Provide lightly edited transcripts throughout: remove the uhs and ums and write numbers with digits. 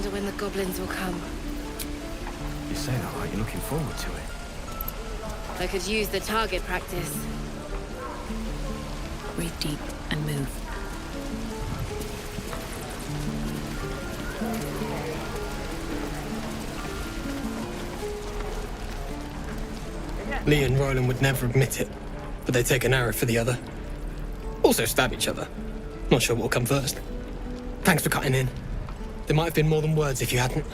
wonder when the goblins will come. You say that like you're looking forward to it. I could use the target practice. Breathe deep and move. Lee and Roland would never admit it, but they take an arrow for the other. Also stab each other. Not sure what will come first. Thanks for cutting in. There might have been more than words if you hadn't.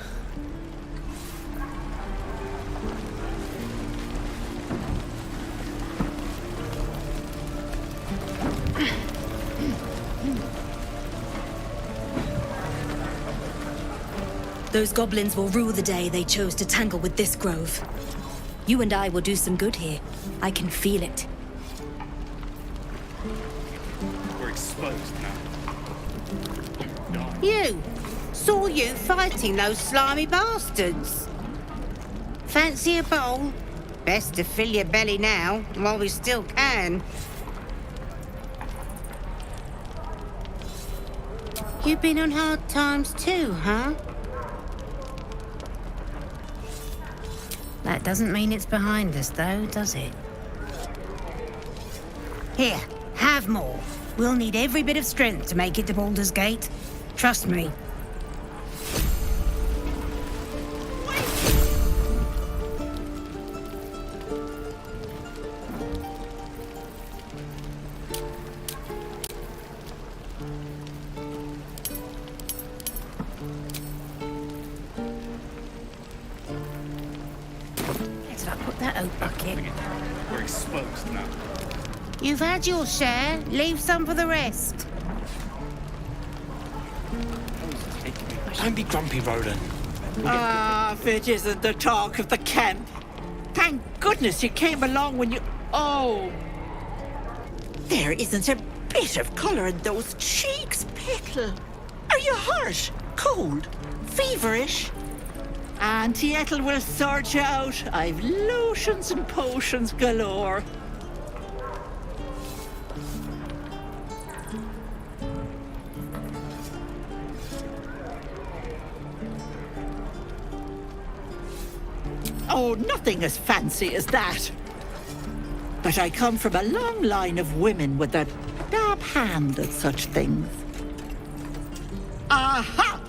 Those goblins will rue the day they chose to tangle with this grove. You and I will do some good here. I can feel it. We're exposed now. You! Saw you fighting those slimy bastards. Fancy a bowl? Best to fill your belly now, while we still can. You've been on hard times too, huh? That doesn't mean it's behind us, though, does it? Here, have more. We'll need every bit of strength to make it to Baldur's Gate. Trust me. Let's not put that oak bucket. We're exposed now. You've had your share. Leave some for the rest. Don't be grumpy, Roland. Ah, if it isn't the talk of the camp. Thank goodness you came along when you... Oh! There isn't a bit of colour in those cheeks, Petal. Are you hurt? Cold? Feverish? Auntie Ethel will sort you out. I've lotions and potions galore. Oh, nothing as fancy as that. But I come from a long line of women with a dab hand at such things. Aha!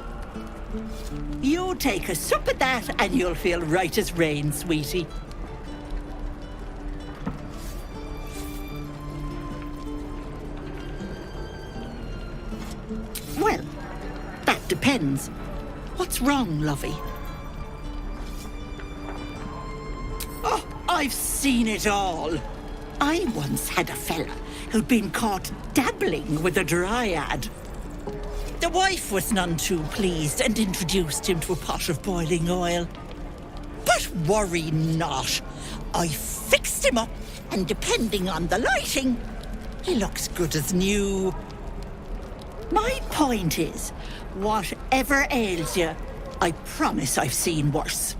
You take a sup at that and you'll feel right as rain, sweetie. Well, that depends. What's wrong, lovey? Oh, I've seen it all. I once had a fella who'd been caught dabbling with a dryad. The wife was none too pleased and introduced him to a pot of boiling oil. But worry not. I fixed him up, and depending on the lighting, he looks good as new. My point is, whatever ails you, I promise I've seen worse.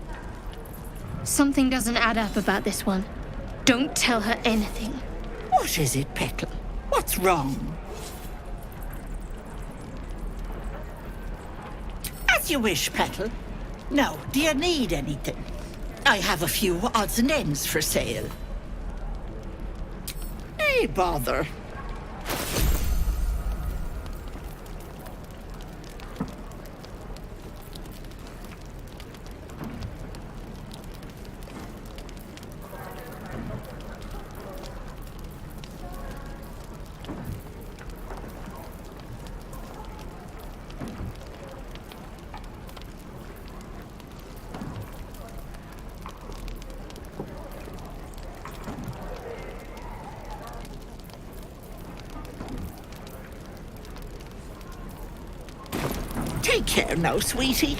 Something doesn't add up about this one. Don't tell her anything. What is it, Petal? What's wrong? As you wish, Petal. Now, do you need anything? I have a few odds and ends for sale. Hey, bother. Take care now, sweetie.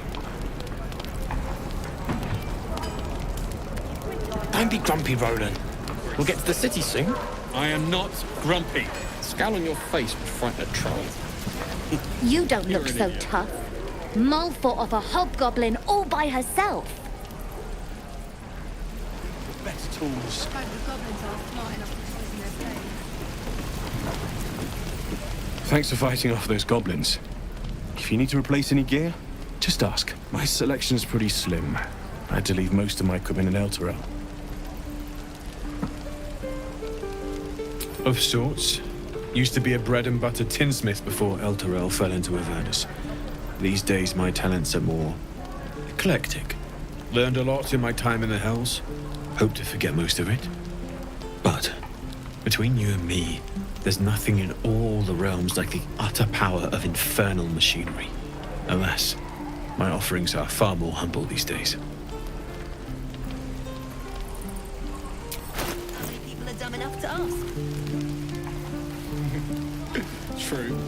Don't be grumpy, Roland. We'll get to the city soon. I am not grumpy. Scowl on your face would frighten a troll. You don't You're look an so idiot. tough. Mole fought off a hobgoblin all by herself. Better tools. Thanks for fighting off those goblins. If you need to replace any gear, Just ask. My selection's pretty slim. I had to leave most of my equipment in Elturel. Of sorts. Used to be a bread and butter tinsmith before Elturel fell into Avernus. These days my talents are more eclectic. Learned a lot in my time in the Hells. Hope to forget most of it. But between you and me, there's nothing in all the realms like the utter power of infernal machinery. Alas, my offerings are far more humble these days. How many people are dumb enough to ask? True.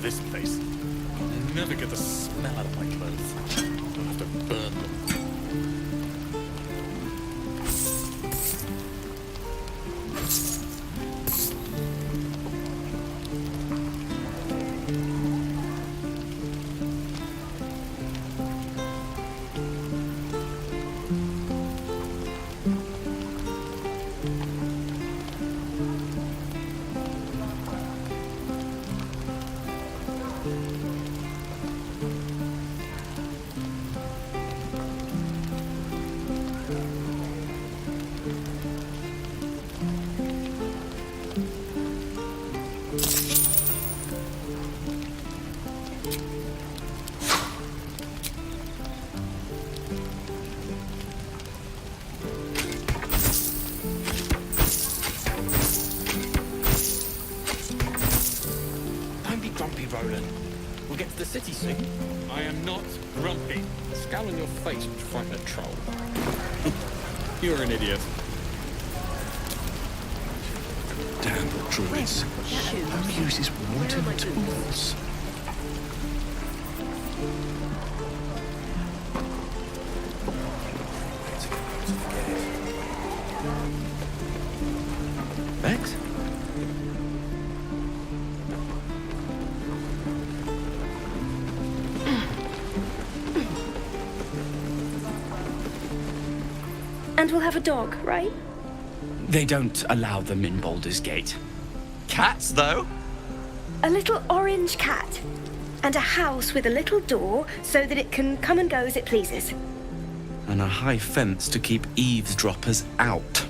This place. I'll never get the smell out of my clothes. I'll have to burn them. Roland. We'll get to the city soon. I am not grumpy. The scowl on your face would frighten a troll. You're an idiot. Damn druids. Who uses wooden tools? Vex? And we'll have a dog, right? They don't allow them in Baldur's Gate. Cats, though? A little orange cat. And a house with a little door so that it can come and go as it pleases. And a high fence to keep eavesdroppers out.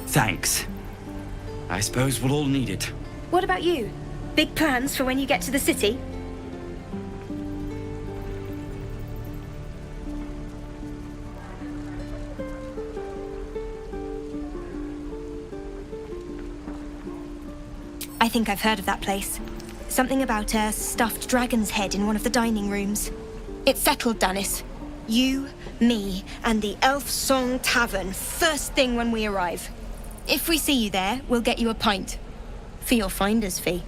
Thanks. I suppose we'll all need it. What about you? Big plans for when you get to the city? I think I've heard of that place. Something about a stuffed dragon's head in one of the dining rooms. It's settled, Danis. You, me, and the Elf Song Tavern first thing when we arrive. If we see you there, we'll get you a pint. For your finder's fee.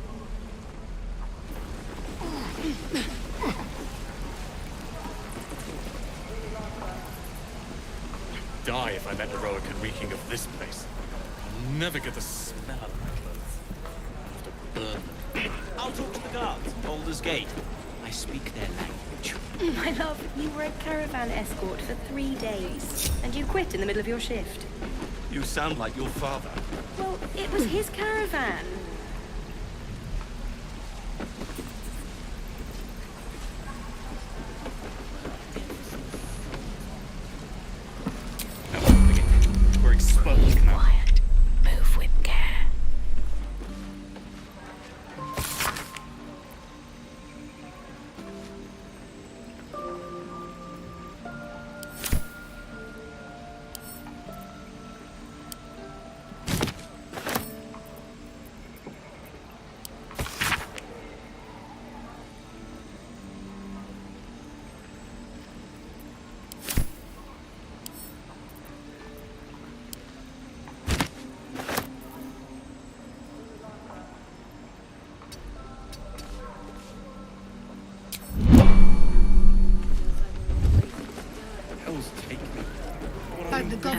Die if I met the Roican reeking of this place. I'll never get the smell out of my clothes. I'll have to burn them. I'll talk to the guards, Baldur's Gate. I speak their language. My love, you were a caravan escort for 3 days. And you quit in the middle of your shift. You sound like your father. Well, it was his caravan. We're exposed now. Quiet. Move with care.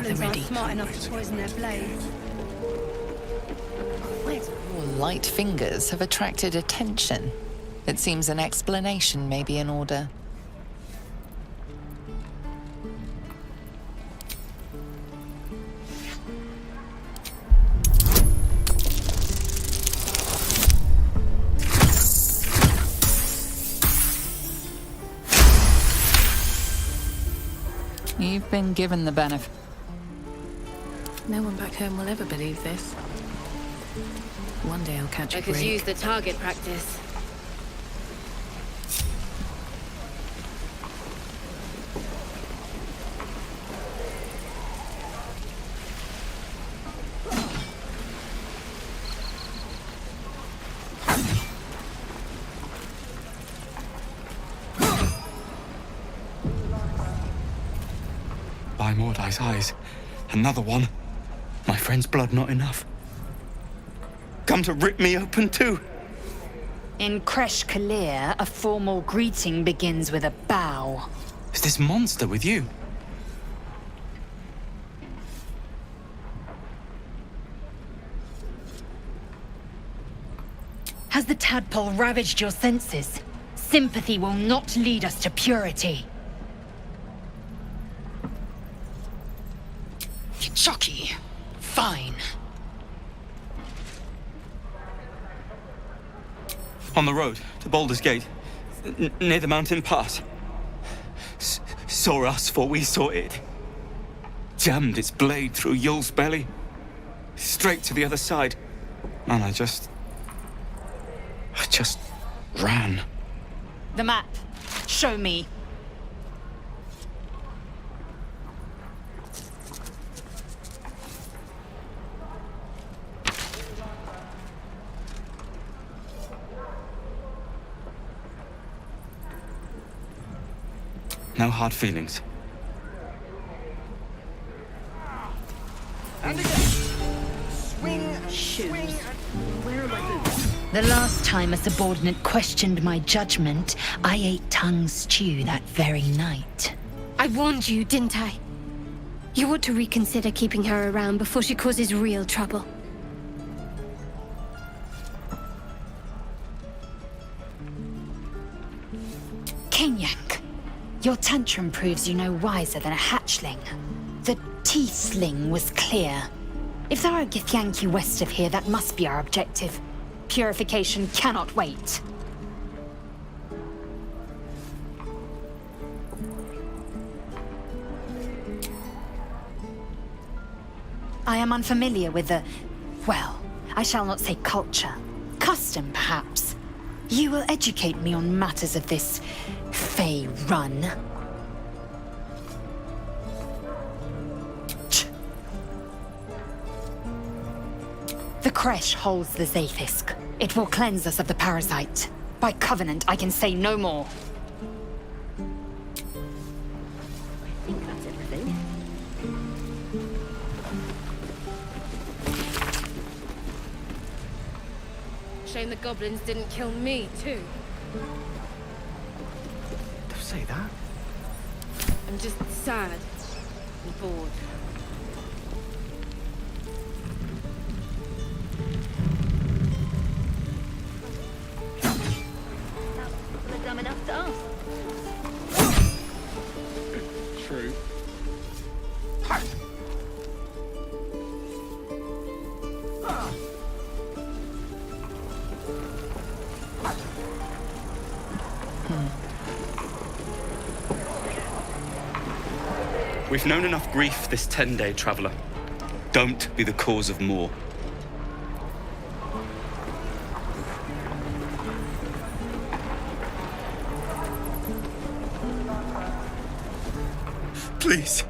goblins aren't smart enough to poison their blades. Your light fingers have attracted attention. It seems an explanation may be in order. You've been given the benefit. No one back home will ever believe this. One day I'll catch a break. I could use the target practice. By Mordai's eyes, another one. My friend's blood not enough. Come to rip me open too. In Kresh Kalir, a formal greeting begins with a bow. Is this monster with you? Has the tadpole ravaged your senses? Sympathy will not lead us to purity. Shocky. Fine. On the road to Baldur's Gate, near the mountain pass. Saw us, for we saw it. Jammed its blade through Yul's belly, straight to the other side. And I just ran. The map. Show me. No hard feelings. Shoes. Where are my boots? The last time a subordinate questioned my judgment, I ate tongue stew that very night. I warned you, didn't I? You ought to reconsider keeping her around before she causes real trouble. Kenyak, your tantrum proves you no wiser than a hatchling. The teethling was clear. If there are Githyanki west of here, that must be our objective. Purification cannot wait. I am unfamiliar with the... well, I shall not say culture. Custom, perhaps. You will educate me on matters of this... Fey run. The Kresh holds the Zaithisk. It will cleanse us of the parasite. By covenant, I can say no more. I think that's everything. Shame the goblins didn't kill me, too. Don't say that. I'm just sad and bored. People are dumb enough to ask. True. We've known enough grief this 10-day traveler. Don't be the cause of more. Please.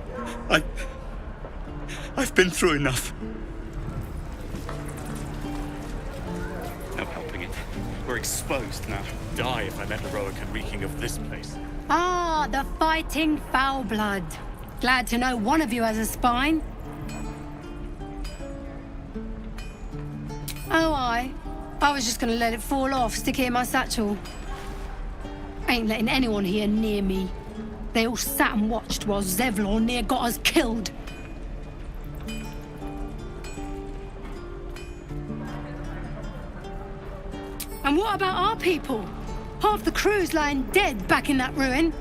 I've been through enough. No helping it. We're exposed now. Die if I let Eroica reeking of this place. Ah, the fighting foul blood. Glad to know one of you has a spine. Oh, I was just gonna let it fall off, stick it in my satchel. Ain't letting anyone here near me. They all sat and watched while Zevlor near got us killed. And what about our people? Half the crew's lying dead back in that ruin.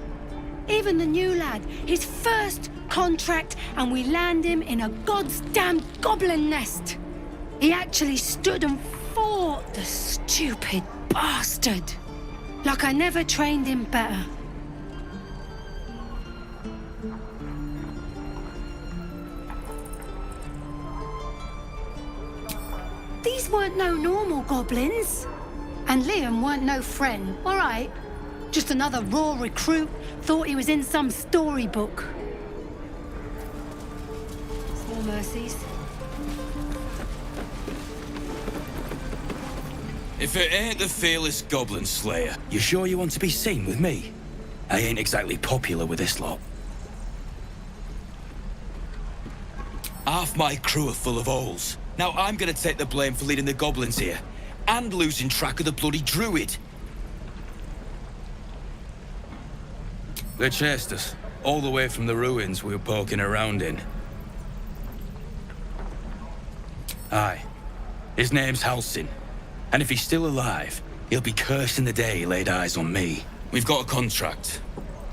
Even the new lad, his first contract, and we land him in a goddamn goblin nest. He actually stood and fought, the stupid bastard. Like I never trained him better. These weren't no normal goblins. And Liam weren't no friend, all right? Just another raw recruit, thought he was in some storybook. Small mercies. If it ain't the fearless goblin slayer, you sure you want to be seen with me? I ain't exactly popular with this lot. Half my crew are full of holes. Now I'm gonna take the blame for leading the goblins here, and losing track of the bloody druid. They chased us, all the way from the ruins we were poking around in. Aye. His name's Halsin. And if he's still alive, he'll be cursing the day he laid eyes on me. We've got a contract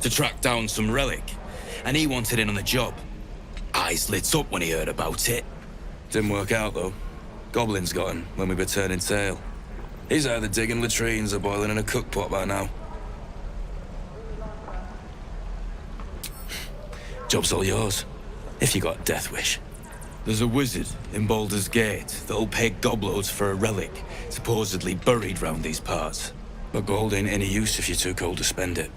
to track down some relic, and he wanted in on the job. Eyes lit up when he heard about it. Didn't work out, though. Goblins got him when we were turning tail. He's either digging latrines or boiling in a cookpot by now. Job's all yours, if you got a death wish. There's a wizard in Baldur's Gate that'll pay gobloads for a relic supposedly buried round these parts. But gold ain't any use if you're too cold to spend it.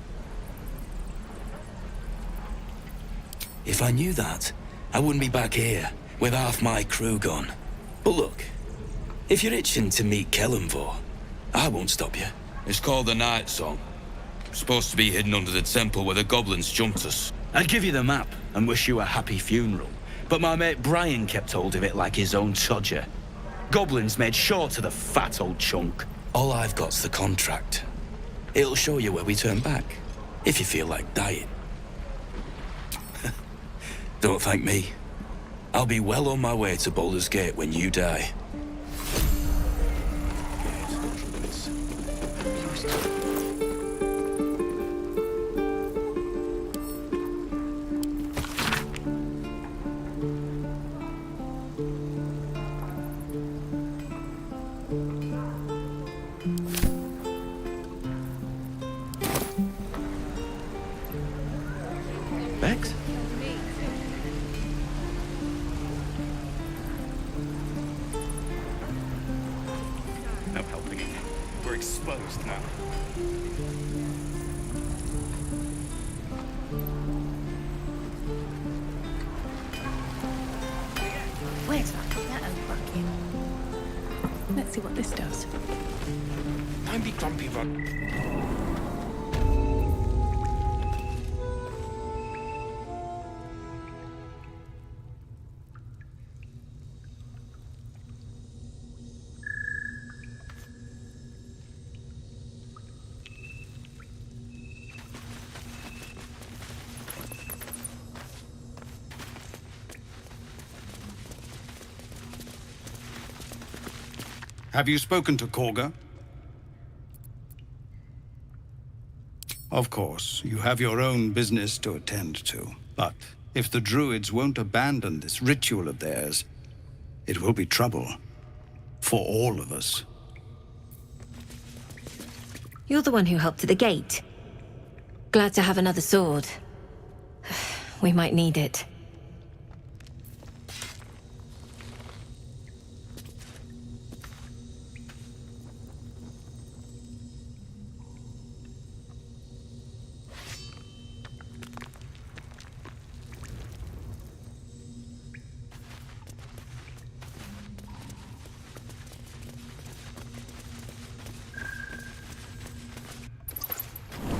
If I knew that, I wouldn't be back here with half my crew gone. But look, if you're itching to meet Kellenvor, I won't stop you. It's called the Night Song. Supposed to be hidden under the temple where the goblins jumped us. I'd give you the map and wish you a happy funeral, but my mate Brian kept hold of it like his own todger. Goblins made sure to the fat old chunk. All I've got's the contract. It'll show you where we turn back, if you feel like dying. Don't thank me. I'll be well on my way to Baldur's Gate when you die. Bex? No helping it. We're exposed now. Where's that old bucket? Let's see what this does. Don't be grumpy, Rod. Have you spoken to Korga? Of course, you have your own business to attend to. But if the druids won't abandon this ritual of theirs, it will be trouble for all of us. You're the one who helped at the gate. Glad to have another sword. We might need it.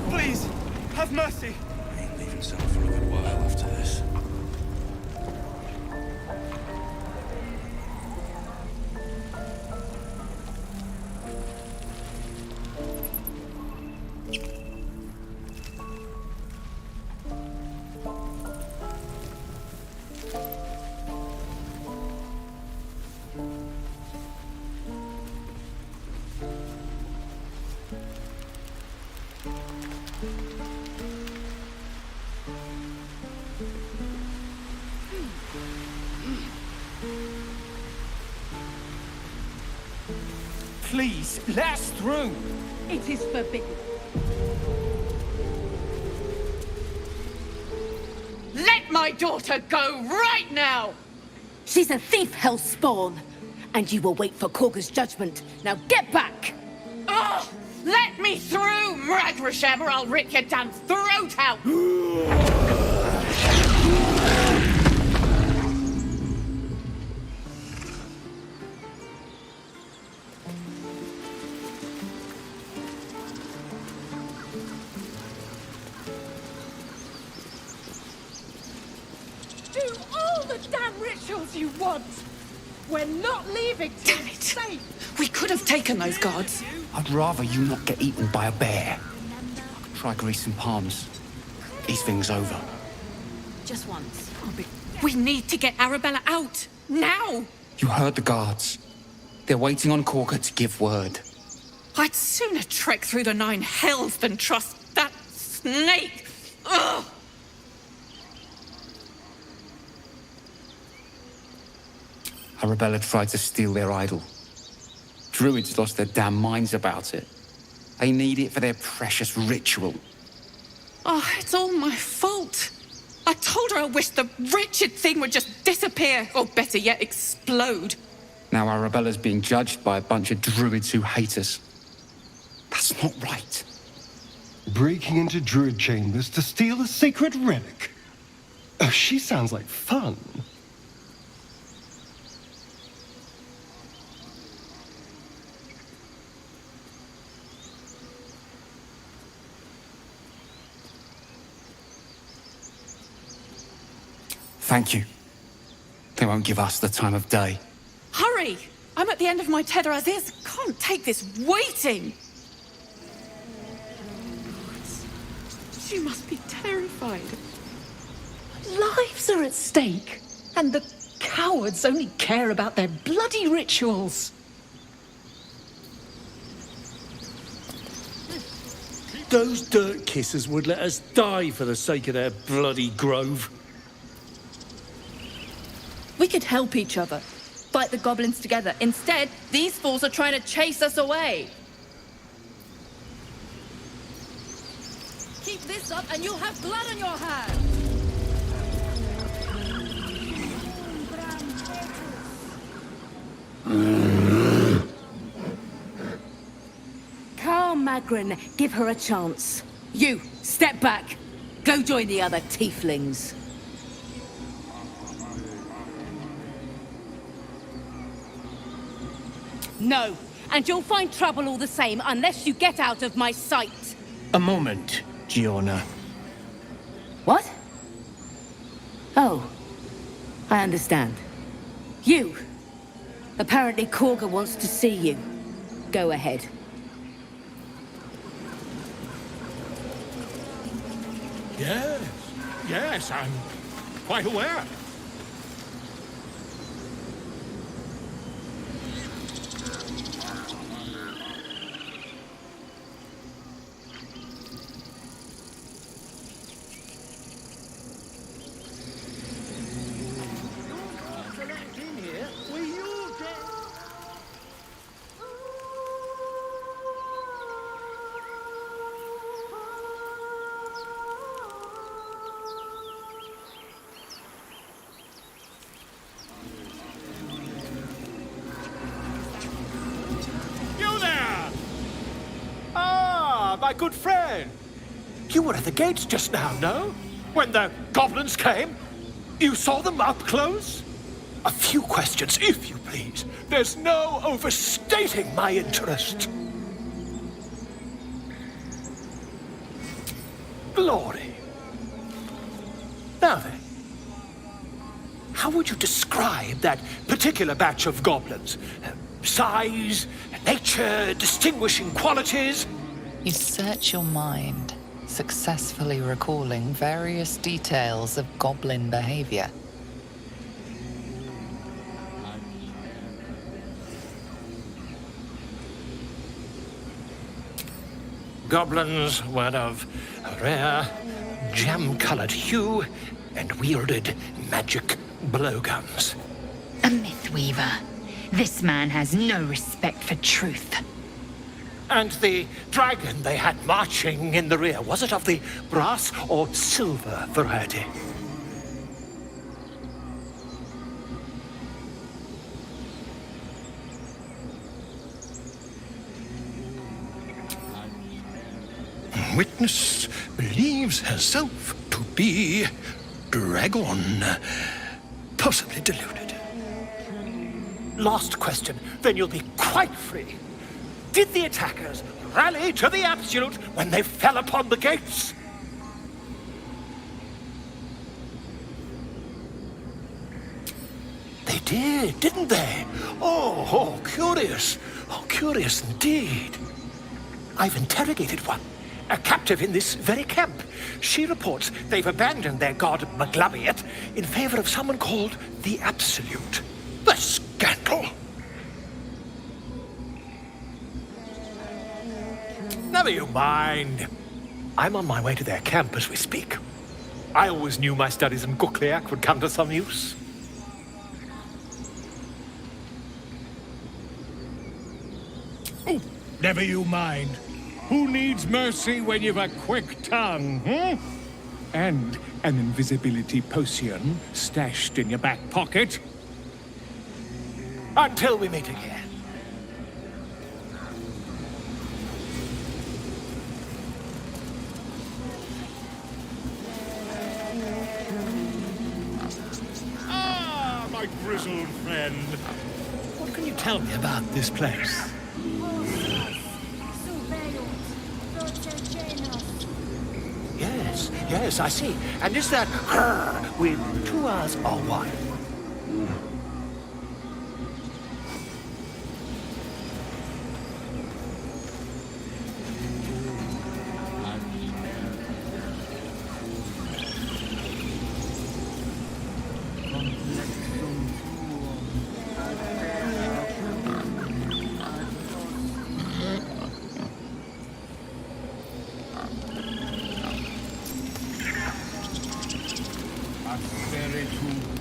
Please, have mercy! I ain't leaving Sam for a good while after this. Please, let us through! It is forbidden. Let my daughter go right now! She's a thief, hellspawn. And you will wait for Korga's judgment. Now get back! Oh, let me through, Mragrasham, or I'll rip your damn throat out! Do all the damn rituals you want! We're not leaving till Damn it! safe! We could have taken those guards. I'd rather you not get eaten by a bear. Try greasing palms. These things over. Just once. We need to get Arabella out. Now! You heard the guards. They're waiting on Korga to give word. I'd sooner trek through the 9 hells than trust that snake. Ugh! Arabella tried to steal their idol. Druids lost their damn minds about it. They need it for their precious ritual. Oh, it's all my fault. I told her I wished the wretched thing would just disappear, or better yet, explode. Now Arabella's being judged by a bunch of druids who hate us. That's not right. Breaking into druid chambers to steal a sacred relic. Oh, she sounds like fun. Thank you. They won't give us the time of day. Hurry! I'm at the end of my tether as is. Can't take this waiting. She must be terrified. Lives are at stake, and the cowards only care about their bloody rituals. Those dirt kissers would let us die for the sake of their bloody grove. We could help each other. Fight the goblins together. Instead, these fools are trying to chase us away. Keep this up and you'll have blood on your hands! Calm, Magrin. Give her a chance. You, step back. Go join the other tieflings. No, and you'll find trouble all the same unless you get out of my sight. A moment, Giona. What? Oh, I understand. You. Apparently Korga wants to see you. Go ahead. Yes, I'm quite aware. My good friend. You were at the gates just now, no? When the goblins came? You saw them up close? A few questions, if you please. There's no overstating my interest. Glory. Now then, how would you describe that particular batch of goblins? Size, nature, distinguishing qualities? You search your mind, successfully recalling various details of goblin behavior. Goblins were of a rare, jam-colored hue and wielded magic blowguns. A myth weaver. This man has no respect for truth. And the dragon they had marching in the rear, was it of the brass or silver variety? Witness believes herself to be dragon, possibly deluded. Last question, then you'll be quite free. Did the attackers rally to the Absolute when they fell upon the gates? They did, didn't they? Oh, curious. Oh, curious indeed. I've interrogated one, a captive in this very camp. She reports they've abandoned their god Maglabiet in favor of someone called the Absolute. The scandal! Never you mind. I'm on my way to their camp as we speak. I always knew my studies in Gukliak would come to some use. Oh, never you mind. Who needs mercy when you've a quick tongue, And an invisibility potion stashed in your back pocket? Until we meet again. Ah, my grizzled friend. What can you tell me about this place? Yes, I see. And is that with 2 R's or 1?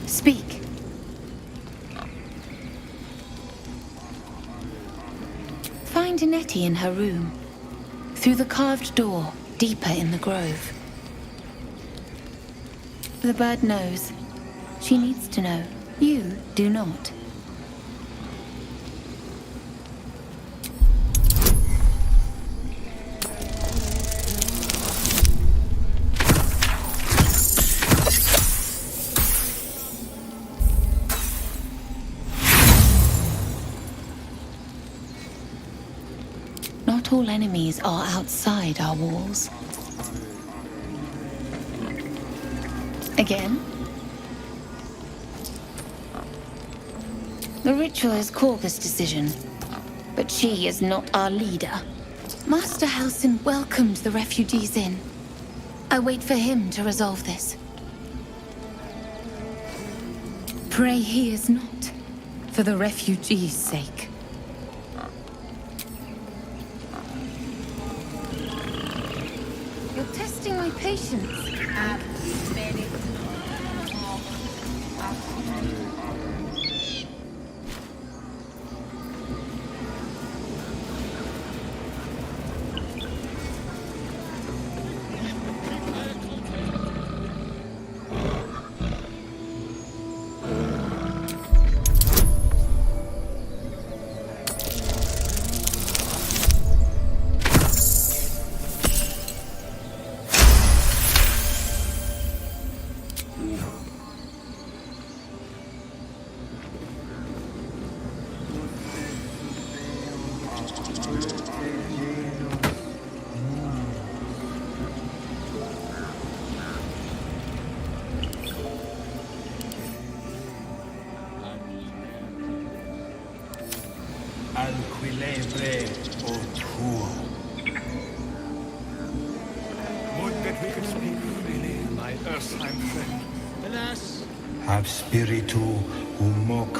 Speak. Find Nettie in her room. Through the carved door, deeper in the grove. The bird knows. She needs to know. You do not. Not all enemies are outside our walls. Again? The ritual is Korga's decision, but she is not our leader. Master Halsin welcomed the refugees in. I wait for him to resolve this. Pray he is not, for the refugees' sake. You're testing my patience. Alquilebre o tuo. Would that we could speak freely, my Ursheim friend. Alas, Ab spiritu humoc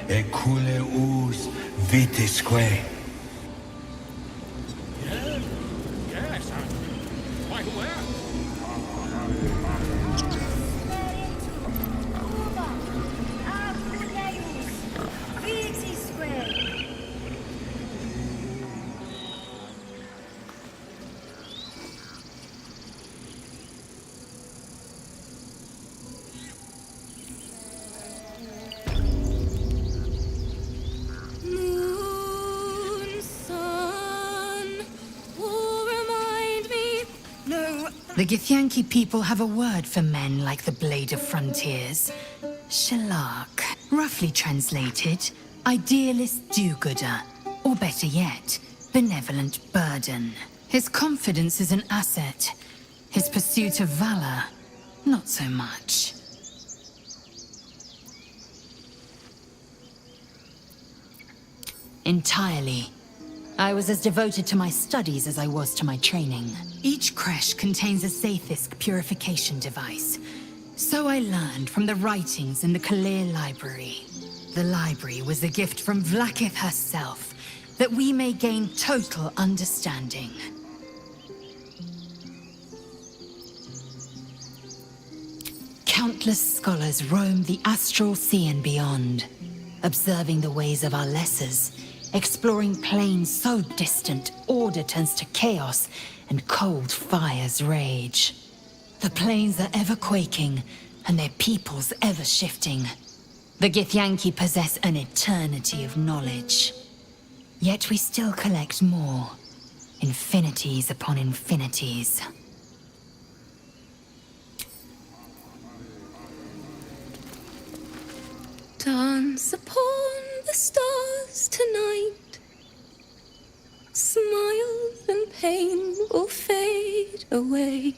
eculeus vitisque. yes, The Githyanki people have a word for men like the Blade of Frontiers. Shalak. Roughly translated, idealist do-gooder. Or better yet, benevolent burden. His confidence is an asset. His pursuit of valor, not so much. Entirely. I was as devoted to my studies as I was to my training. Each creche contains a Zaithisk purification device. So I learned from the writings in the Kalir Library. The library was a gift from Vlaakith herself, that we may gain total understanding. Countless scholars roam the astral sea and beyond, observing the ways of our lessers, exploring planes so distant order turns to chaos and cold fires rage. The planes are ever quaking, and their peoples ever shifting. The Githyanki possess an eternity of knowledge. Yet we still collect more. Infinities upon infinities. Dance upon the stars tonight. Smiles and pain will fade away.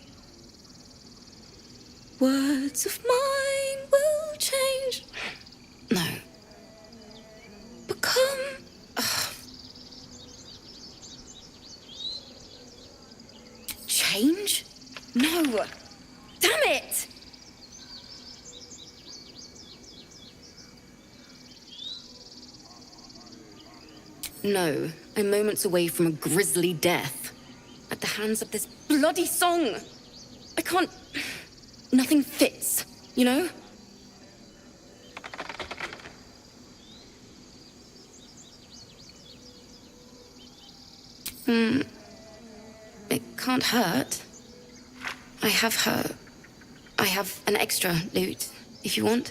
Words of mine will change. No. Become. Change? No. Damn it! No, I'm moments away from a grisly death. At the hands of this bloody song. I can't... Nothing fits, you know? It can't hurt. I have an extra loot, if you want.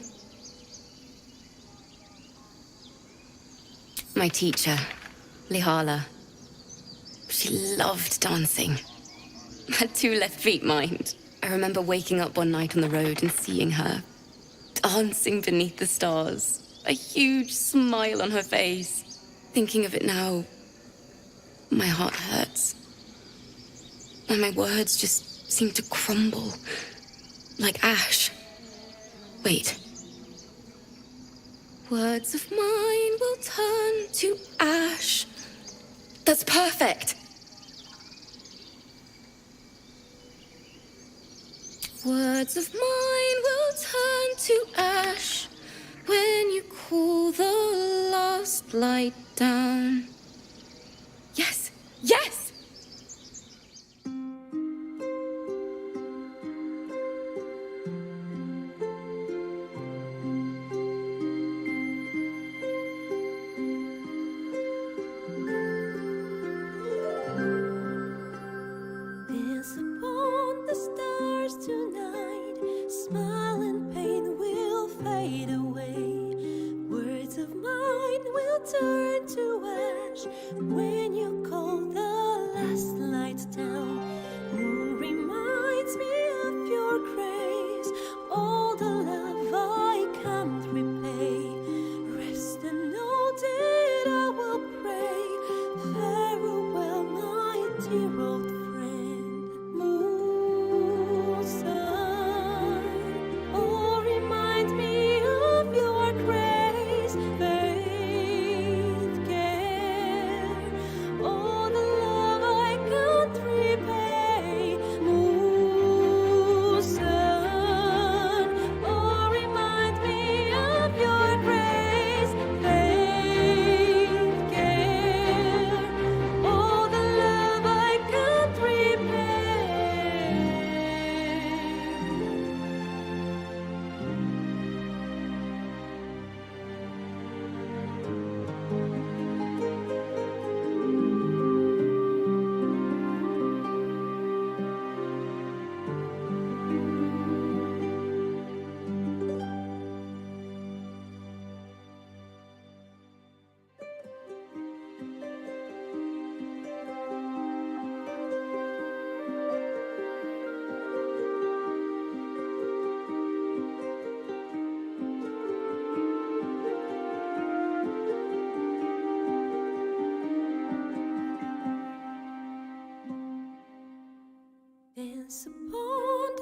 My teacher, Lihala. She loved dancing. Had 2 left feet, mind. I remember waking up one night on the road and seeing her, dancing beneath the stars, a huge smile on her face. Thinking of it now, my heart hurts. And my words just seem to crumble, like ash. Wait. Words of mine will turn to ash. That's perfect. Words of mine will turn to ash when you cool the last light down. Yes, yes!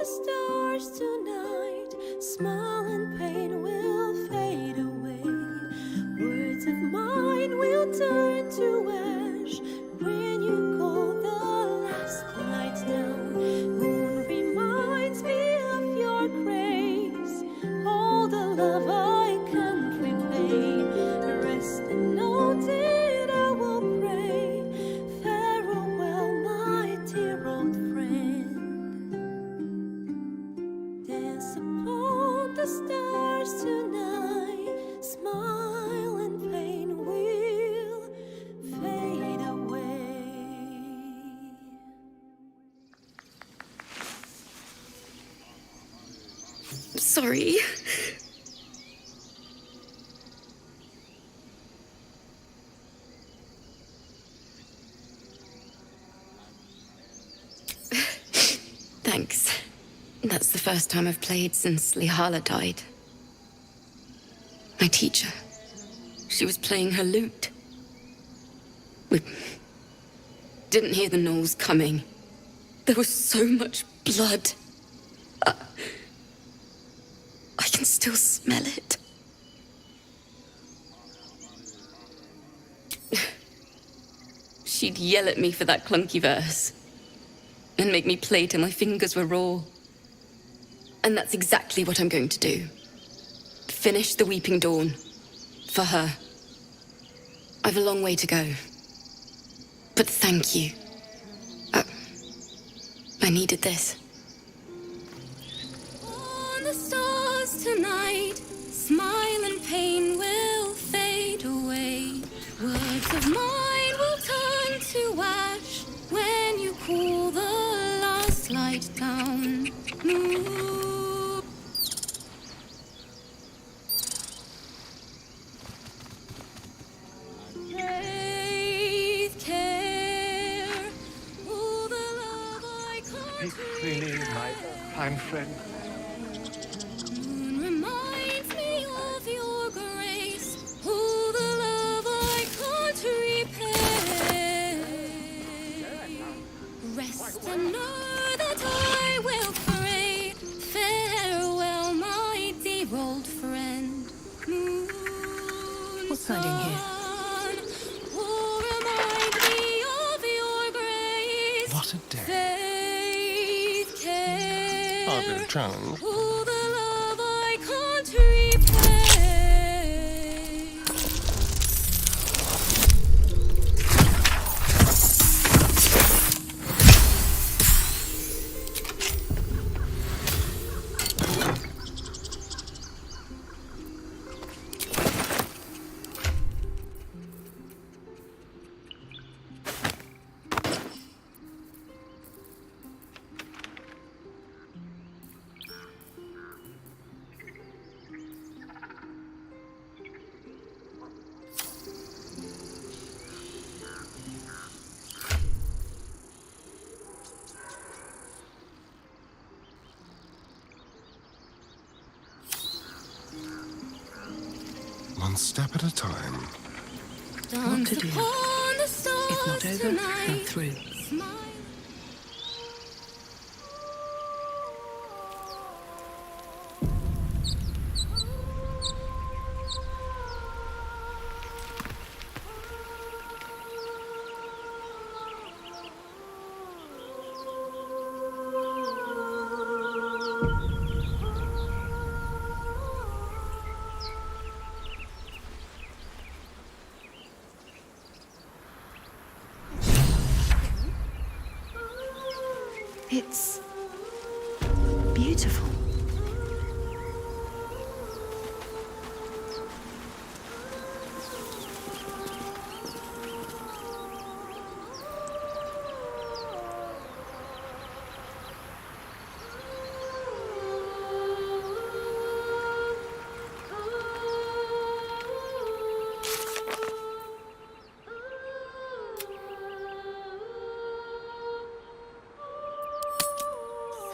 the stars tonight, smile and pain will fade away. Words of mine will turn to ash when you call the last light down. Moon reminds me of your grace, all the love I can't repay. Rest and note it, I will pray. Farewell, my dear old friend. Dance upon the stars tonight, smile and pain will fade away. Sorry. Thanks. That's the first time I've played since Lihala died. My teacher. She was playing her lute. We didn't hear the gnolls coming. There was so much blood. I can still smell it. She'd yell at me for that clunky verse and make me play till my fingers were raw. And that's exactly what I'm going to do. Finish the Weeping Dawn. For her. I've a long way to go. But thank you. I needed this. On the stars tonight, smile and pain will fade away. Words of mine will turn to ash when you cool the last light down. Faith, care, all the love I can't Speak freely, my kind friend. reminds me of your grace, all the love I can't repay. Rest and know that I will pray. Farewell, my dear old friend. What's hiding here? Oh, remind me of your grace. What a day. Faith, care, Hardly a challenge. all the love I can't repay. One step at a time. What to do? If not over, then through. It's beautiful.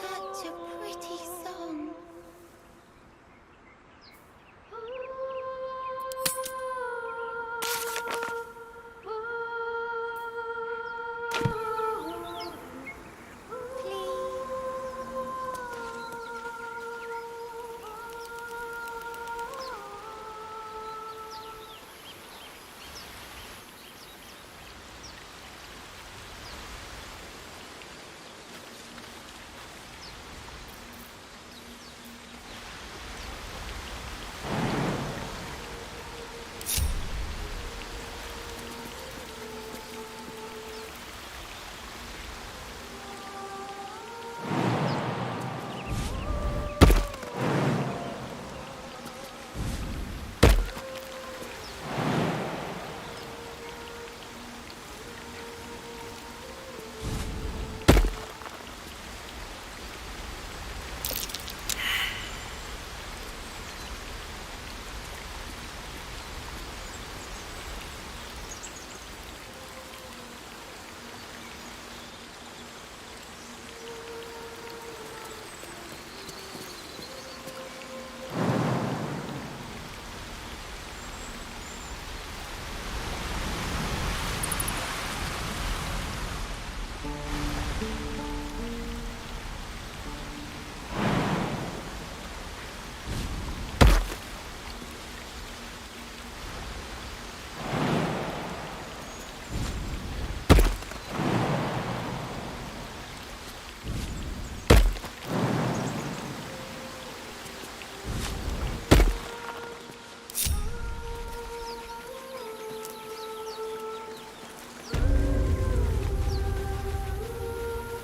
Such a pretty song.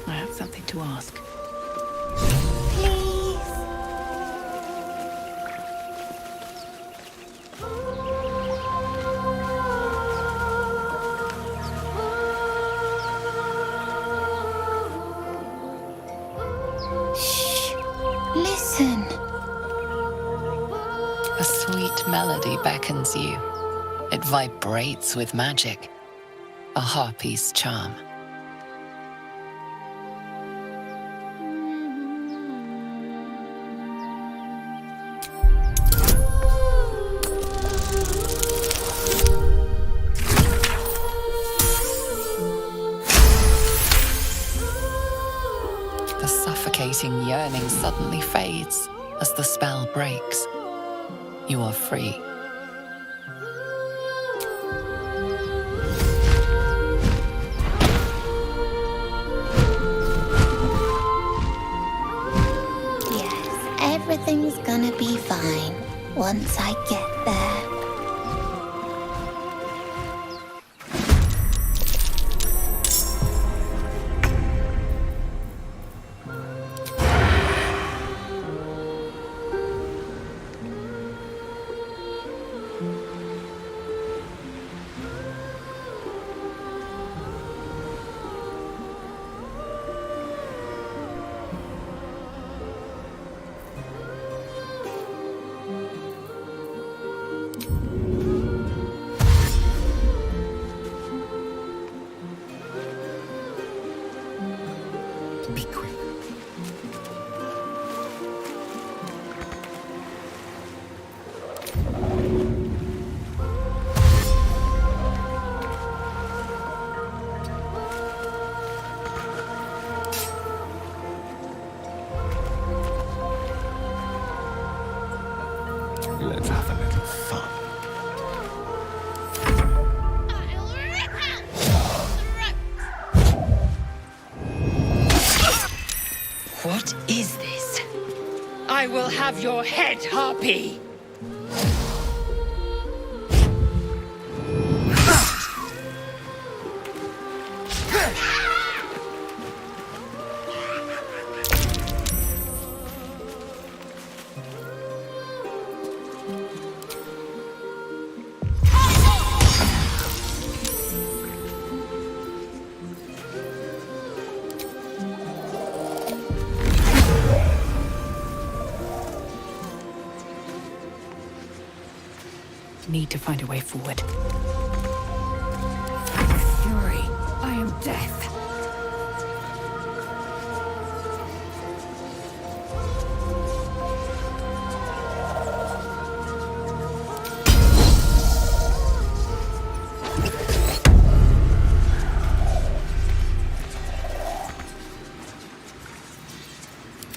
I have something to ask. Listen. A sweet melody beckons you. It vibrates with magic. A harpy's charm. The suffocating yearning suddenly fades as the spell breaks. You are free. Yes, everything's gonna be fine once I get there. Be quick. Let's have a little fun. What is this? I will have your head, Harpy! Need to find a way forward. Fury, I am death.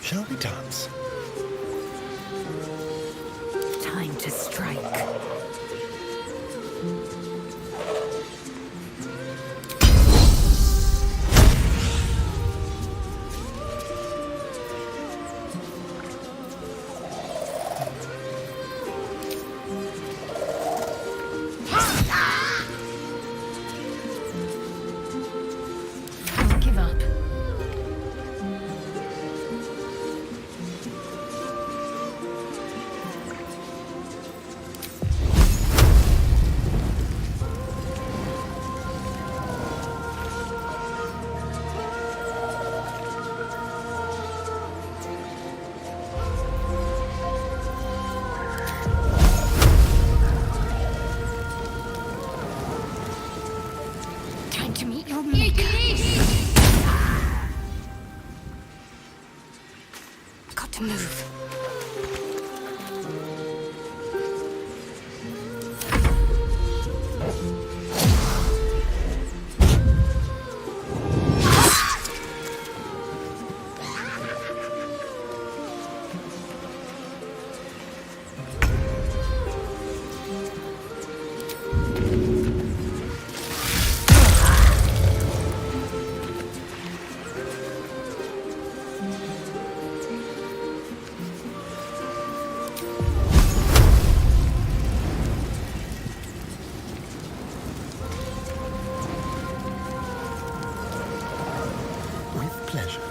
Shall we dance? Time to strike. Don't give up. Time to meet your maker. Got to move. pleasure.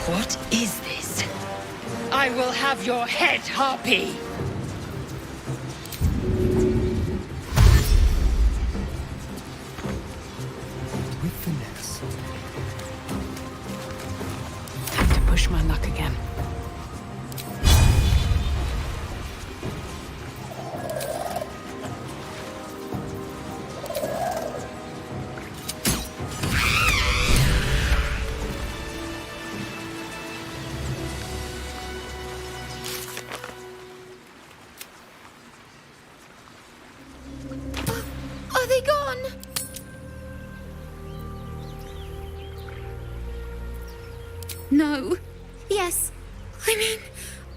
What is this? I will have your head, Harpy! With finesse. Time to push my luck again. No. Yes. I mean,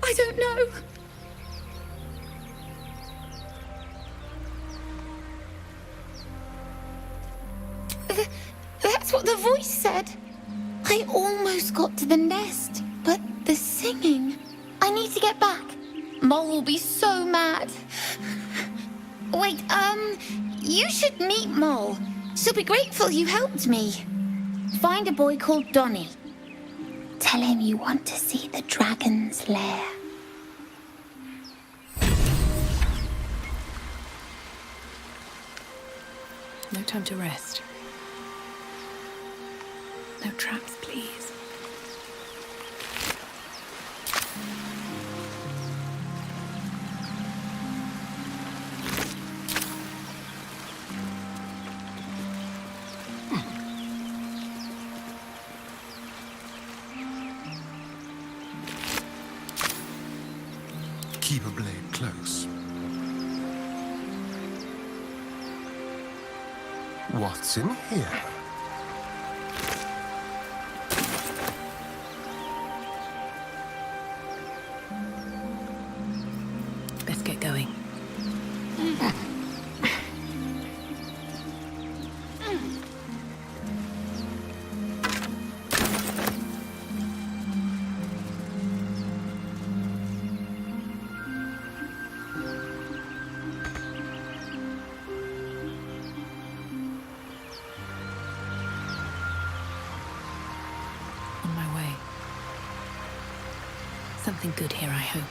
I don't know. That's what the voice said. I almost got to the nest, but the singing... I need to get back. Mole will be so mad. Wait, you should meet Mole. She'll be grateful you helped me. Find a boy called Donny. Tell him you want to see the dragon's lair. No time to rest. No traps, please. Keep a blade close. What's in here? Let's get going. On my way. Something good here, I hope.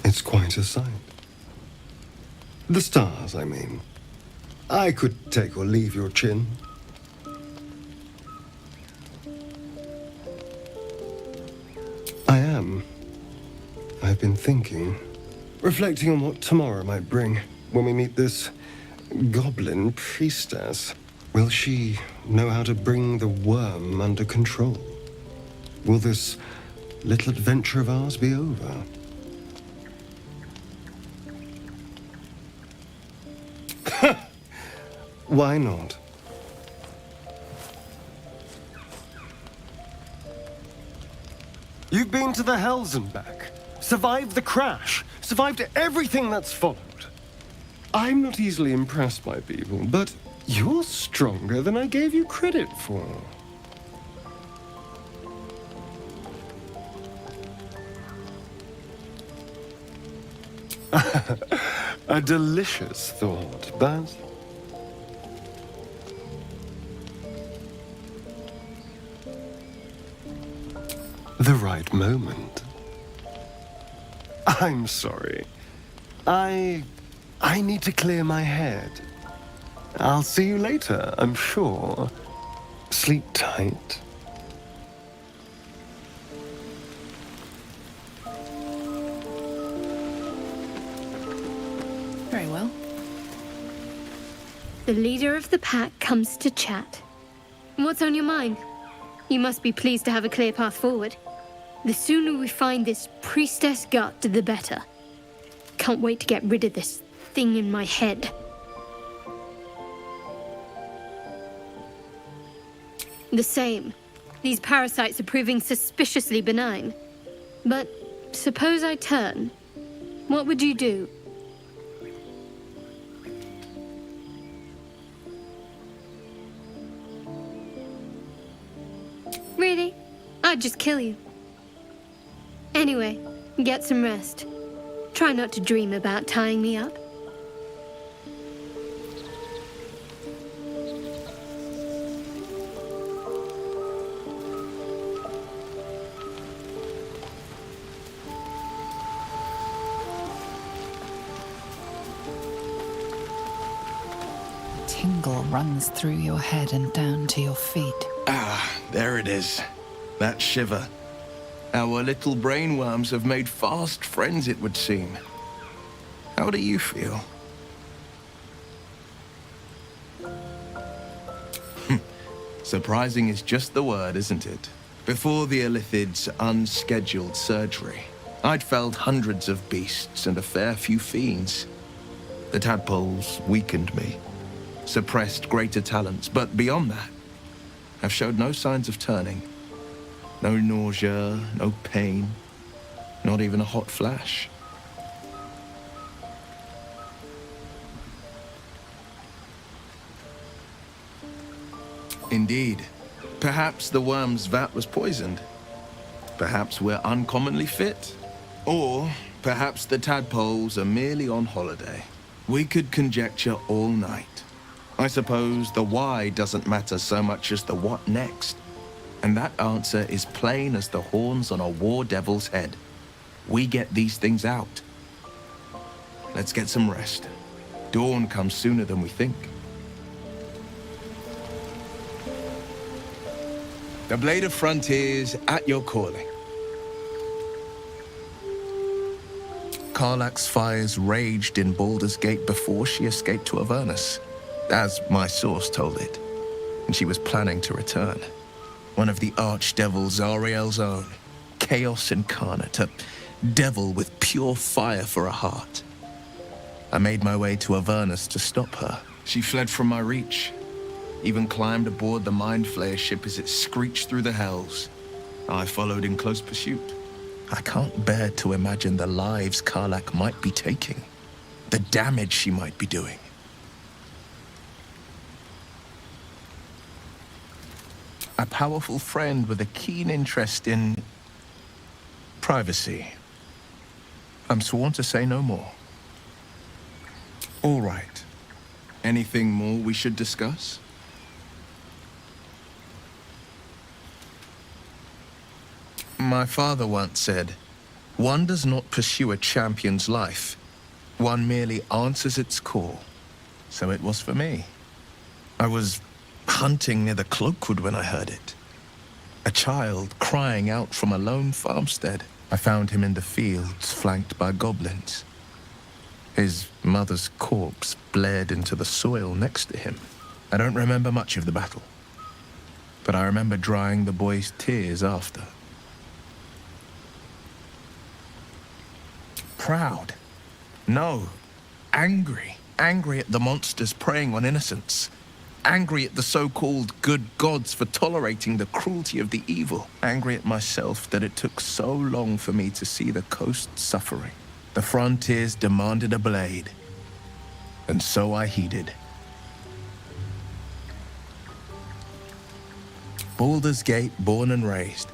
It's quite a sight. The stars, I mean. I could take or leave your chin. I am. I've been thinking, reflecting on what tomorrow might bring when we meet this goblin priestess. Will she know how to bring the worm under control? Will this little adventure of ours be over? Why not? You've been to the Hells and back, survived the crash, survived everything that's followed. I'm not easily impressed by people, but you're stronger than I gave you credit for. A delicious thought, but... the right moment. I'm sorry. I need to clear my head. I'll see you later, I'm sure. Sleep tight. Very well. The leader of the pack comes to chat. What's on your mind? You must be pleased to have a clear path forward. The sooner we find this priestess gut, the better. Can't wait to get rid of this thing in my head. The same. These parasites are proving suspiciously benign. But suppose I turn. What would you do? Really? I'd just kill you. Anyway, get some rest. Try not to dream about tying me up. Tingle runs through your head and down to your feet. Ah, there it is. That shiver. Our little brainworms have made fast friends, it would seem. How do you feel? Surprising is just the word, isn't it? Before the Illithid's unscheduled surgery, I'd felled hundreds of beasts and a fair few fiends. The tadpoles weakened me, suppressed greater talents, but beyond that, I've showed no signs of turning. No nausea, no pain, not even a hot flash. Indeed. Perhaps the worm's vat was poisoned. Perhaps we're uncommonly fit. Or perhaps the tadpoles are merely on holiday. We could conjecture all night. I suppose the why doesn't matter so much as the what next. And that answer is plain as the horns on a war devil's head. We get these things out. Let's get some rest. Dawn comes sooner than we think. The Blade of Frontiers at your calling. Karlach's fires raged in Baldur's Gate before she escaped to Avernus, as my source told it, and she was planning to return. One of the archdevils Ariel's own, chaos incarnate, a devil with pure fire for a heart. I made my way to Avernus to stop her. She fled from my reach, even climbed aboard the Mind Flayer ship as it screeched through the hells. I followed in close pursuit. I can't bear to imagine the lives Karlach might be taking, the damage she might be doing. A powerful friend with a keen interest in privacy. I'm sworn to say no more. All right. Anything more we should discuss? My father once said, one does not pursue a champion's life. One merely answers its call. So it was for me. I was hunting near the Cloakwood when I heard it. A child crying out from a lone farmstead. I found him in the fields, flanked by goblins. His mother's corpse bled into the soil next to him. I don't remember much of the battle, but I remember drying the boy's tears after. Proud? No. Angry. Angry at the monsters preying on innocents. Angry at the so-called good gods for tolerating the cruelty of the evil. Angry at myself that it took so long for me to see the coast suffering. The frontiers demanded a blade, and so I heeded. Baldur's Gate, born and raised,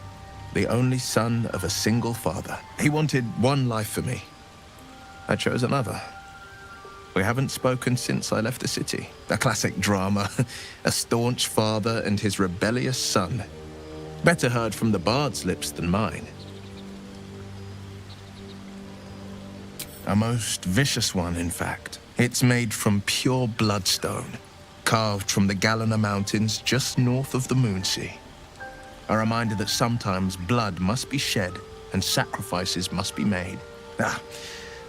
the only son of a single father. He wanted one life for me. I chose another. We haven't spoken since I left the city. A classic drama. A staunch father and his rebellious son. Better heard from the bard's lips than mine. A most vicious one, in fact. It's made from pure bloodstone, carved from the Galena Mountains just north of the Moonsea. A reminder that sometimes blood must be shed and sacrifices must be made.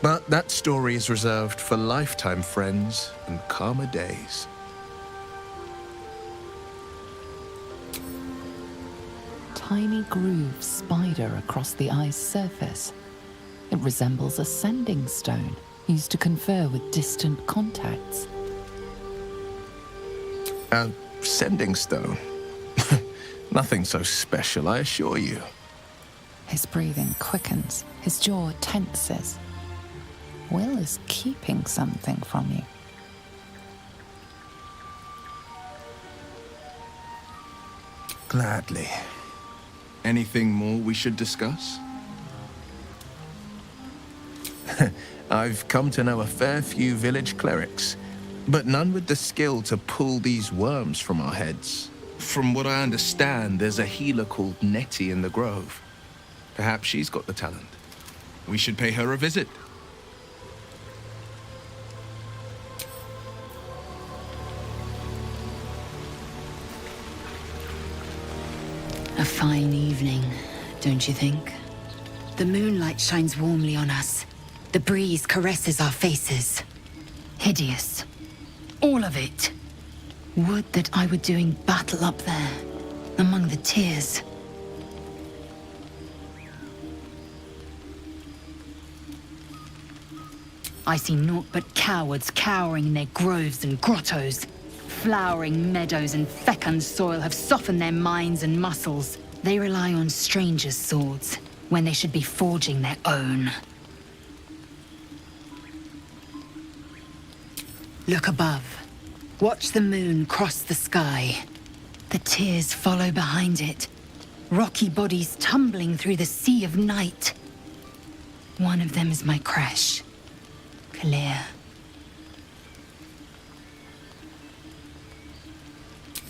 But that story is reserved for lifetime friends and calmer days. Tiny grooves spider across the eye's surface. It resembles a sending stone used to confer with distant contacts. A sending stone? Nothing so special, I assure you. His breathing quickens, his jaw tenses. Will is keeping something from you. Gladly. Anything more we should discuss? I've come to know a fair few village clerics, but none with the skill to pull these worms from our heads. From what I understand, there's a healer called Nettie in the Grove. Perhaps she's got the talent. We should pay her a visit. A fine evening, don't you think? The moonlight shines warmly on us. The breeze caresses our faces. Hideous. All of it. Would that I were doing battle up there, among the tears. I see naught but cowards cowering in their groves and grottos. Flowering meadows and fecund soil have softened their minds and muscles. They rely on strangers' swords when they should be forging their own. Look above. Watch the moon cross the sky. The tears follow behind it. Rocky bodies tumbling through the sea of night. One of them is my crash. Clear.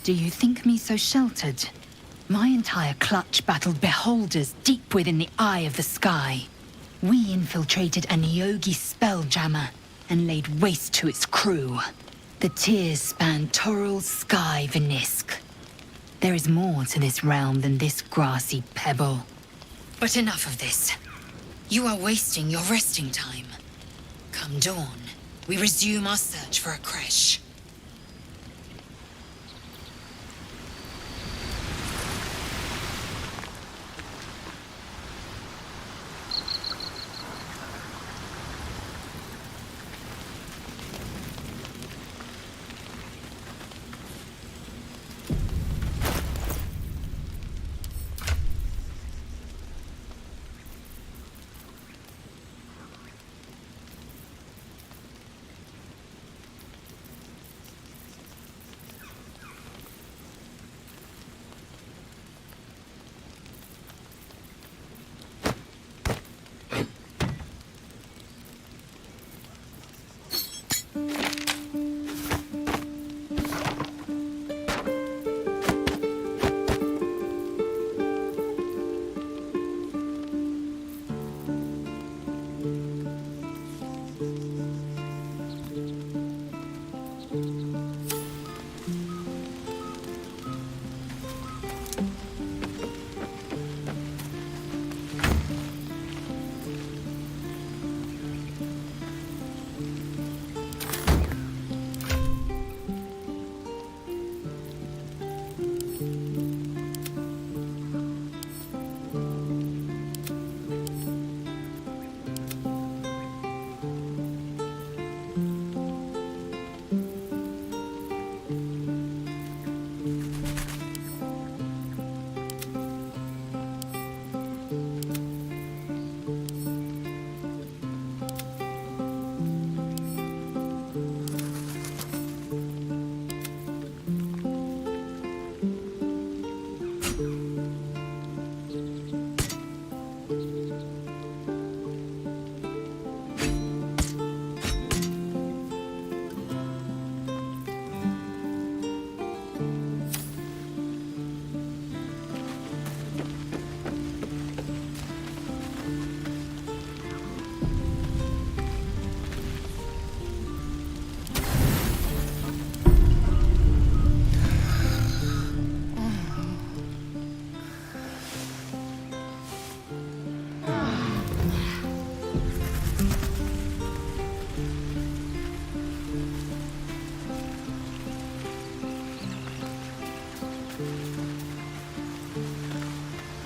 Do you think me so sheltered? My entire clutch battled beholders deep within the eye of the sky. We infiltrated a Neogi spelljammer and laid waste to its crew. The tears span Toral's sky, Vinisk. There is more to this realm than this grassy pebble. But enough of this. You are wasting your resting time. Come dawn, we resume our search for a creche.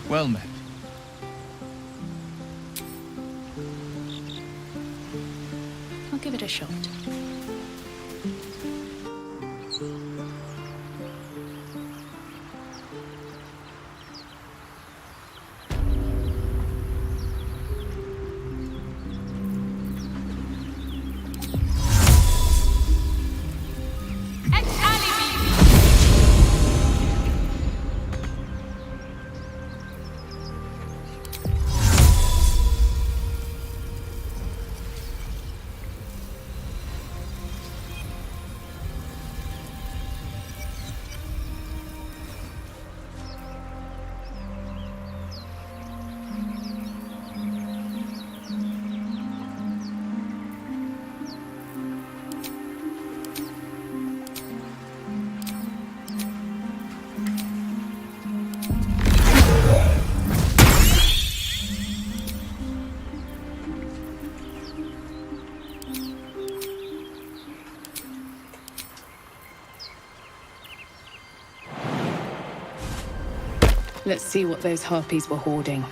Well met. I'll give it a shot. Let's see what those harpies were hoarding.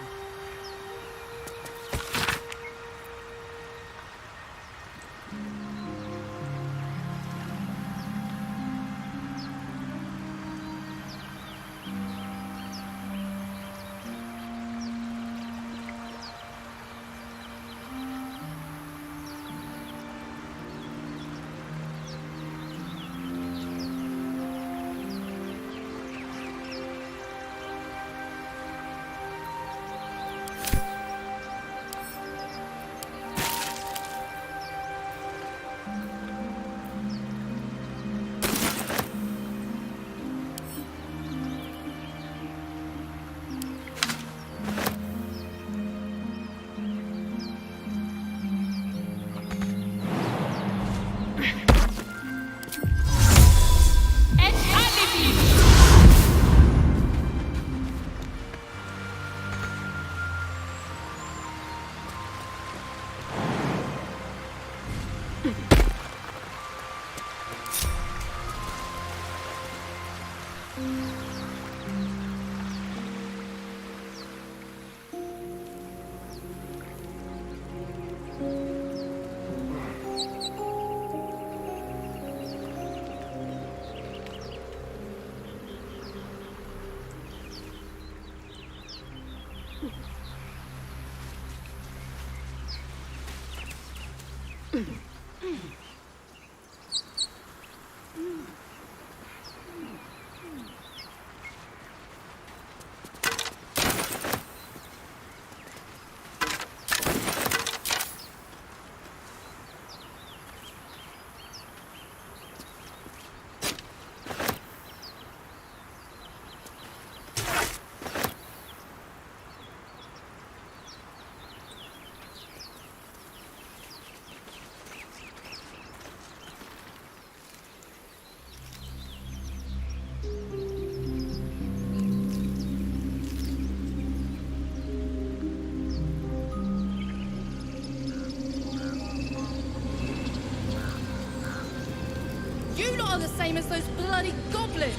You lot are the same as those bloody goblins!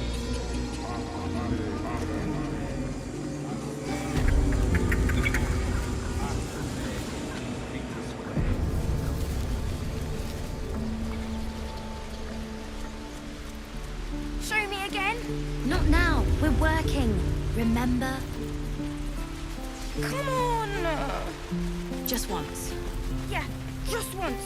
Show me again? Not now. We're working. Remember? Come on! Just once. Yeah, just once.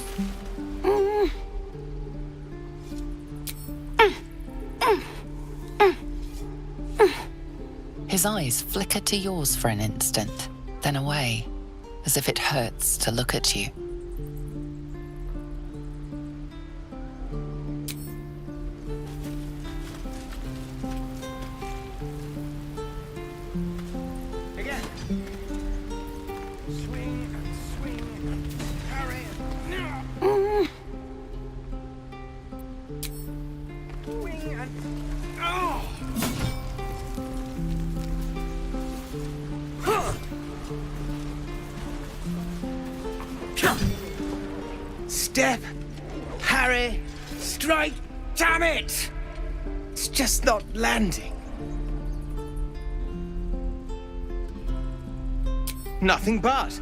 His eyes flicker to yours for an instant, then away, as if it hurts to look at you. Again. Swing and swing and parry. Swing and... Oh! Step, parry, strike, damn it! It's just not landing. Nothing but.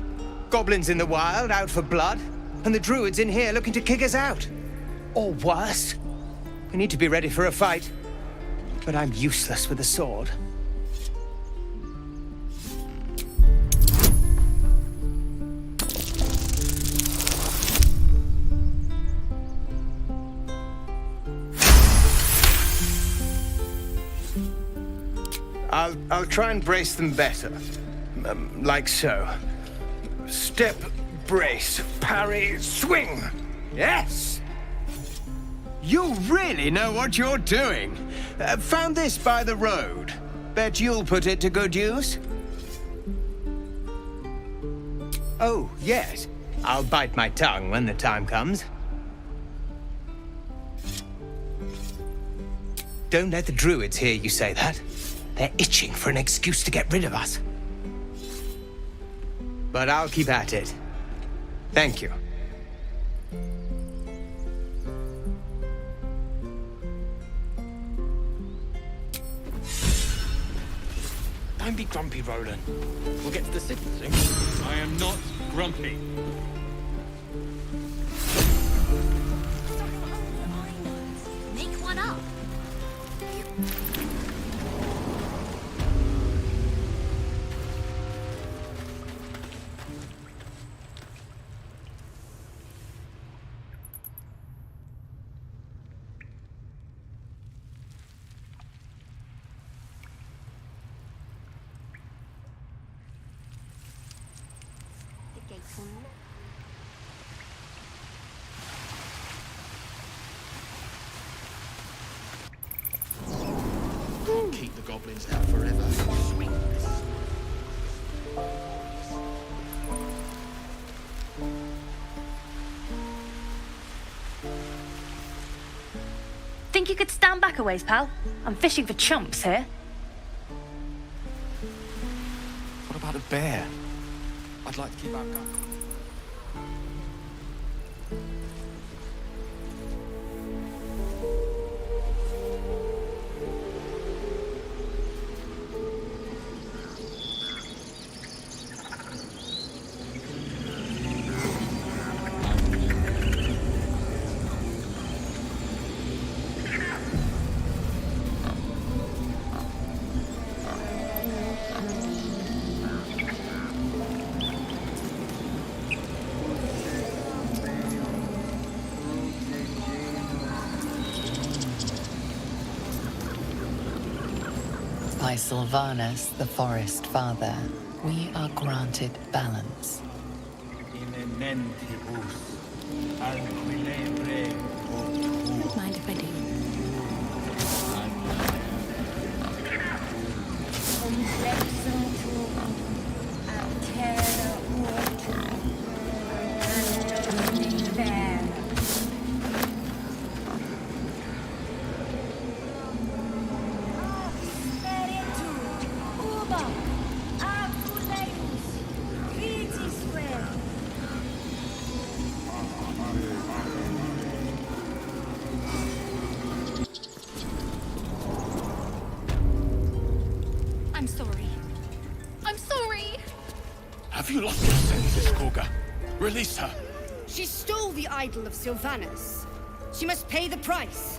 Goblins in the wild, out for blood, and the druids in here looking to kick us out. Or worse. We need to be ready for a fight. But I'm useless with a sword. I'll try and brace them better. Like so. Step, brace, parry, swing. Yes! You really know what you're doing. Found this by the road. Bet you'll put it to good use. Oh, yes. I'll bite my tongue when the time comes. Don't let the druids hear you say that. They're itching for an excuse to get rid of us. But I'll keep at it. Thank you. Don't be grumpy, Roland. We'll get to the city soon. I am not grumpy. Make one up. Can't keep the goblins out forever. Sweet. Think you could stand back a ways, pal? I'm fishing for chumps here. What about a bear? I'd like to keep our gun. By Sylvanus, the Forest Father, we are granted balance. Don't mind if I do. I'm sorry. I'm sorry! Have you lost your senses, Korga? Release her. She stole the idol of Sylvanus. She must pay the price.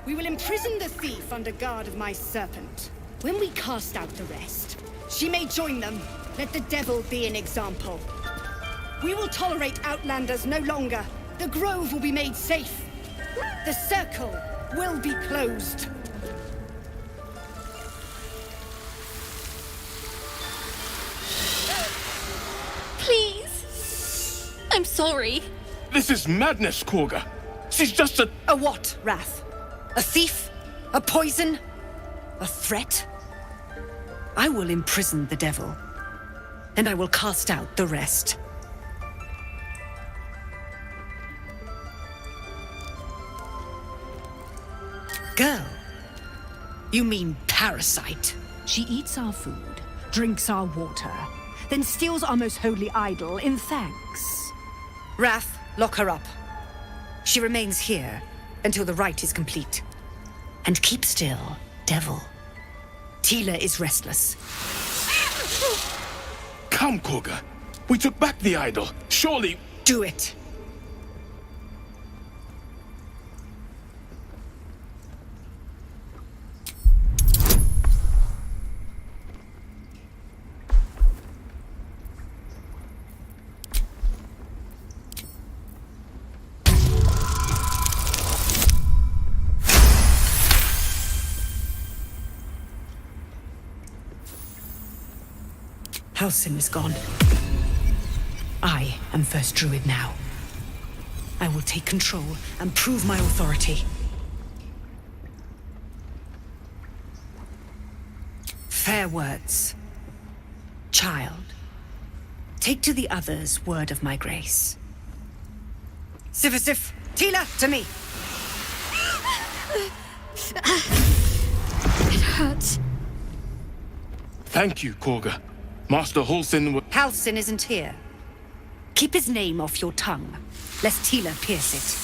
We will imprison the thief under guard of my serpent. When we cast out the rest, she may join them. Let the devil be an example. We will tolerate outlanders no longer. The grove will be made safe. The circle will be closed. Please! I'm sorry. This is madness, Korga. She's just a... A what, Wrath? A thief? A poison? A threat? I will imprison the devil, and I will cast out the rest. Girl, you mean parasite? She eats our food, drinks our water, then steals our most holy idol in thanks. Wrath, lock her up. She remains here until the rite is complete. And keep still, devil. Tila is restless. Come, Korga. We took back the idol. Surely... Do it. Halsin is gone. I am first druid now. I will take control and prove my authority. Fair words. Child, take to the others word of my grace. Sifasif, Tila, to me! It hurts. Thank you, Korga. Master Halsin... Halsin isn't here. Keep his name off your tongue, lest Tila pierce it.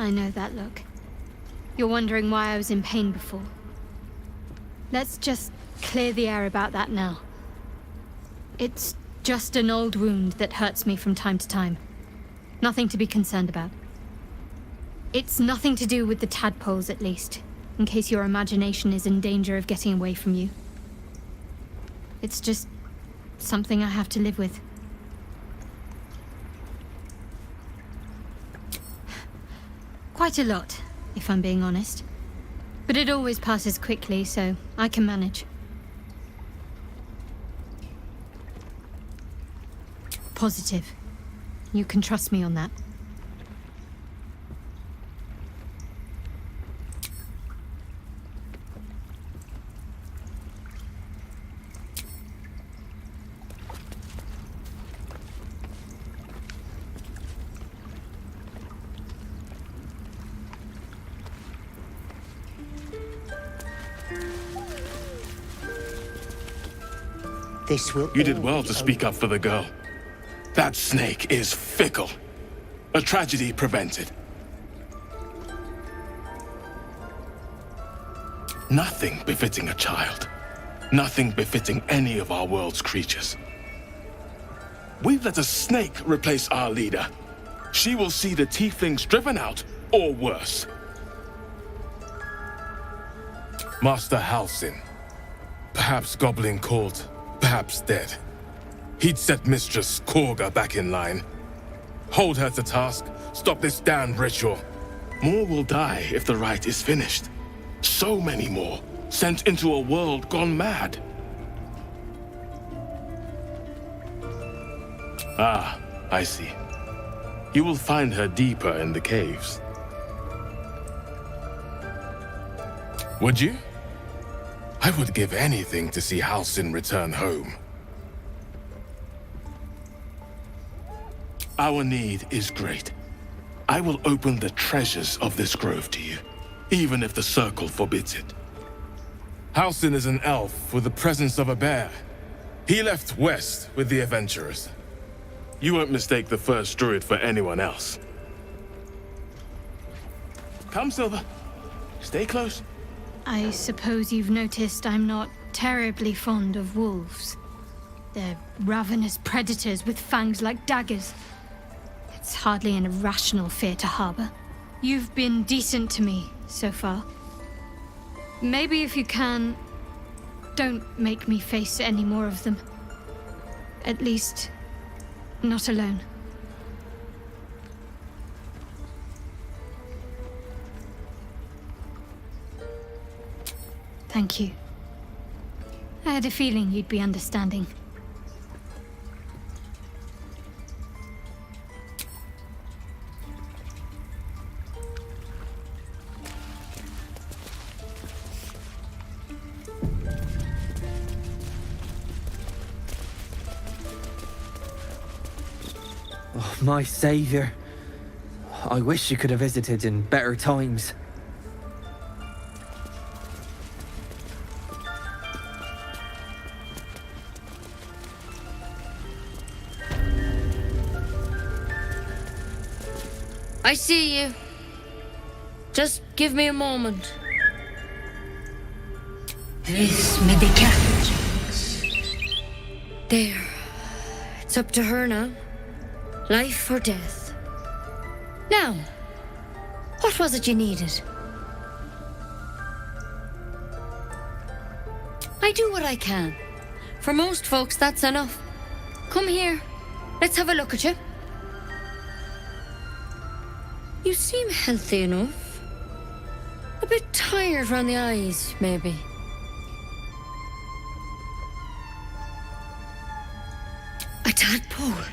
I know that look. You're wondering why I was in pain before. Let's just clear the air about that now. It's just an old wound that hurts me from time to time. Nothing to be concerned about. It's nothing to do with the tadpoles, at least, in case your imagination is in danger of getting away from you. It's just something I have to live with. Quite a lot, if I'm being honest. But it always passes quickly, so I can manage. Positive. You can trust me on that. You did well to speak up for the girl. That snake is fickle. A tragedy prevented. Nothing befitting a child. Nothing befitting any of our world's creatures. We've let a snake replace our leader. She will see the tieflings driven out, or worse. Master Halsin. Perhaps goblin called, perhaps dead. He'd set Mistress Korga back in line. Hold her to task, stop this damned ritual. More will die if the rite is finished. So many more, sent into a world gone mad. Ah, I see. You will find her deeper in the caves. Would you? I would give anything to see Halsin return home. Our need is great. I will open the treasures of this grove to you, even if the Circle forbids it. Halsin is an elf with the presence of a bear. He left west with the adventurers. You won't mistake the first druid for anyone else. Come, Silver. Stay close. I suppose you've noticed I'm not terribly fond of wolves. They're ravenous predators with fangs like daggers. It's hardly an irrational fear to harbor. You've been decent to me so far. Maybe if you can, don't make me face any more of them. At least, not alone. Thank you. I had a feeling you'd be understanding. Oh, my savior. I wish you could have visited in better times. I see you. Just give me a moment. This may be There. It's up to her now. Life or death. Now, what was it you needed? I do what I can. For most folks, that's enough. Come here. Let's have a look at you. You seem healthy enough. A bit tired round the eyes, maybe. A tadpole.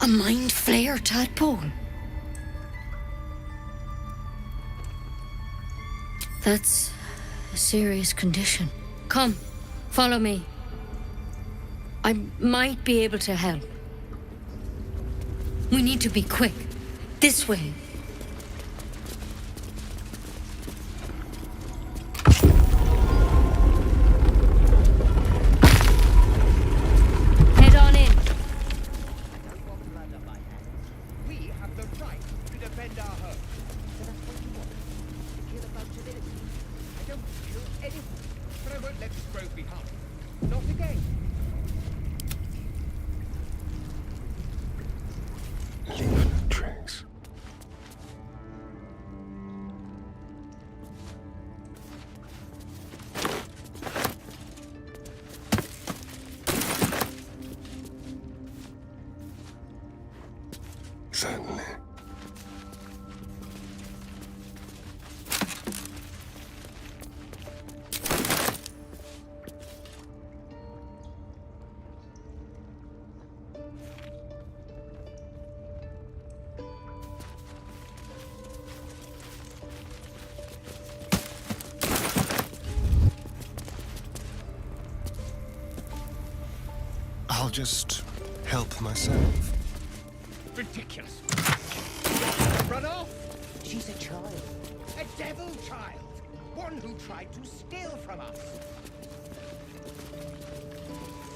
A mind flayer tadpole. That's a serious condition. Come, follow me. I might be able to help. We need to be quick. This way. Head on in. We have the right to defend our home. I'll just help myself. Ridiculous. Run off! She's a child. A devil child. One who tried to steal from us.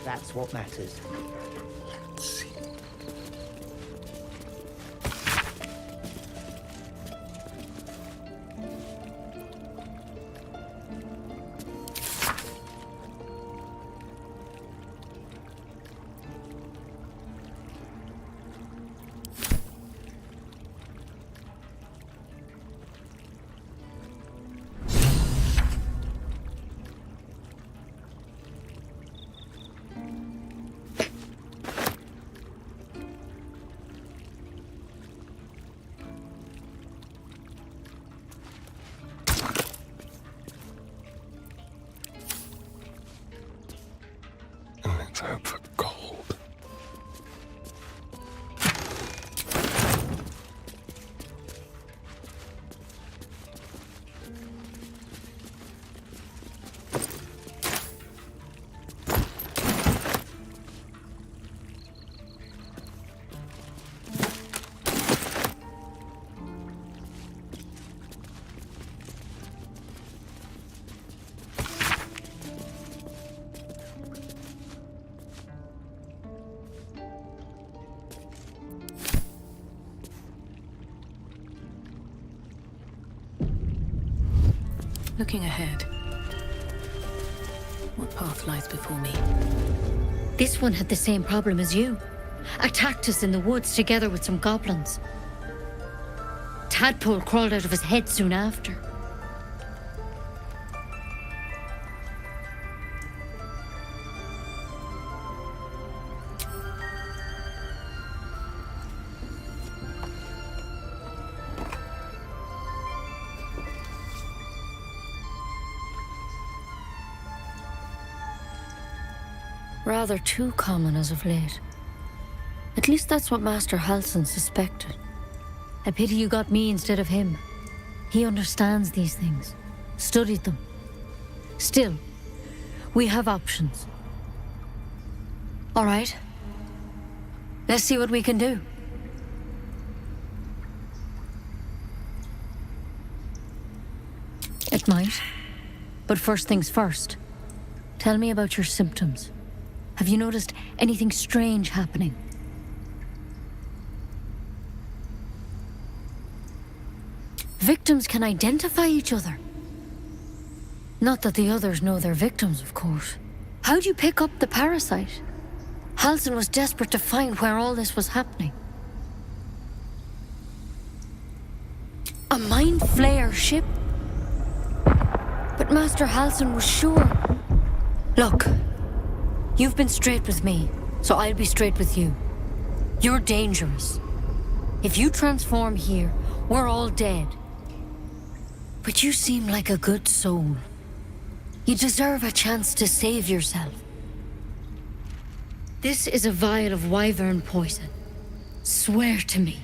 That's what matters. Let's see. Let's hope for gold. Looking ahead, what path lies before me? This one had the same problem as you. Attacked us in the woods together with some goblins. Tadpole crawled out of his head soon after. Rather too common as of late. At least that's what Master Halsin suspected. A pity you got me instead of him. He understands these things, studied them. Still, we have options. All right. Let's see what we can do. It might. But first things first. Tell me about your symptoms. Have you noticed anything strange happening? Victims can identify each other. Not that the others know they're victims, of course. How'd you pick up the parasite? Halsin was desperate to find where all this was happening. A mind flayer ship? But Master Halsin was sure. Look. You've been straight with me, so I'll be straight with you. You're dangerous. If you transform here, we're all dead. But you seem like a good soul. You deserve a chance to save yourself. This is a vial of wyvern poison. Swear to me,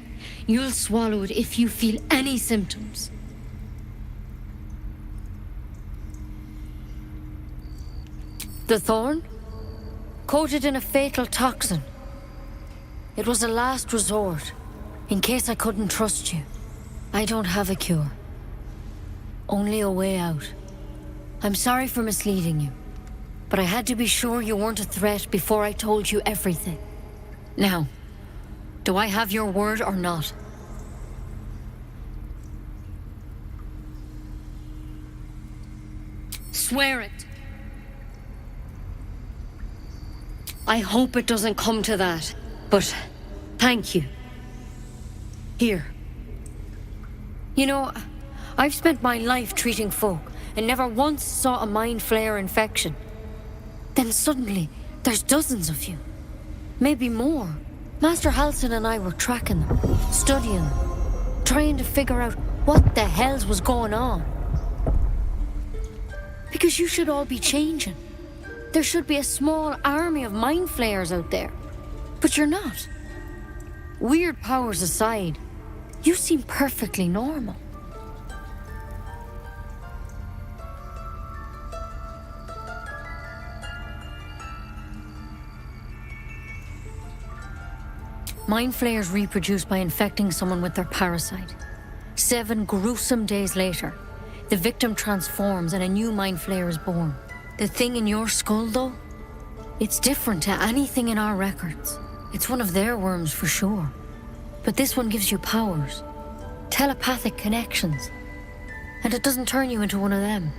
you'll swallow it if you feel any symptoms. The thorn? Coated in a fatal toxin. It was a last resort, in case I couldn't trust you. I don't have a cure. Only a way out. I'm sorry for misleading you, but I had to be sure you weren't a threat before I told you everything. Now, do I have your word or not? Swear it. I hope it doesn't come to that, but thank you. Here. You know, I've spent my life treating folk and never once saw a mind flayer infection. Then suddenly, there's dozens of you. Maybe more. Master Halsin and I were tracking them, studying them, trying to figure out what the hells was going on. Because you should all be changing. There should be a small army of mind flayers out there. But you're not. Weird powers aside, you seem perfectly normal. Mind flayers reproduce by infecting someone with their parasite. 7 gruesome days later, the victim transforms and a new mind flayer is born. The thing in your skull, though, it's different to anything in our records. It's one of their worms for sure. But this one gives you powers, telepathic connections. And it doesn't turn you into one of them.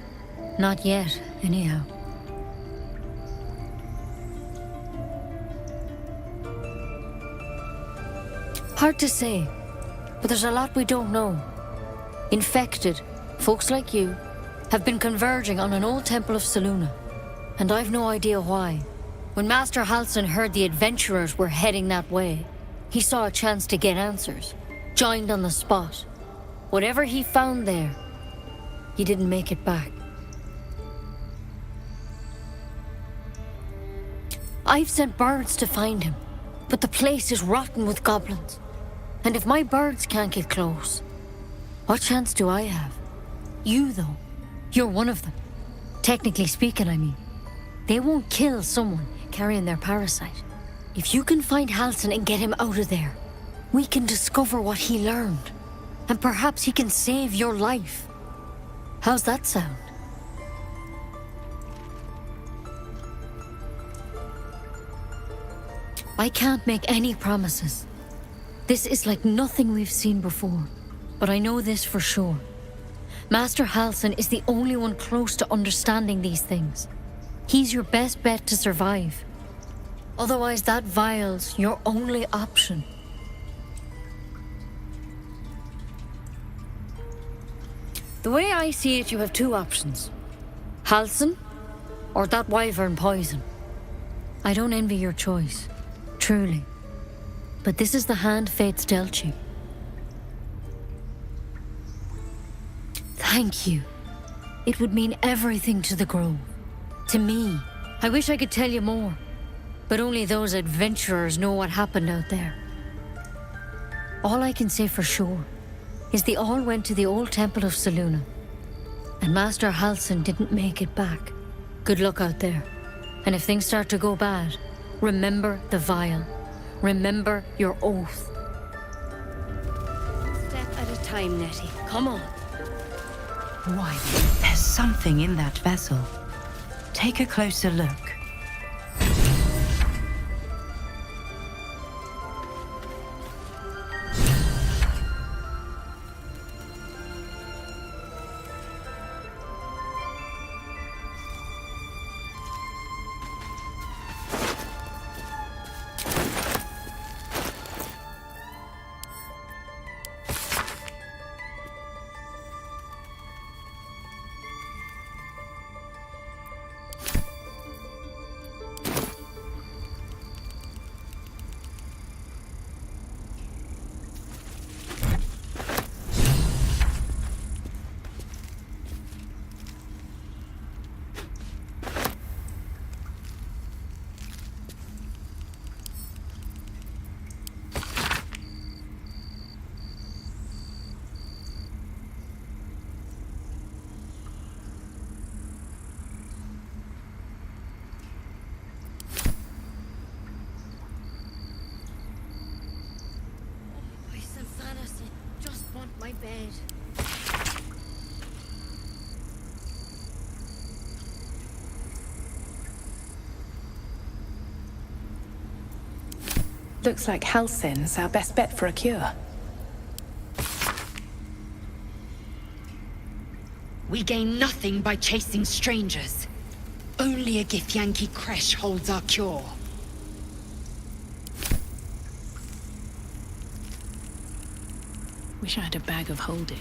Not yet, anyhow. Hard to say, but there's a lot we don't know. Infected, folks like you, have been converging on an old temple of Selûne, and I've no idea why. When Master Halsin heard the adventurers were heading that way, he saw a chance to get answers, joined on the spot. Whatever he found there, he didn't make it back. I've sent birds to find him, but the place is rotten with goblins. And if my birds can't get close, what chance do I have? You, though, you're one of them. Technically speaking, I mean. They won't kill someone carrying their parasite. If you can find Halsin and get him out of there, we can discover what he learned. And perhaps he can save your life. How's that sound? I can't make any promises. This is like nothing we've seen before. But I know this for sure. Master Halsin is the only one close to understanding these things. He's your best bet to survive. Otherwise, that vial's your only option. The way I see it, you have 2 options. Halsin, or that wyvern poison. I don't envy your choice, truly. But this is the hand fate's dealt you. Thank you. It would mean everything to the Grove. To me. I wish I could tell you more. But only those adventurers know what happened out there. All I can say for sure is they all went to the old temple of Selûne. And Master Halsin didn't make it back. Good luck out there. And if things start to go bad, remember the vial. Remember your oath. Step at a time, Nettie. Come on. Why, there's something in that vessel. Take a closer look. My bed. Looks like Halsin's our best bet for a cure. We gain nothing by chasing strangers. Only a Githyanki creche holds our cure. Wish I had a bag of holding.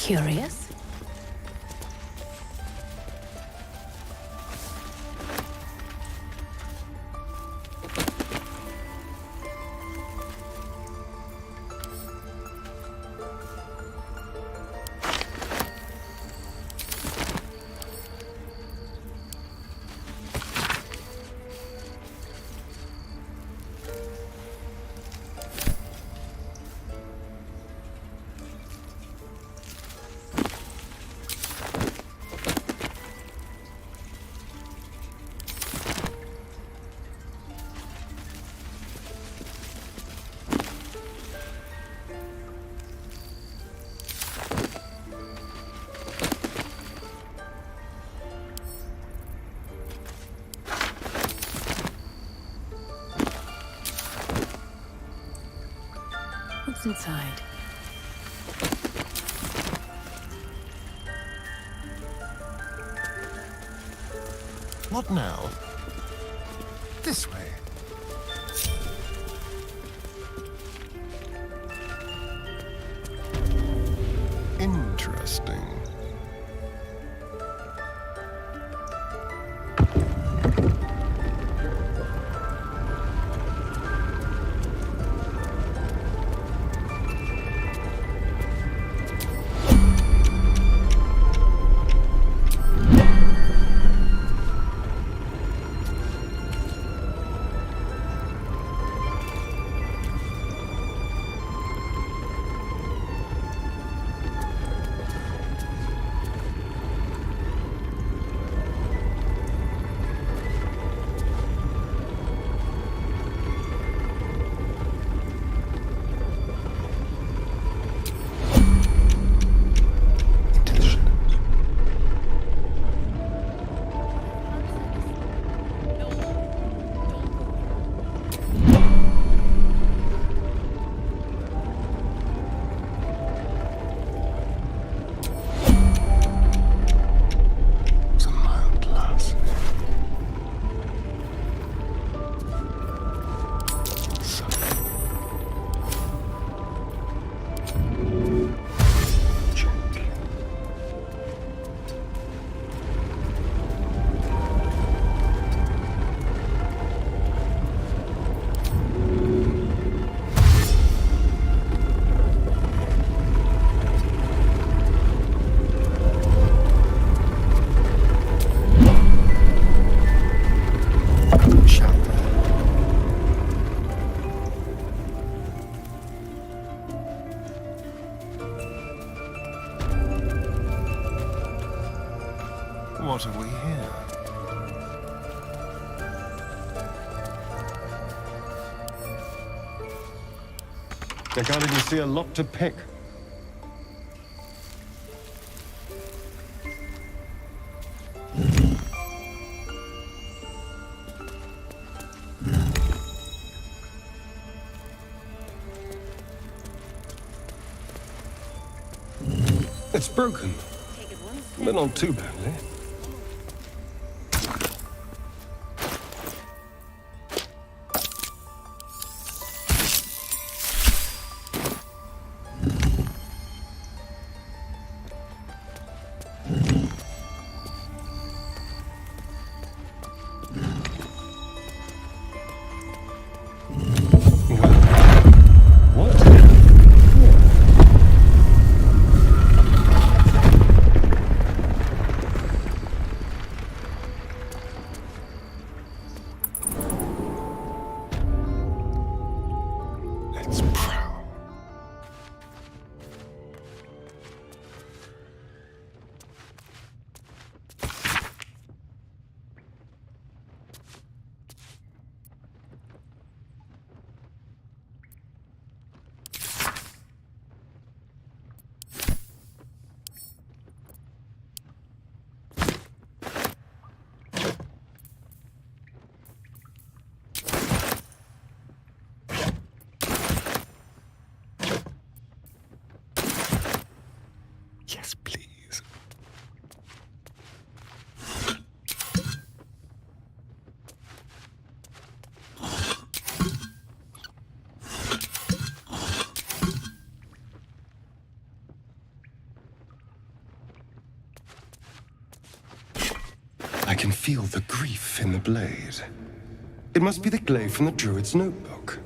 Curious? What's inside? What now? This way. Interesting. What have we here? I can't even see a lock to pick. It's broken, but not too badly. can feel the grief in the blade. It must be the glaive from the druid's notebook.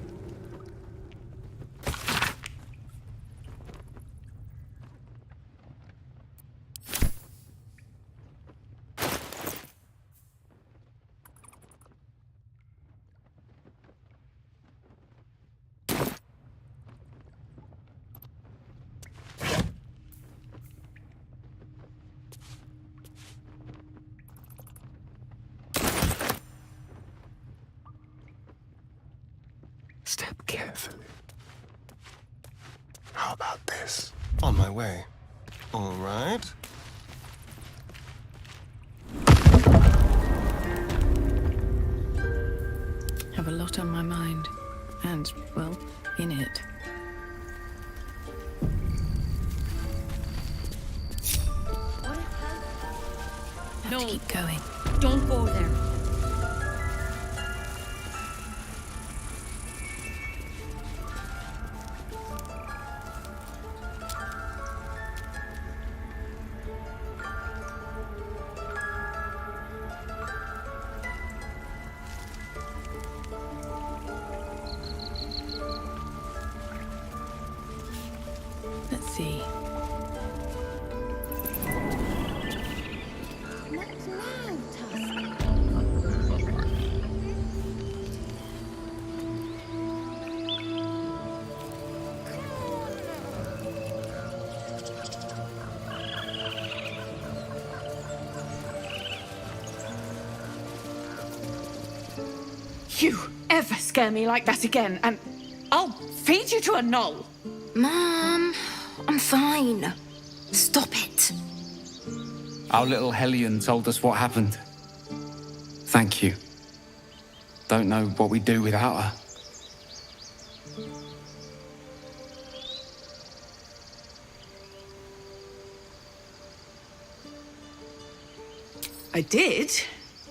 Step carefully. How about this? On my way. All right. Have a lot on my mind. And, well, in it. No, keep going. Don't go there. Let's see. You ever scare me like that again, and I'll feed you to a knoll. Mom, I'm fine. Stop it. Our little Hellion told us what happened. Thank you. Don't know what we'd do without her. I did,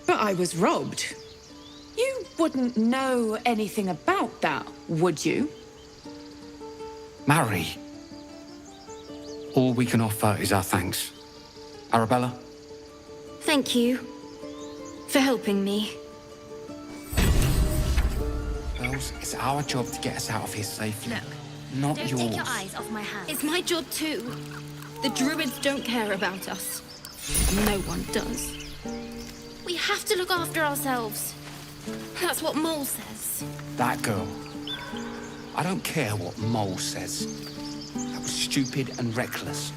but I was robbed. You wouldn't know anything about that, would you? Mary. All we can offer is our thanks. Arabella? Thank you for helping me. Girls, it's our job to get us out of here safely. Look, not don't yours. take your eyes off my hands. It's my job too. The druids don't care about us. No one does. We have to look after ourselves. That's what Mole says. That girl. I don't care what Mole says. That was stupid and reckless.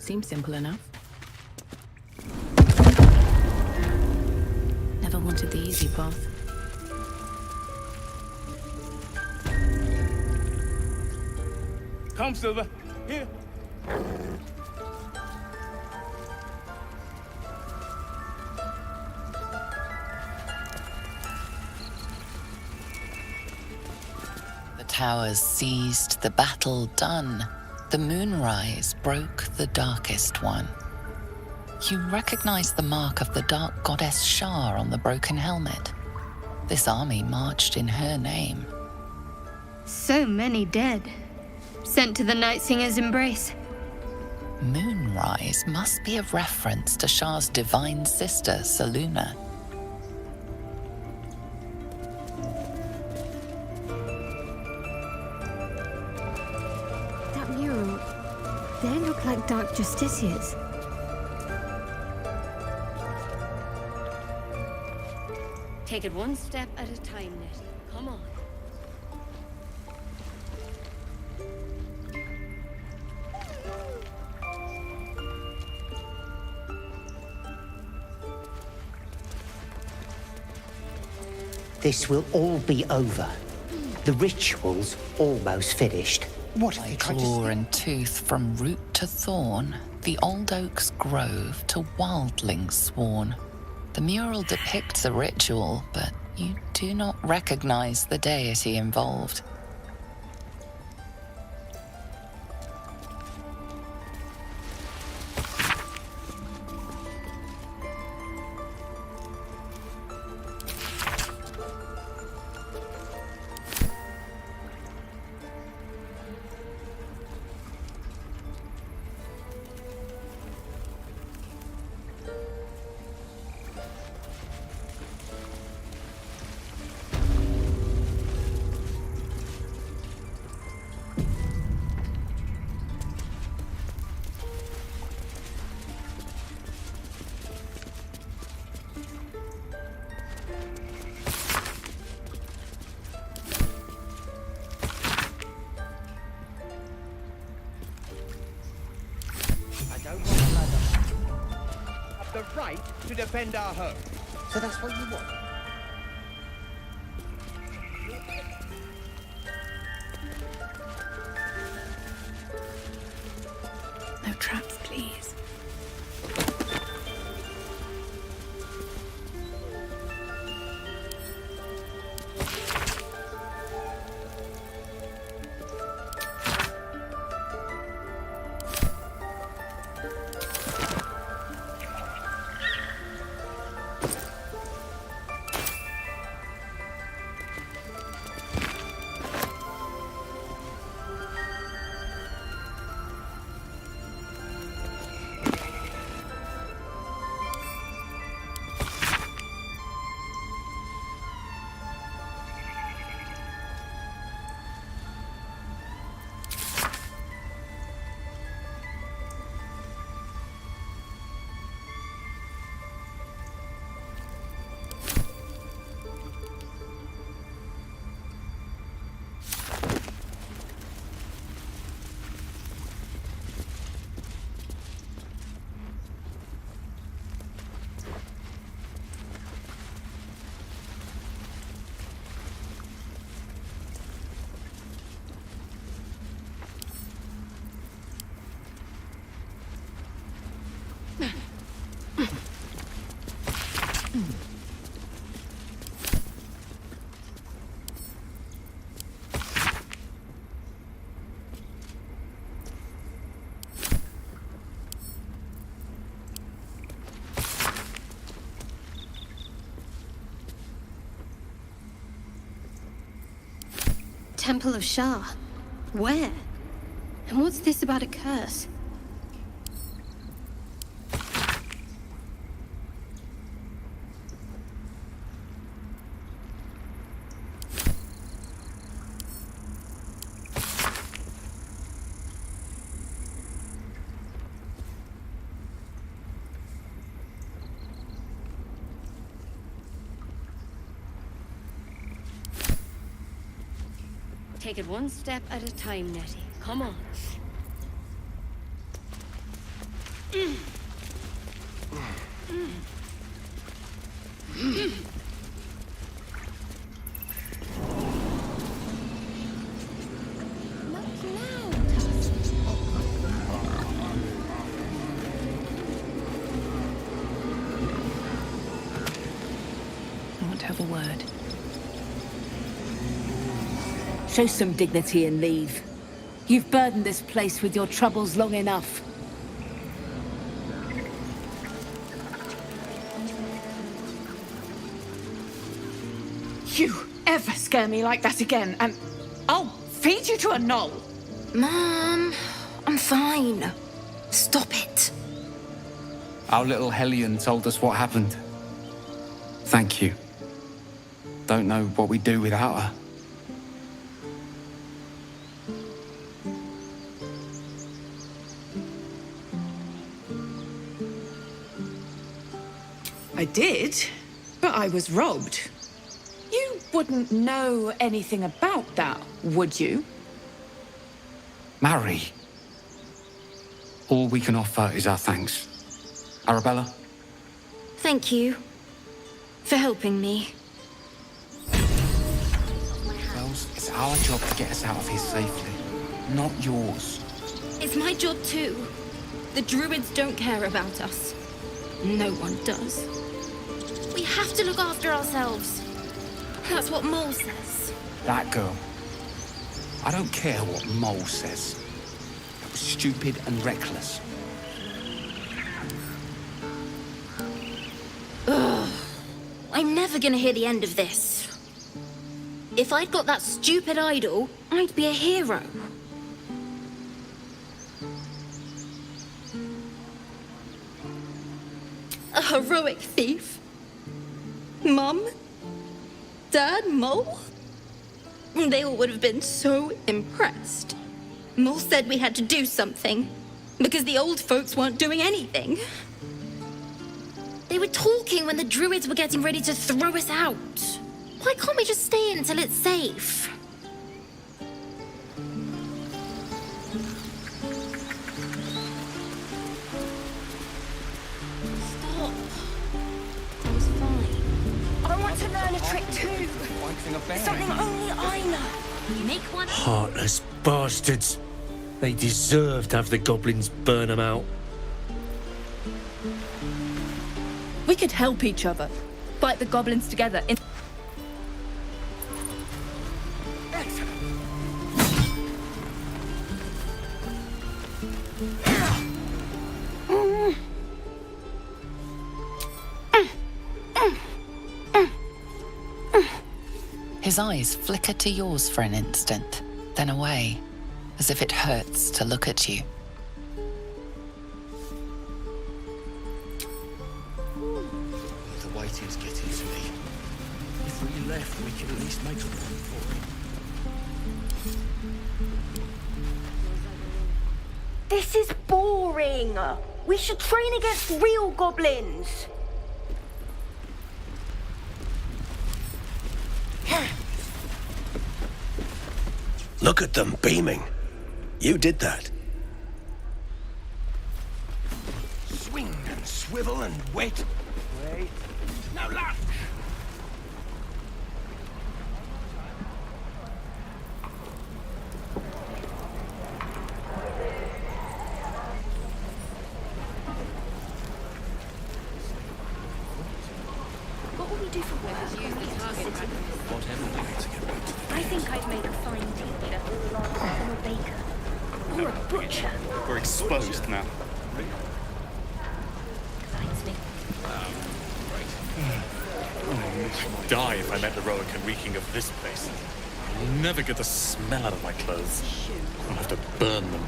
Seems simple enough. Never wanted the easy path. Come, Silver. Here. The towers seized, the battle done. The moonrise broke the darkest one. You recognize the mark of the dark goddess Shar on the broken helmet. This army marched in her name. So many dead. Sent to the Night Singer's embrace. Moonrise must be a reference to Shar's divine sister, Selûne. That mural, they look like Dark Justiciars. Take it one step at a time, Nettie. Come on. This will all be over. The ritual's almost finished. What have you tried to Claw and tooth from root to thorn, the old oak's grove to wildlings sworn. The mural depicts a ritual, but you do not recognize the deity involved. The right to defend our home. So that's what you want? No traps, please. Temple of Shar. Where? And what's this about a curse? Take it one step at a time, Nettie. Come on. I want to have a word. Show some dignity and leave. You've burdened this place with your troubles long enough. You ever scare me like that again, and I'll feed you to a knoll. Mom, I'm fine. Stop it. Our little Hellion told us what happened. Thank you. Don't know what we'd do without her. I did, but I was robbed. You wouldn't know anything about that, would you? Marry. All we can offer is our thanks. Arabella? Thank you for helping me. Wells, it's our job to get us out of here safely, not yours. It's my job too. The druids don't care about us. No one does. We have to look after ourselves. That's what Mole says. That girl. I don't care what Mole says. It was stupid and reckless. Ugh. I'm never gonna hear the end of this. If I'd got that stupid idol, I'd be a hero. A heroic thief? Mum? Dad? Mole? They all would have been so impressed. Mole said we had to do something, because the old folks weren't doing anything. They were talking when the druids were getting ready to throw us out. Why can't we just stay in until it's safe? Stop. I was fine. I want to learn a trick too. Something only I know. Make one. Heartless bastards. They deserve to have the goblins burn them out. We could help each other. Fight the goblins together. His eyes flicker to yours for an instant, then away, as if it hurts to look at you. The waiting's getting to me. If we left, we could at least make a run for it. This is boring. We should train against real goblins. Look at them beaming. You did that. Swing and swivel and wait. Wait. Now lunge. What will we do for work? Whatever we need to get back to the I think I'd make a fine teacher, or a baker, or a butcher. We're exposed now. Excites me. I'd die if I met the Roic and reeking of this place. I'll never get the smell out of my clothes. I'll have to burn them.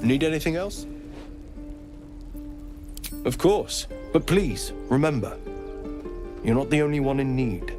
Need anything else? Of course, but please, remember, you're not the only one in need.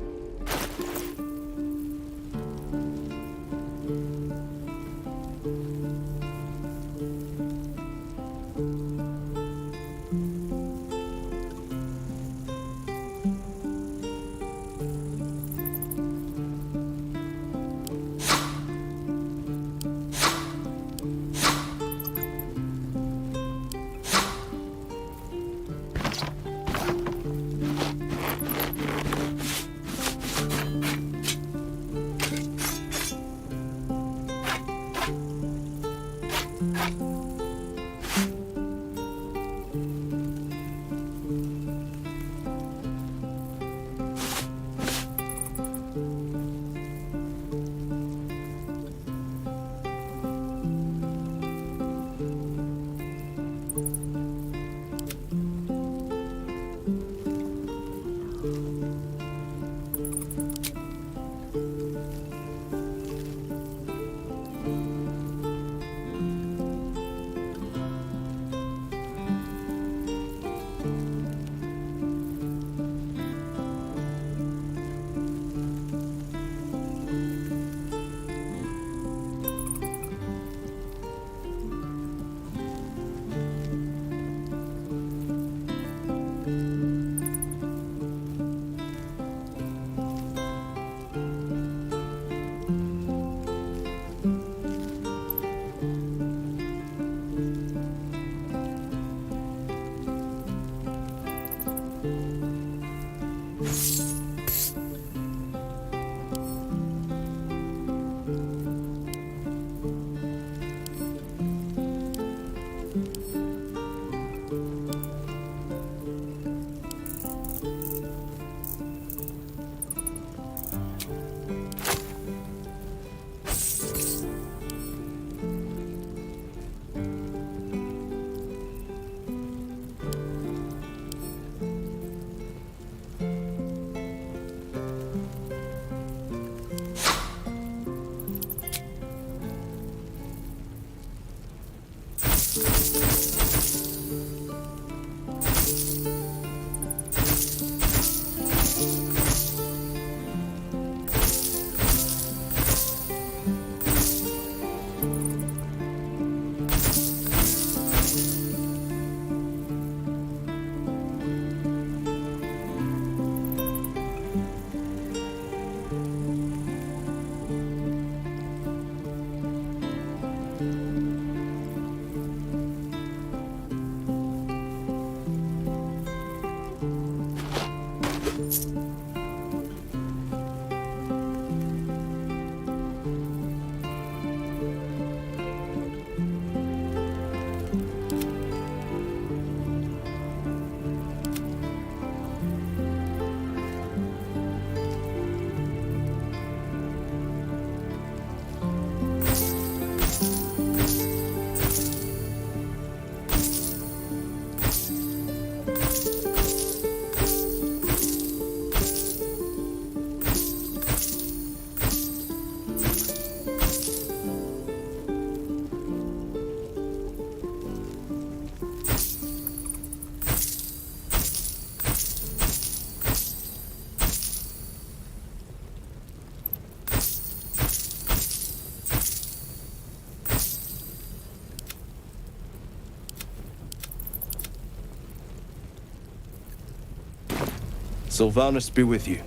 Sylvanus be with you.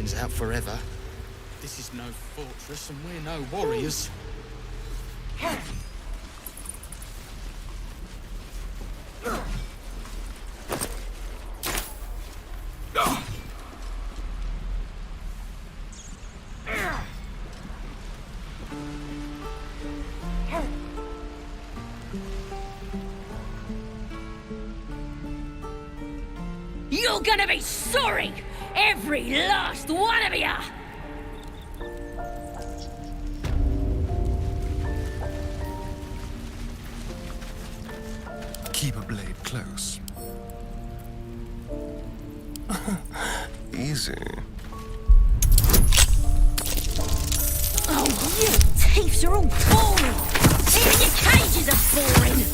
goblins out forever. This is no fortress, and we're no warriors. You're gonna be sorry! Every last one of ya! Keep a blade close. Easy. Oh, you thieves are all boring! Even your cages are boring!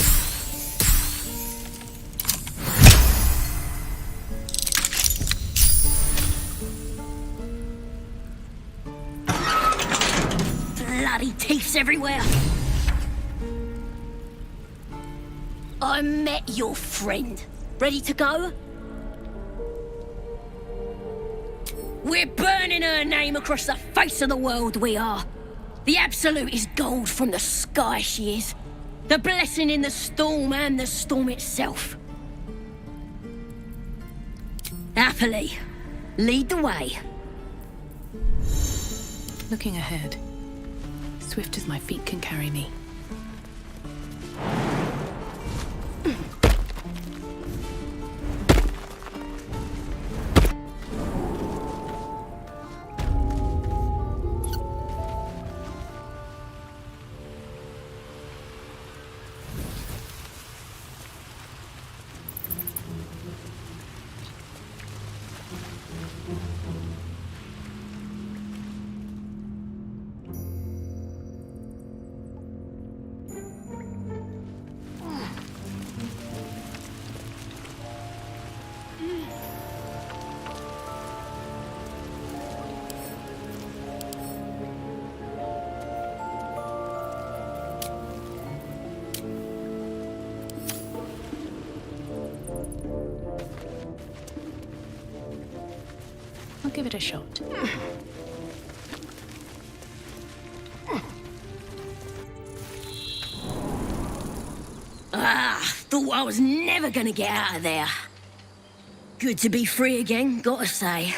Bloody thieves everywhere! I met your friend. Ready to go? We're burning her name across the face of the world, we are. The absolute is gold from the sky, she is. The blessing in the storm and the storm itself. Happily, lead the way. Looking ahead, swift as my feet can carry me. I'll give it a shot. Thought I was never gonna get out of there. Good to be free again, gotta say.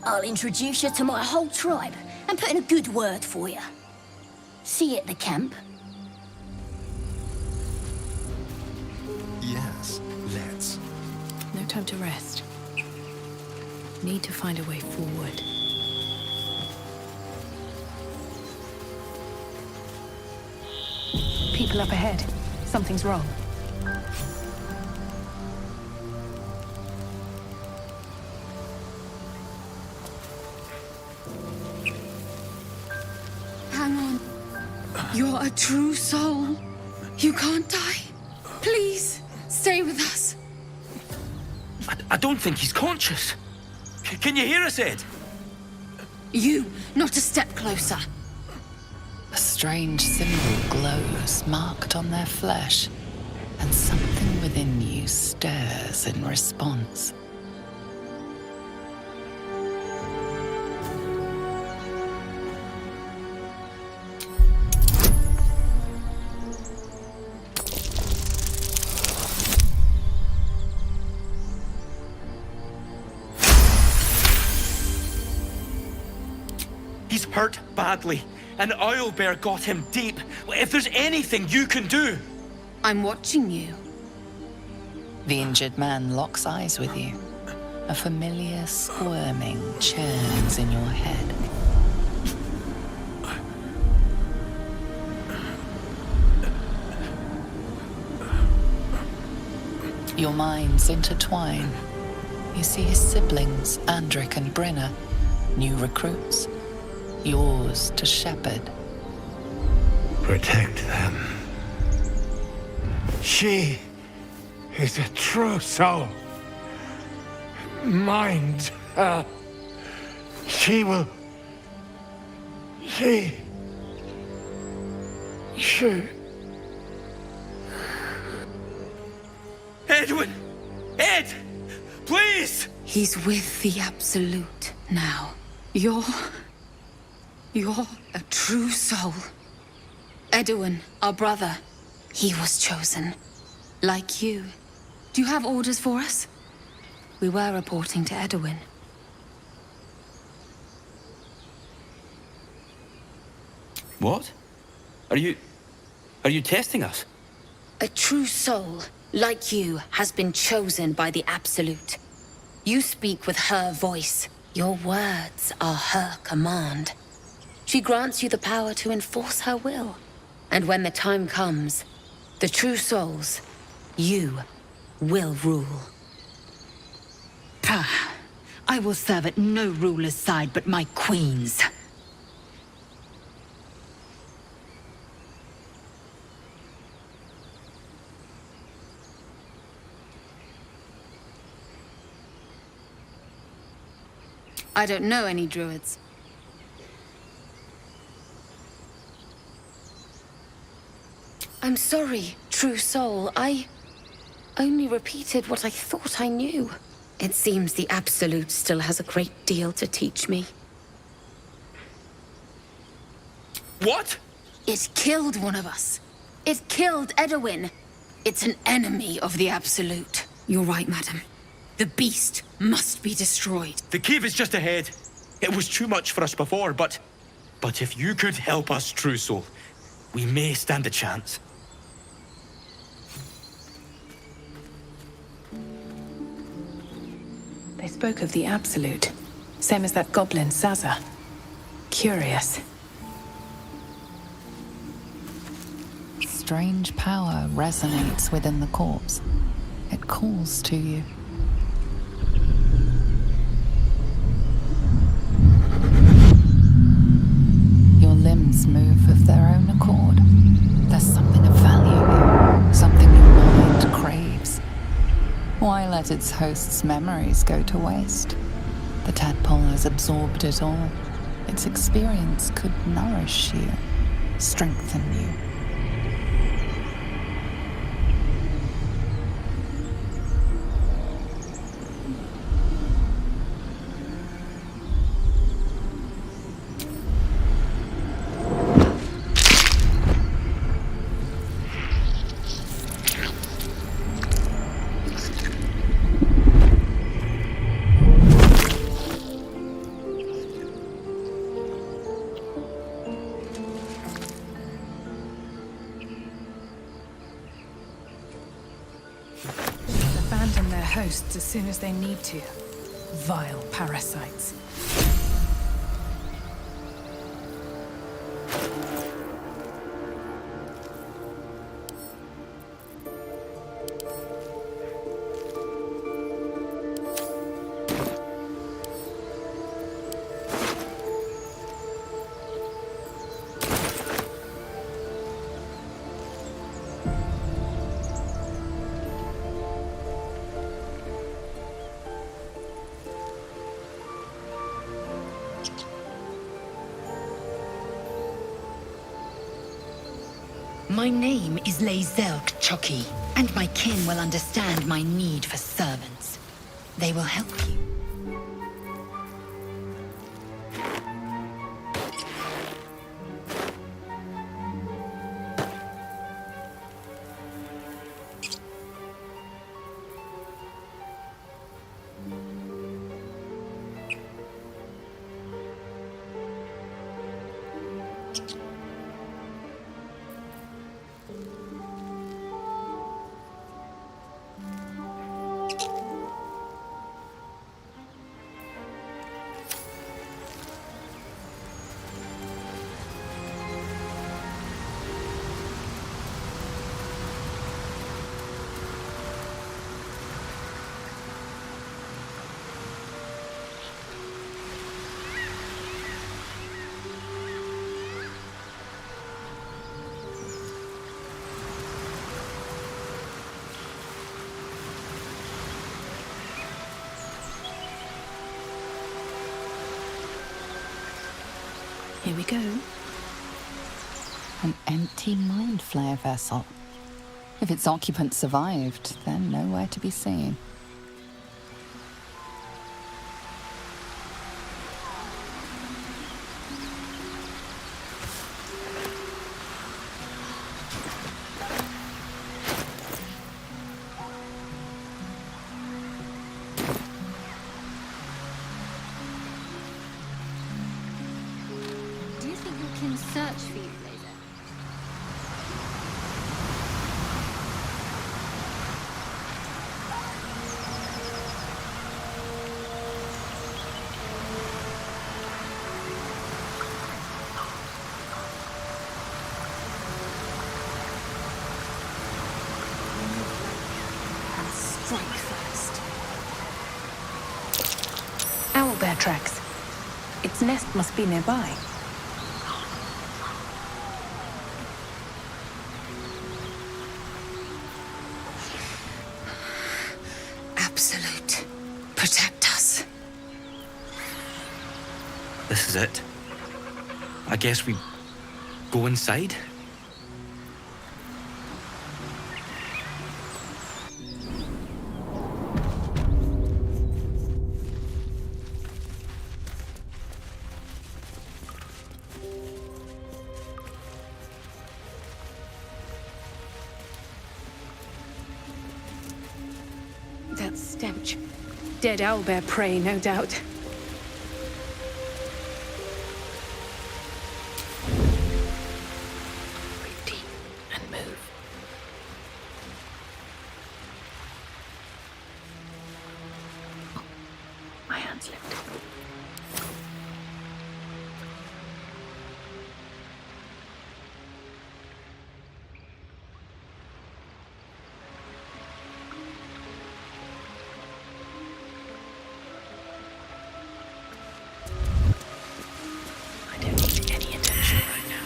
I'll introduce you to my whole tribe and put in a good word for you. See you at the camp. Yes, let's. No time to rest. Need to find a way forward. People up ahead. Something's wrong. Hang on. You're a true soul. You can't die. Please, stay with us. I don't think he's conscious. Can you hear us, Ed? You, not a step closer. A strange symbol glows, marked on their flesh, and something within you stirs in response. He's hurt badly, and Owlbear got him deep. If there's anything you can do... I'm watching you. The injured man locks eyes with you. A familiar squirming churns in your head. Your minds intertwine. You see his siblings, Andric and Brenna, new recruits. Yours to shepherd. Protect them. She is a true soul. Mind her. She will... She... Edwin! Ed! Please! He's with the Absolute now. You're a true soul. Edwin, our brother, he was chosen. Like you. Do you have orders for us? We were reporting to Edwin. What? Are you testing us? A true soul, like you, has been chosen by the Absolute. You speak with her voice. Your words are her command. She grants you the power to enforce her will. And when the time comes, the true souls, you, will rule. Pah! I will serve at no ruler's side but my queen's. I don't know any druids. I'm sorry, true soul. I only repeated what I thought I knew. It seems the Absolute still has a great deal to teach me. What? It killed one of us. It killed Edwin. It's an enemy of the Absolute. You're right, madam. The beast must be destroyed. The cave is just ahead. It was too much for us before, but if you could help us, True Soul, we may stand a chance. They spoke of the Absolute. Same as that goblin, Zaza. Curious. Strange power resonates within the corpse. It calls to you. Your limbs move of their own accord. There's something of value here, something your mind craves. Why let its host's memories go to waste? The tadpole has absorbed it all. Its experience could nourish you, strengthen you. Abandon their hosts as soon as they need to. Vile parasites. My name is Zelk Chucky, and my kin will understand my need for servants. They will help you. Here we go. An empty mind flare vessel. If its occupants survived, they're nowhere to be seen. Do you think we can search for you later? And strike first. Owlbear tracks. Its nest must be nearby. Absolute. Protect us. This is it. I guess we go inside? That stench. Dead owlbear prey, no doubt. Breathe deep and move. Oh, my hand's lifted. I don't need any attention right now.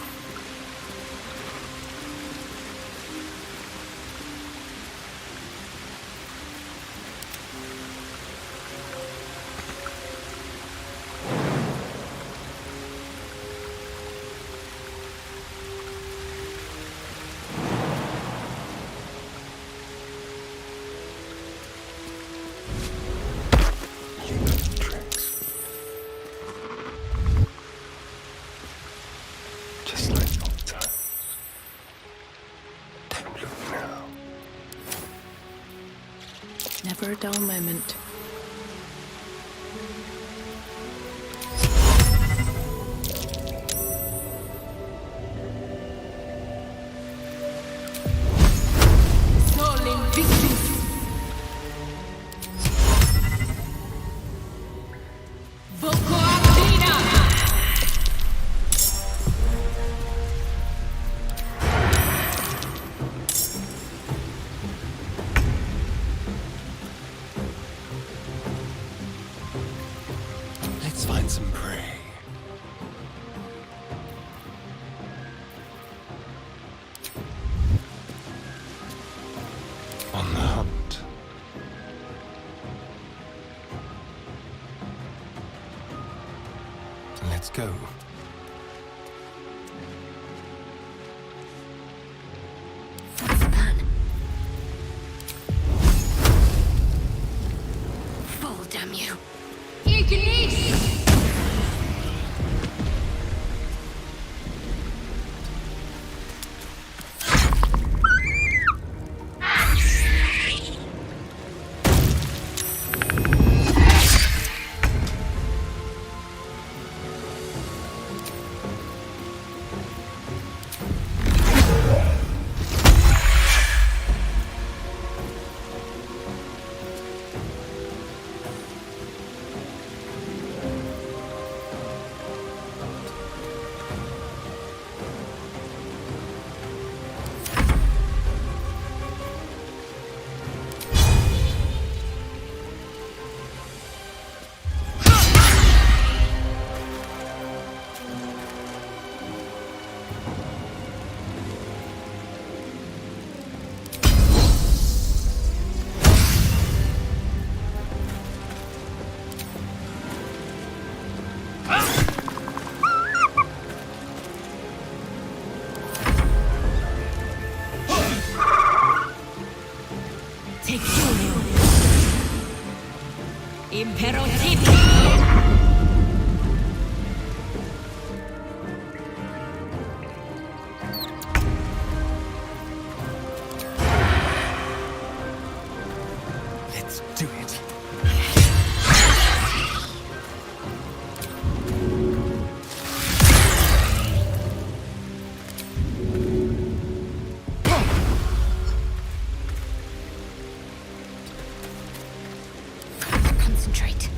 Just like old times. Don't look now. Never a dull moment. Sol Invictus! Voco Actina! Let's find some prey. On the hunt. Let's go. What's that? Fall, damn you! Ignis! Let's do it. Concentrate.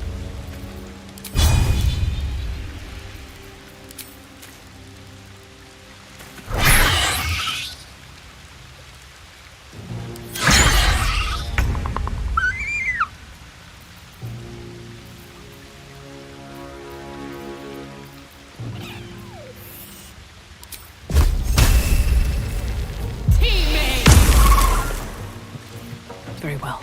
Very well.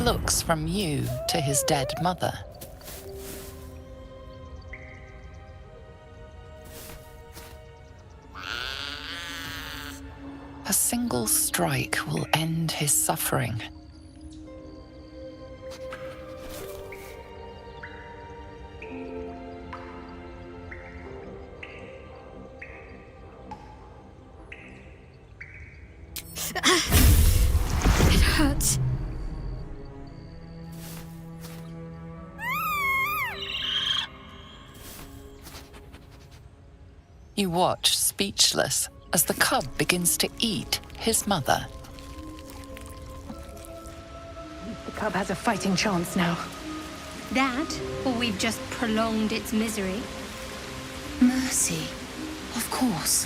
Looks from you to his dead mother. A single strike will end his suffering. It hurts. You watch, speechless, as the cub begins to eat his mother. The cub has a fighting chance now. That, or we've just prolonged its misery? Mercy. Of course.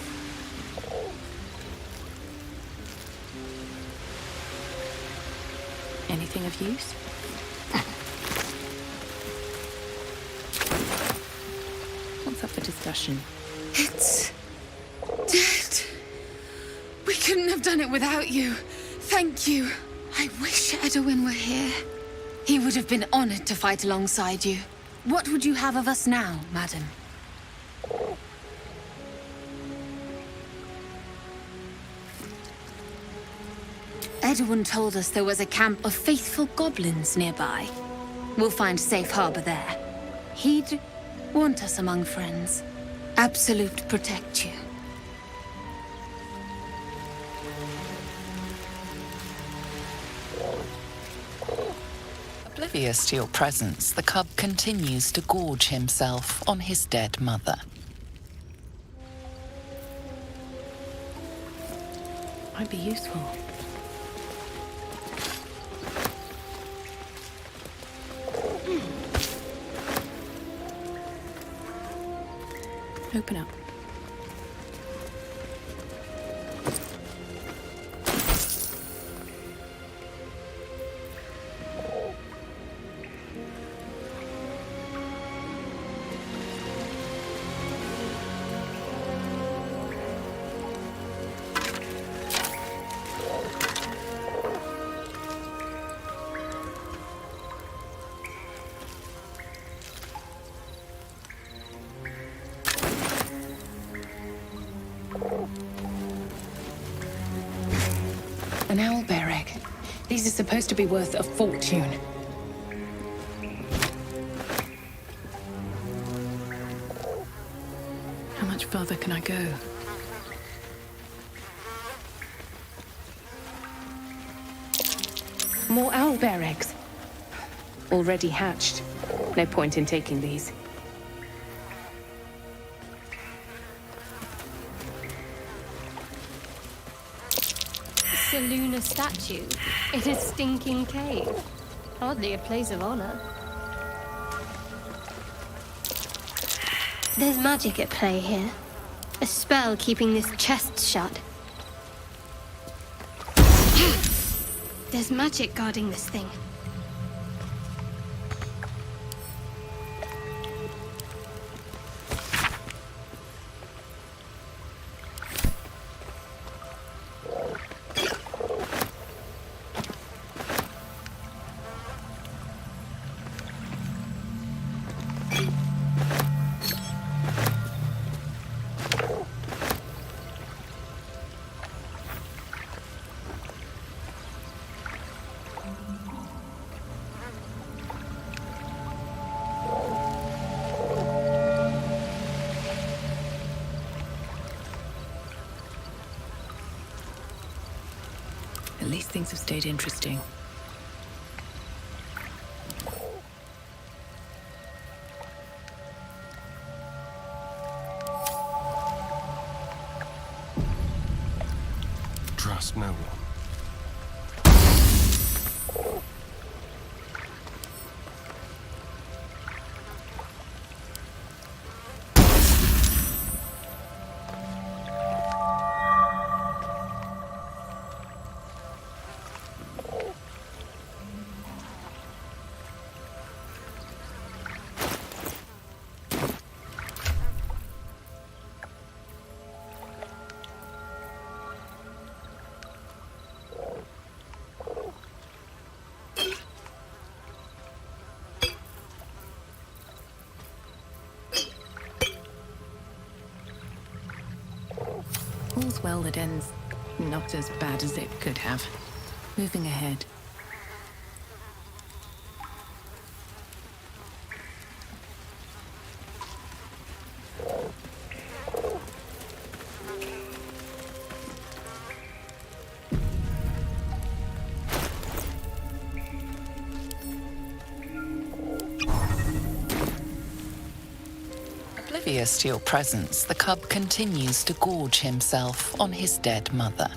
Anything of use? What's up for discussion? It's dead. We couldn't have done it without you. Thank you. I wish Edwin were here. He would have been honored to fight alongside you. What would you have of us now, madam? Edwin told us there was a camp of faithful goblins nearby. We'll find safe harbor there. He'd want us among friends. Absolute protect you. Oblivious to your presence, the cub continues to gorge himself on his dead mother. Might be useful. Open up. An owlbear egg. These are supposed to be worth a fortune. How much further can I go? More owlbear eggs. Already hatched. No point in taking these. It's a lunar statue in a stinking cave. Hardly a place of honor. There's magic at play here. A spell keeping this chest shut. There's magic guarding this thing. At least things have stayed interesting. Trust no one. All's well that ends not as bad as it could have. Moving ahead. Oblivious to your presence, the cub continues to gorge himself on his dead mother.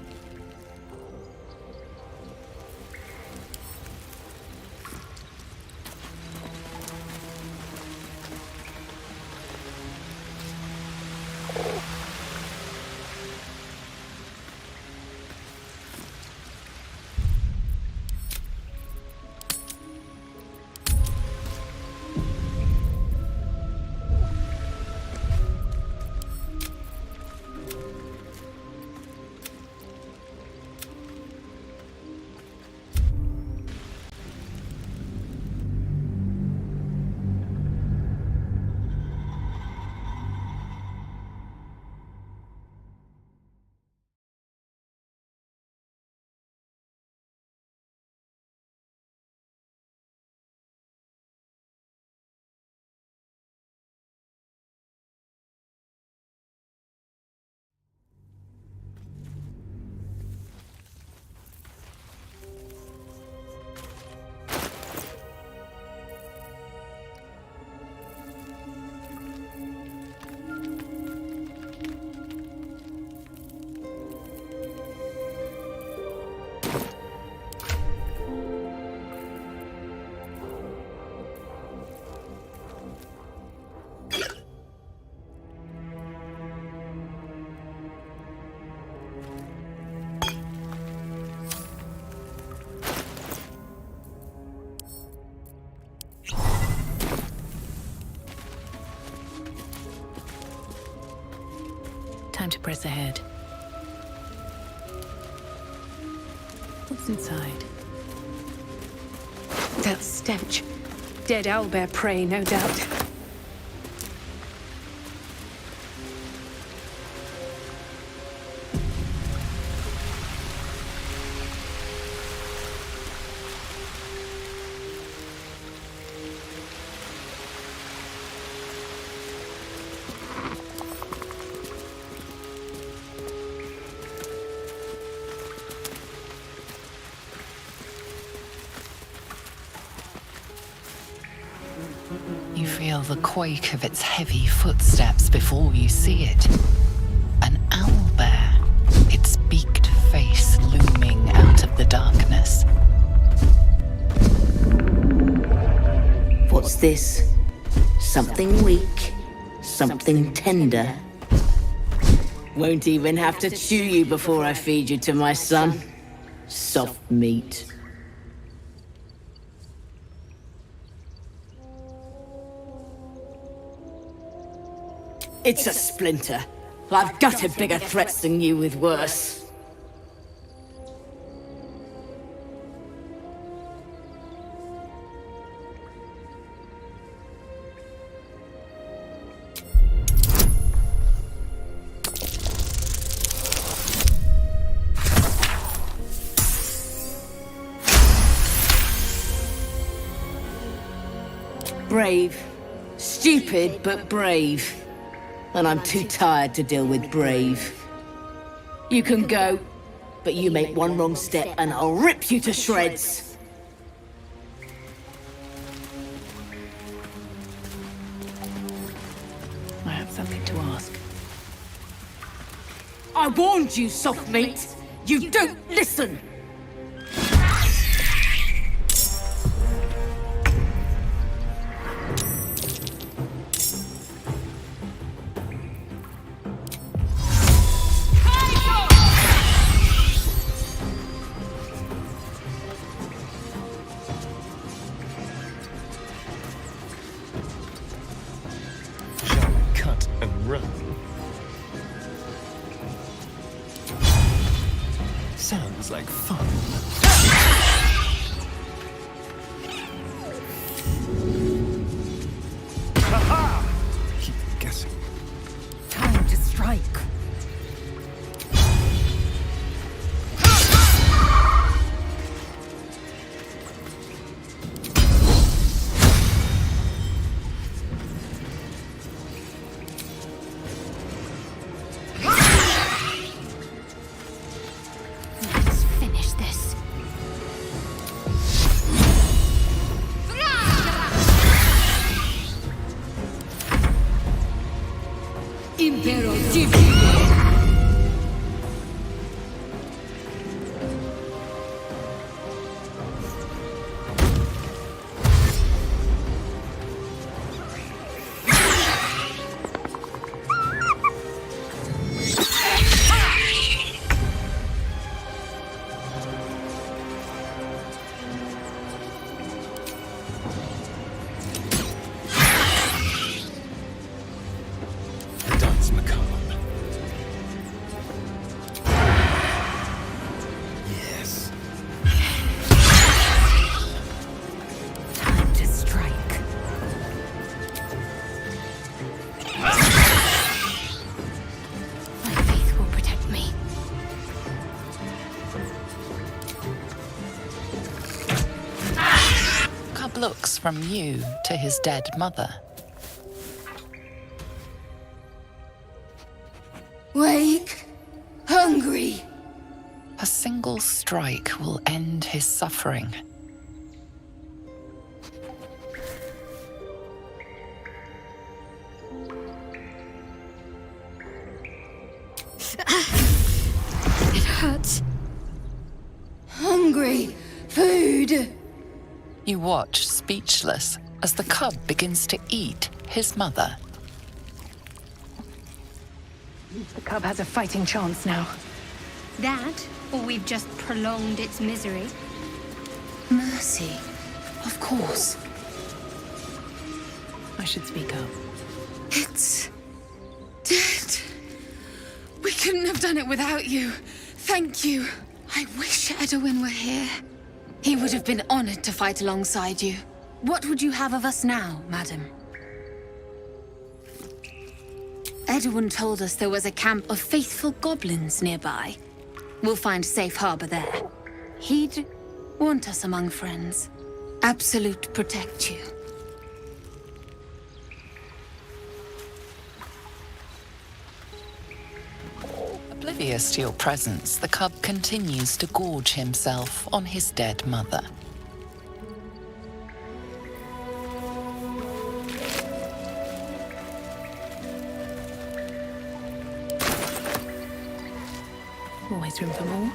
Time to press ahead. What's inside? That stench. Dead owlbear prey, no doubt. feel the quake of its heavy footsteps before you see it. An owlbear, its beaked face looming out of the darkness. What's this? Something weak, something tender. Won't even have to chew you before I feed you to my son. Soft meat. It's a splinter. I've gutted bigger threats than you with worse. Brave. Stupid, but brave. And I'm too tired to deal with brave. You can go, but you make one wrong step and I'll rip you to shreds. I have something to ask. I warned you, soft meat. You don't listen. Cut and run. Sounds like fun. Ha-ha! Keep guessing. Time to strike. Let's finish this. Impero Divino. The dance macabre. Yes. Time to strike. My faith will protect me. Cub looks from you to his dead mother. Wake. Hungry. A single strike will end his suffering. It hurts. Hungry. Food. You watch speechless as the cub begins to eat his mother. The cub has a fighting chance now. That, or we've just prolonged its misery. Mercy. Of course. I should speak up. It's dead. We couldn't have done it without you. Thank you. I wish Edwin were here. He would have been honored to fight alongside you. What would you have of us now, madam? Edwin told us there was a camp of faithful goblins nearby. We'll find safe harbor there. He'd want us among friends. Absolute protect you. Oblivious to your presence, the cub continues to gorge himself on his dead mother. Always room for more.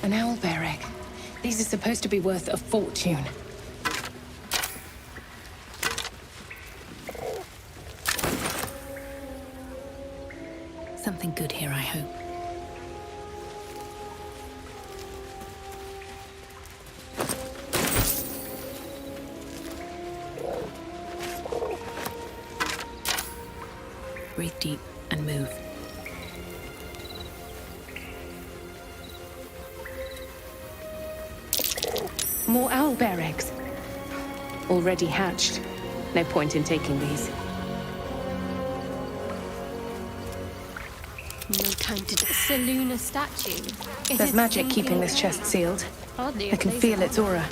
An owlbear egg. These are supposed to be worth a fortune. Something good here, I hope. Breathe deep and move. More owlbear eggs. Already hatched. No point in taking these. No time to Seluna statue. There's magic keeping this chest sealed. Hardly I can feel its aura.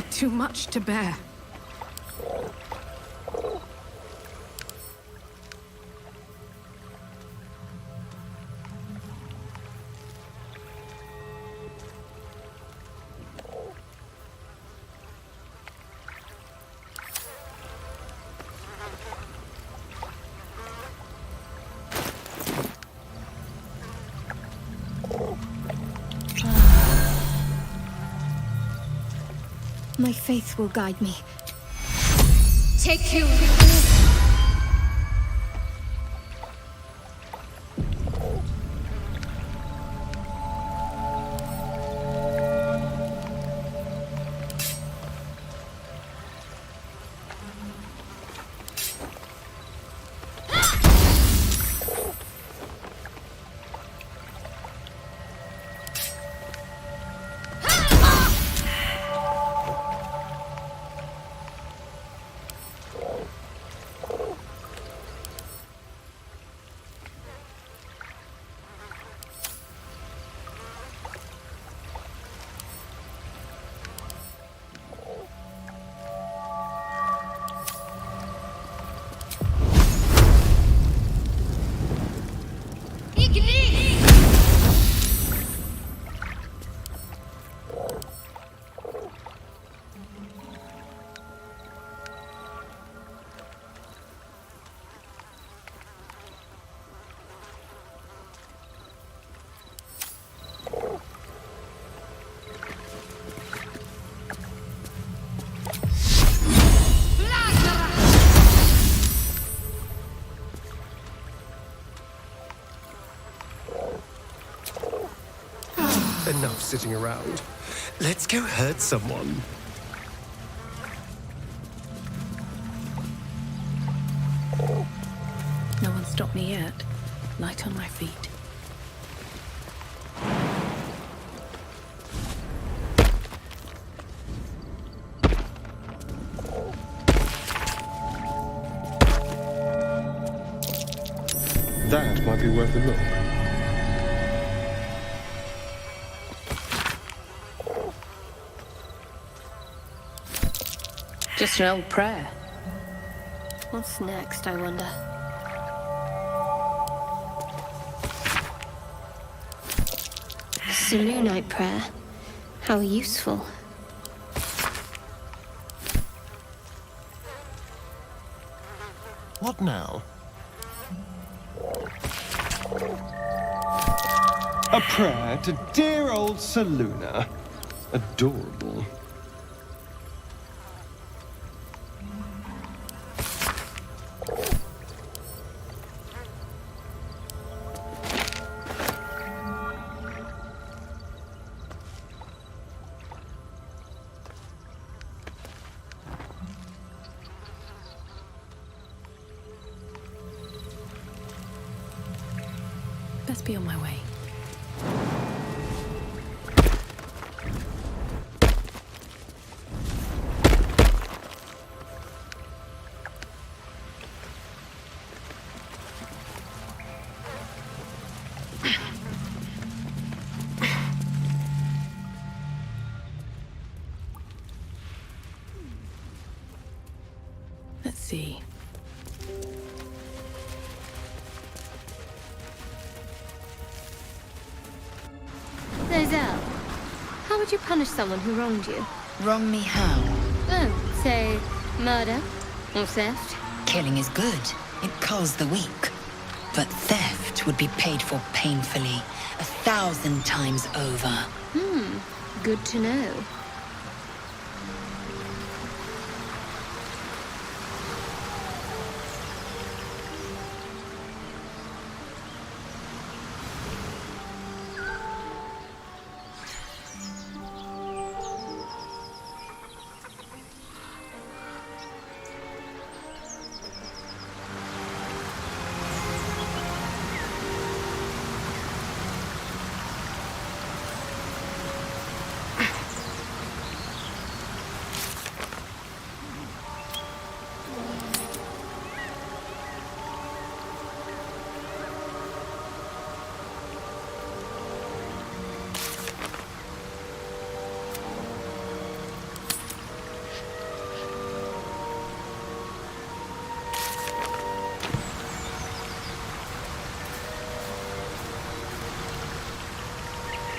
Too much to bear. My faith will guide me. Take you. Enough sitting around. Let's go hurt someone. No one stopped me yet. Light on my feet. That might be worth a look. Just an old prayer. What's next, I wonder? Selunite prayer. How useful. What now? A prayer to dear old Seluna. Adorable. Best be on my way. see. Lozelle, how would you punish someone who wronged you? Wrong me how? Oh, say, murder or theft? Killing is good. It culls the weak. But theft would be paid for painfully, 1,000 times over. Good to know.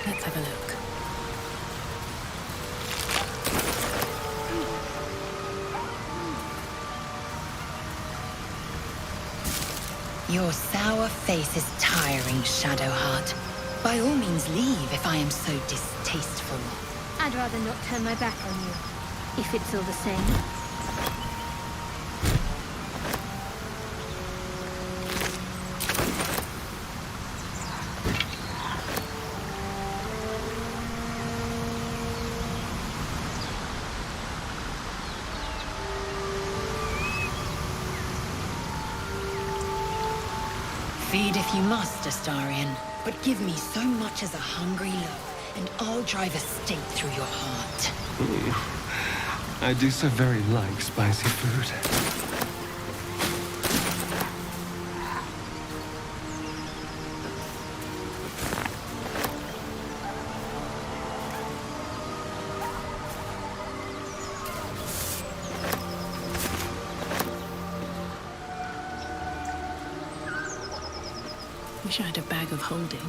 Let's have a look. Your sour face is tiring, Shadowheart. By all means leave if I am so distasteful. I'd rather not turn my back on you, if it's all the same. Feed if you must, Astarion, but give me so much as a hungry look, and I'll drive a stake through your heart. I do so very like spicy food. Wish I had a bag of holding.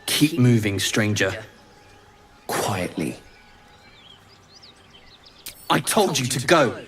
Keep moving, stranger. Quietly. I told you to go!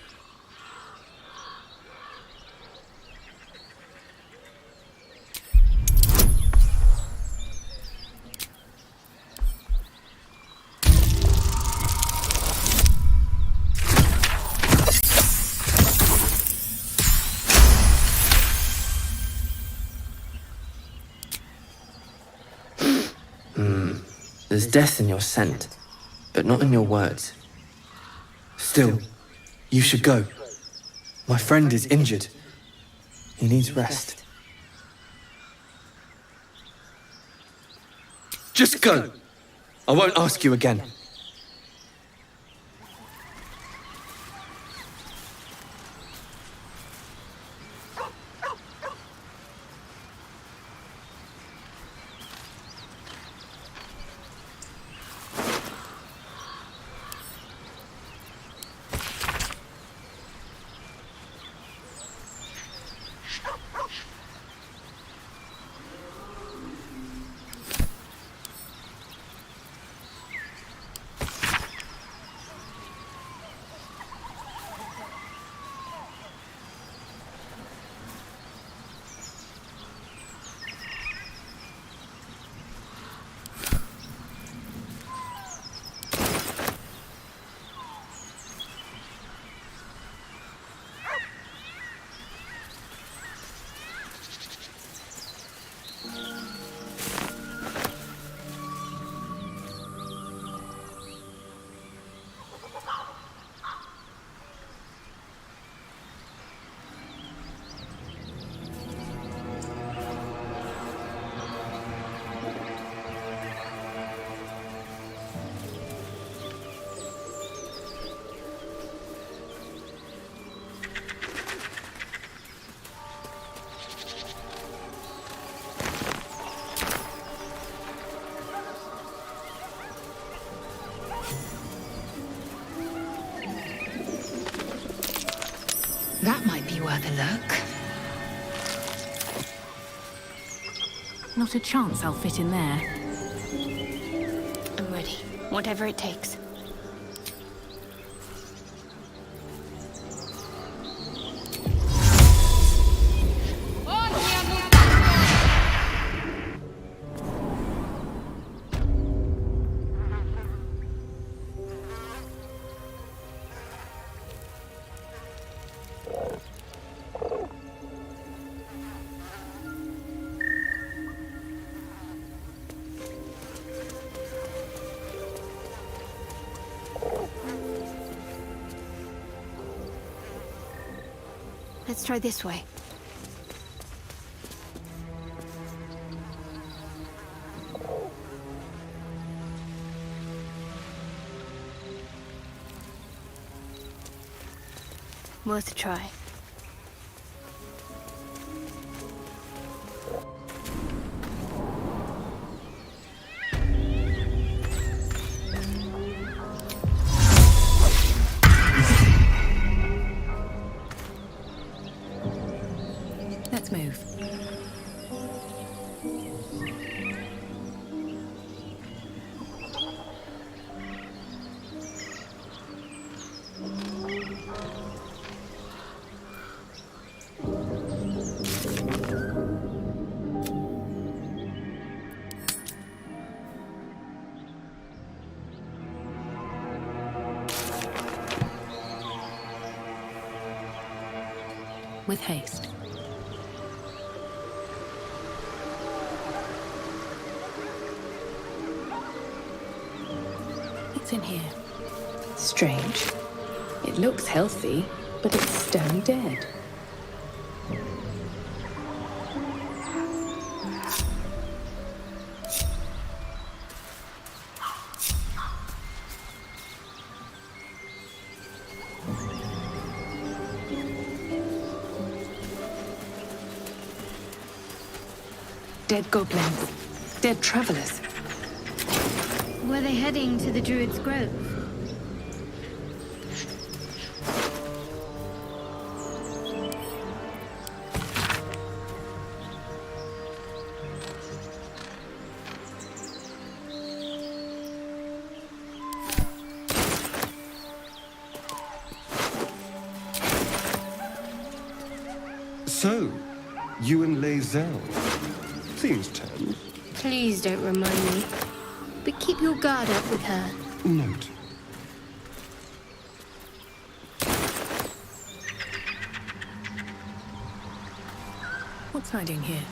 There's death in your scent, but not in your words. Still, you should go. My friend is injured. He needs rest. Just go! I won't ask you again. worth a look. Not a chance I'll fit in there. I'm ready. Whatever it takes. Let's try this way. Worth a try. Let's move. With haste. What's in here? Strange. It looks healthy, but it's stone dead. Dead goblins. Dead travelers. Were they heading to the Druid's Grove? So, you and Lae'zel. Seems tense. Please don't remind me. But keep your guard up with her. Note. What's hiding here?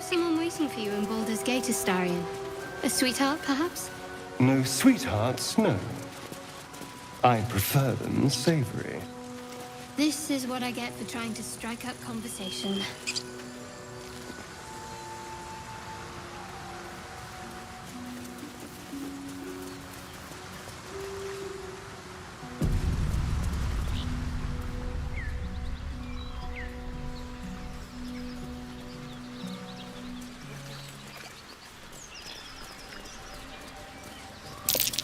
have someone waiting for you in Baldur's Gate, Astarion. A sweetheart, perhaps? No sweethearts, no. I prefer them savory. This is what I get for trying to strike up conversation.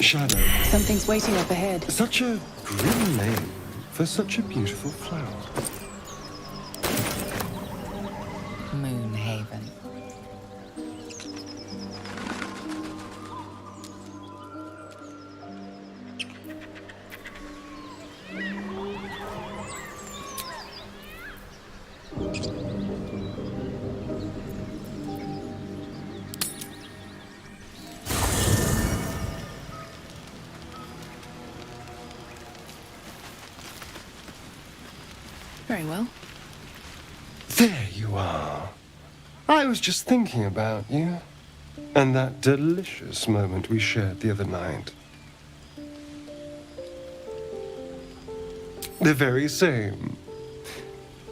Shadow. Something's waiting up ahead. Such a grim name for such a beautiful flower. Moonhaven. Very well. There you are. I was just thinking about you. And that delicious moment we shared the other night. The very same.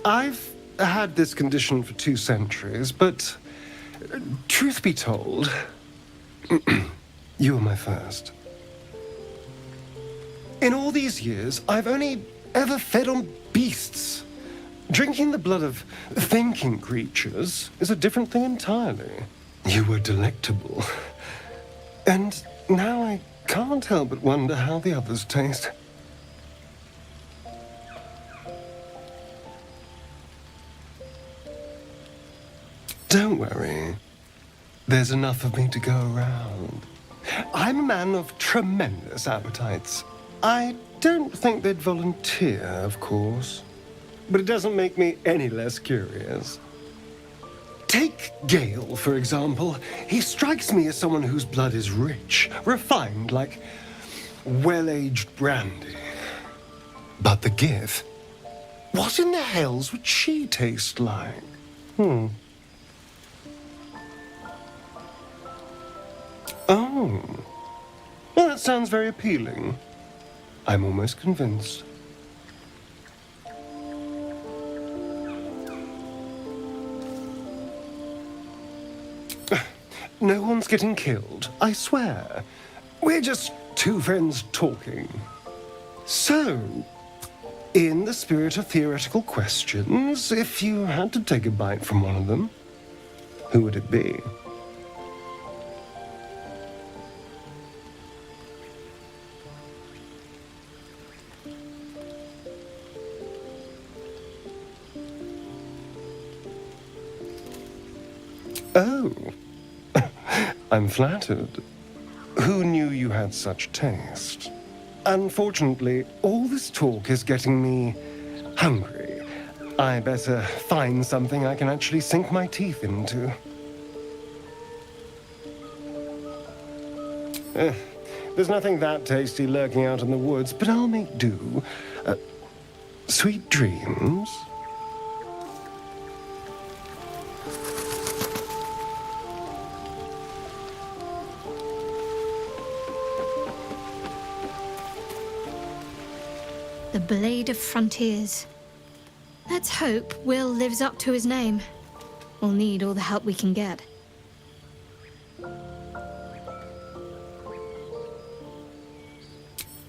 I've had this condition for 2 centuries, but truth be told, you were my first. In all these years, I've only ever fed on beasts. Drinking the blood of thinking creatures is a different thing entirely. You were delectable. And now I can't help but wonder how the others taste. Don't worry. There's enough of me to go around. I'm a man of tremendous appetites. I don't think they'd volunteer, of course. But it doesn't make me any less curious. Take Gale, for example. He strikes me as someone whose blood is rich, refined, like well-aged brandy. But the Gith? What in the hells would she taste like? Oh. Well, that sounds very appealing. I'm almost convinced. No one's getting killed, I swear. We're just 2 friends talking. So, in the spirit of theoretical questions, if you had to take a bite from one of them, who would it be? Oh. I'm flattered. Who knew you had such taste? Unfortunately, all this talk is getting me hungry. I better find something I can actually sink my teeth into. There's nothing that tasty lurking out in the woods, but I'll make do. Sweet dreams. The Blade of Frontiers. Let's hope Will lives up to his name. We'll need all the help we can get.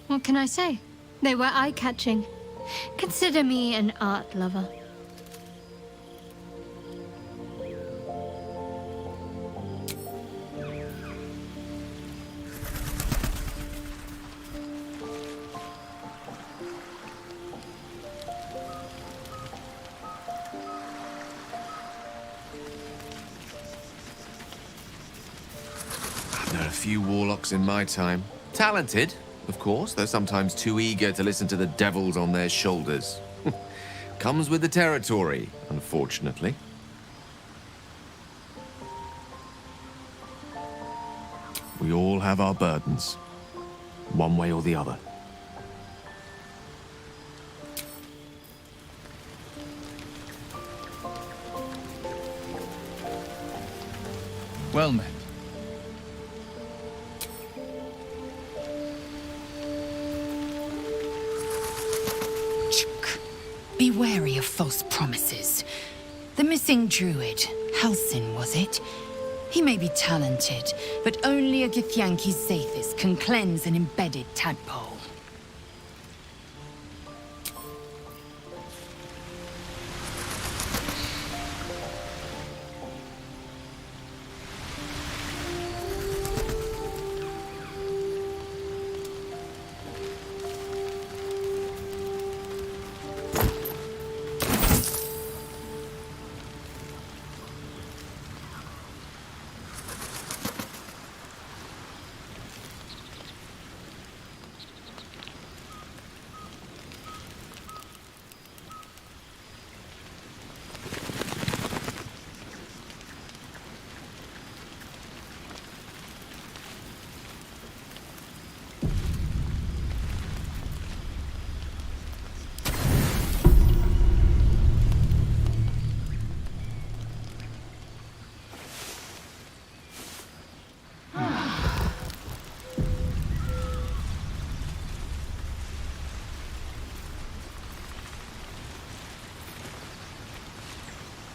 What can I say? They were eye-catching. Consider me an art lover. I've known a few warlocks in my time. Talented, of course, though sometimes too eager to listen to the devils on their shoulders. Comes with the territory, unfortunately. We all have our burdens, one way or the other. Well met. Be wary of false promises. The missing druid, Halsin, was it? He may be talented, but only a Githyanki Zathis can cleanse an embedded tadpole.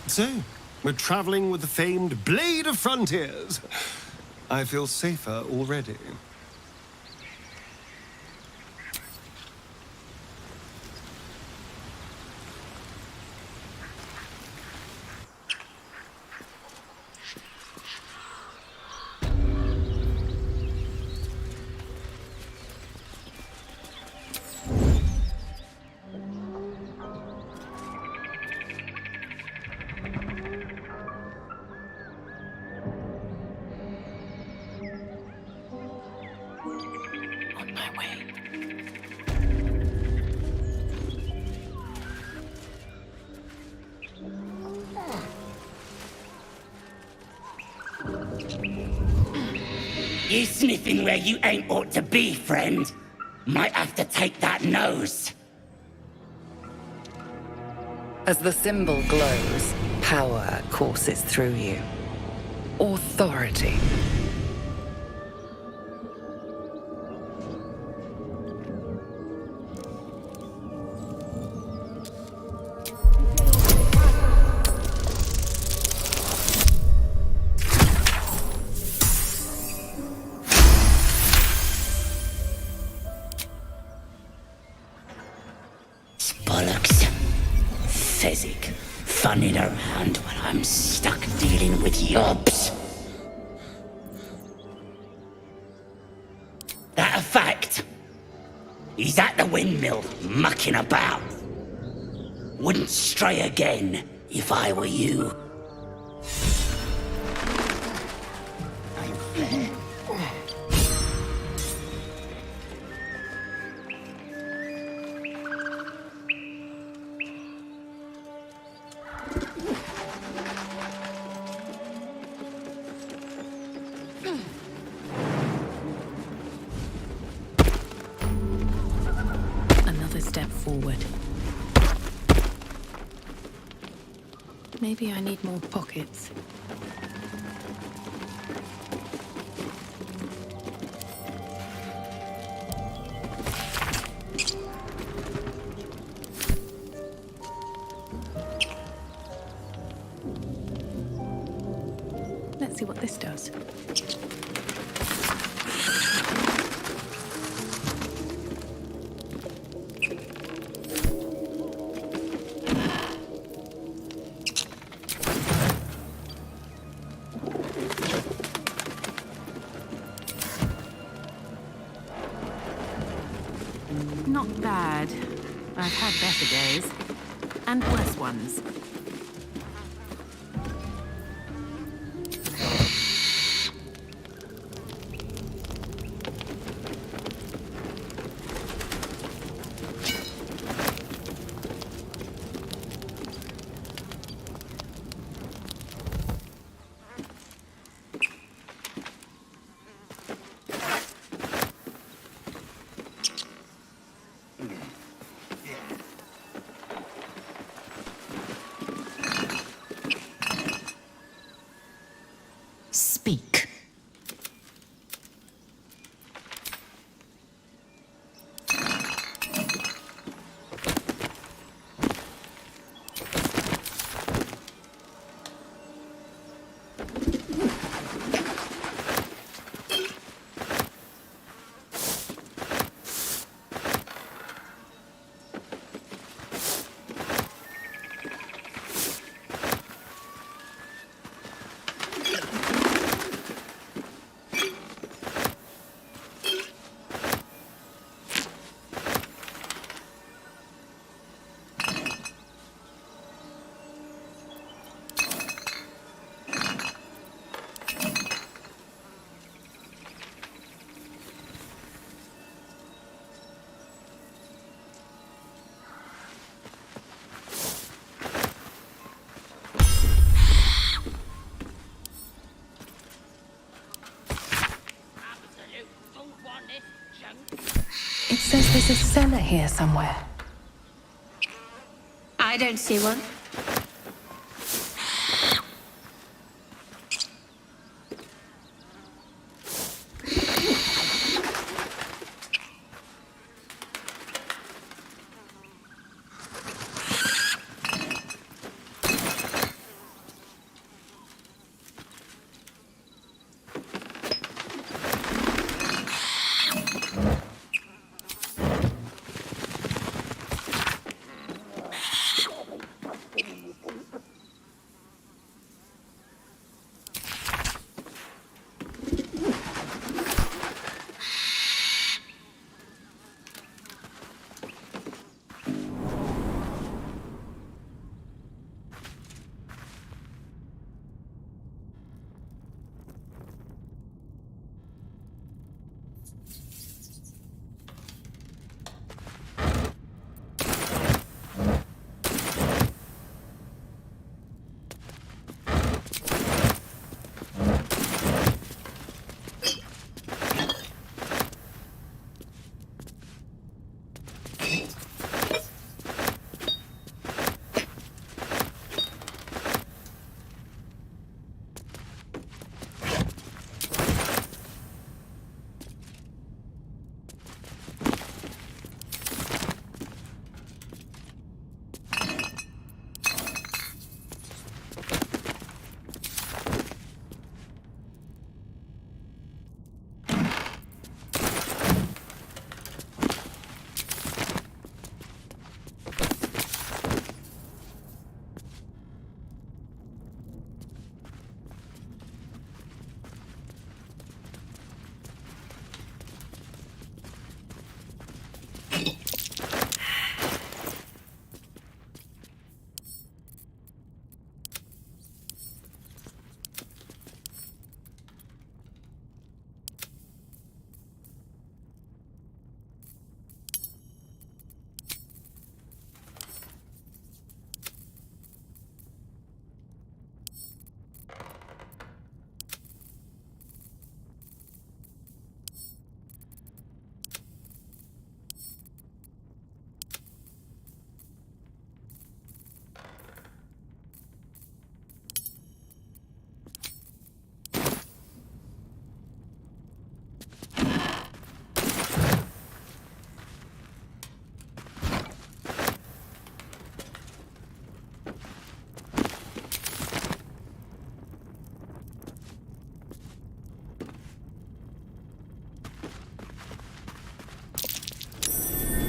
So, we're traveling with the famed Blade of Frontiers. I feel safer already. You sniffing where you ain't ought to be, friend. Might have to take that nose. As the symbol glows, power courses through you. Authority. Bollocks. Fezzik, funning around when I'm stuck dealing with yobs. That a fact? He's at the windmill, mucking about. Wouldn't stray again if I were you. Another step forward. Maybe I need more pockets. Let's see what this does. Not bad. I've had better days. And worse ones. It says there's a cellar here somewhere. I don't see one.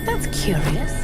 That's curious.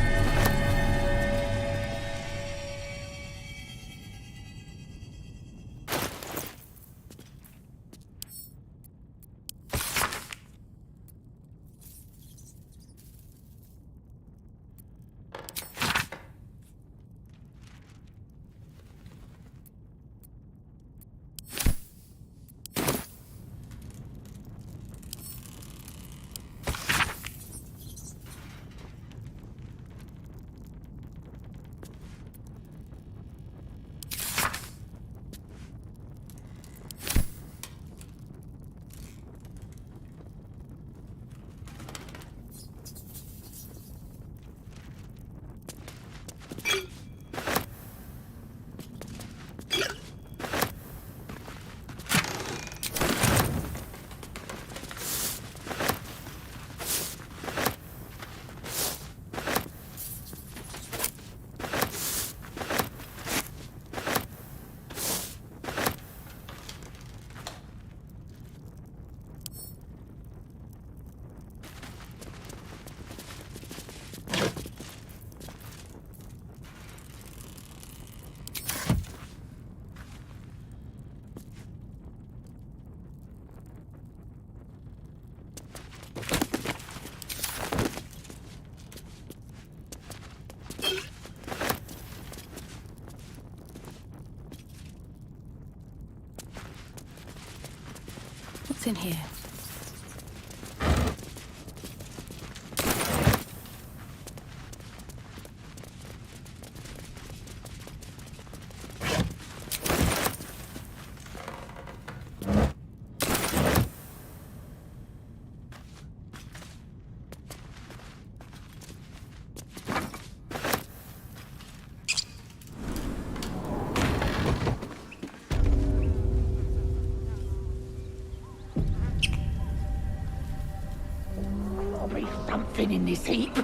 What's in here? something in this heap.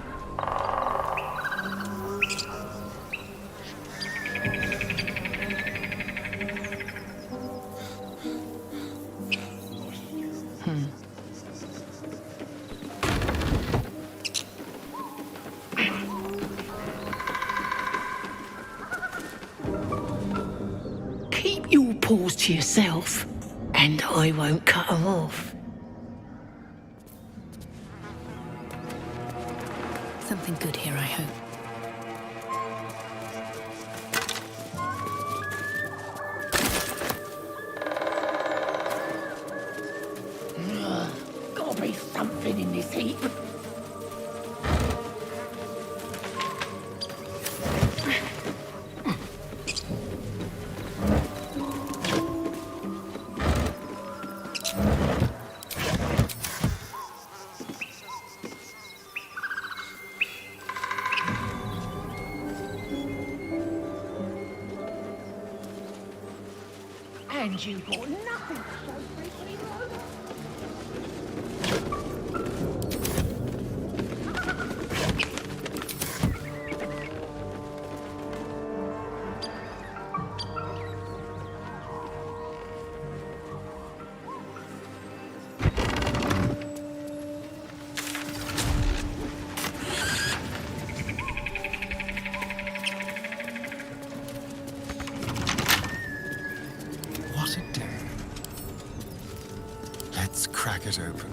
Keep your paws to yourself, and I won't cut them off. Something good here, I hope. Gotta be something in this heap. And you got nothing to show for it, Leroy. What a day. Let's crack it open.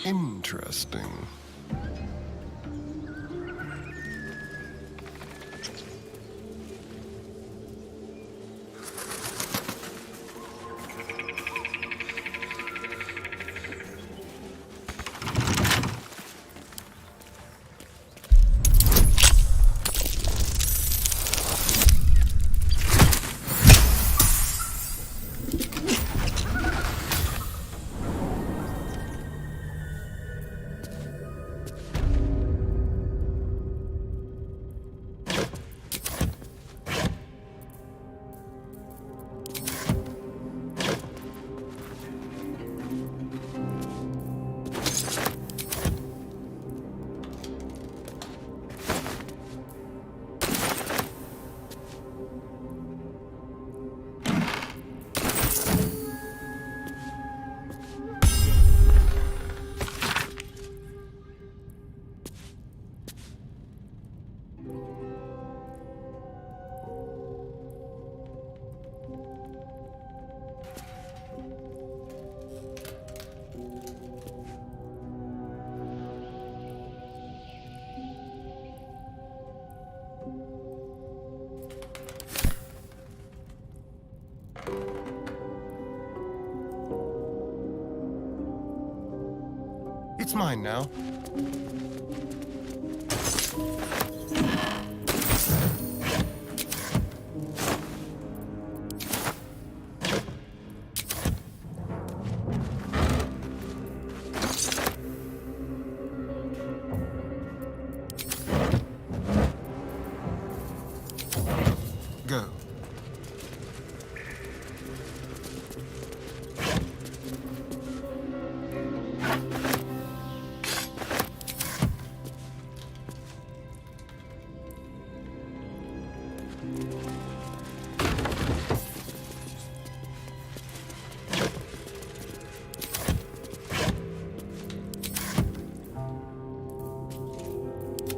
Interesting. It's mine now. Go.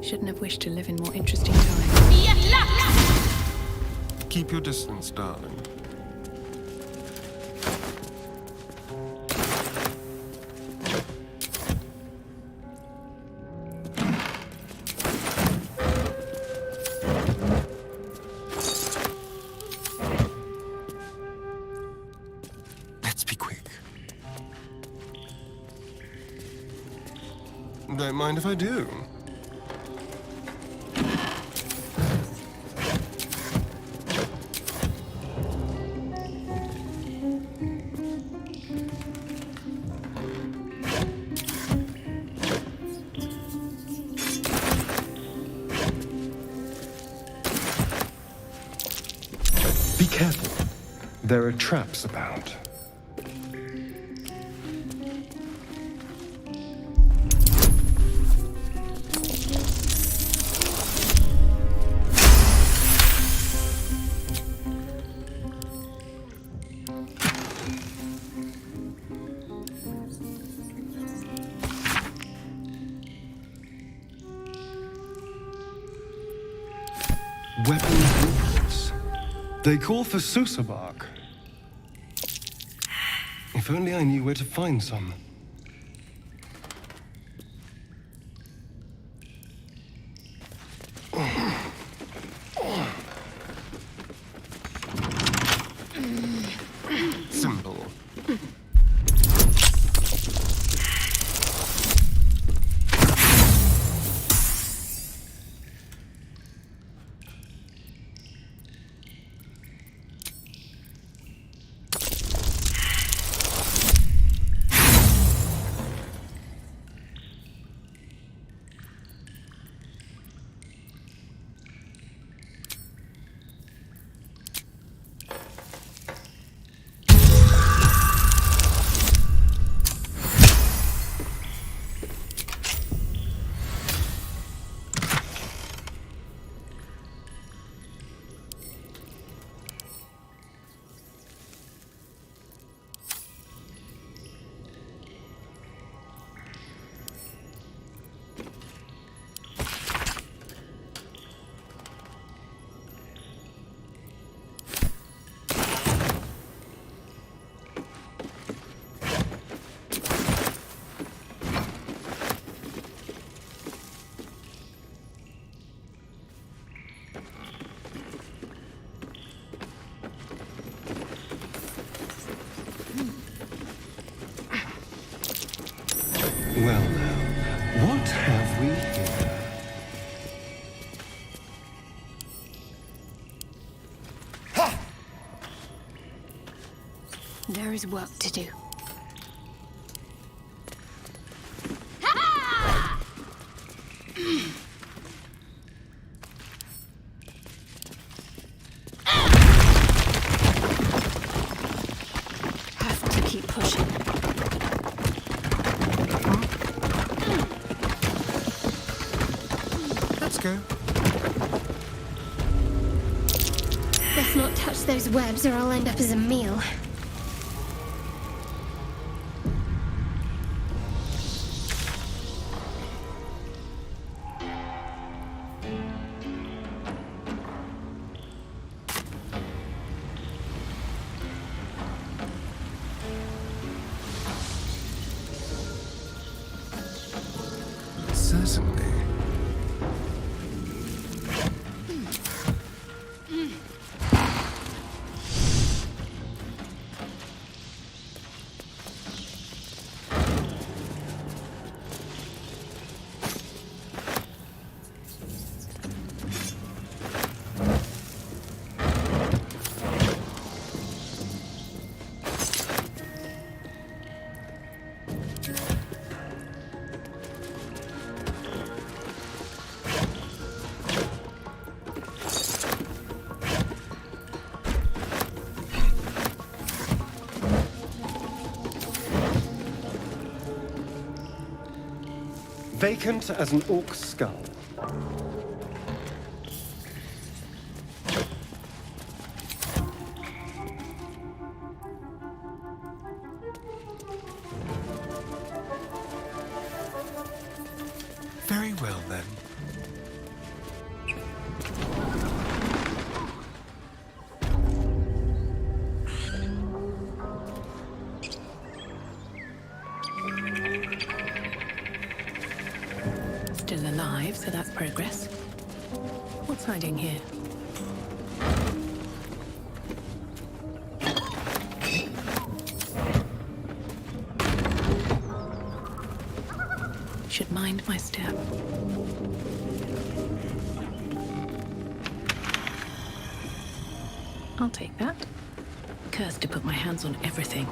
Shouldn't have wished to live in more interesting times. Keep your distance, darling. Let's be quick. Don't mind if I do. Be careful. There are traps about. Weapon blueprints. They call for Susa bark. If only I knew where to find some. Simple. Well now, what have we here? There is work to do. Have to keep pushing. Let's go. Let's not touch those webs or I'll end up as a meal. Certainly. Vacant as an orc skull. Very well then. Still alive, so that's progress. What's hiding here? should mind my step. I'll take that. Cursed to put my hands on everything.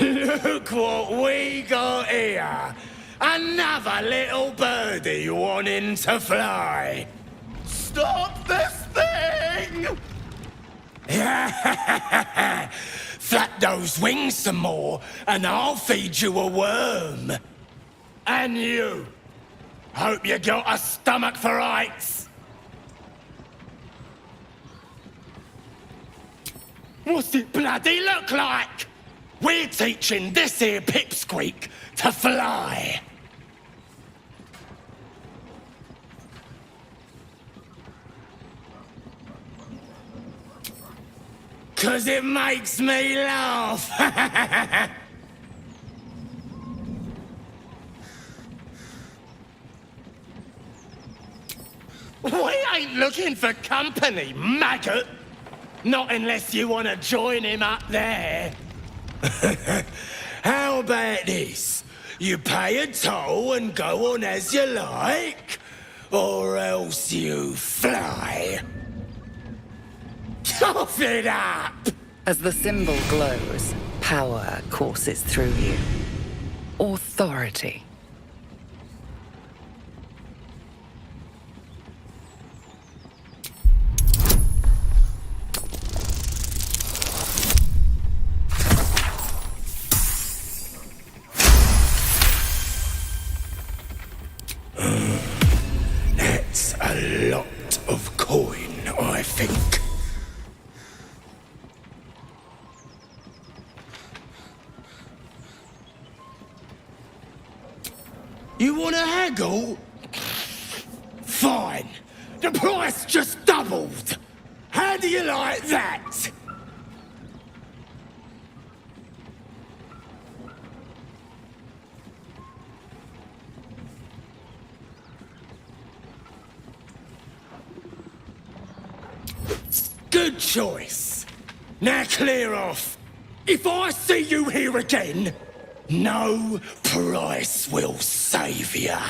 Look what we got here! Another little birdie wanting to fly! Stop this thing! Flap those wings some more, and I'll feed you a worm. And you! Hope you got a stomach for heights! What's it bloody look like? We're teaching this here pipsqueak to fly. 'Cause it makes me laugh. We ain't looking for company, maggot. Not unless you want to join him up there. How about this? You pay a toll and go on as you like, or else you fly. Cough it up! As the symbol glows, power courses through you. Authority. That's a lot of coin, I think. You want to haggle? Fine. The price just doubled. How do you like that? Good choice. Now clear off. If I see you here again, no price will save ya.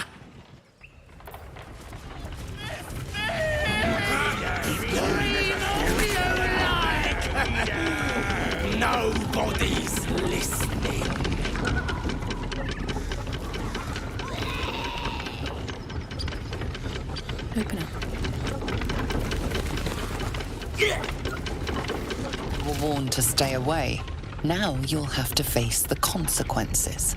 Nobody's listening. Open up. You were warned to stay away. Now you'll have to face the consequences.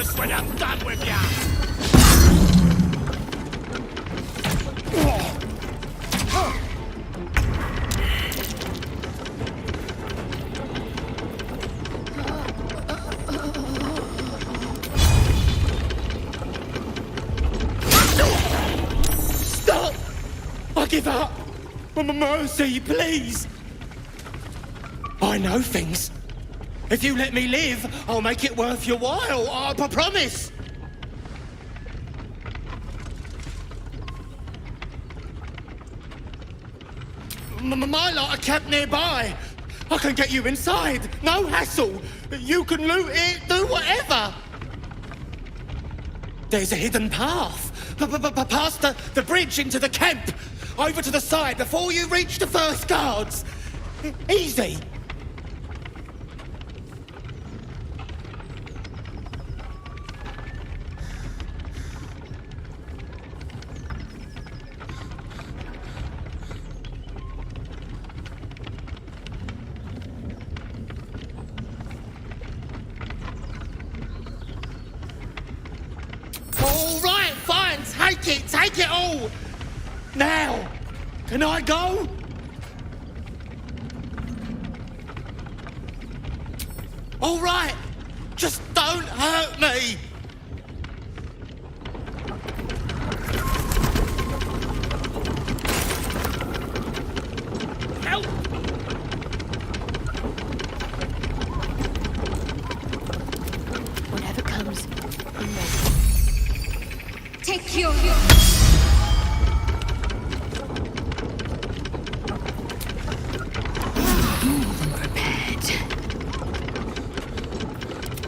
just when I'm done with ya! Stop! I give up! Mercy, please! I know things. If you let me live, I'll make it worth your while. I promise. My lot are kept nearby. I can get you inside. No hassle. You can loot it, do whatever. There's a hidden path. Past the bridge into the camp. Over to the side before you reach the first guards. Easy. All right, fine, take it all. Now, can I go? All right, just don't hurt me. Help! Whatever comes, I'm ready. Take your...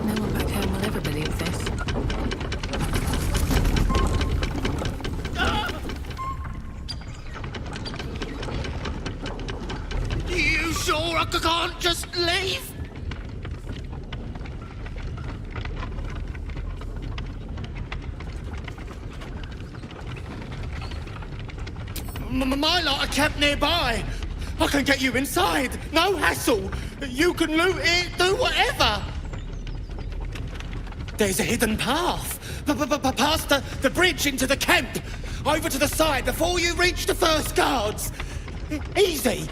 No one back home will ever believe this. You sure I can't just leave? My lot are kept nearby. I can get you inside. No hassle. You can loot it, do whatever. There's a hidden path. Past the bridge into the camp. Over to the side before you reach the first guards. Easy.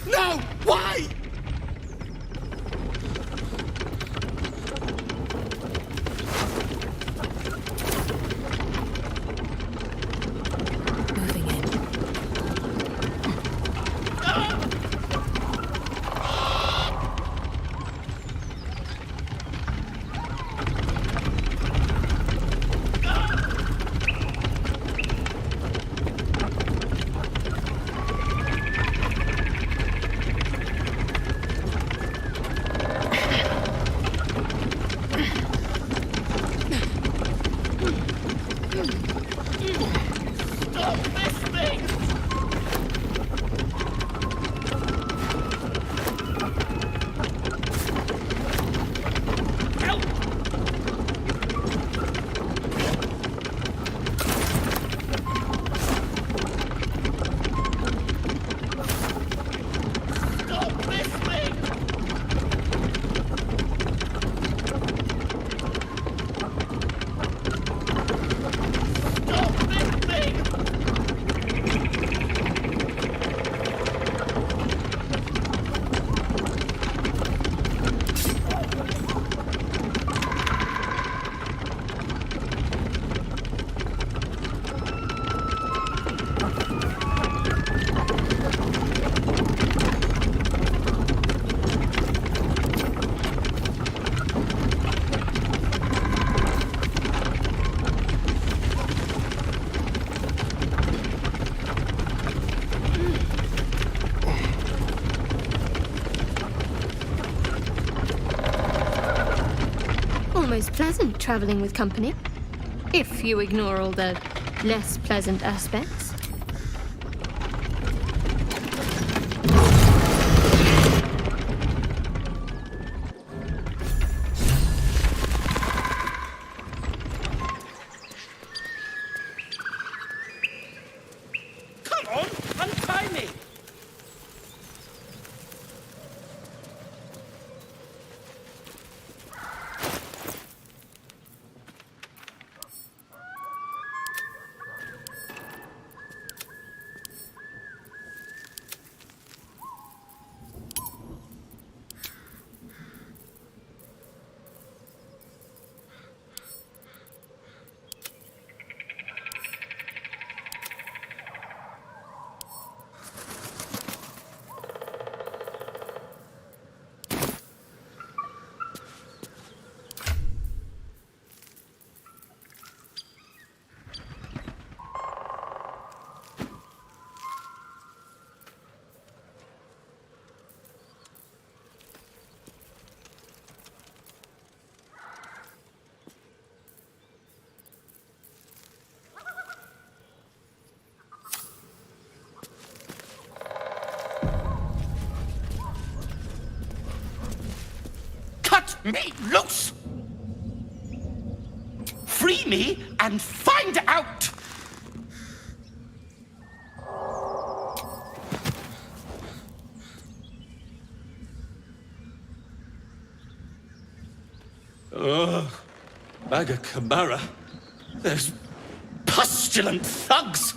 No, wait! Almost pleasant traveling with company, if you ignore all the less pleasant aspects. Come on, untie me! me loose! Free me and find out! Ugh, Maga Kamara. Those pustulant thugs!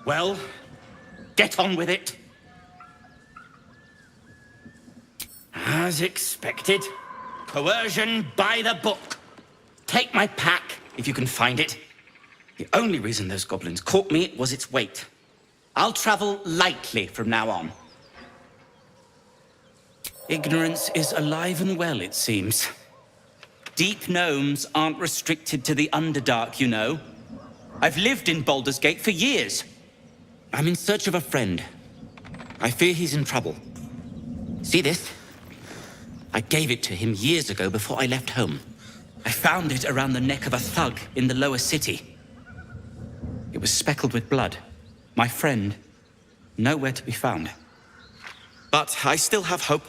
Well, get on with it. As expected, coercion by the book. Take my pack, if you can find it. The only reason those goblins caught me was its weight. I'll travel lightly from now on. Ignorance is alive and well, it seems. Deep gnomes aren't restricted to the Underdark, you know. I've lived in Baldur's Gate for years. I'm in search of a friend. I fear he's in trouble. See this? I gave it to him years ago before I left home. I found it around the neck of a thug in the lower city. It was speckled with blood. My friend, nowhere to be found. But I still have hope.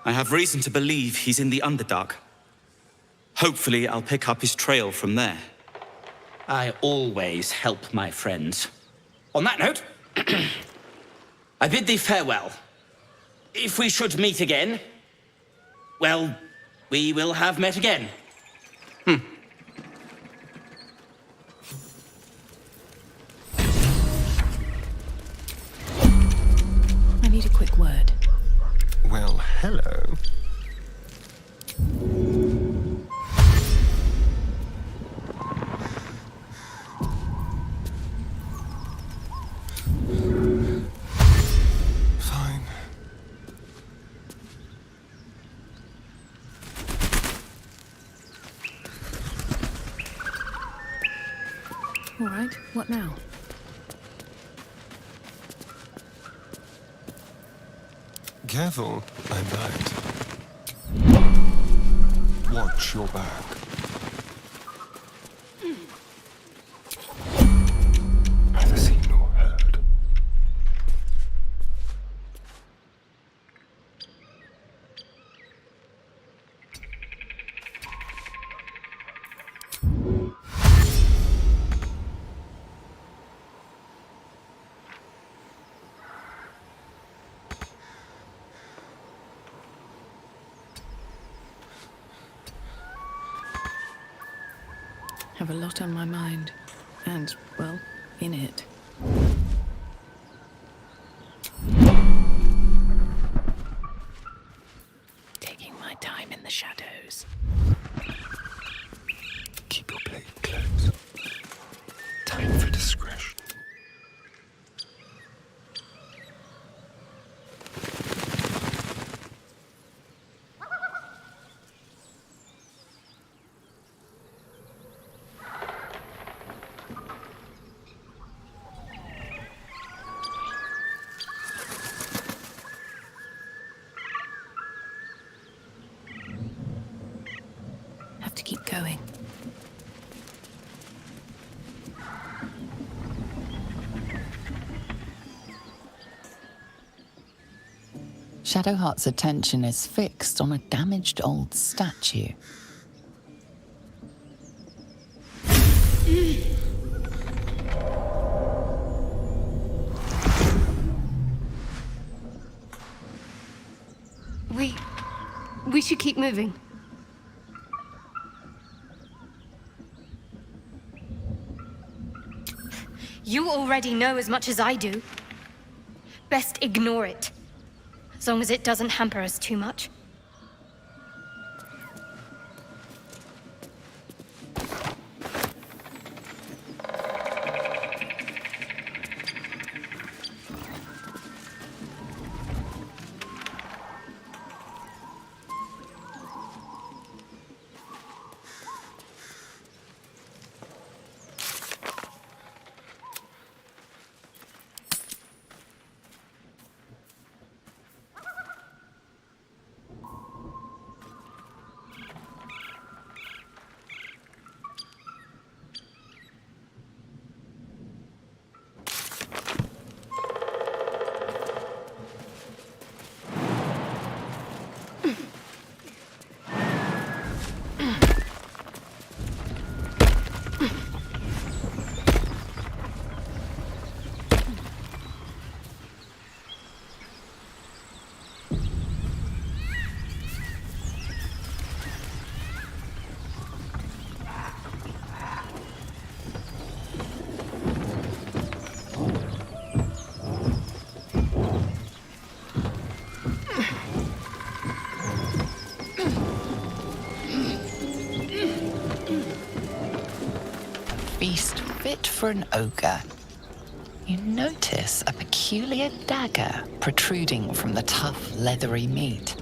I have reason to believe he's in the Underdark. Hopefully, I'll pick up his trail from there. I always help my friends. On that note, I bid thee farewell. If we should meet again, well, we will have met again. I need a quick word. Well, hello. Fine. All right, what now? Careful, I bite. Watch your back. Neither seen nor heard. Have a lot on my mind. And, well, in it. Taking my time in the shadows. Keep your blade close. Time for discretion. Have to keep going. Shadowheart's attention is fixed on a damaged old statue. We should keep moving. You already know as much as I do. Best ignore it. As long as it doesn't hamper us too much. for an ogre. You notice a peculiar dagger protruding from the tough, leathery meat.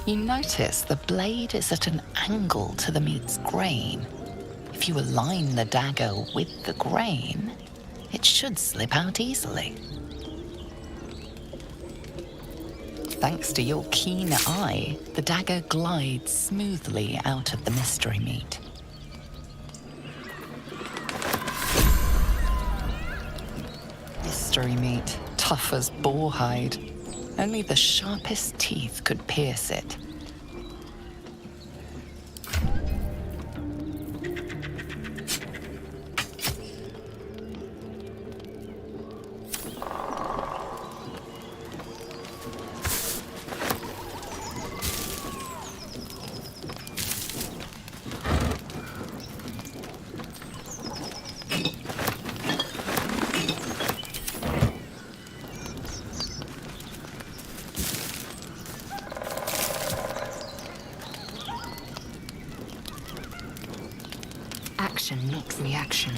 You notice the blade is at an angle to the meat's grain. If you align the dagger with the grain, it should slip out easily. Thanks to your keen eye, the dagger glides smoothly out of the mystery meat. Mystery meat, tough as boar hide. Only the sharpest teeth could pierce it. Action, not reaction.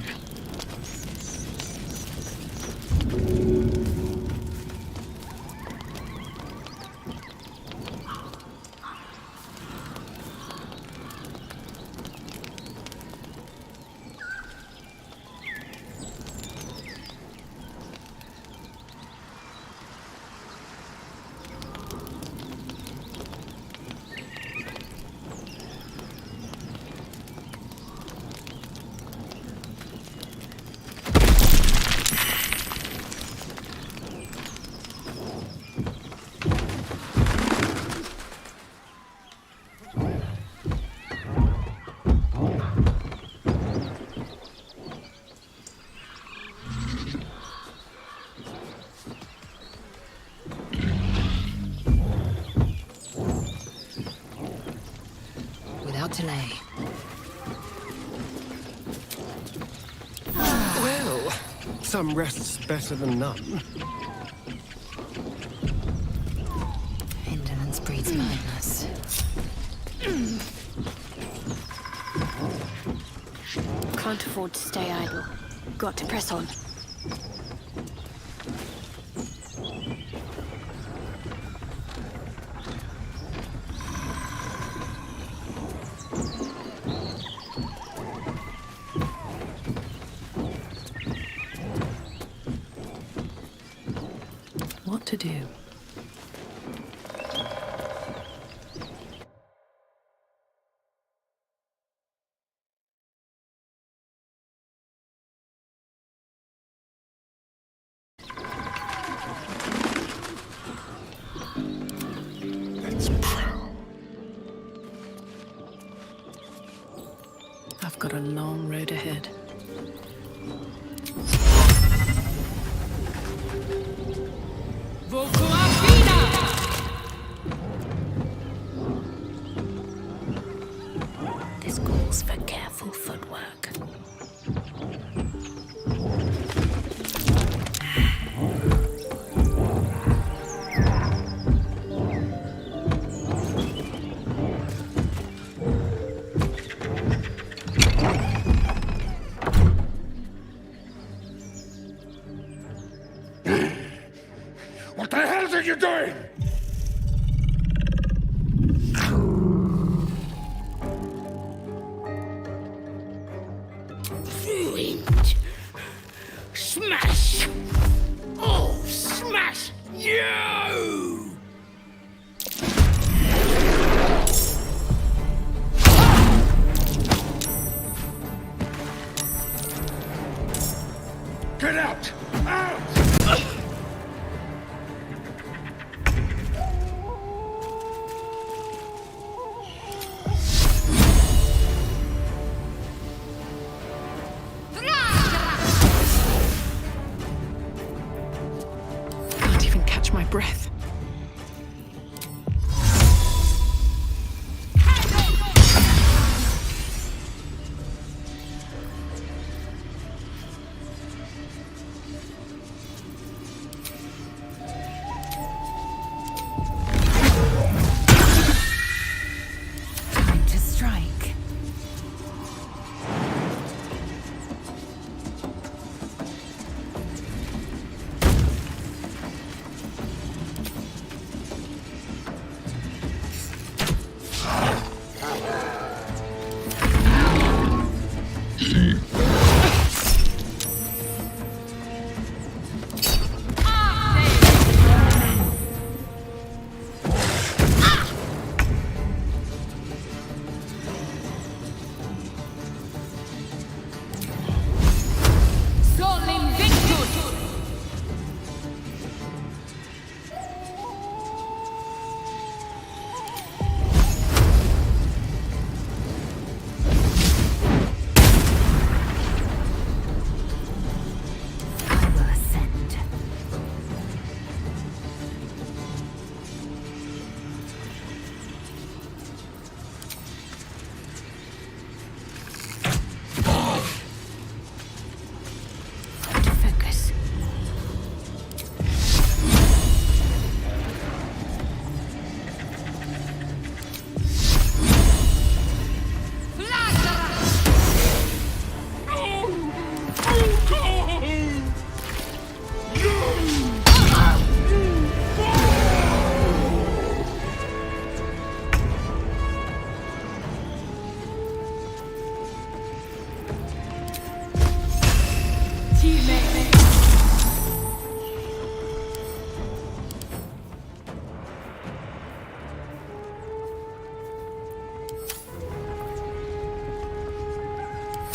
Delay. Well, some rest's better than none. Indolence breeds madness. Can't afford to stay idle. Got to press on. What to do? Let's prowl. I've got a long road ahead. This calls for careful footwork. What the hell are you doing? Ruined. Smash. Oh, smash you! breath. Time to strike. Sol Invictus! I will ascend. Focus.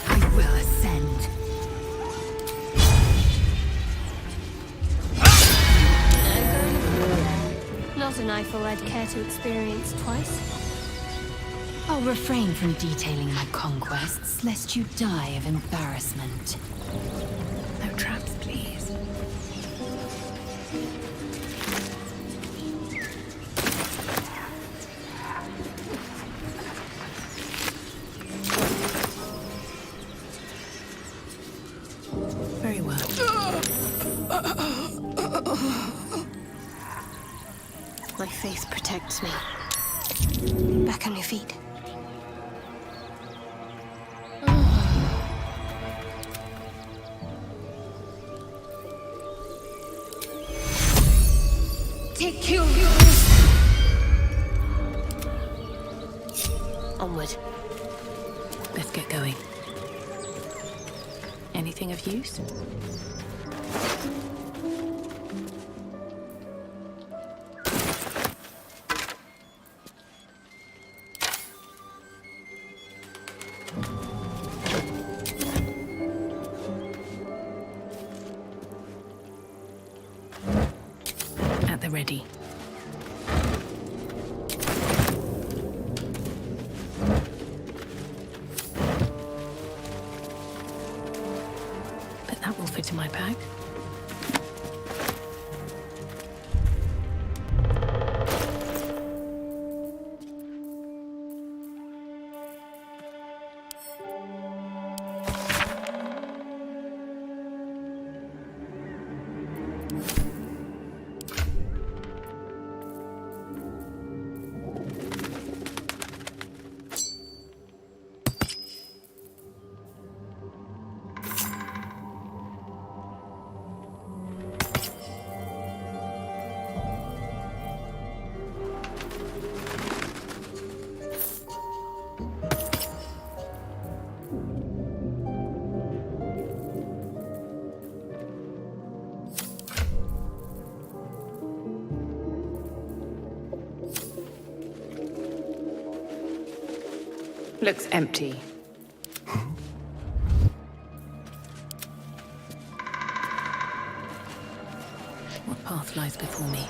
I will ascend. Not an eyeful I'd care to experience twice. I'll refrain from detailing my conquests, lest you die of embarrassment. No traps, please. Very well. My faith protects me. Back on your feet. Take you! Onward. Let's get going. Anything of use? At the ready. But that will fit in my bag. Looks empty. What path lies before me?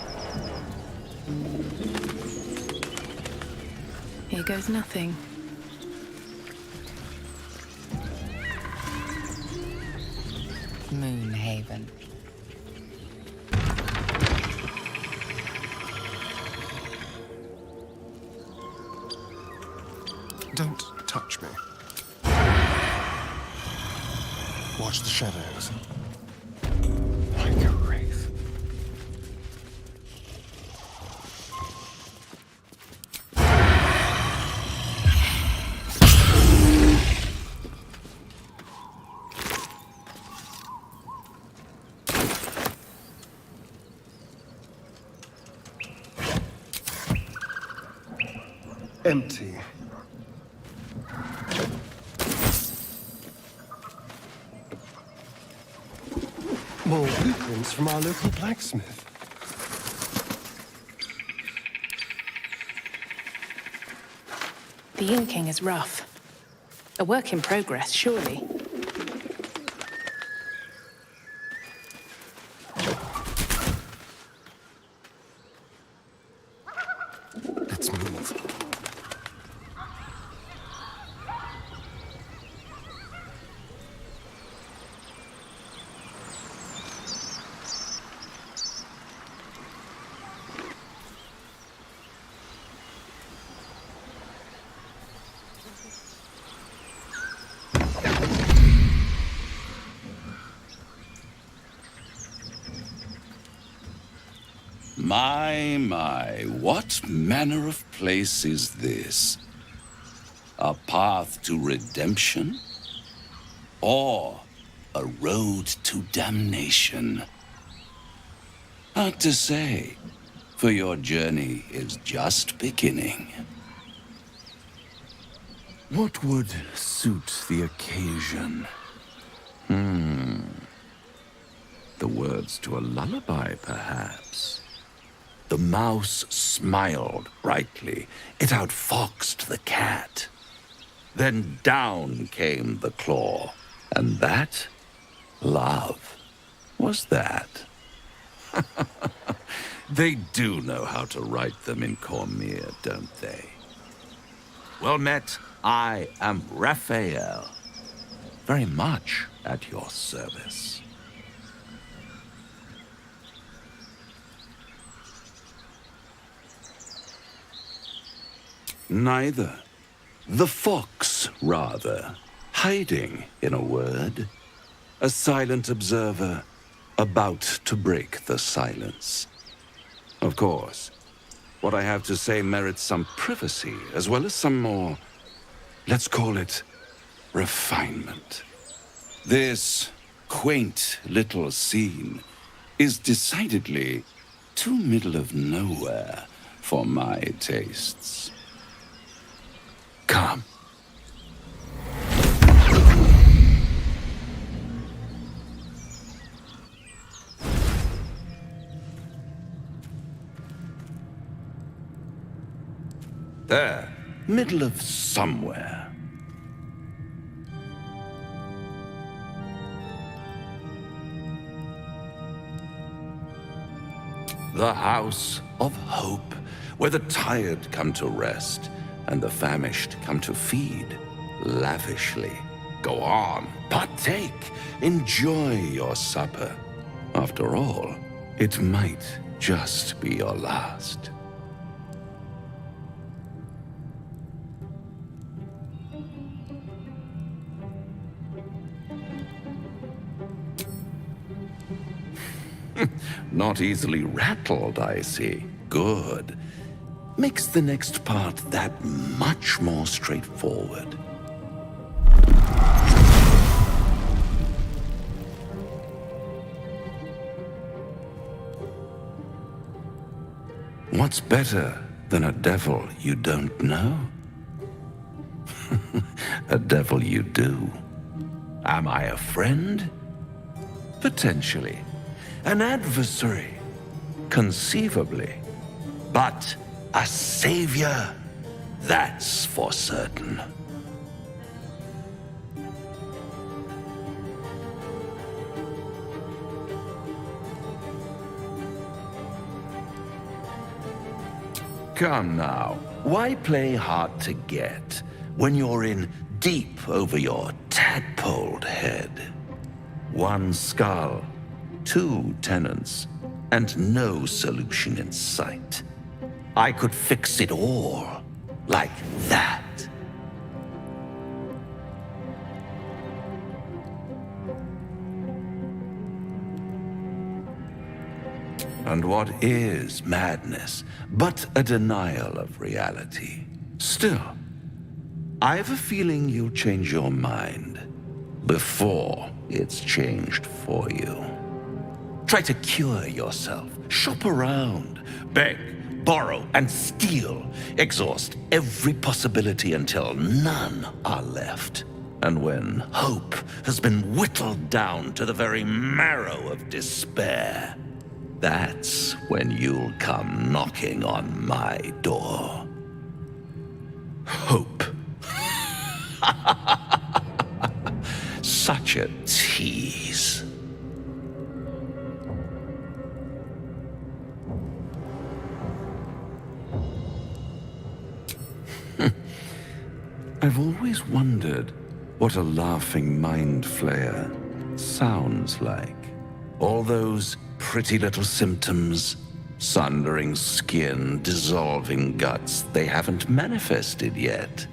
Here goes nothing. Moonhaven. Don't touch me. Watch the shadows. Like a wraith. Empty. More blueprints from our local blacksmith. The inking is rough. A work in progress, surely. Let's move. My, what manner of place is this? A path to redemption? Or a road to damnation? Hard to say, for your journey is just beginning. What would suit the occasion? The words to a lullaby, perhaps. The mouse smiled brightly. It outfoxed the cat. Then down came the claw. And that, love, was that. They do know how to write them in Cormier, don't they? Well met, I am Raphael. Very much at your service. Neither. The fox, rather. Hiding, in a word. A silent observer, about to break the silence. Of course, what I have to say merits some privacy, as well as some more, let's call it, refinement. This quaint little scene is decidedly too middle of nowhere for my tastes. Come. There, middle of somewhere. The House of Hope, where the tired come to rest and the famished come to feed lavishly. Go on, partake, enjoy your supper. After all, it might just be your last. Not easily rattled, I see. Good. Makes the next part that much more straightforward. What's better than a devil you don't know? A devil you do. Am I a friend? Potentially. An adversary? Conceivably. But a savior? That's for certain. Come now, why play hard to get when you're in deep over your tadpoled head? One skull, 2 tenants, and no solution in sight. I could fix it all, like that. And what is madness but a denial of reality? Still, I have a feeling you'll change your mind before it's changed for you. Try to cure yourself. Shop around. Beg, borrow, and steal. Exhaust every possibility until none are left. And when hope has been whittled down to the very marrow of despair, that's when you'll come knocking on my door. Hope. Such a tease. I've always wondered what a laughing mind flayer sounds like. All those pretty little symptoms, sundering skin, dissolving guts, they haven't manifested yet,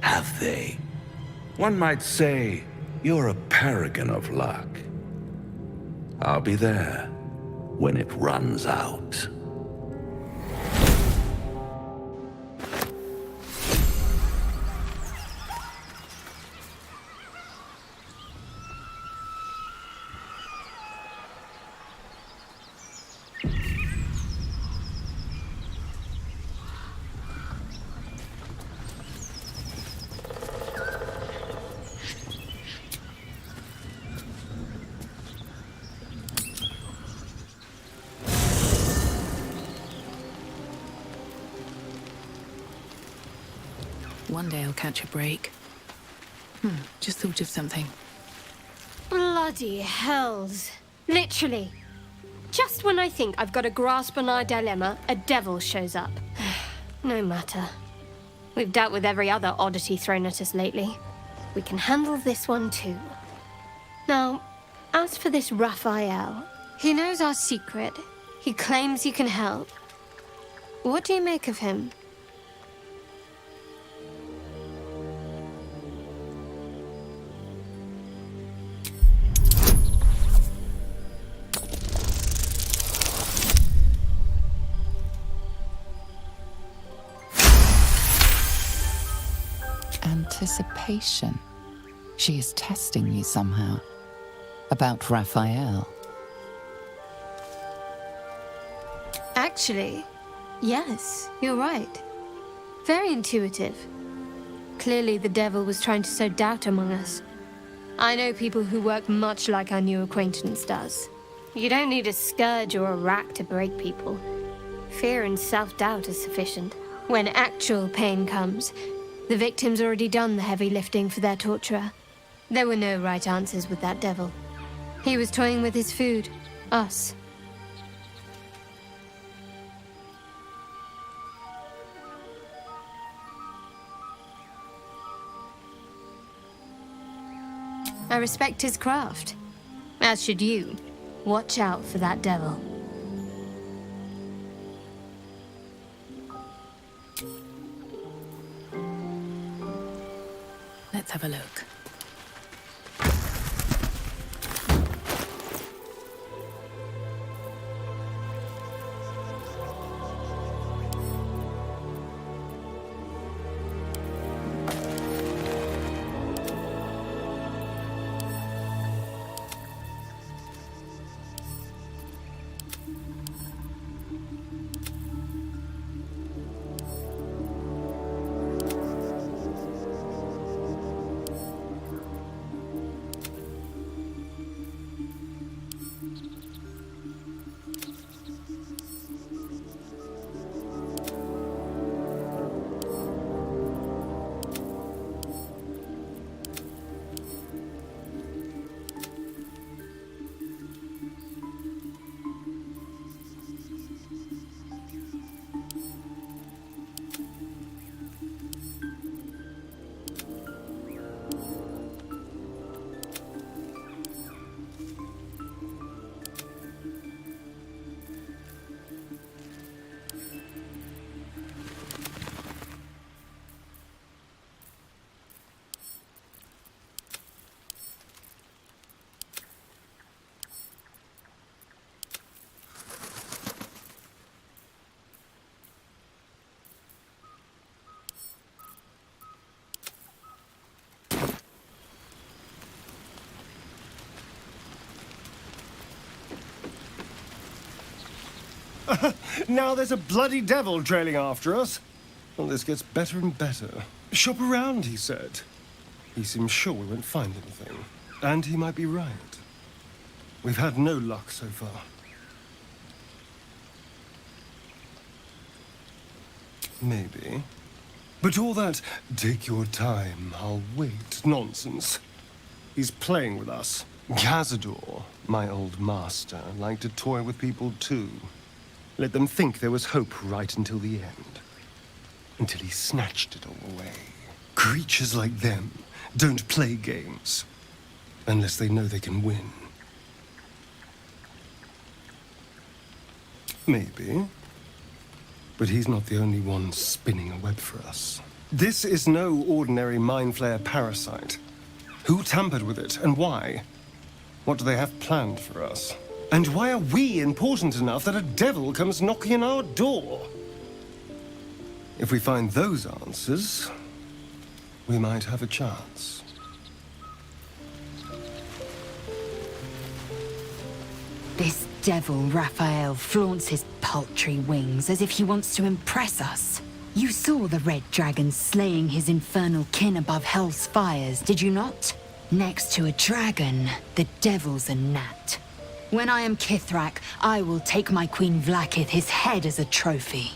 have they? One might say you're a paragon of luck. I'll be there when it runs out. One day I'll catch a break. Just thought of something. Bloody hells. Literally. Just when I think I've got a grasp on our dilemma, a devil shows up. No matter. We've dealt with every other oddity thrown at us lately. We can handle this one too. Now, as for this Raphael, he knows our secret. He claims he can help. What do you make of him? Anticipation. She is testing you somehow. About Raphael. Actually, yes, you're right. Very intuitive. Clearly the devil was trying to sow doubt among us. I know people who work much like our new acquaintance does. You don't need a scourge or a rack to break people. Fear and self-doubt is sufficient. When actual pain comes, the victim's already done the heavy lifting for their torturer. There were no right answers with that devil. He was toying with his food, us. I respect his craft. As should you. Watch out for that devil. Let's have a look. Now there's a bloody devil trailing after us. Well, this gets better and better. Shop around, he said. He seems sure we won't find anything. And he might be right. We've had no luck so far. Maybe. But all that, take your time, I'll wait, nonsense. He's playing with us. Cazador, my old master, liked to toy with people too. Let them think there was hope right until the end. Until he snatched it all away. Creatures like them don't play games. Unless they know they can win. Maybe. But he's not the only one spinning a web for us. This is no ordinary mind flayer parasite. Who tampered with it, and why? What do they have planned for us? And why are we important enough that a devil comes knocking on our door? If we find those answers, we might have a chance. This devil Raphael flaunts his paltry wings as if he wants to impress us. You saw the red dragon slaying his infernal kin above hell's fires, did you not? Next to a dragon, the devil's a gnat. When I am Kithrak, I will take my Queen Vlaakith his head as a trophy.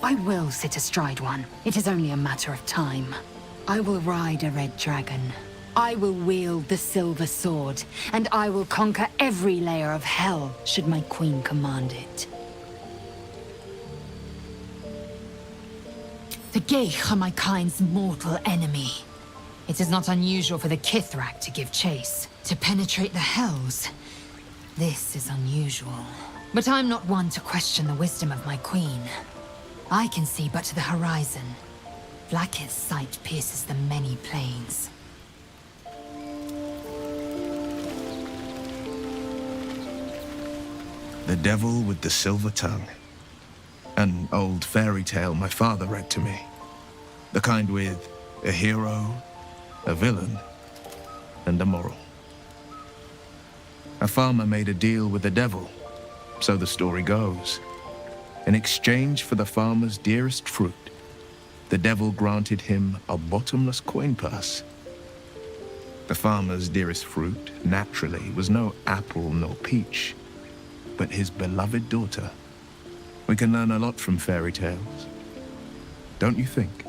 I will sit astride one. It is only a matter of time. I will ride a red dragon. I will wield the silver sword, and I will conquer every layer of hell, should my queen command it. The Geich are my kind's mortal enemy. It is not unusual for the Kithrak to give chase, to penetrate the hells. This is unusual. But I'm not one to question the wisdom of my queen. I can see but to the horizon. Vlaakith's sight pierces the many planes. The Devil with the Silver Tongue. An old fairy tale my father read to me. The kind with a hero, a villain, and a moral. A farmer made a deal with the devil, so the story goes. In exchange for the farmer's dearest fruit, the devil granted him a bottomless coin purse. The farmer's dearest fruit, naturally, was no apple nor peach, but his beloved daughter. We can learn a lot from fairy tales, don't you think?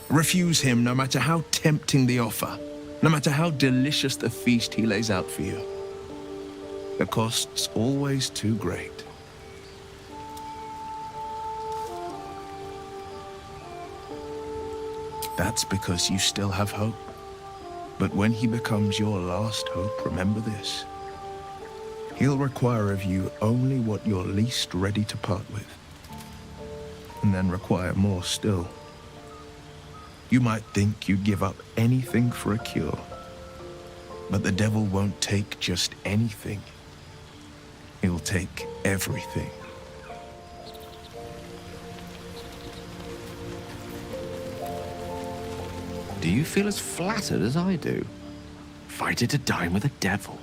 Refuse him no matter how tempting the offer, no matter how delicious the feast he lays out for you. The cost's always too great. That's because you still have hope. But when he becomes your last hope, remember this. He'll require of you only what you're least ready to part with. And then require more still. You might think you'd give up anything for a cure. But the devil won't take just anything. He'll take everything. Do you feel as flattered as I do? Invited to dine with a devil.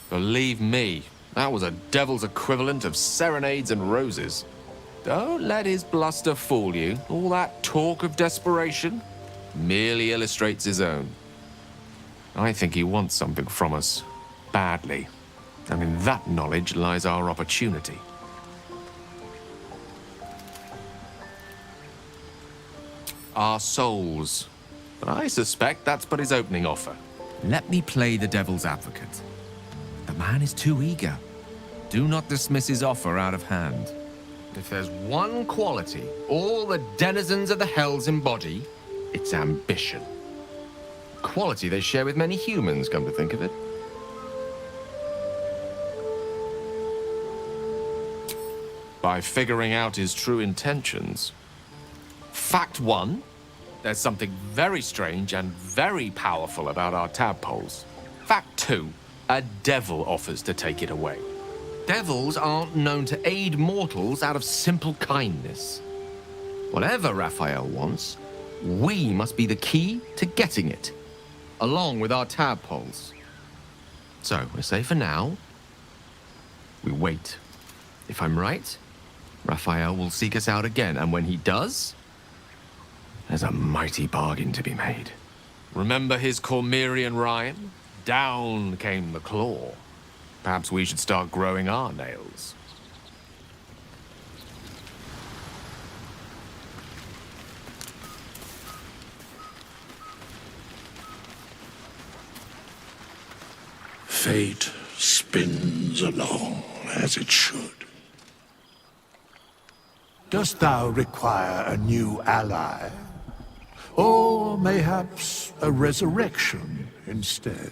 Believe me, that was a devil's equivalent of serenades and roses. Don't let his bluster fool you. All that talk of desperation merely illustrates his own. I think he wants something from us. Badly. And in that knowledge lies our opportunity. Our souls. But I suspect that's but his opening offer. Let me play the devil's advocate. The man is too eager. Do not dismiss his offer out of hand. If there's one quality all the denizens of the hells embody, it's ambition. Quality they share with many humans, come to think of it. By figuring out his true intentions. Fact one, there's something very strange and very powerful about our tadpoles. Fact 2. A devil offers to take it away. Devils aren't known to aid mortals out of simple kindness. Whatever Raphael wants, we must be the key to getting it, along with our tadpoles. So, we say for now, we wait. If I'm right, Raphael will seek us out again, and when he does, there's a mighty bargain to be made. Remember his Cormyrean rhyme? Down came the claw. Perhaps we should start growing our nails. Fate spins along as it should. Dost thou require a new ally? Or mayhaps a resurrection instead?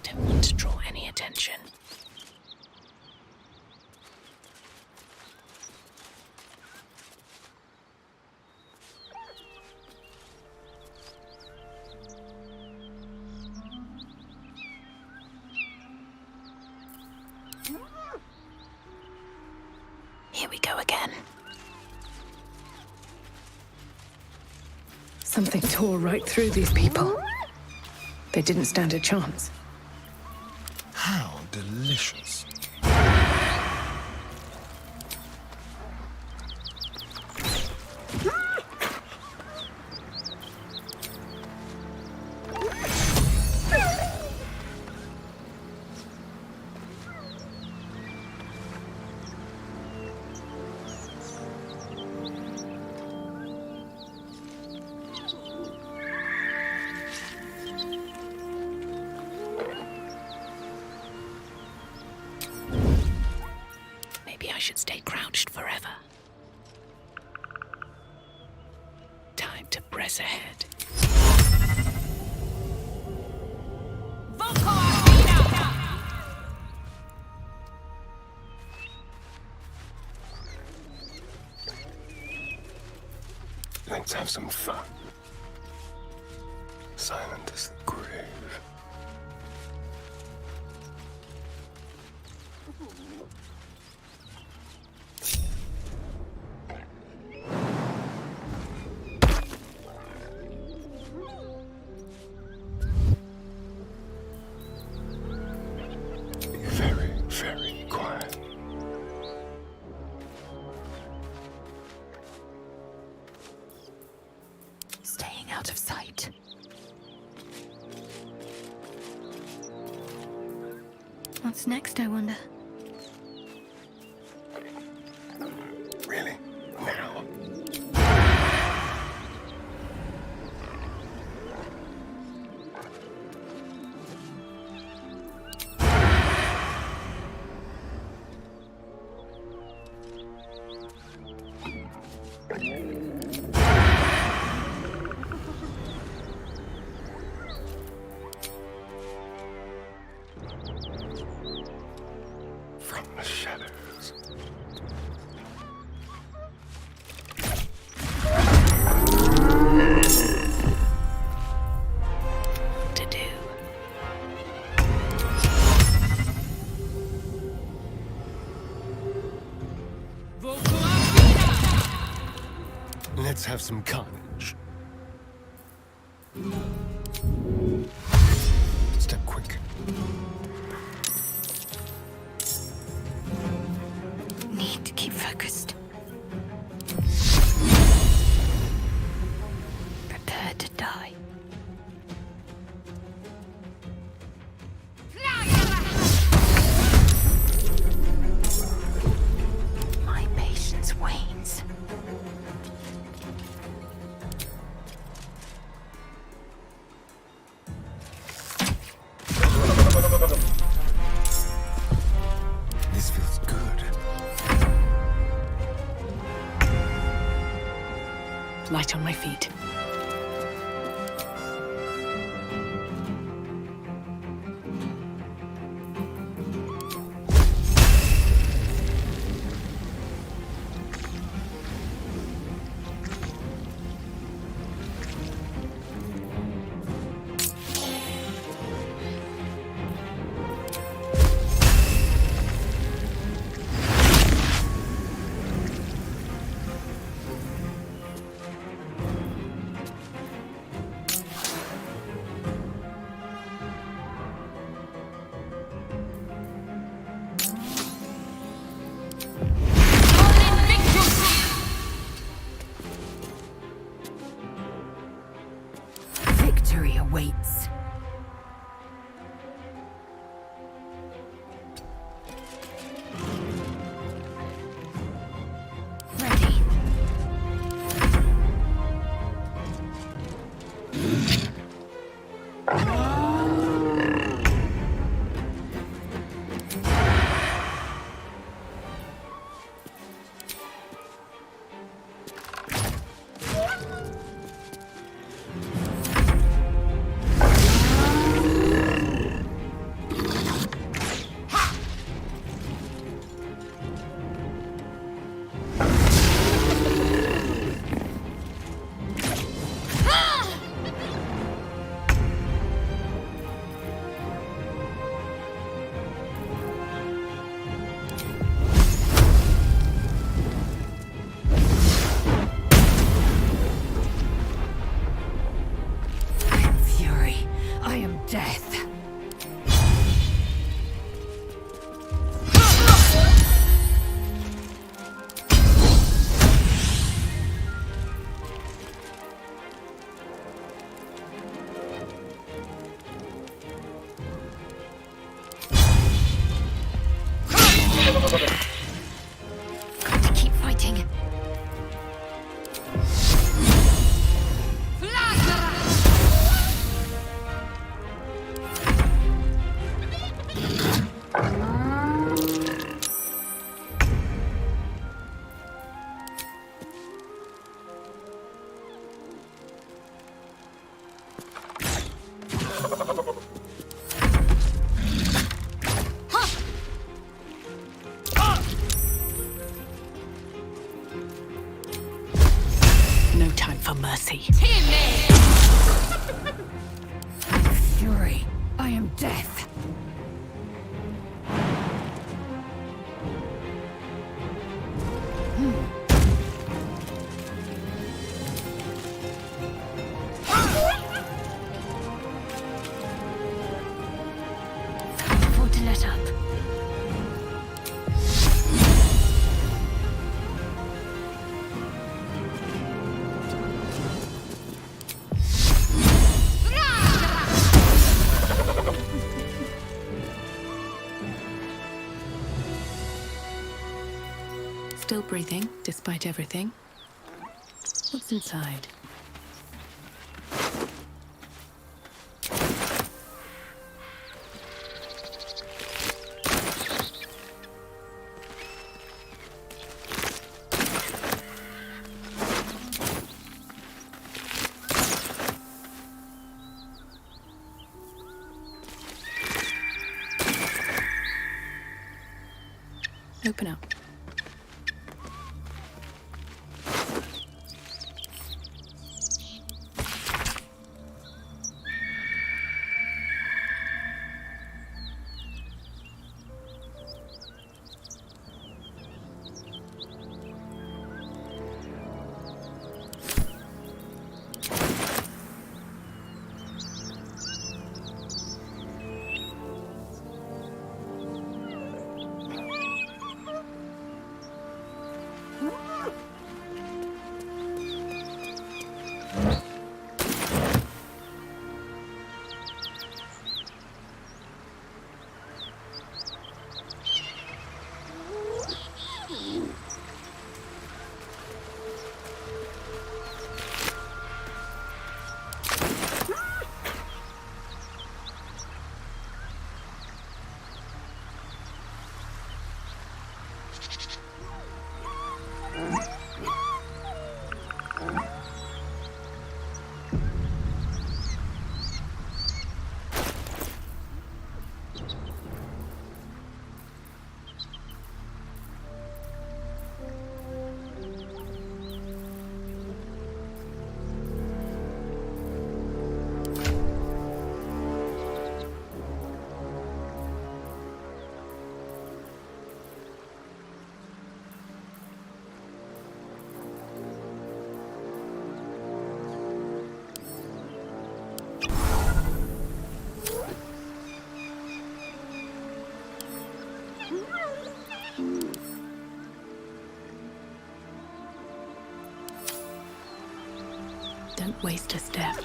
Don't want to draw any attention. Here we go again. Something tore right through these people. They didn't stand a chance. How delicious. Maybe I should stay crouched forever. Time to press ahead. Let's have some fun. Silent as the grave. Very, very quiet. Staying out of sight. What's next, I wonder? Really? Now? Let's have some carnage. Step quick. Need to keep focused. Prepare to die. My patience wanes. This feels good. Light on my feet. Victory awaits. Ready. Fury, I am death. Got to keep fighting. No time for mercy. Fury, I am death. Can't afford to let up. Still breathing, despite everything. What's inside? Open up. Don't waste a step.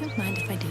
Don't mind if I do.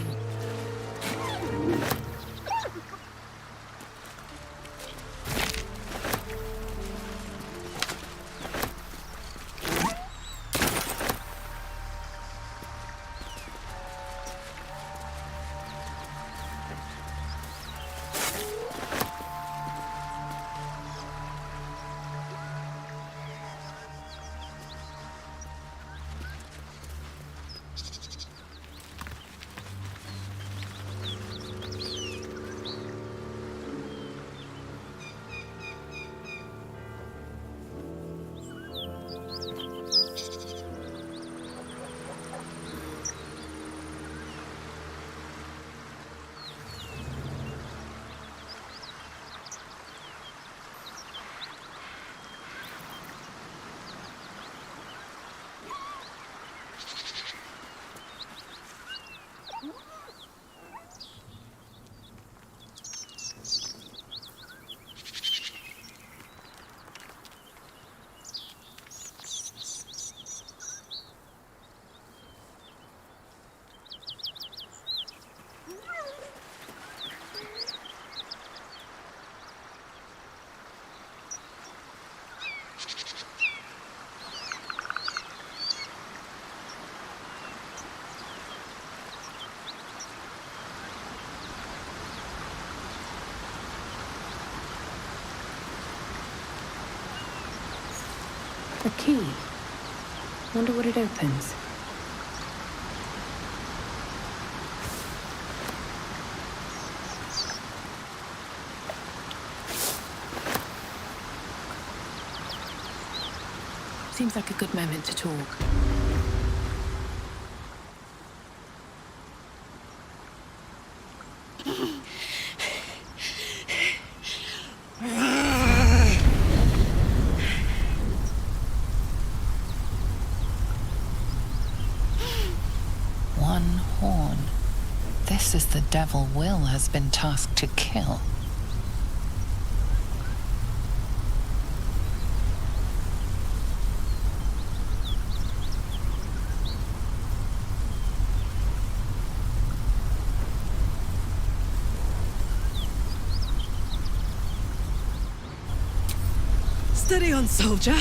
A key. Wonder what it opens. Seems like a good moment to talk. One horn. This is the devil Will has been tasked to kill. Steady on, soldier.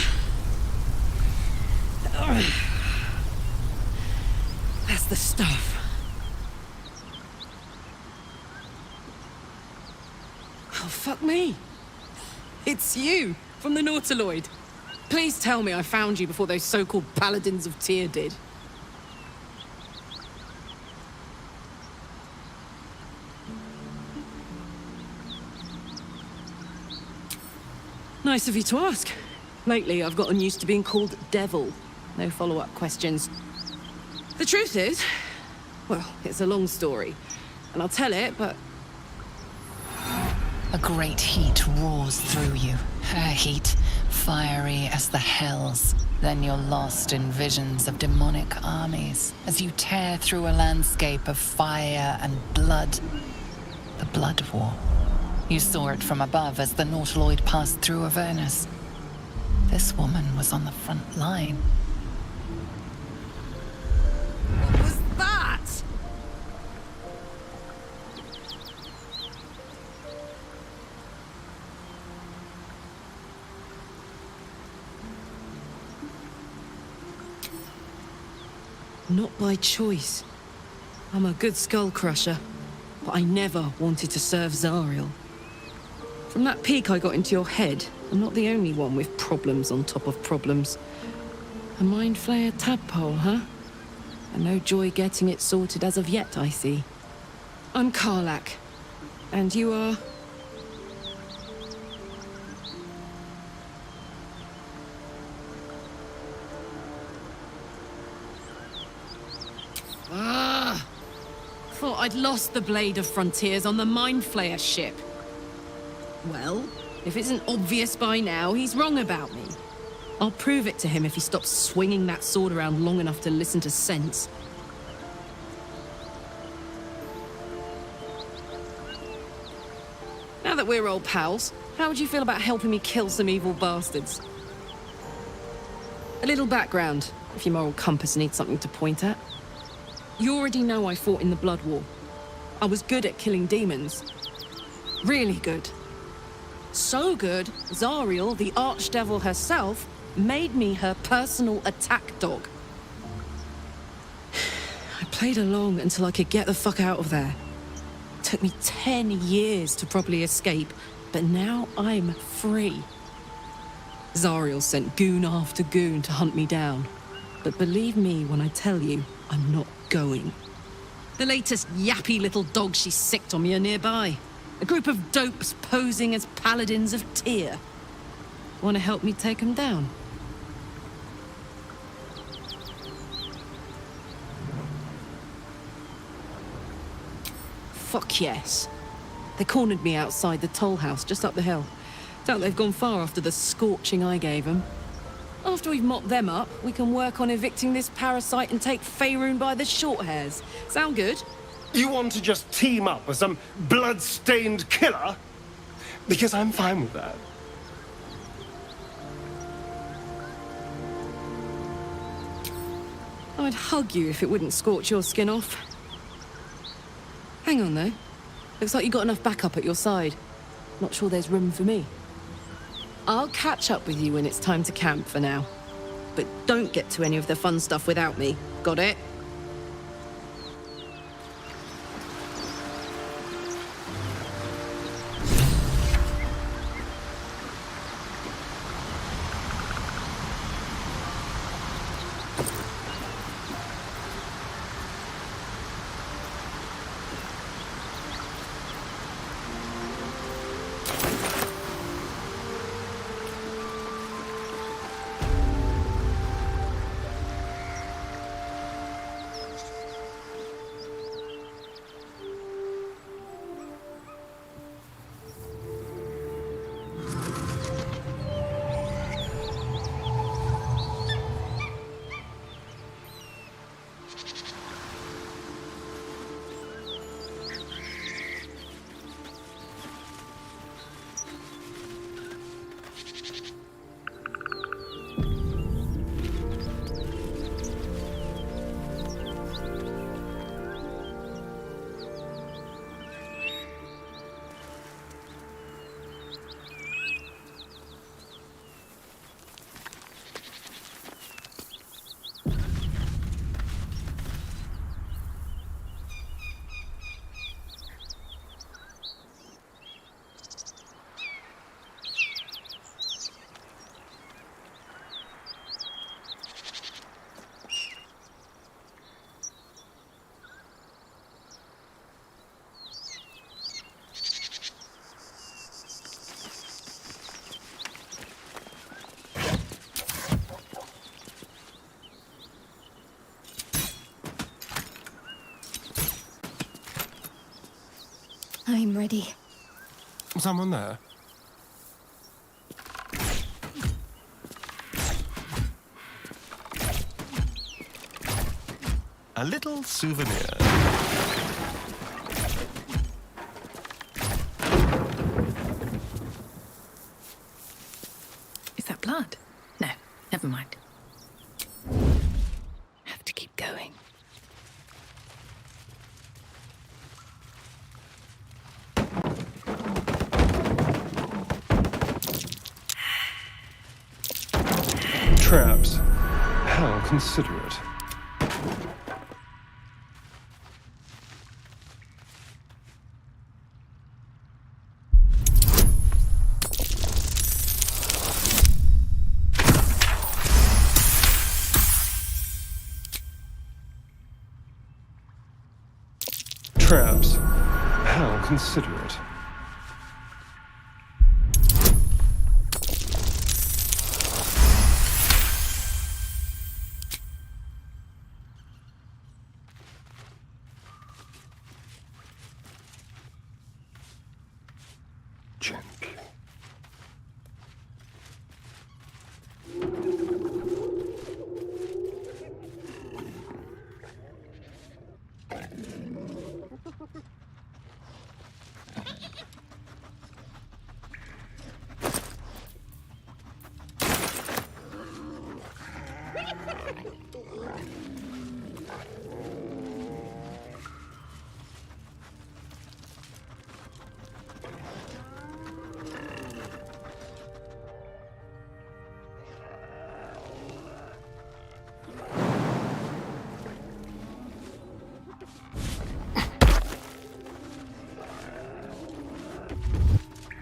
That's the stuff. Oh, fuck me. It's you, from the Nautiloid. Please tell me I found you before those so-called Paladins of Tyr did. Nice of you to ask. Lately, I've gotten used to being called Devil. No follow-up questions. The truth is, well, it's a long story, and I'll tell it, but... A great heat roars through you. Her heat, fiery as the hells. Then you're lost in visions of demonic armies as you tear through a landscape of fire and blood. The Blood War. You saw it from above as the Nautiloid passed through Avernus. This woman was on the front line. What was that? Not by choice. I'm a good skull crusher, but I never wanted to serve Zariel. From that peek I got into your head, I'm not the only one with problems on top of problems. A mind flayer tadpole, huh? And no joy getting it sorted as of yet, I see. I'm Karlak. And you are? Ah! Thought I'd lost the Blade of Frontiers on the Mind Flayer ship. Well, if it isn't obvious by now, he's wrong about me. I'll prove it to him if he stops swinging that sword around long enough to listen to sense. Now that we're old pals, how would you feel about helping me kill some evil bastards? A little background, if your moral compass needs something to point at. You already know I fought in the Blood War. I was good at killing demons. Really good. So good, Zariel, the Archdevil herself, made me her personal attack dog. I played along until I could get the fuck out of there. It took me 10 years to properly escape, but now I'm free. Zariel sent goon after goon to hunt me down. But believe me when I tell you, I'm not going. The latest yappy little dogs she sicked on me are nearby. A group of dopes posing as paladins of Tyr. Want to help me take them down? Fuck yes. They cornered me outside the toll house just up the hill. Doubt they've gone far after the scorching I gave them. After we've mopped them up, we can work on evicting this parasite and take Faerun by the short hairs. Sound good? You want to just team up with some blood-stained killer? Because I'm fine with that. I'd hug you if it wouldn't scorch your skin off. Hang on, though. Looks like you got enough backup at your side. Not sure there's room for me. I'll catch up with you when it's time to camp for now. But don't get to any of the fun stuff without me. Got it? I'm ready. Someone there? A little souvenir. Is that blood? Never mind. Have to keep going. Traps. How considerate. Traps. How considerate. Gently.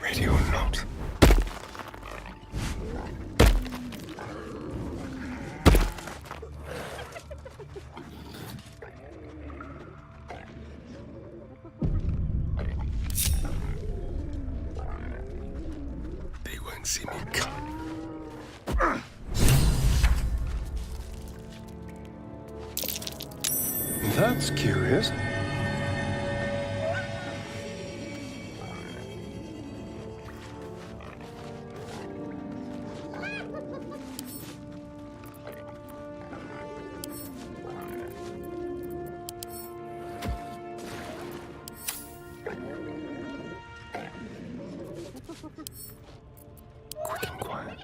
Radio note. They won't see me come. That's curious. Quick and quiet.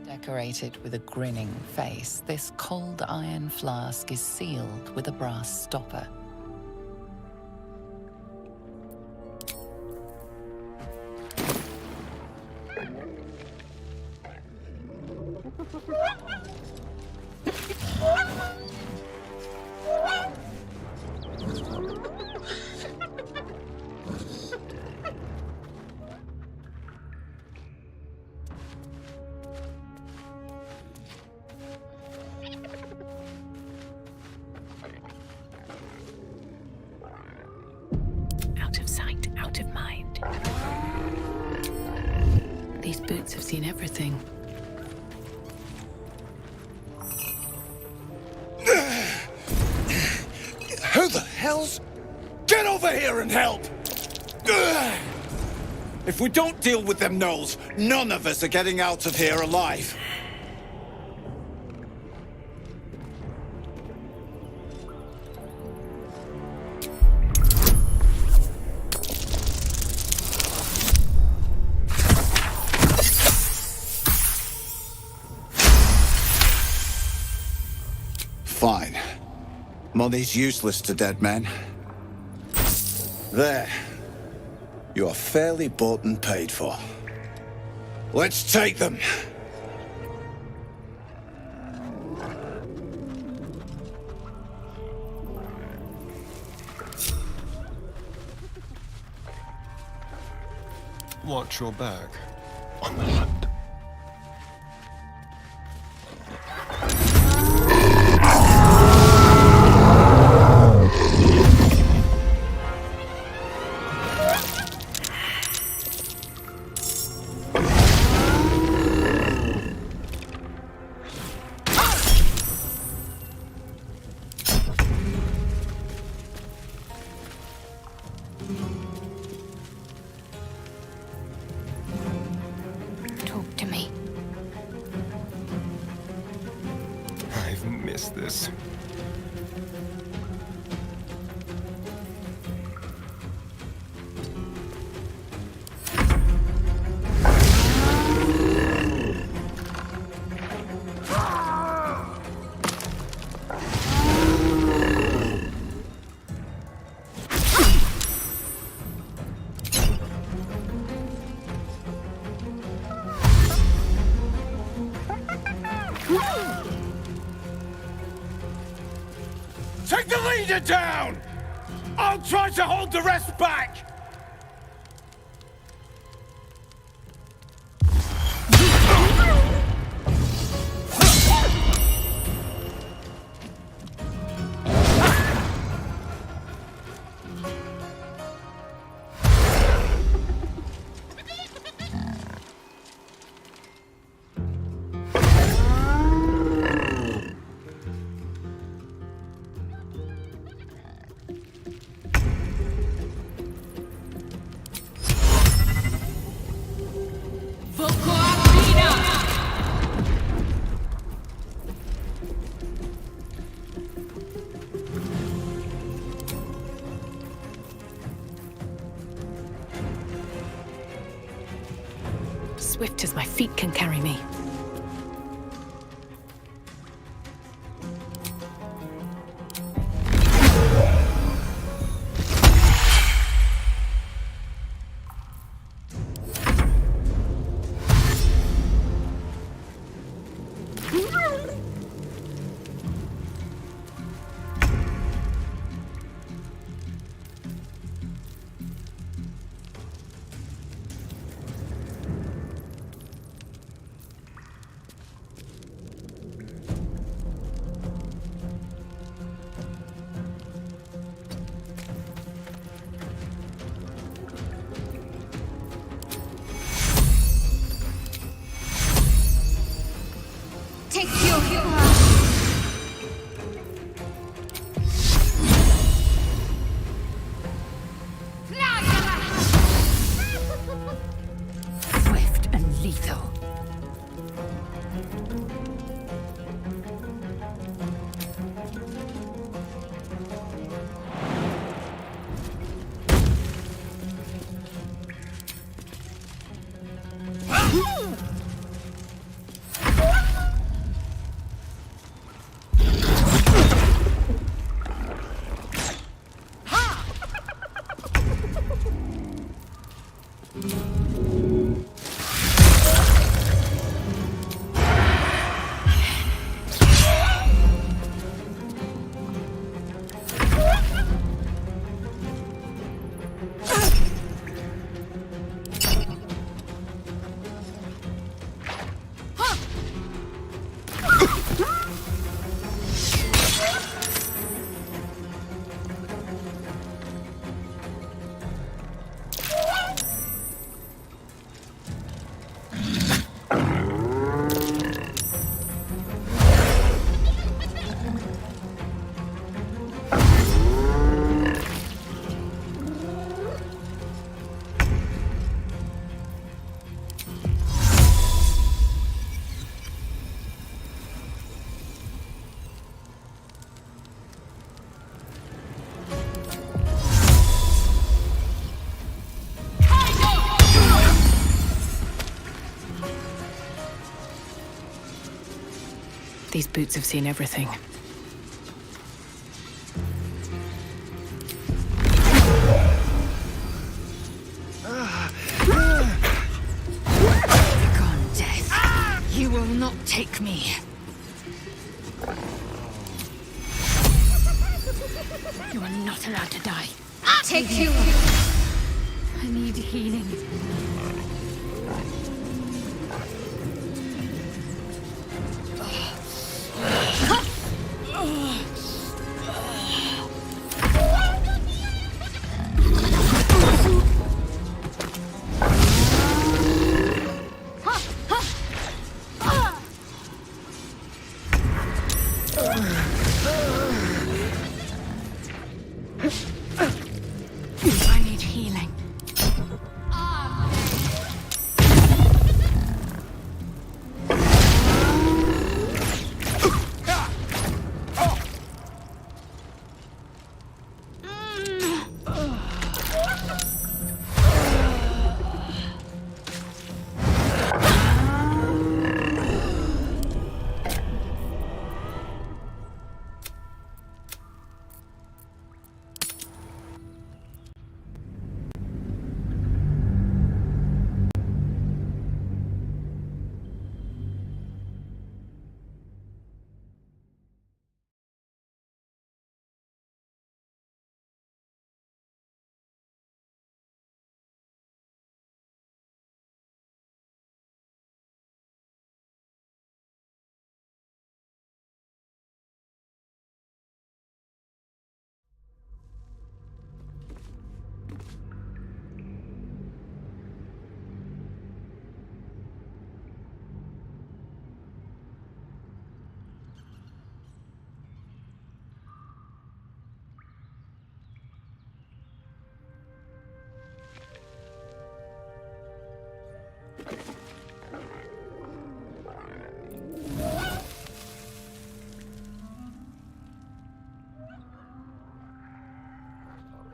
Decorated with a grinning face, this cold iron flask is sealed with a brass stopper. Out of sight, out of mind. These boots have seen everything. Who the hell's... Get over here and help! If we don't deal with them gnolls, none of us are getting out of here alive. Fine. Money's useless to dead men. There. You are fairly bought and paid for. Let's take them. Watch your back. On the hunt. Talk to me. I've missed this. Take the leader down! I'll try to hold the rest back! Swift as my feet can carry me. Take your Swift and lethal. These boots have seen everything. Begone, death. You will not take me. You are not allowed to die. Take you. I need healing. I need healing.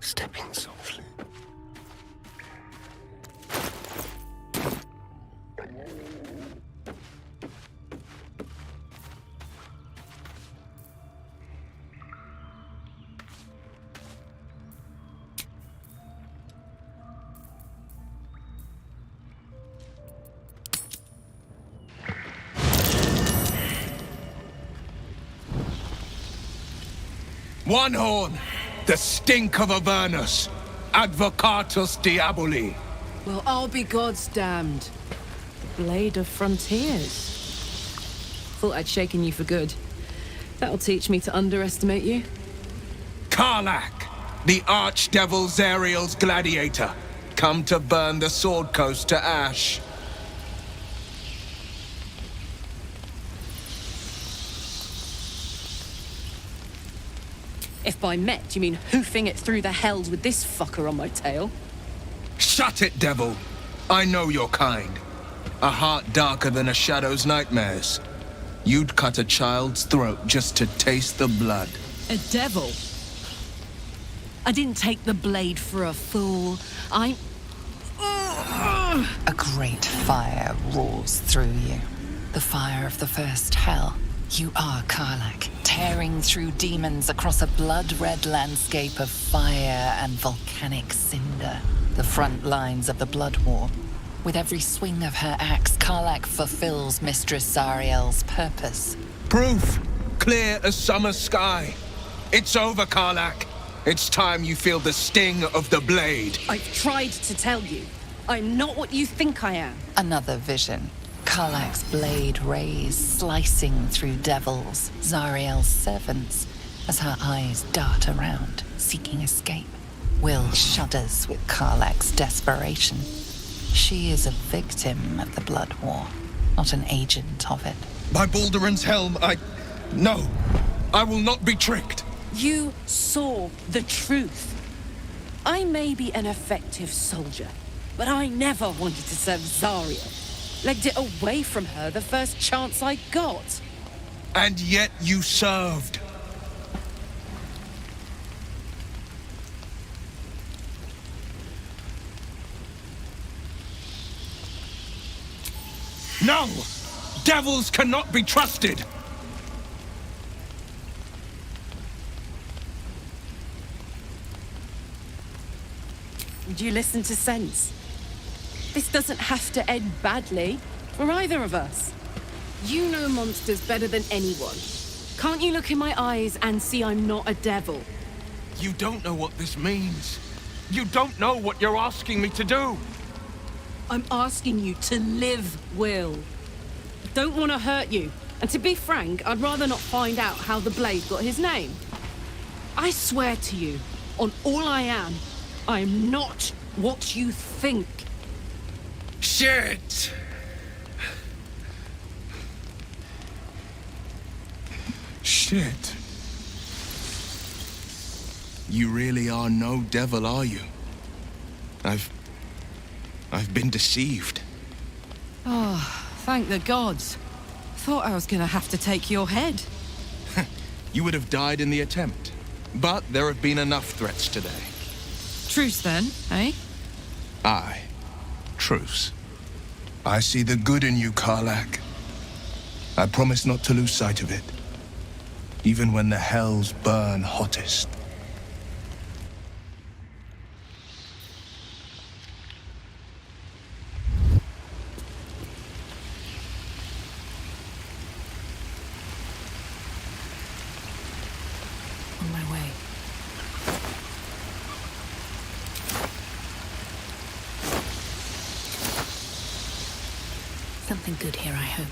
Stepping softly. One horn, the stink of Avernus, advocatus diaboli. Well, I'll be God's damned. The Blade of Frontiers. Thought I'd shaken you for good. That'll teach me to underestimate you. Karlach, the archdevil Zariel's gladiator, come to burn the Sword Coast to ash. If by met you mean hoofing it through the hells with this fucker on my tail. Shut it, devil. I know your kind. A heart darker than a shadow's nightmares. You'd cut a child's throat just to taste the blood. A devil? I didn't take the blade for a fool. A great fire roars through you. The fire of the first hell. You are Karlach, tearing through demons across a blood-red landscape of fire and volcanic cinder. The front lines of the Blood War. With every swing of her axe, Karlach fulfills Mistress Zariel's purpose. Proof, clear as summer sky. It's over, Karlach. It's time you feel the sting of the blade. I've tried to tell you. I'm not what you think I am. Another vision. Karlach's blade rays slicing through devils, Zariel's servants, as her eyes dart around, seeking escape. Will shudders with Karlach's desperation. She is a victim of the Blood War, not an agent of it. By Balduran's helm, No, I will not be tricked. You saw the truth. I may be an effective soldier, but I never wanted to serve Zariel. Legged it away from her the first chance I got. And yet you served. No! Devils cannot be trusted! Did you listen to sense? This doesn't have to end badly for either of us. You know monsters better than anyone. Can't you look in my eyes and see I'm not a devil? You don't know what this means. You don't know what you're asking me to do. I'm asking you to live, Will. I don't want to hurt you. And to be frank, I'd rather not find out how the blade got his name. I swear to you, on all I am not what you think. Shit! Shit. You really are no devil, are you? I've been deceived. Oh, thank the gods. Thought I was gonna have to take your head. You would have died in the attempt. But there have been enough threats today. Truce then, eh? Aye. Truce. I see the good in you, Karlach. I promise not to lose sight of it. Even when the hells burn hottest. On my way. Something good here, I hope.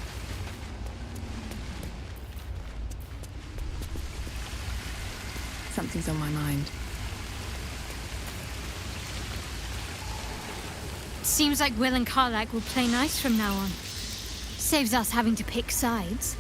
Something's on my mind. Seems like Will and Karlach will play nice from now on. Saves us having to pick sides.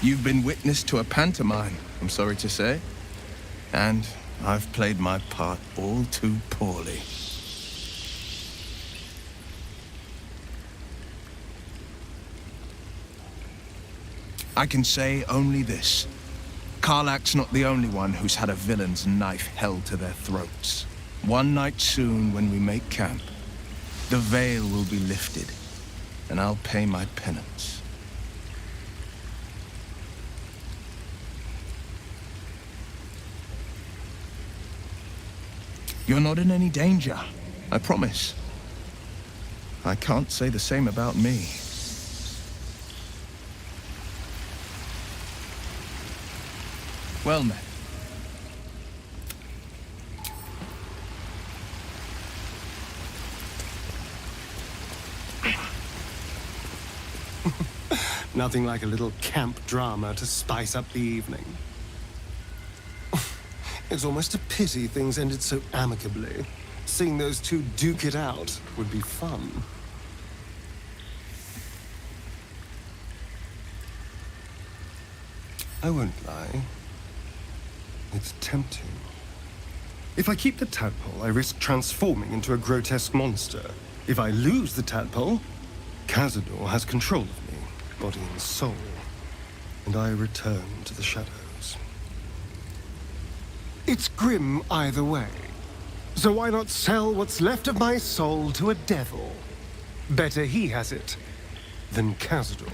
You've been witness to a pantomime, I'm sorry to say. And I've played my part all too poorly. I can say only this. Karlach's not the only one who's had a villain's knife held to their throats. One night soon, when we make camp, the veil will be lifted, and I'll pay my penance. You're not in any danger, I promise. I can't say the same about me. Well met. Nothing like a little camp drama to spice up the evening. It's almost a pity things ended so amicably. Seeing those two duke it out would be fun. I won't lie. It's tempting. If I keep the tadpole, I risk transforming into a grotesque monster. If I lose the tadpole, Cazador has control of me, body and soul, and I return to the shadows. It's grim either way. So why not sell what's left of my soul to a devil? Better he has it than Cazador.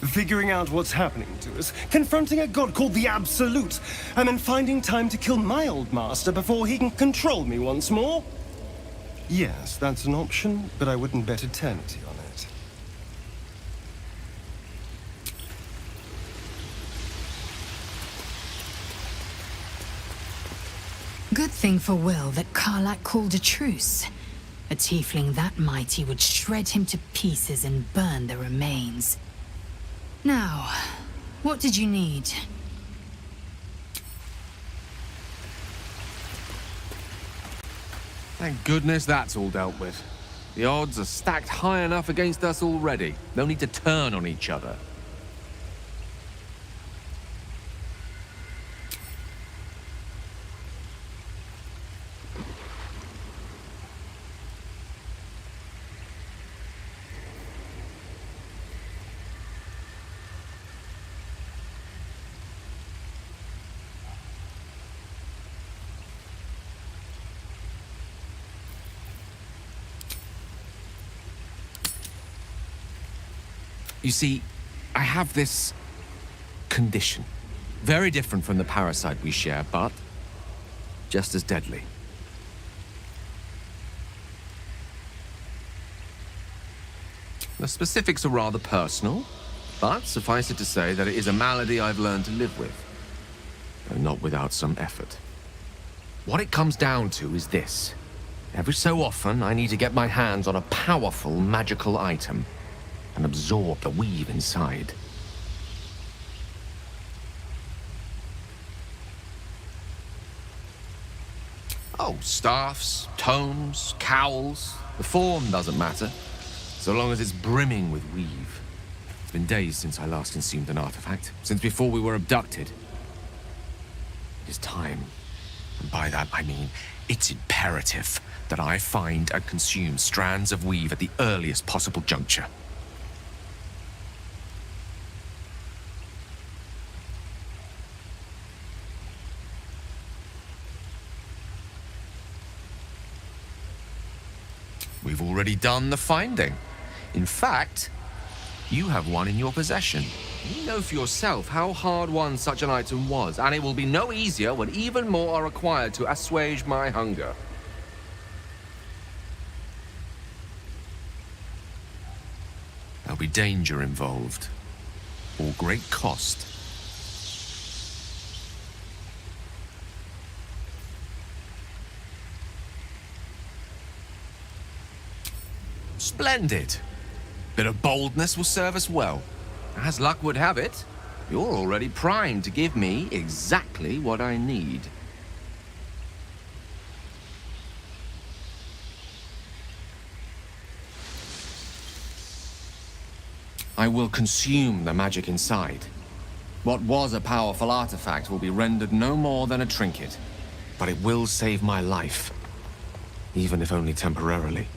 Figuring out what's happening to us, confronting a god called the Absolute, and then finding time to kill my old master before he can control me once more? Yes, that's an option, but I wouldn't bet eternity on it. Good thing for Will that Karlach called a truce. A tiefling that mighty would shred him to pieces and burn the remains. Now, what did you need? Thank goodness that's all dealt with. The odds are stacked high enough against us already. They'll need to turn on each other. You see, I have this condition. Very different from the parasite we share, but just as deadly. The specifics are rather personal, but suffice it to say that it is a malady I've learned to live with, though not without some effort. What it comes down to is this. Every so often, I need to get my hands on a powerful magical item and absorb the weave inside. Oh, staffs, tomes, cowls, the form doesn't matter, so long as it's brimming with weave. It's been days since I last consumed an artifact, since before we were abducted. It is time, and by that I mean it's imperative that I find and consume strands of weave at the earliest possible juncture. We've already done the finding. In fact, you have one in your possession. You know for yourself how hard-won such an item was, and it will be no easier when even more are required to assuage my hunger. There'll be danger involved, or great cost. Splendid. Bit of boldness will serve us well. As luck would have it, you're already primed to give me exactly what I need. I will consume the magic inside. What was a powerful artifact will be rendered no more than a trinket, but it will save my life, even if only temporarily.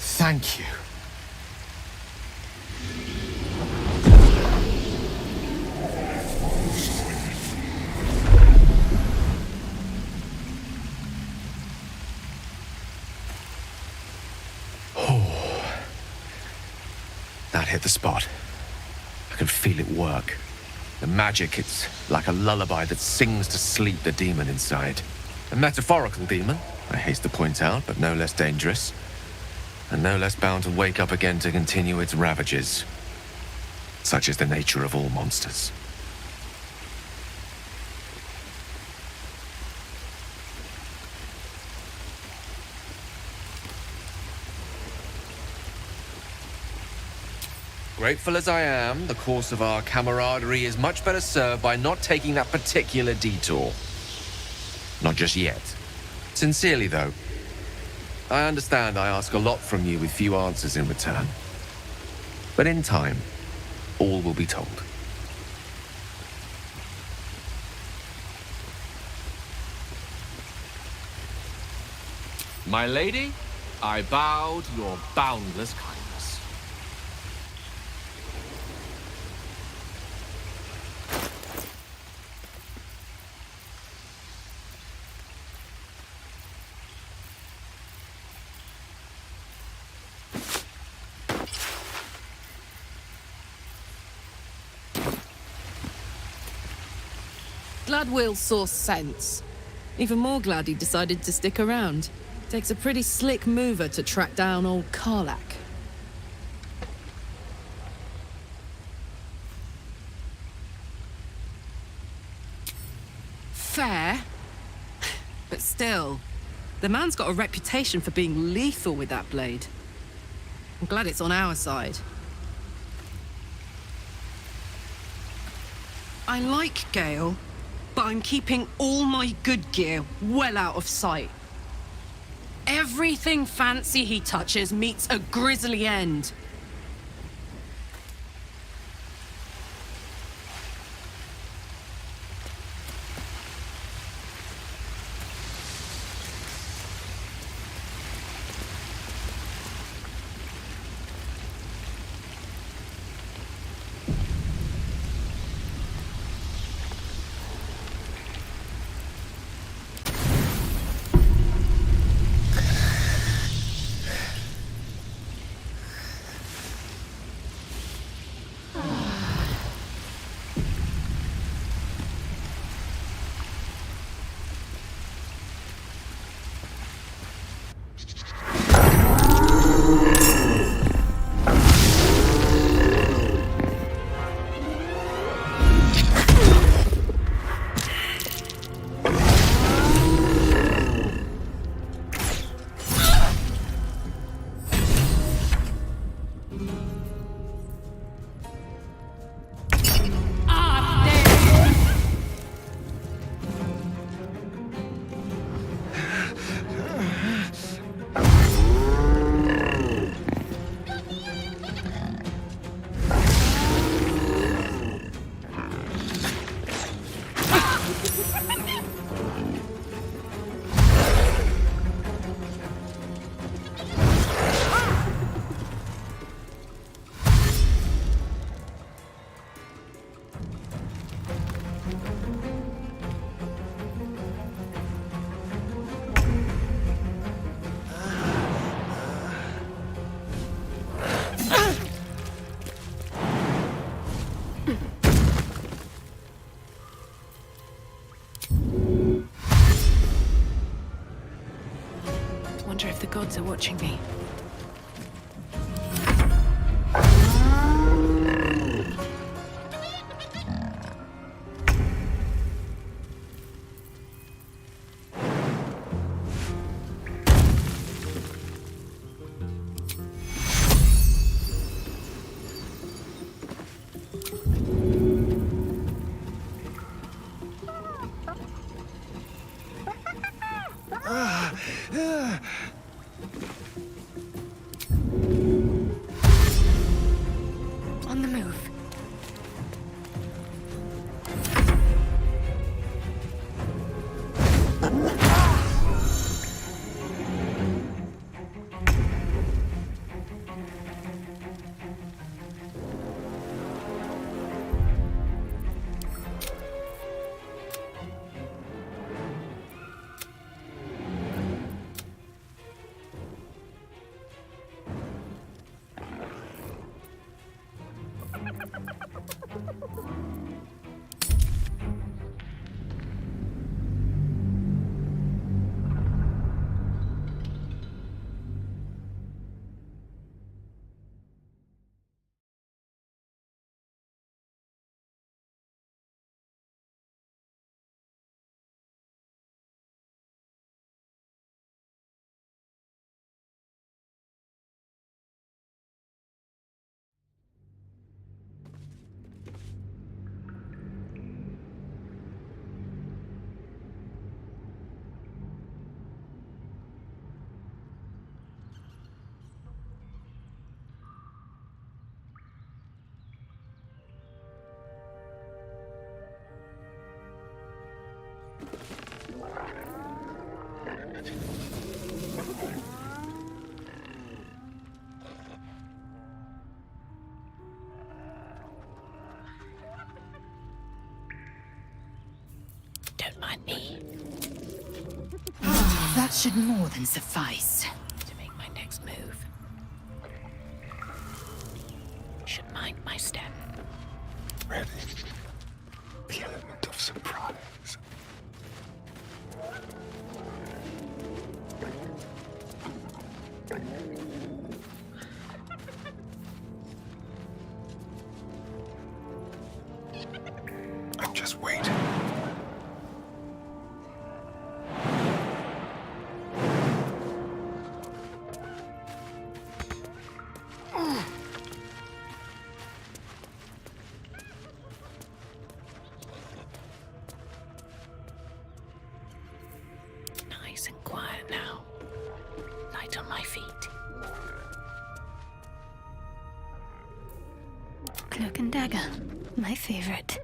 Thank you. Oh, that hit the spot. I can feel it work. The magic, it's like a lullaby that sings to sleep the demon inside. A metaphorical demon, I haste to point out, but no less dangerous. And no less bound to wake up again to continue its ravages. Such is the nature of all monsters. Grateful as I am, the course of our camaraderie is much better served by not taking that particular detour. Not just yet. Sincerely, though. I understand I ask a lot from you with few answers in return. But in time, all will be told. My lady, I bow to your boundless kindness. Glad Will saw sense. Even more glad he decided to stick around. Takes a pretty slick mover to track down old Karlach. Fair. But still, the man's got a reputation for being lethal with that blade. I'm glad it's on our side. I like Gale, but I'm keeping all my good gear well out of sight. Everything fancy he touches meets a grisly end. Wonder if the gods are watching me. On the move. Don't mind me. That should more than suffice to make my next move. Should mind my step. Ready. The element of surprise. I'm just waiting. nice and quiet now. Light on my feet. Cloak and dagger, my favorite.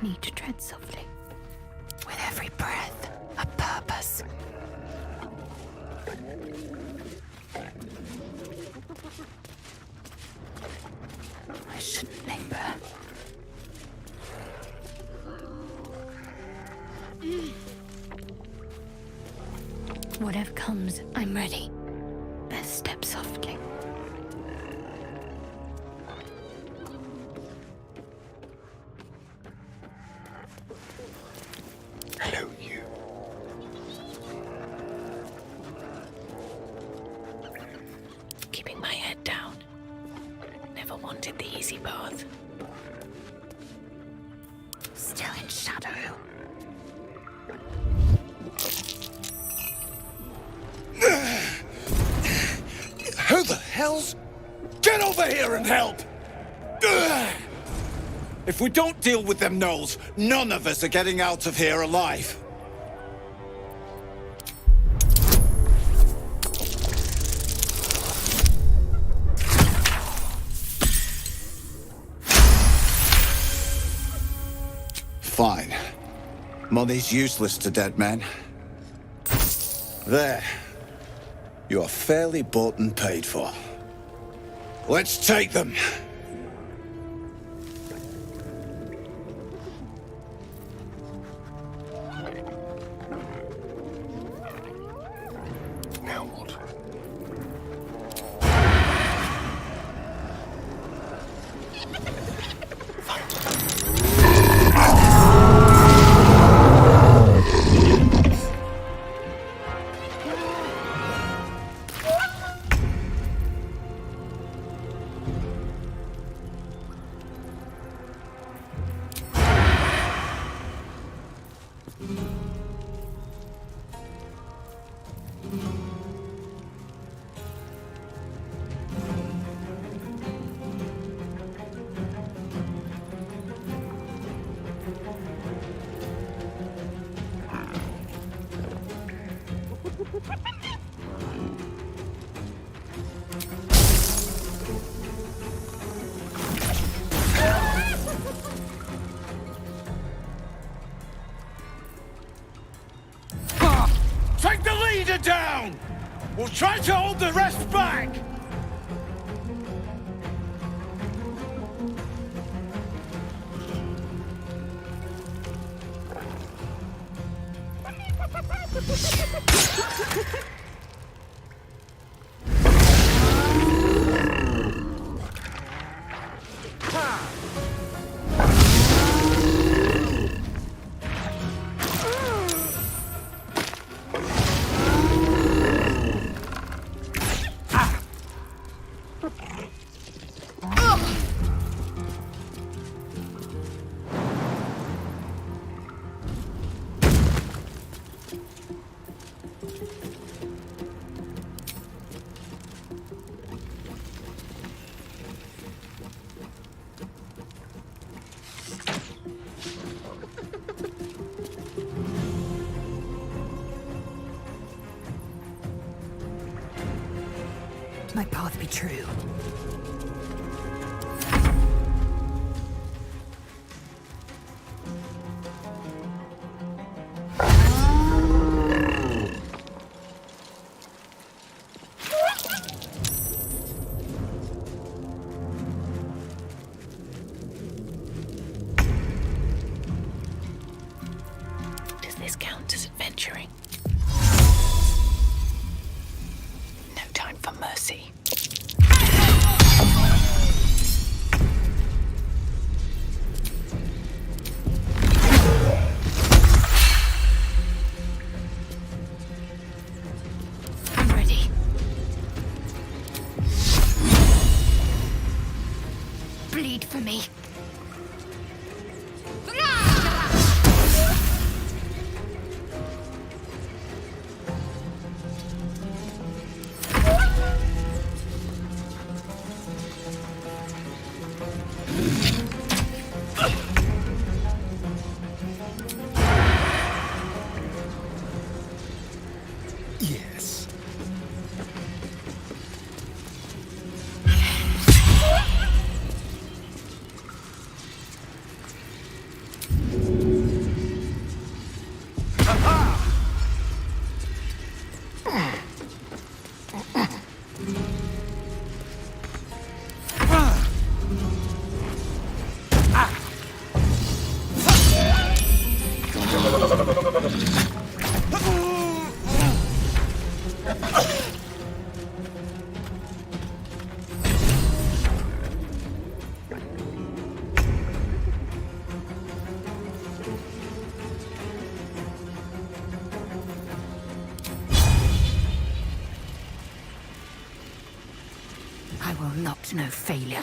Need to tread softly. With every breath, a purpose. I shouldn't linger. Whatever comes, I'm ready. Best step softly. Hello, you. Keeping my head down. Never wanted the easy path. Still in shadow. Who the hell's... Get over here and help! If we don't deal with them gnolls, none of us are getting out of here alive. Fine. Money's useless to dead men. There. You are fairly bought and paid for. Let's take them! Now what? Take the leader down! We'll try to hold the rest back! My path be true. Does this count as adventuring? No time for mercy. I'm ready. Bleed for me. not know failure.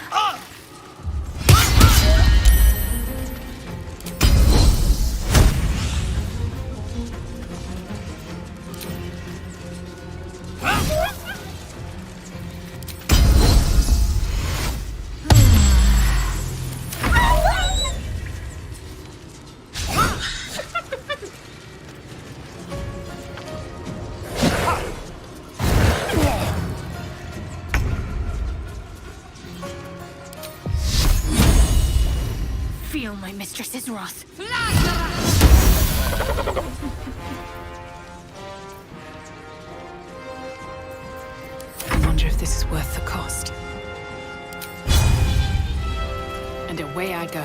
Feel my mistress's wrath. I wonder if this is worth the cost. And away I go.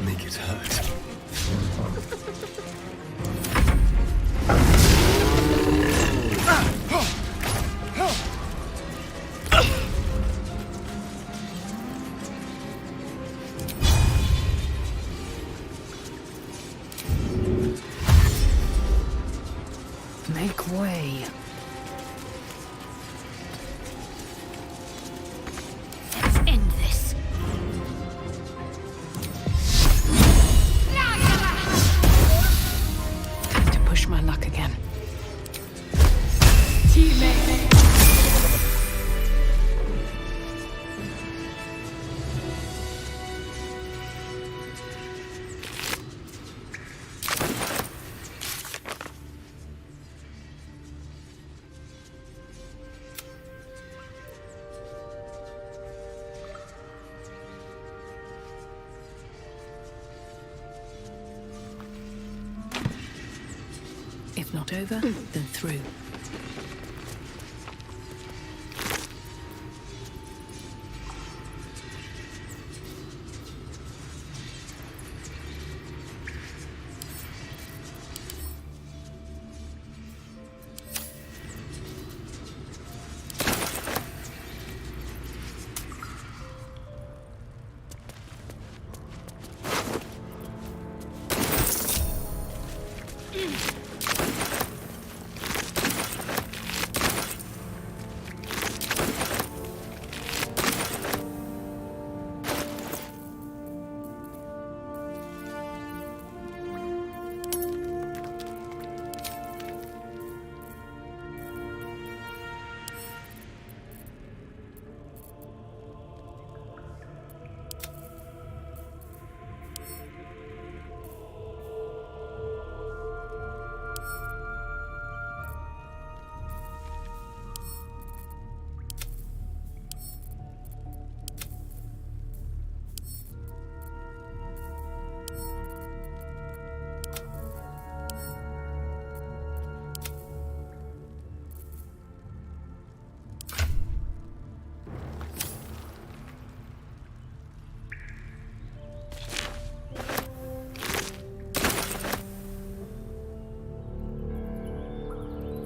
Make it hurt. Make way. Let's end this. Time to push my luck again. If not over, then through.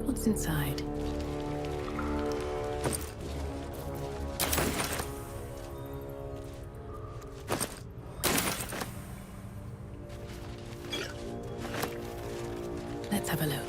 What's inside? Let's have a look.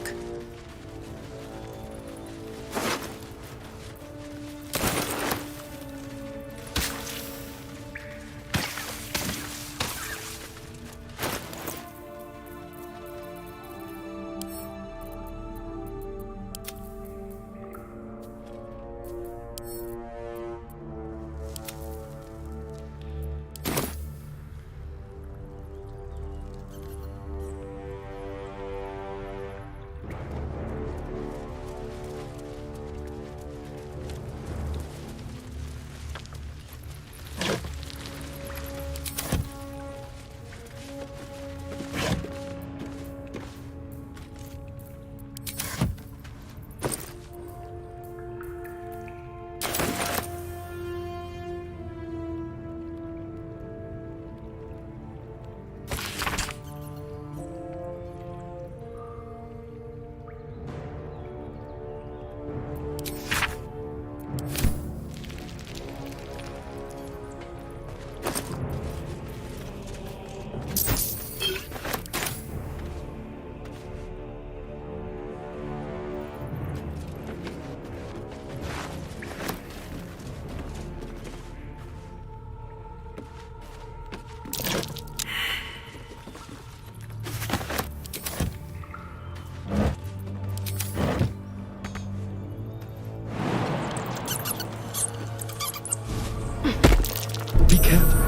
Be careful.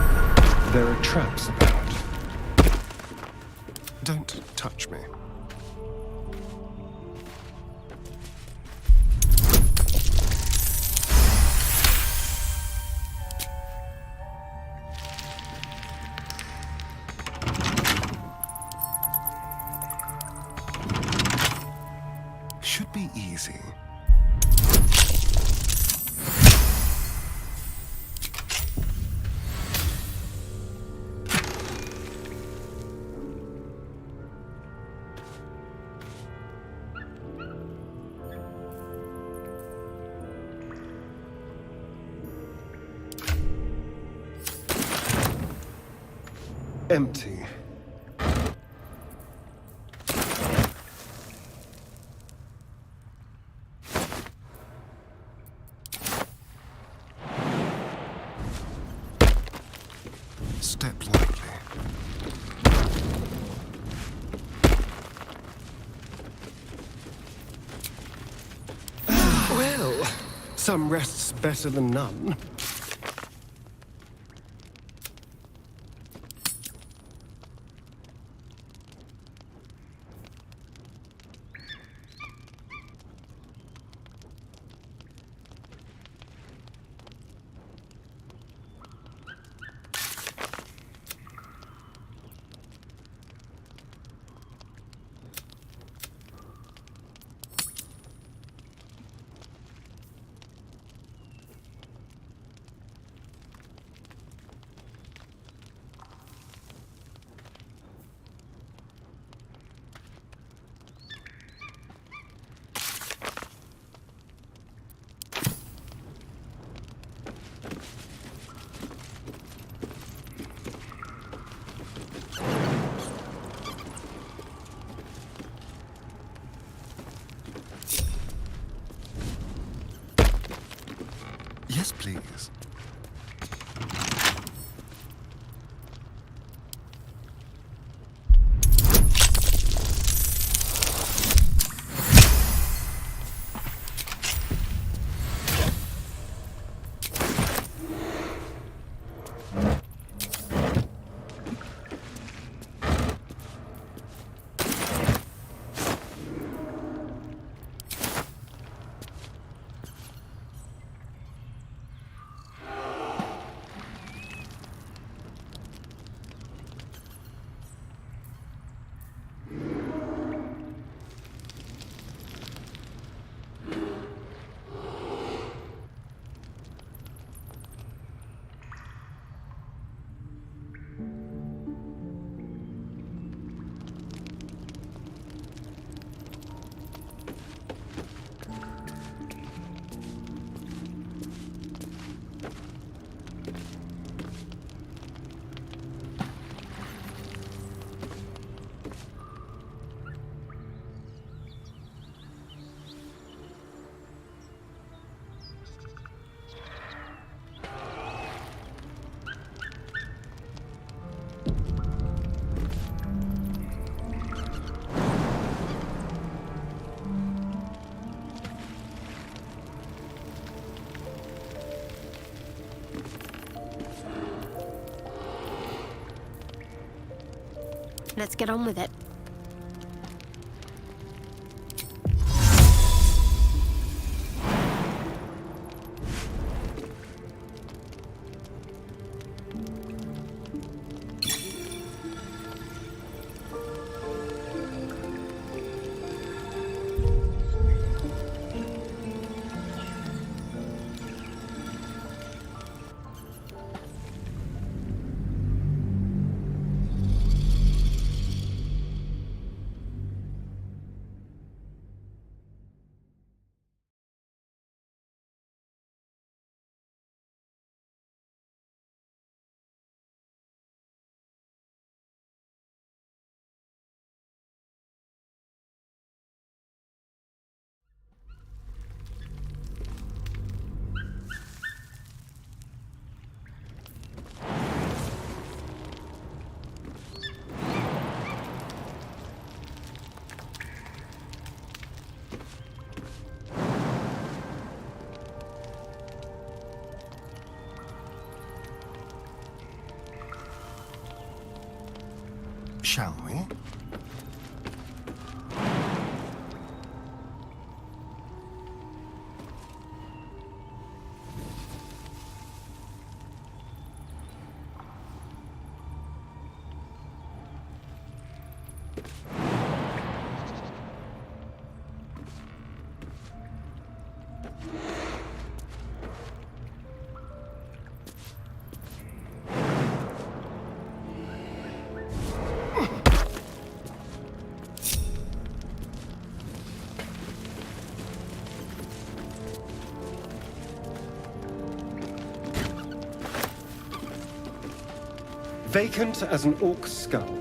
There are traps about. Don't touch me. Should be easy. Empty. Step lightly. Well, some rests better than none. Yes, please. Let's get on with it. shall we? Vacant as an orc skull.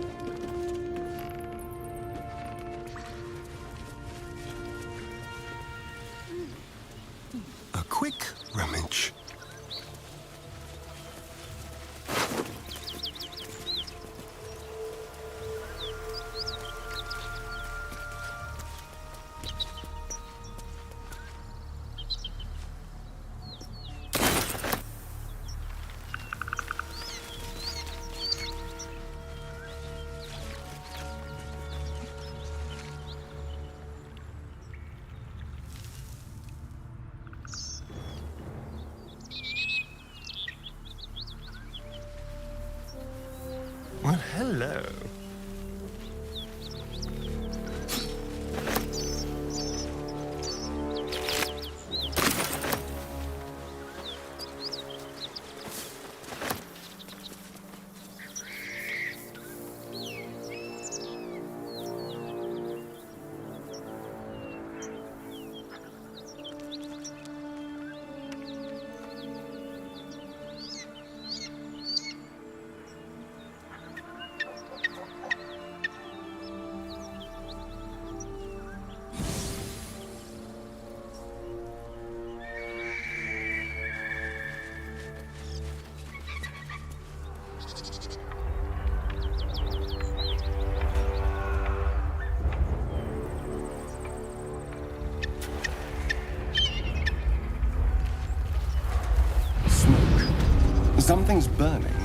A quick rummage. Well, hello. Something's burning.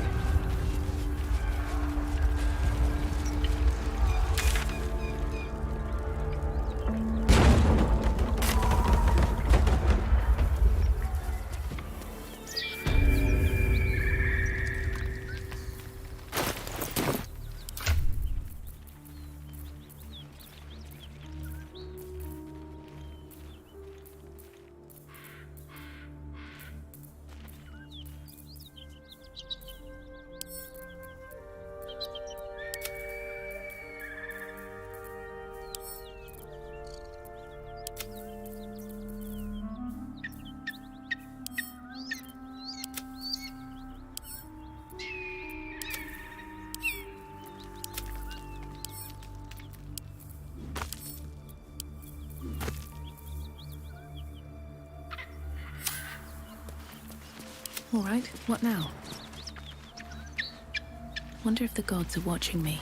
All right, what now? Wonder if the gods are watching me.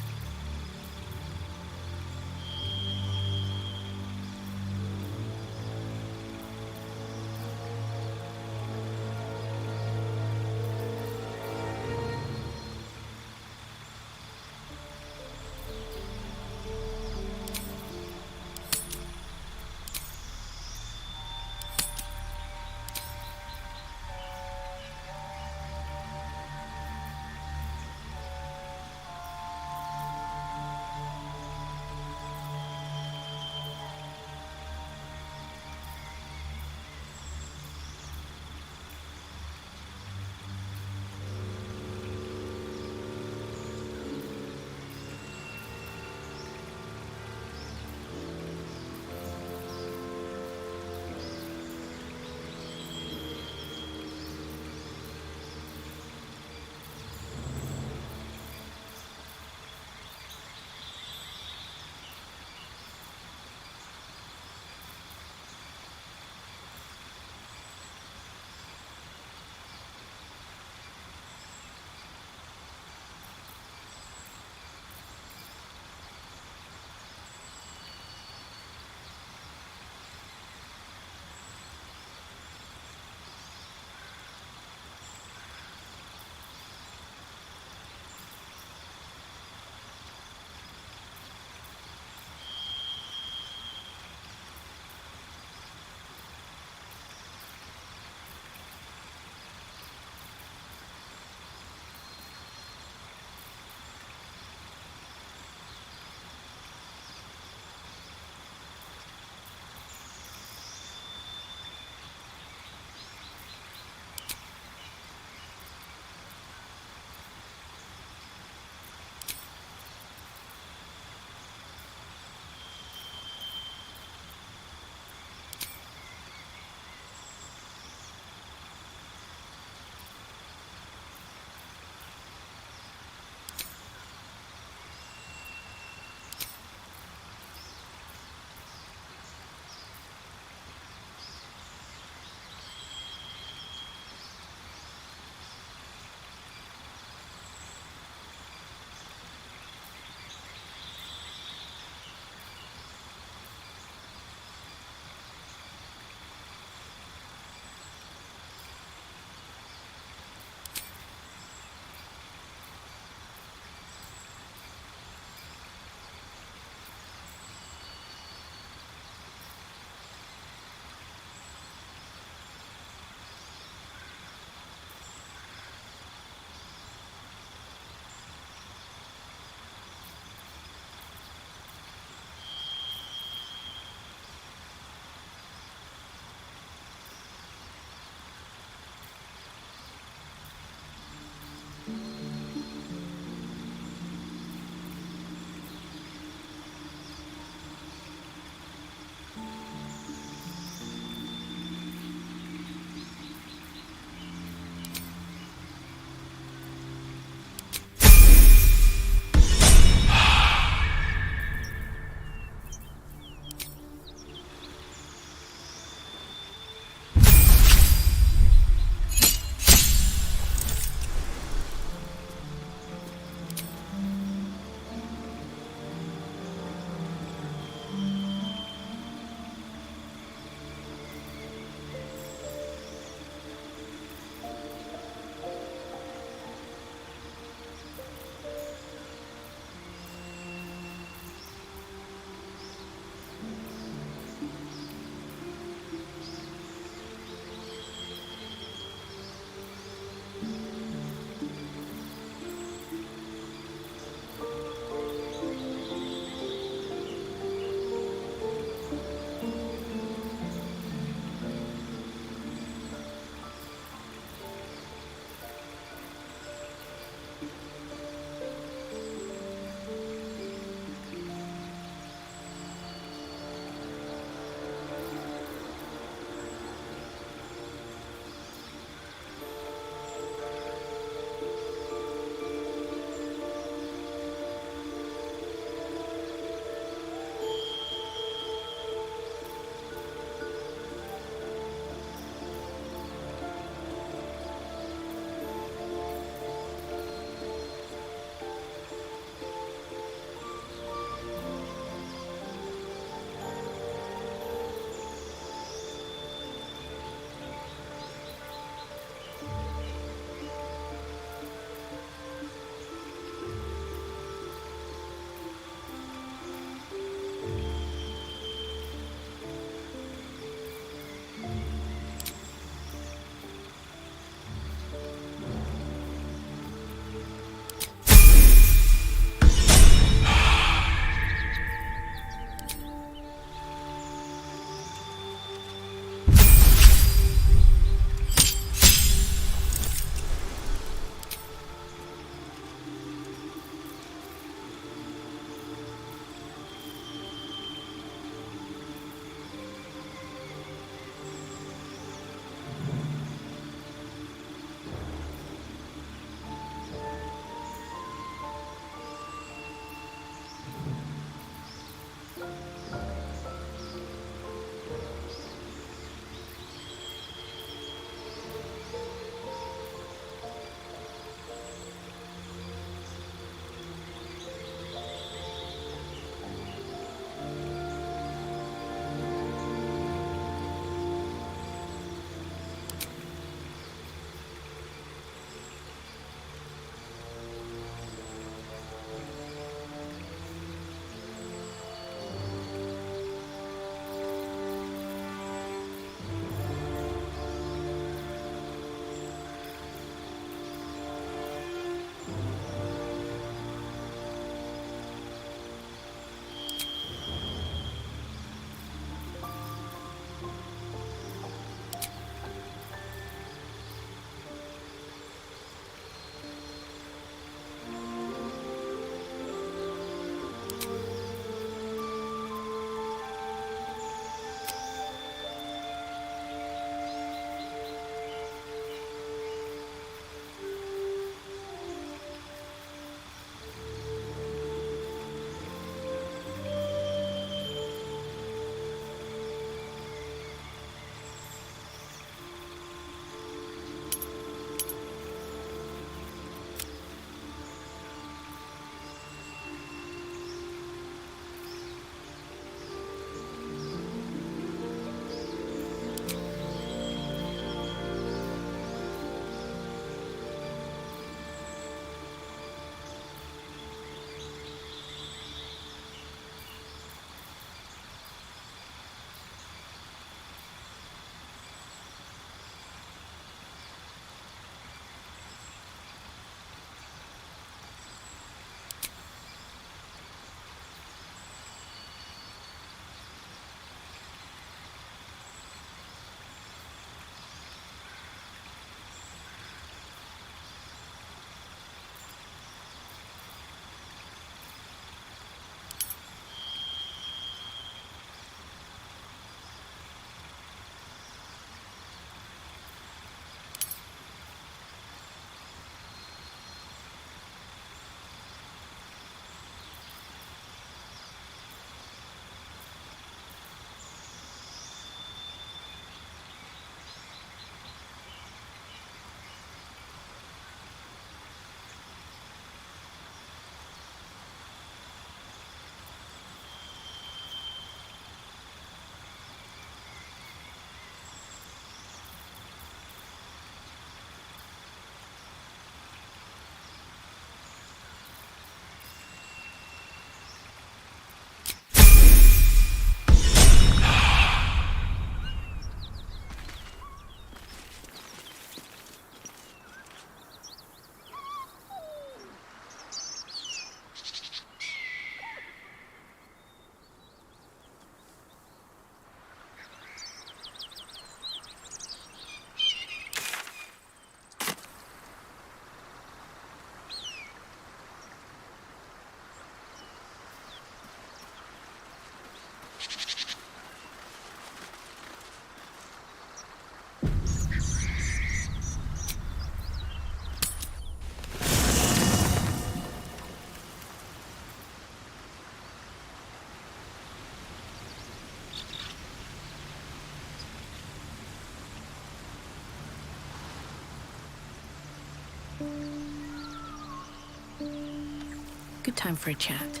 Good time for a chat.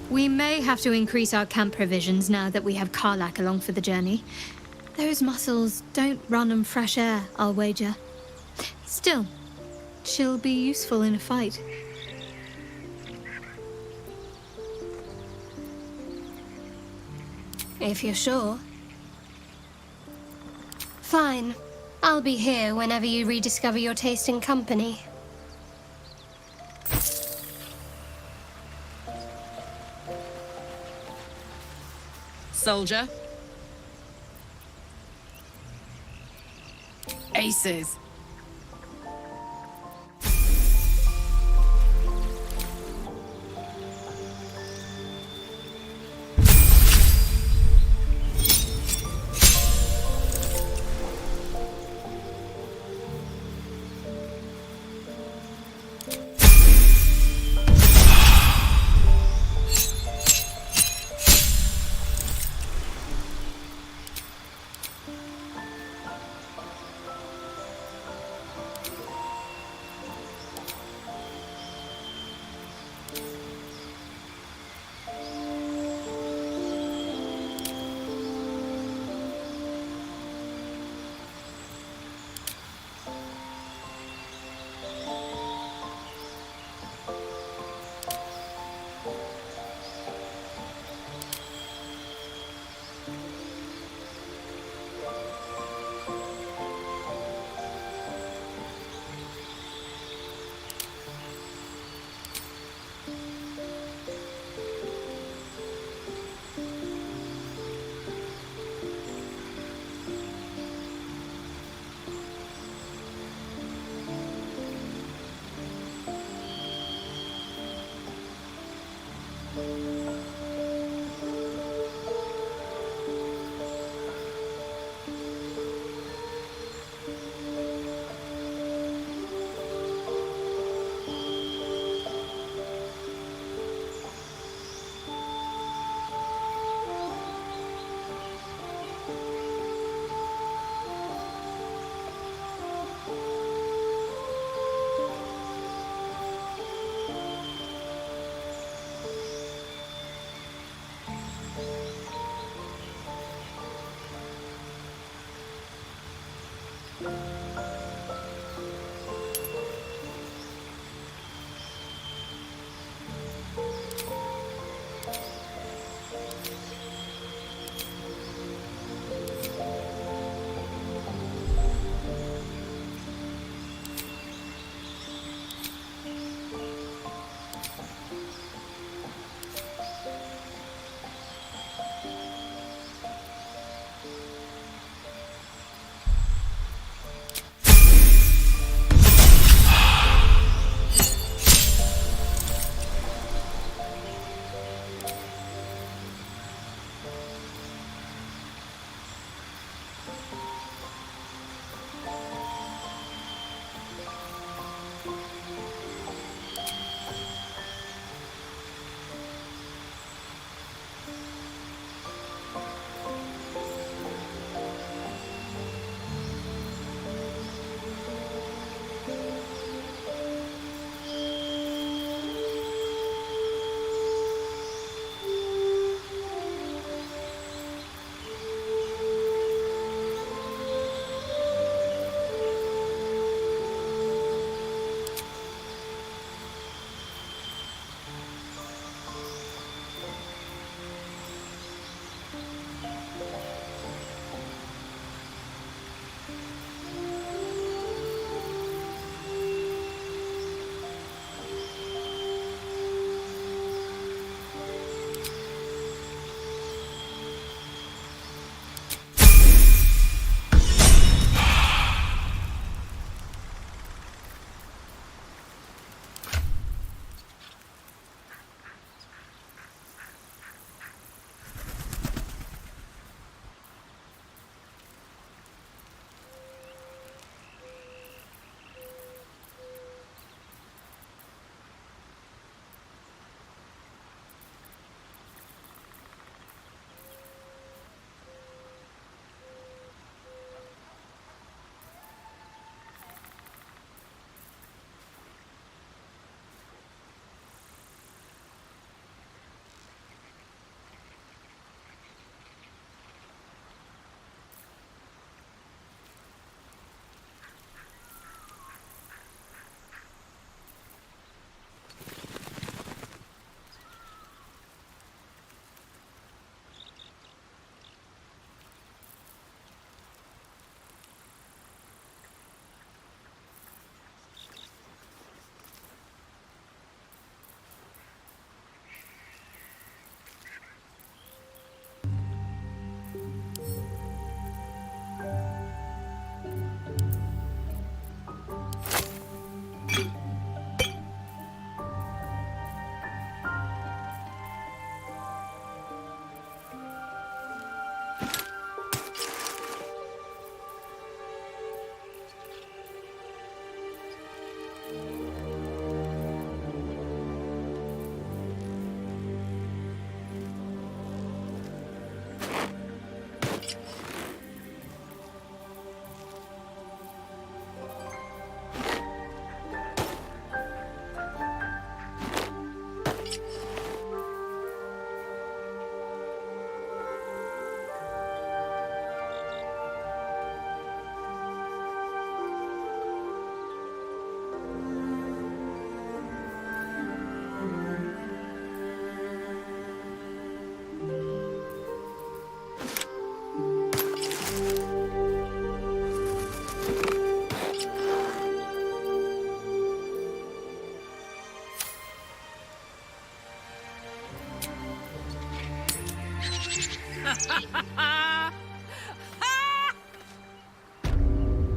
We may have to increase our camp provisions now that we have Karlak along for the journey. Those muscles don't run on fresh air, I'll wager. Still, she'll be useful in a fight. If you're sure. Fine. I'll be here whenever you rediscover your taste in company. Soldier. Aces.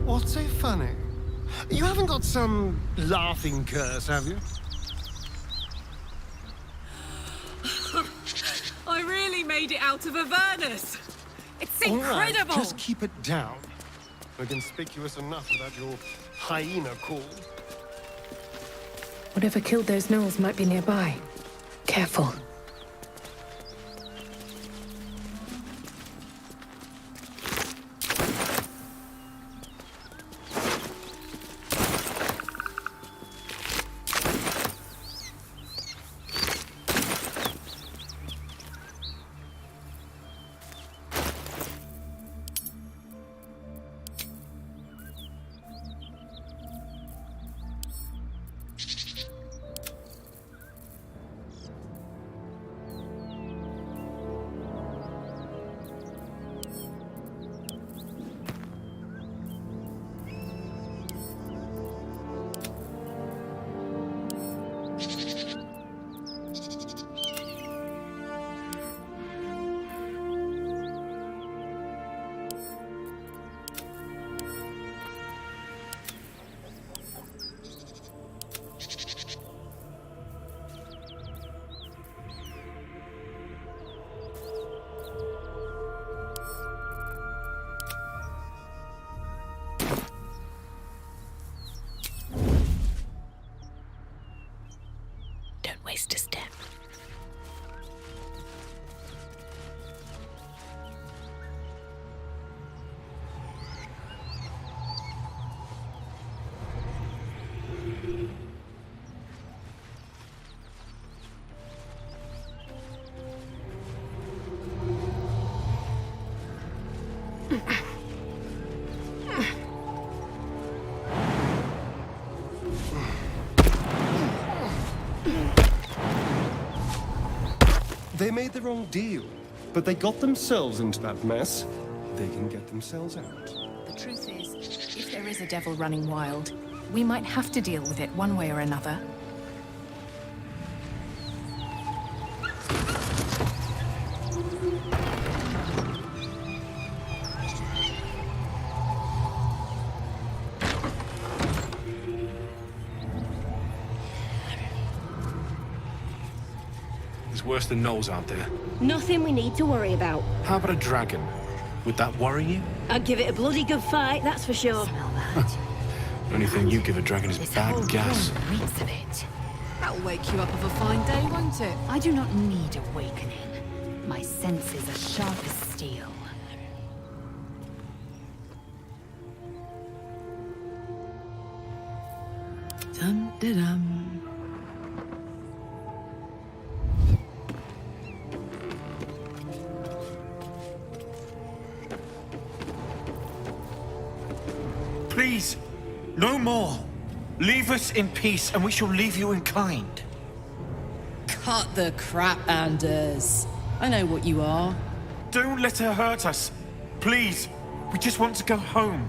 What's so funny? You haven't got some laughing curse, have you? we made it out of Avernus! It's All right, incredible! just keep it down. We're conspicuous enough without your hyena call. Whatever killed those gnolls might be nearby. Careful. Don't waste a step. They made the wrong deal, but they got themselves into that mess. They can get themselves out. The truth is, if there is a devil running wild, we might have to deal with it one way or another. Worse than gnolls out there. Nothing we need to worry about. How about a dragon? Would that worry you? I'd give it a bloody good fight, that's for sure. The only thing you give a dragon is bad gas. Reeks of it. That'll wake you up of a fine day, won't it? I do not need awakening. My senses are sharp as steel. Dum-de-dum. Please, no more. Leave us in peace, and we shall leave you in kind. Cut the crap, Anders. I know what you are. Don't let her hurt us. Please, we just want to go home.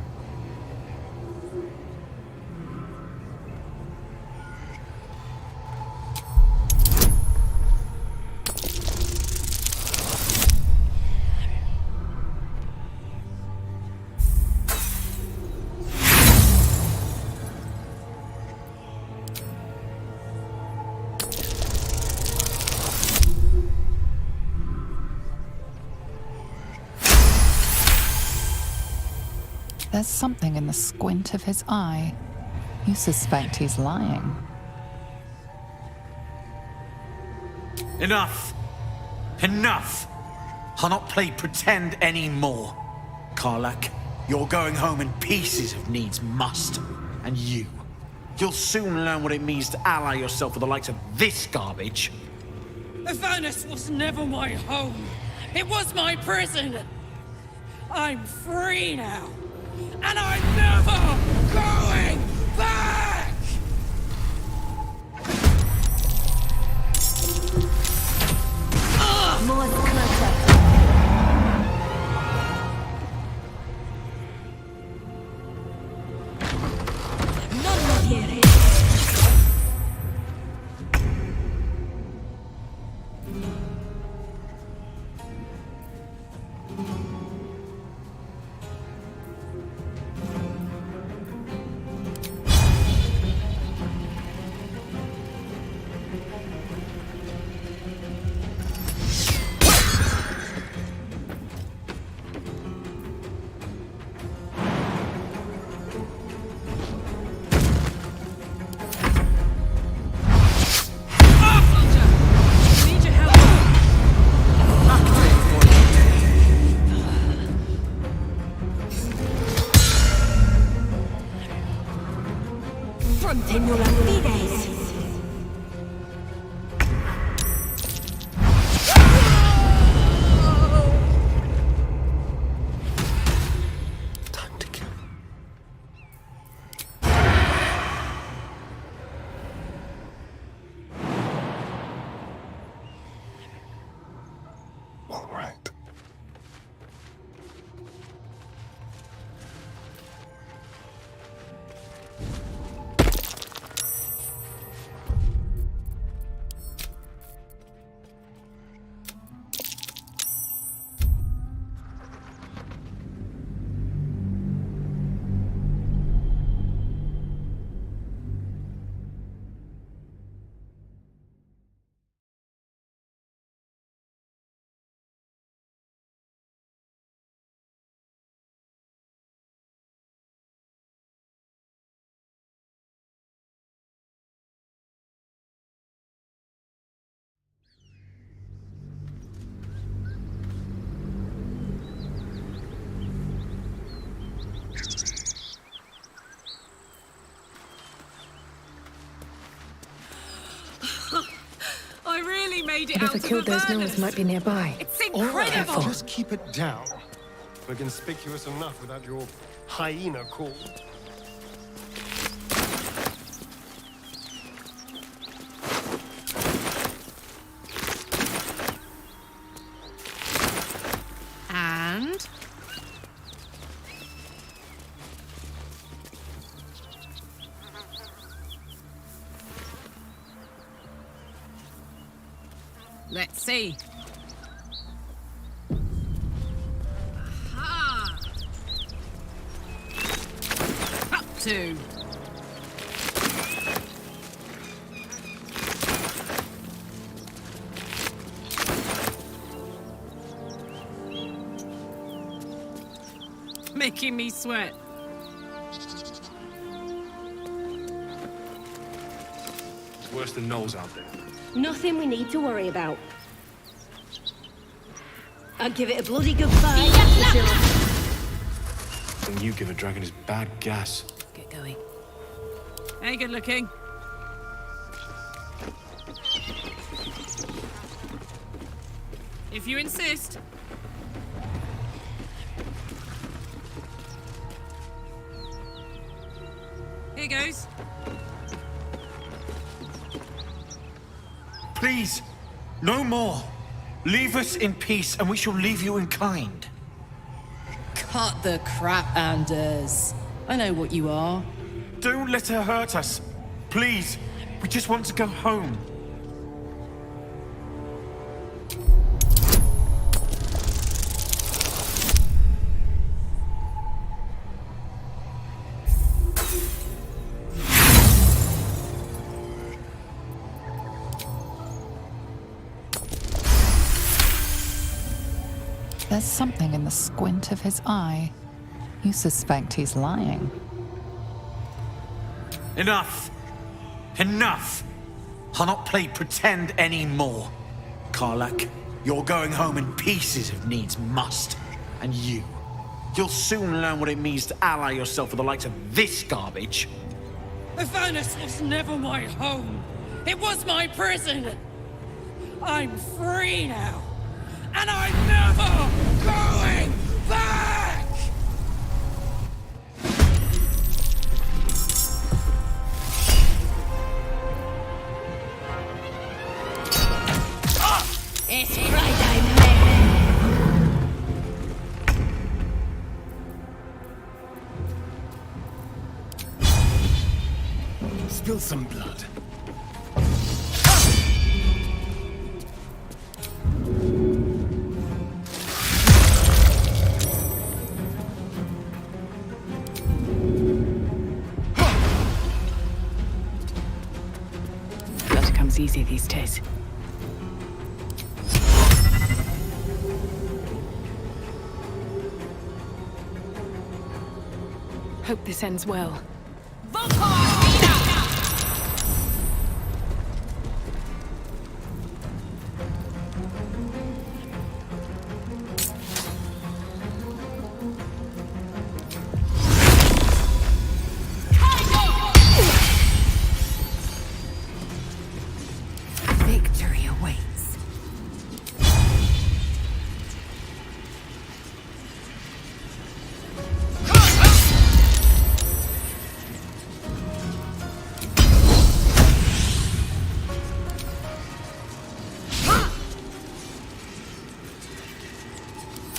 There's something in the squint of his eye. You suspect he's lying. Enough! Enough! I'll not play pretend anymore. Karlach, you're going home in pieces if needs must. And you'll soon learn what it means to ally yourself with the likes of this garbage. Avernus was never my home. It was my prison. I'm free now. And I'm never going back! More closer. Non quiere. made it Whoever out killed to those Avernus. gnolls might be nearby. It's All right, incredible. just keep it down. We're conspicuous enough without your hyena call. And let's see. Aha! Up to. Making me sweat. It's worse than gnolls out there. Nothing we need to worry about. I'll give it a bloody good fight. When you give a dragon is bad gas. Get going. Hey, good looking. If you insist. Here goes. Please, no more. Leave us in peace, and we shall leave you in kind. Cut the crap, Anders. I know what you are. Don't let her hurt us. Please, we just want to go home. There's something in the squint of his eye. You suspect he's lying. Enough! Enough! I'll not play pretend anymore. Karlach, you're going home in pieces if needs must. And you'll soon learn what it means to ally yourself with the likes of this garbage. Avernus was never my home. It was my prison. I'm free now. And I'm never going back! It's Friday, man. Spill some blood. Blood comes easy these days. Hope this ends well. Victory awaits.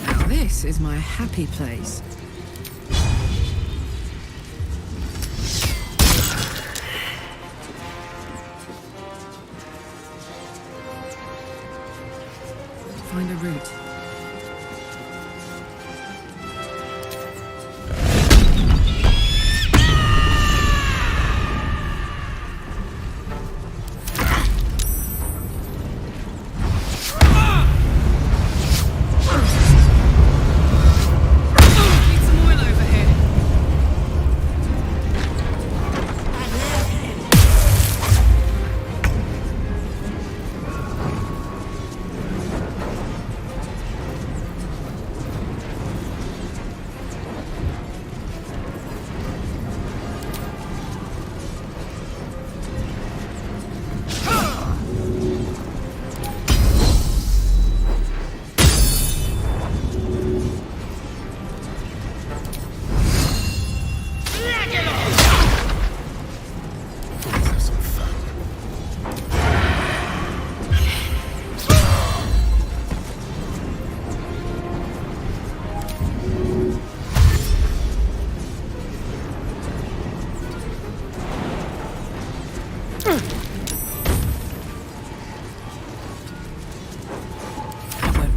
Now this is my happy place. Find a route. Need some oil over here.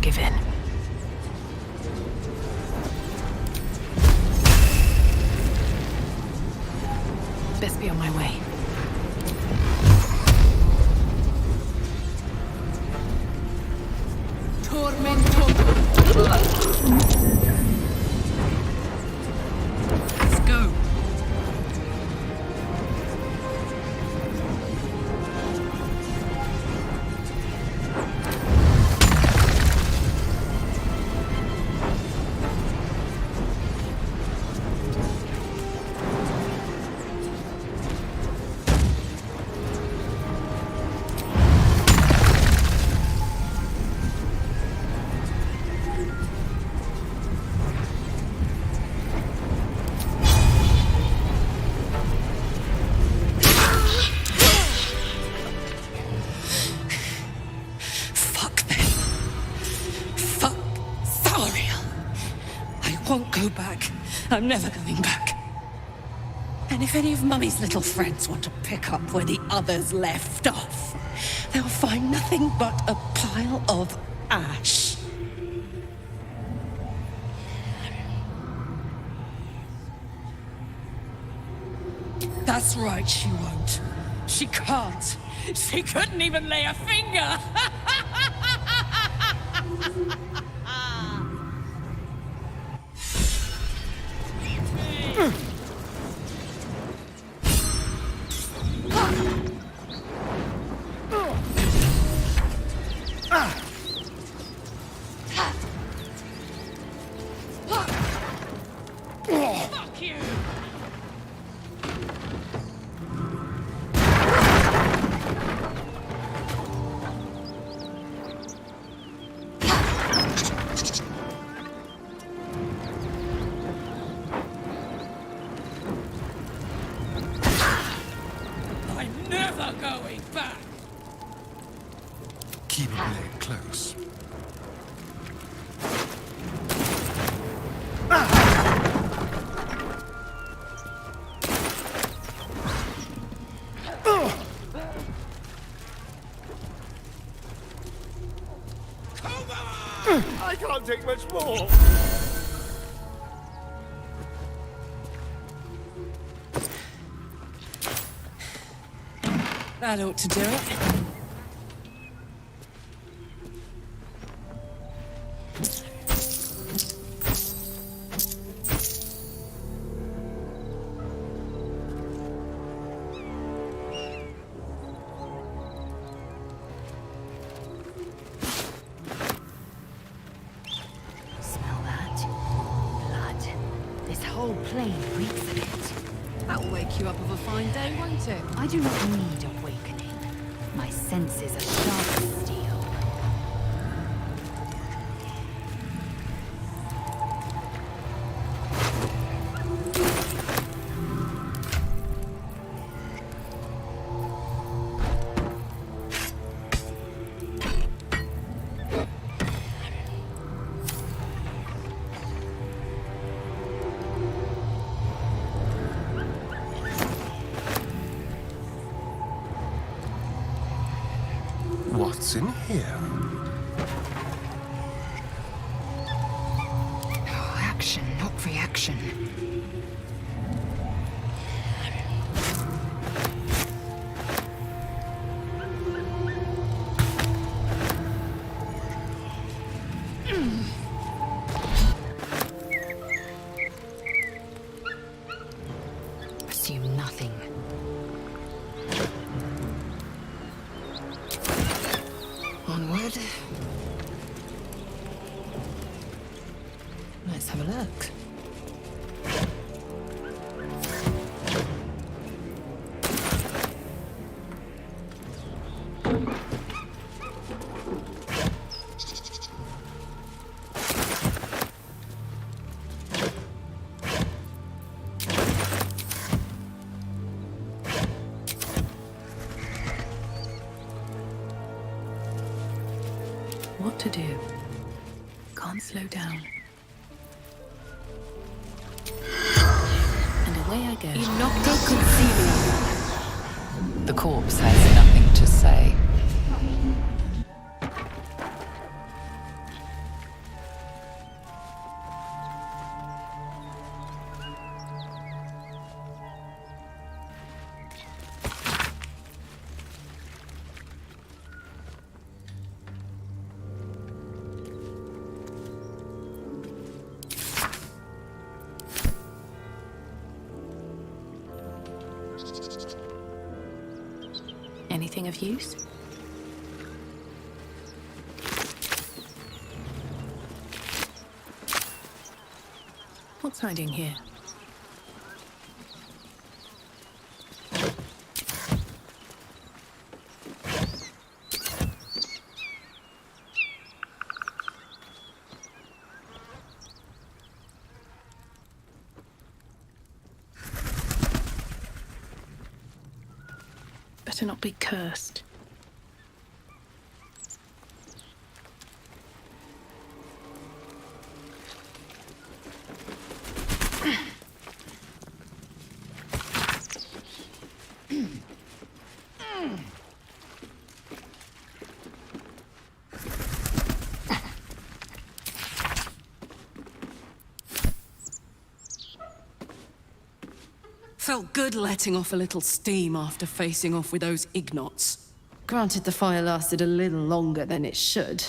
give in. Best be on my way. Let's go. Won't go back. I'm never going back. And if any of Mummy's little friends want to pick up where the others left off, they'll find nothing but a pile of ash. That's right, she won't. She can't. She couldn't even lay a finger! Fuck you! I'm never going back! Keep your blade close. I can't take much more. That ought to do it. Smell that? Blood. This whole plane reeks of it. That'll wake you up of a fine day, won't it? I do not need awakening. My senses are sharp as steel. What's in here? Oh, action, not reaction. Assume nothing. Onward. Let's have a look. What to do? Can't slow down. And away I go. The corpse has nothing to say. Anything of use? What's hiding here? Better not be cursed. Felt good letting off a little steam after facing off with those Ignots. Granted, the fire lasted a little longer than it should.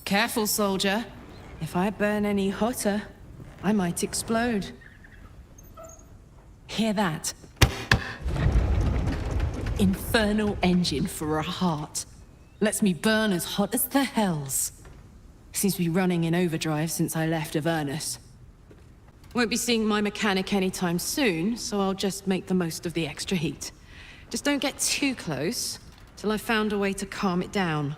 Careful, soldier. If I burn any hotter, I might explode. Hear that? Infernal engine for a heart. Lets me burn as hot as the hells. Seems to be running in overdrive since I left Avernus. Won't be seeing my mechanic anytime soon, so I'll just make the most of the extra heat. Just don't get too close, till I've found a way to calm it down.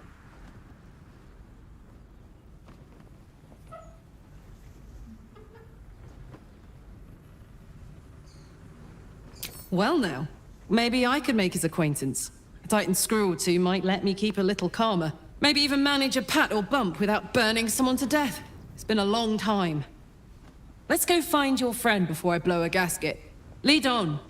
Well now, maybe I could make his acquaintance. A Titan screw or two might let me keep a little calmer. Maybe even manage a pat or bump without burning someone to death. It's been a long time. Let's go find your friend before I blow a gasket. Lead on.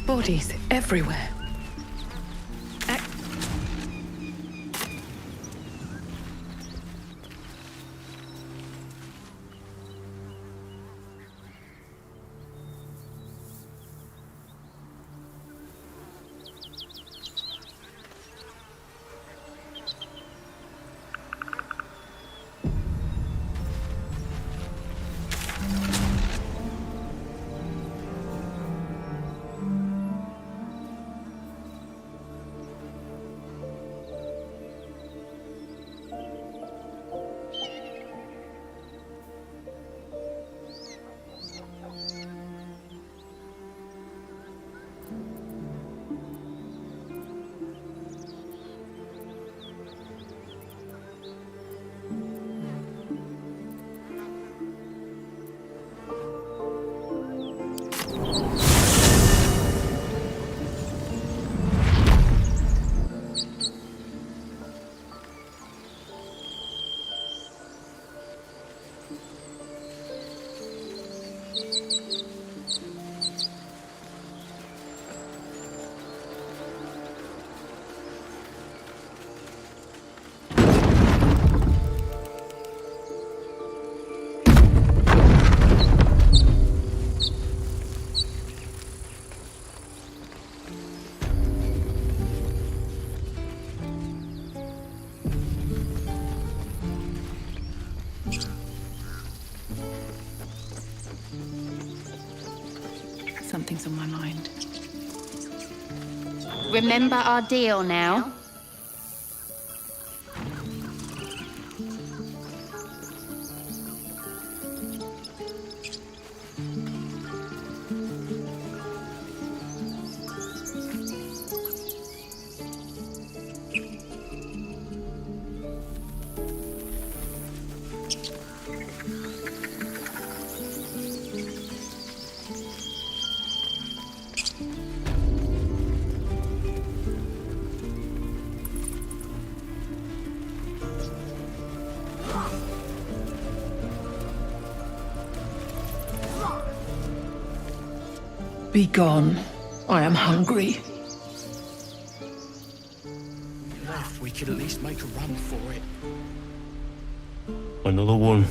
Bodies everywhere. Something's on my mind. Remember our deal now? Be gone. I am hungry. If we could at least make a run for it. Another one.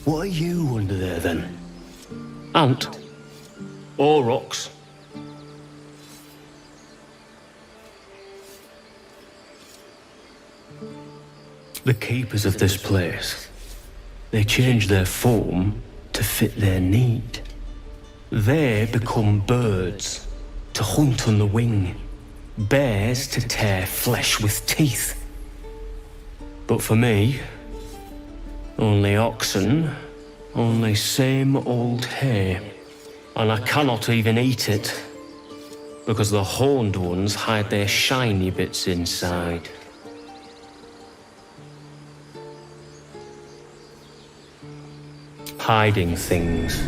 What are you under there, then? Ant? Or rocks? The keepers of this place, they change their form to fit their need. They become birds, to hunt on the wing, bears to tear flesh with teeth. But for me, only oxen, only same old hay, and I cannot even eat it, because the horned ones hide their shiny bits inside. Hiding things,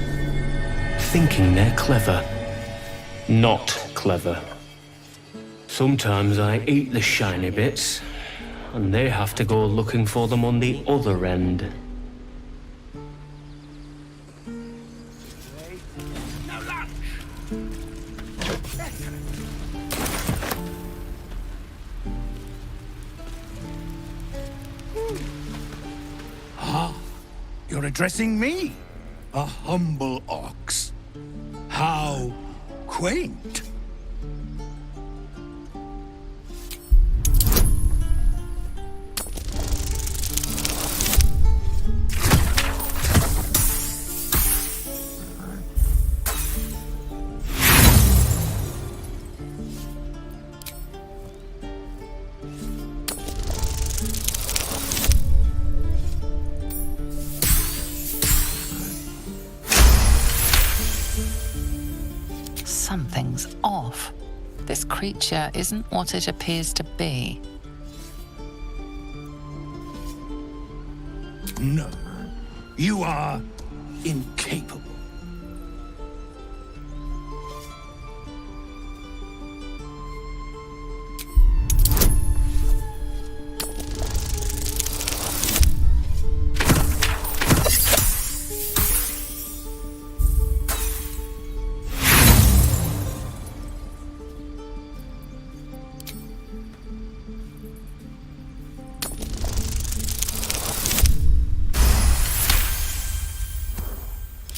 thinking they're clever, not clever. Sometimes I eat the shiny bits, and they have to go looking for them on the other end. Ah, you're addressing me, a humble ox. How quaint. Something's off. This creature isn't what it appears to be. No, you are incapable.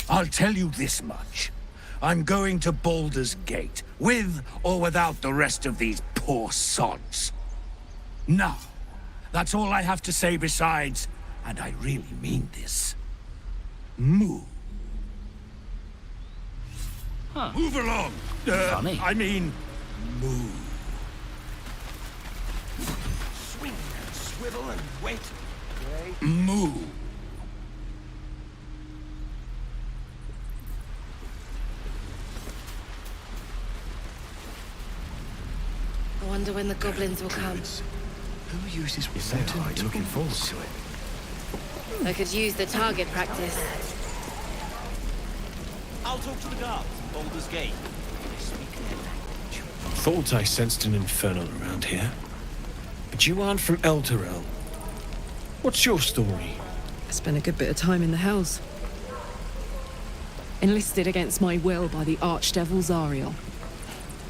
I'll tell you this much. I'm going to Baldur's Gate, with or without the rest of these poor sods. Now, that's all I have to say besides, and I really mean this, move. Huh. Move along. Funny. I mean, move. Swing and swivel and wait. Move. I wonder when the goblins will come. Who uses water? Looking forward to it. I could use the target practice. I'll talk to the guards at Baldur's Gate. Thought I sensed an infernal around here. But you aren't from Elturel. What's your story? I spent a good bit of time in the Hells. Enlisted against my will by the Archdevil Zariel.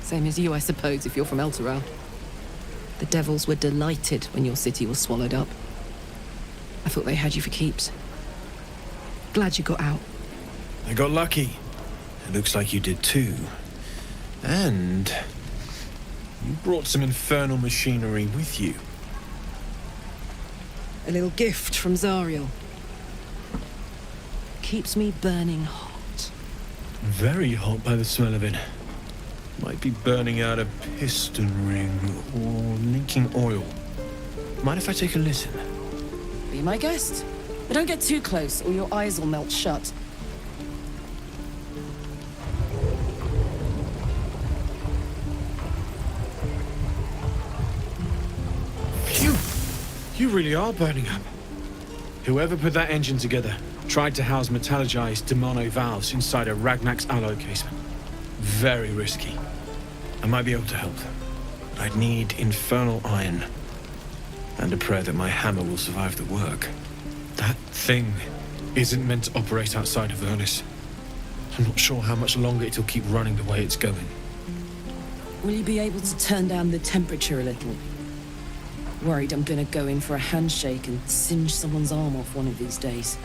Same as you, I suppose, if you're from Elturel. The devils were delighted when your city was swallowed up. I thought they had you for keeps. Glad you got out. I got lucky. It looks like you did too. And you brought some infernal machinery with you. A little gift from Zariel. Keeps me burning hot. Very hot by the smell of it. Might be burning out a piston ring or leaking oil. Mind if I take a listen? Be my guest. But don't get too close or your eyes will melt shut. Phew! You really are burning up. Whoever put that engine together tried to house metallogized Demono valves inside a Ragnak's alloy casement. Very risky. I might be able to help, but I'd need infernal iron. And a prayer that my hammer will survive the work. That thing isn't meant to operate outside of Vernus. I'm not sure how much longer it'll keep running the way it's going. Will you be able to turn down the temperature a little? Worried I'm gonna go in for a handshake and singe someone's arm off one of these days.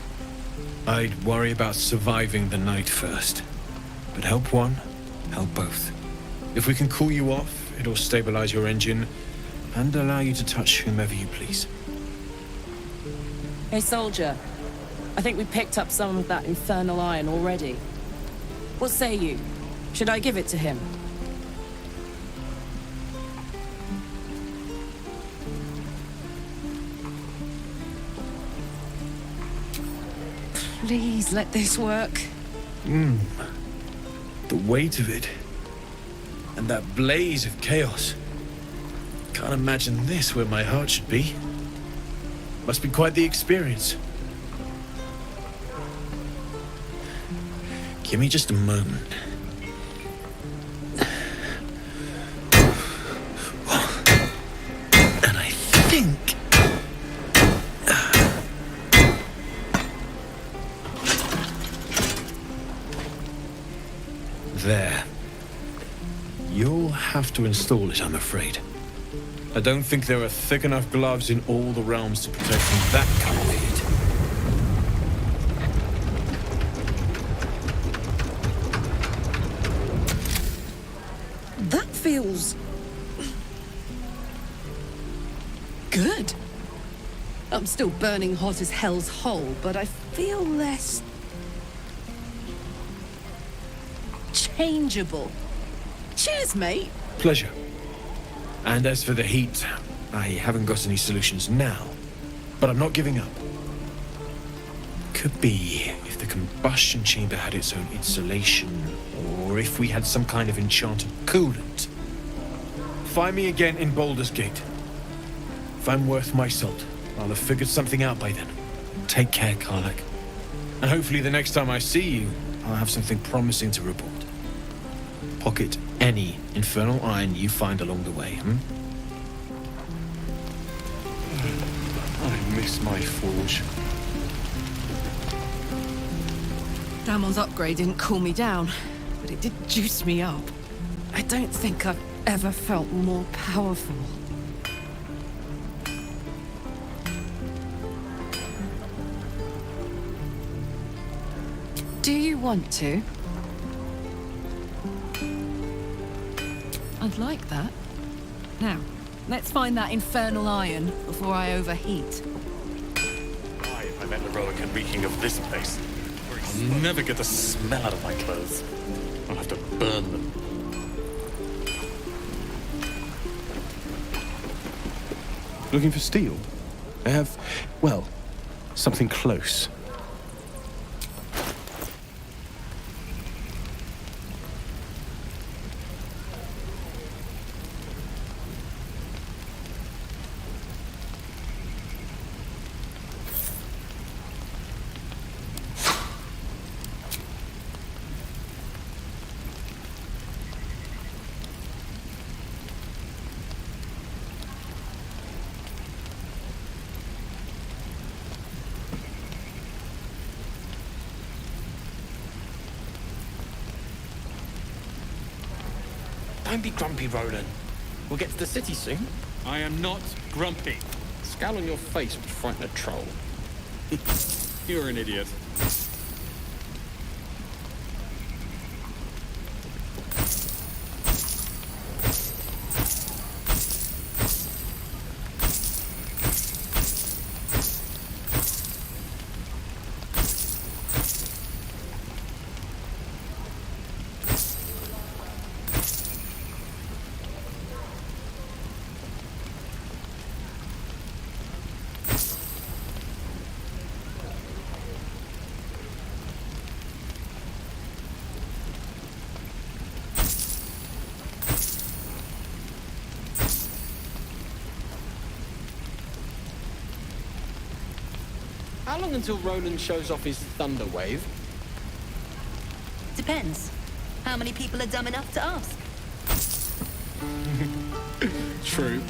I'd worry about surviving the night first. But help one, help both. If we can cool you off, it'll stabilize your engine and allow you to touch whomever you please. Hey, soldier. I think we picked up some of that infernal iron already. What say you? Should I give it to him? Please let this work. The weight of it. And that blaze of chaos. Can't imagine this where my heart should be. Must be quite the experience. Give me just a moment. And I think... There. You'll have to install it, I'm afraid. I don't think there are thick enough gloves in all the realms to protect from that kind of heat. That feels... good. I'm still burning hot as hell's hole, but I feel less... changeable. Cheers, mate. Pleasure. And as for the heat, I haven't got any solutions now, but I'm not giving up. Could be if the combustion chamber had its own insulation, or if we had some kind of enchanted coolant. Find me again in Baldur's Gate. If I'm worth my salt, I'll have figured something out by then. Take care, Karlach. And hopefully the next time I see you, I'll have something promising to report. Pocket any infernal iron you find along the way, I miss my forge. Damon's upgrade didn't cool me down, but it did juice me up. I don't think I've ever felt more powerful. Do you want to? I'd like that. Now, let's find that infernal iron before I overheat. If I met Heroic and reeking of this place, I'll never get the smell out of my clothes. I'll have to burn them. Looking for steel? I have, well, something close. Don't be grumpy, Roland. We'll get to the city soon. I am not grumpy. Scowl on your face would frighten a troll. You're an idiot. How long until Roland shows off his thunder wave? Depends. How many people are dumb enough to ask? True.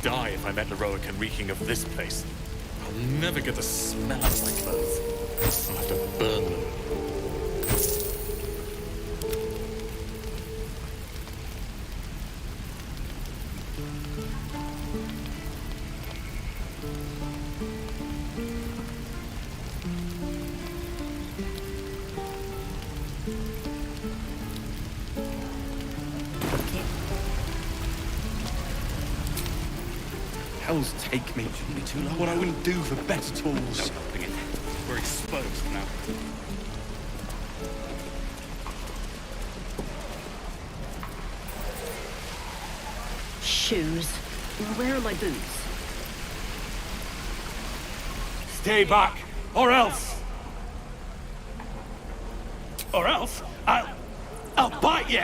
Die if I met Heroic and reeking of this place. I'll never get the smell out of my clothes. I'll have to burn them. Hells take me. What I wouldn't do for better tools. No helping it. We're exposed now. Shoes. Where are my boots? Stay back, or else. Or else, I'll bite you.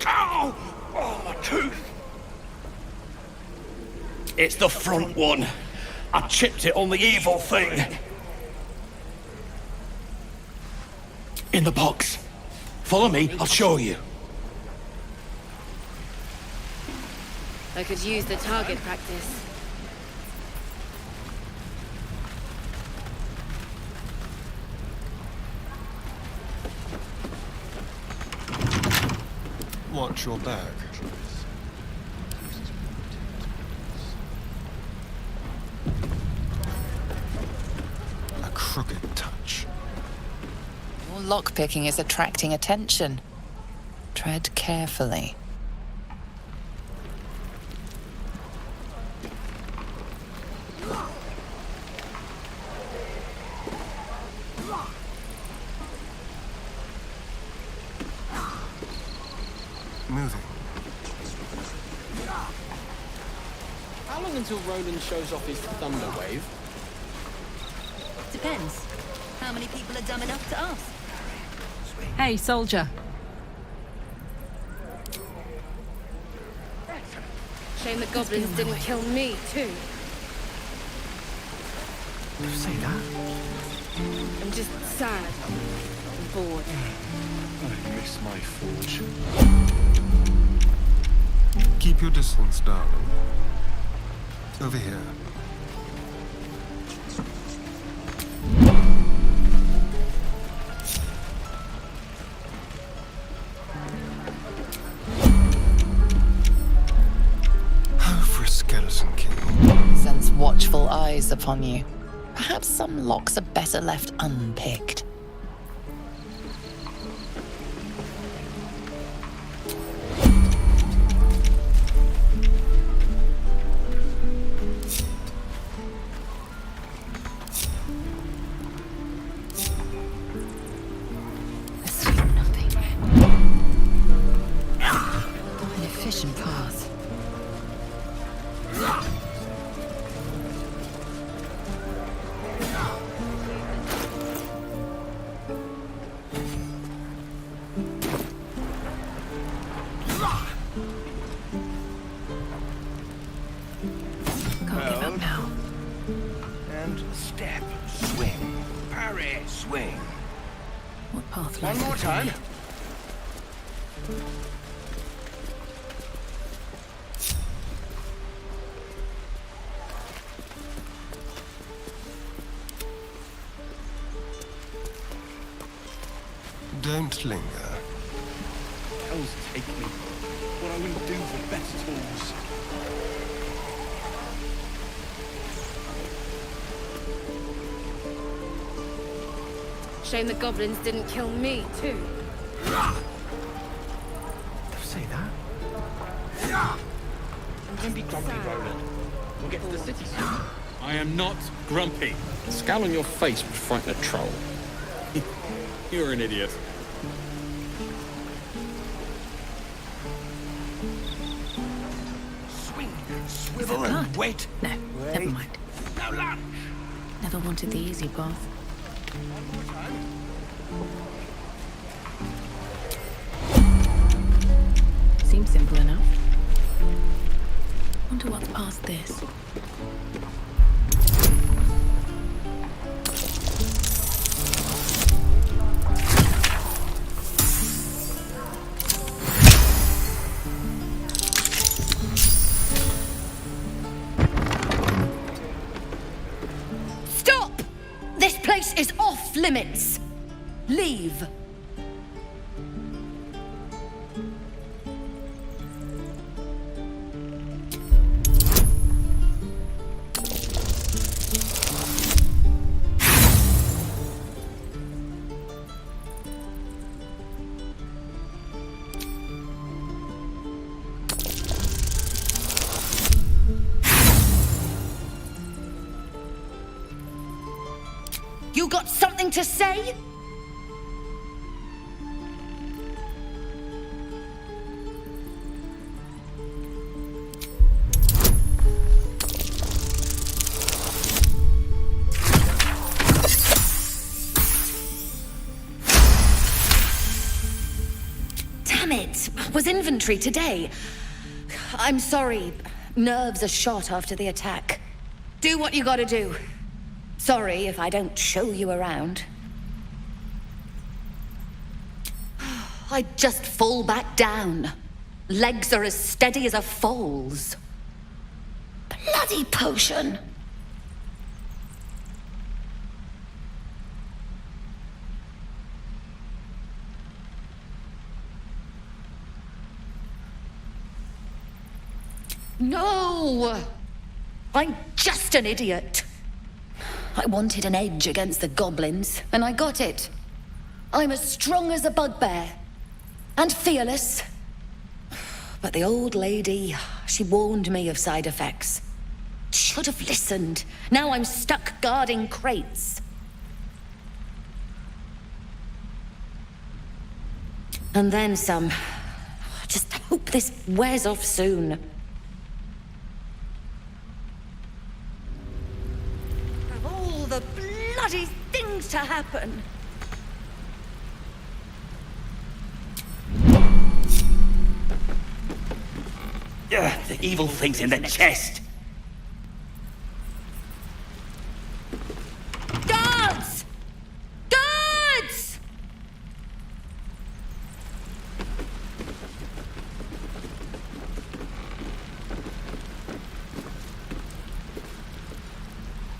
Ow! Oh, my tooth. It's the front one. I chipped it on the evil thing. In the box. Follow me, I'll show you. I could use the target practice. Watch your back. A crooked touch. Your lockpicking is attracting attention. Tread carefully. Moving. How long until Roland shows off his thunder wave? Depends. How many people are dumb enough to ask? Hey, soldier. Shame the goblins didn't kill me, too. Say that? I'm just sad and bored. I miss my forge. Keep your distance, darling. Over here. Oh, for a skeleton king. Sense watchful eyes upon you. Perhaps some locks are better left unpicked. An efficient path. Can't give up now. And step, swing, parry, swing. What path One lies more before time. me? Don't linger. Hells take me. What I wouldn't do for better tools. Shame the goblins didn't kill me, too. Say that? Don't be grumpy, Roland. We'll get to the city soon. I am not grumpy. The scowl on your face would frighten a troll. You're an idiot. Swing, swivel, and wait. No, never mind. Now lunge. Never wanted the easy path. One more time. Seems simple enough. Wonder what's past this. place is off limits. Leave. You got something to say? Damn it! Was inventory today. I'm sorry. Nerves are shot after the attack. Do what you gotta do. Sorry if I don't show you around. I just fall back down. Legs are as steady as a foal's. Bloody potion! No! I'm just an idiot. I wanted an edge against the goblins, and I got it. I'm as strong as a bugbear. And fearless. But the old lady, she warned me of side effects. Should have listened. Now I'm stuck guarding crates. And then some. I just hope this wears off soon. The bloody things to happen. The evil thing's in the chest. Guards! Guards!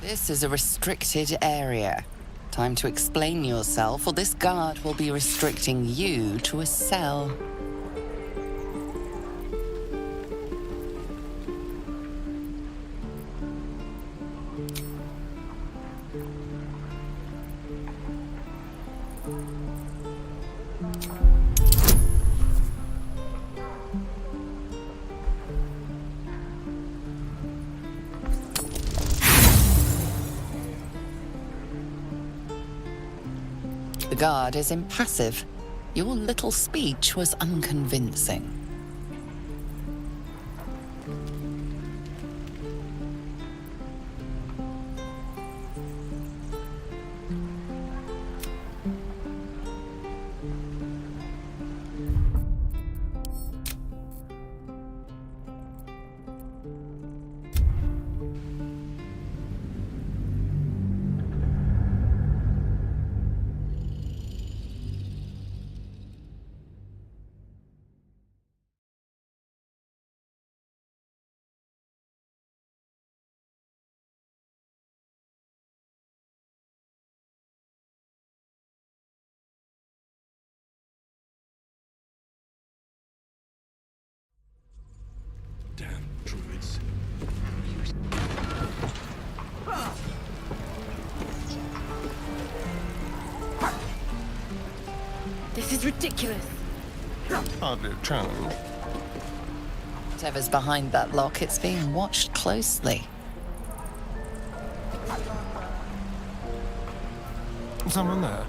This is a restricted area. Time to explain yourself, or this guard will be restricting you to a cell. The guard is impassive. Your little speech was unconvincing. Druids. This is ridiculous. Hardly a challenge. Whatever's behind that lock, it's being watched closely. Someone there?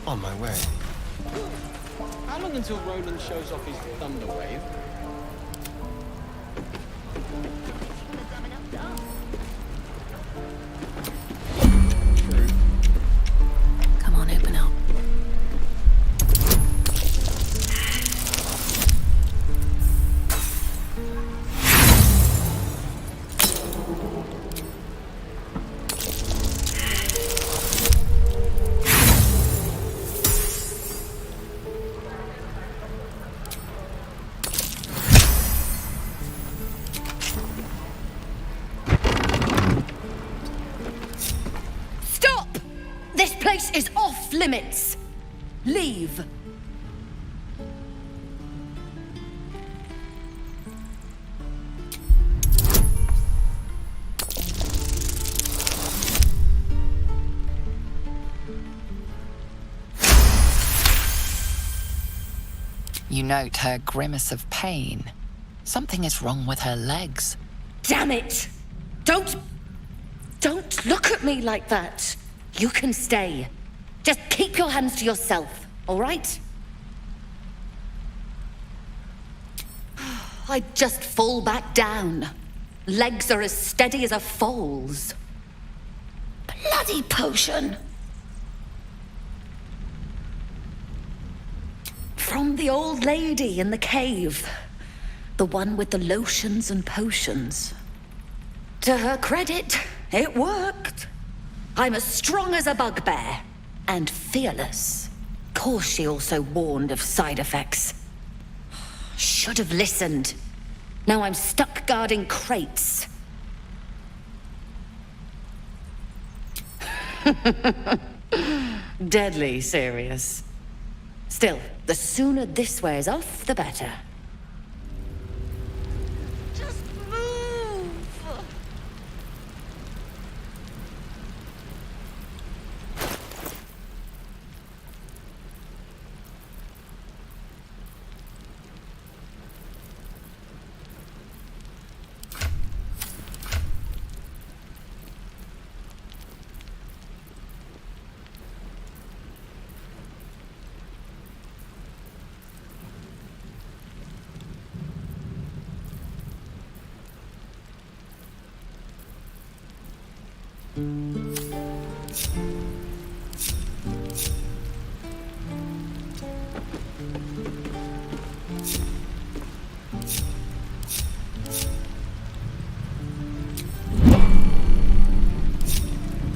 On my way. How long until Roland shows off his thunder wave? Come on, open up. place is off limits. Leave. You note her grimace of pain. Something is wrong with her legs. Damn it! Don't look at me like that. You can stay. Just keep your hands to yourself, all right? I'd just fall back down. Legs are as steady as a foal's. Bloody potion! From the old lady in the cave. The one with the lotions and potions. To her credit, it worked. I'm as strong as a bugbear. And fearless. Course she also warned of side effects. Should have listened. Now I'm stuck guarding crates. Deadly serious. Still, the sooner this wears off, the better. Just move!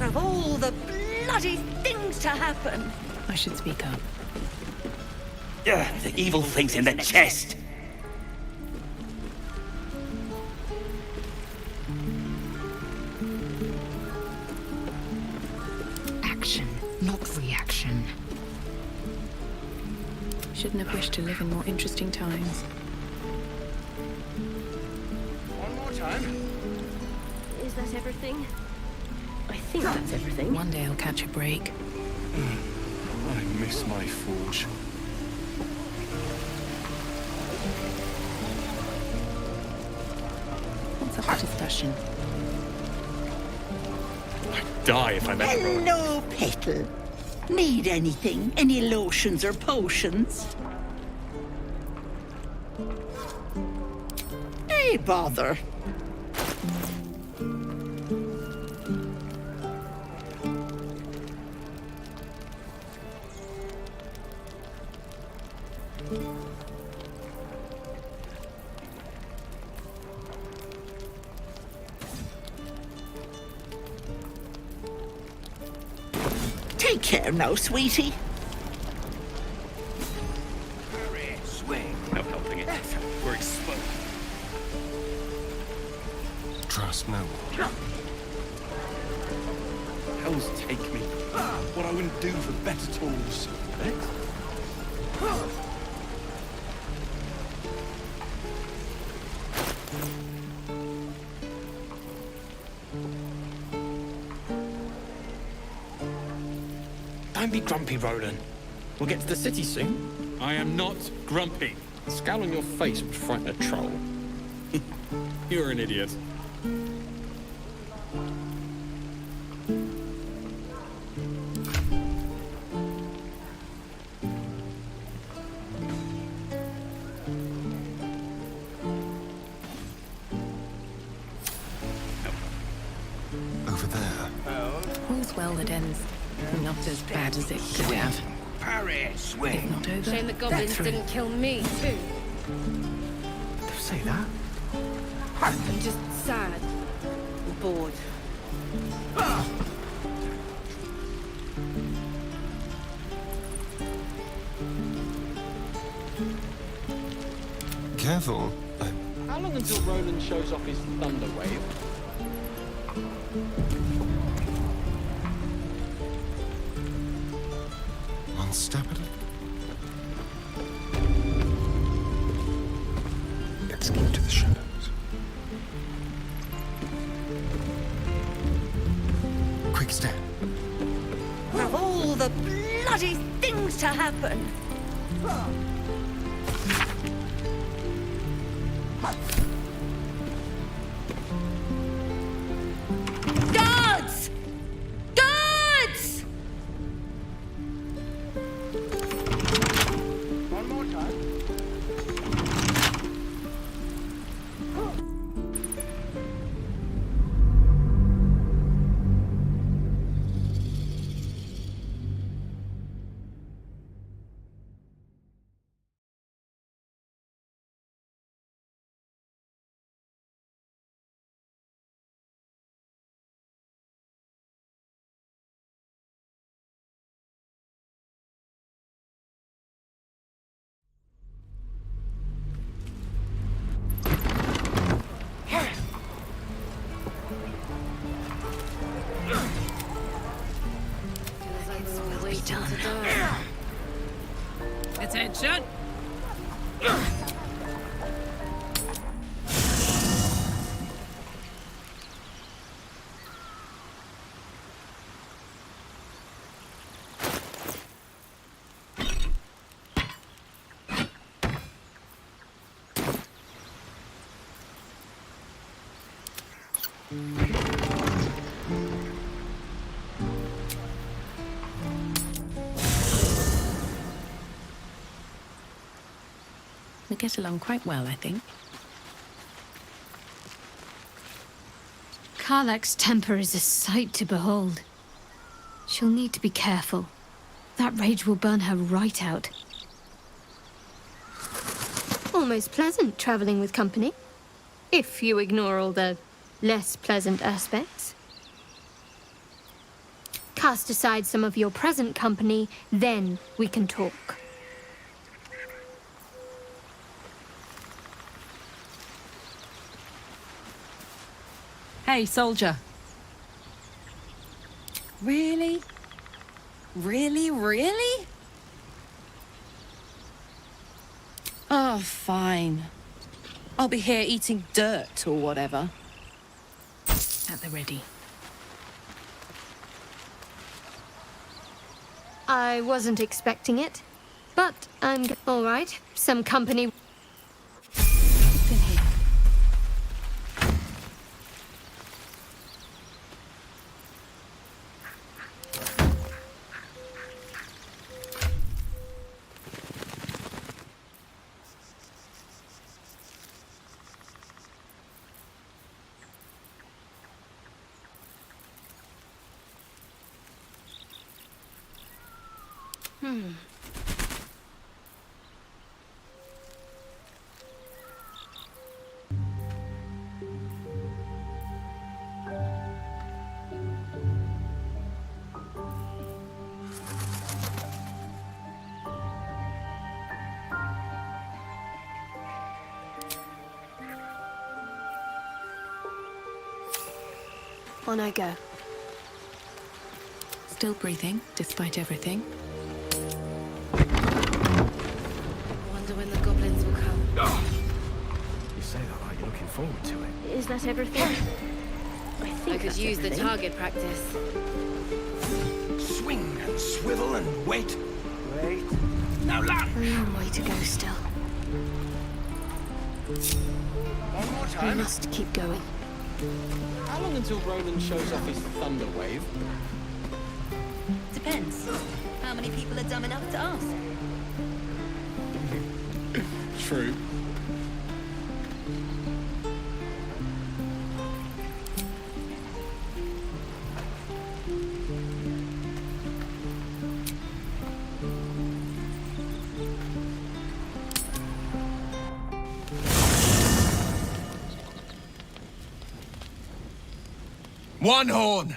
Of all the bloody things to happen. I should speak up. The evil thing's in the chest. Action, not reaction. Shouldn't have wished to live in more interesting times. One more time. Is that everything? I think that's everything. One day I'll catch a break. I miss my forge. What's up for discussion? I'd die if I met a Rowan. Hello, Petal. Need anything? Any lotions or potions? Hey, bother. Take care now, sweetie. Hurry, swing. No helping it. We're exposed. Trust no one. Hells take me. What I wouldn't do for better tools. Don't be grumpy, Roland. We'll get to the city soon. I am not grumpy. The scowl on your face would frighten a troll. You're an idiot. Over there. All's well that ends. Not as bad as it could have. Parry, swing. If not over, Shame the goblins didn't kill me, too. Don't say that. I'm just sad. And bored. Careful. How long until Roland shows off his thunder wave? Unstoppable. Let's keep to the shadows. Quick step. Of all the bloody things to happen. Guards! Guards! One more time. Will be done. Attention! We get along quite well, I think. Karlach's temper is a sight to behold. She'll need to be careful. That rage will burn her right out. Almost pleasant traveling with company. If you ignore all the less pleasant aspects. Cast aside some of your present company, then we can talk. Hey, soldier. Really? Really? Oh, fine. I'll be here eating dirt or whatever. At the ready. I wasn't expecting it, but I'm all right. Some company. On I go. Still breathing, despite everything. Wonder when the goblins will come. You say that like you're looking forward to it. Is that everything? I could use the target practice. Swing and swivel and wait. Wait. Now land! A long way to go still. One more We time. must keep going. How long until Roland shows off his thunder wave? Depends. How many people are dumb enough to ask? True. One horn!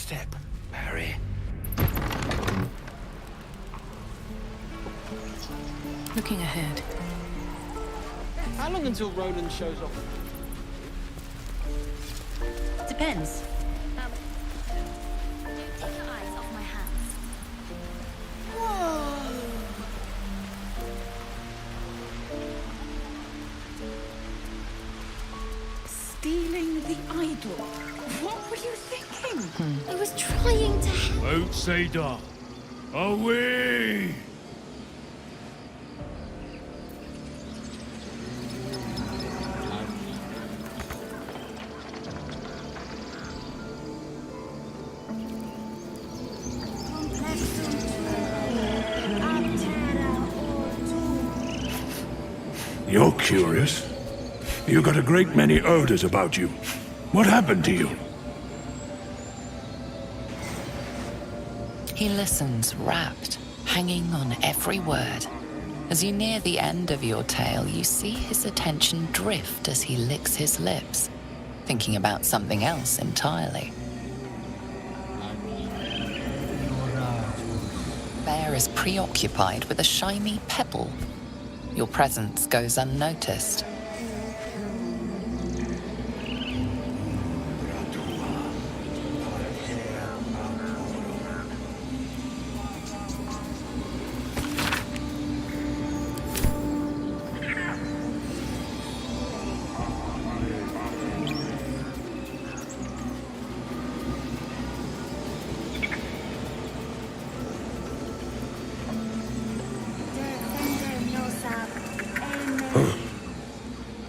step, Barry. Looking ahead. How long until Roland shows off? Depends. Stealing the idol. What were you thinking? I was trying to help. Outsider, away! You're curious. You got a great many odors about you. What happened to you? He listens, rapt, hanging on every word. As you near the end of your tale, you see his attention drift as he licks his lips, thinking about something else entirely. Bear is preoccupied with a shiny pebble. Your presence goes unnoticed.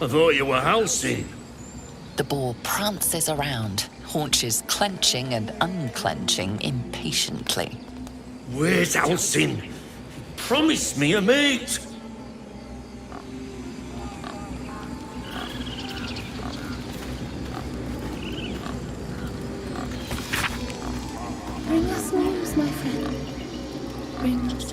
I thought you were Halcyon. The boar prances around, haunches clenching and unclenching impatiently. Where's Halcyon? Promise me a mate. Bring us news, my friend. Bring us.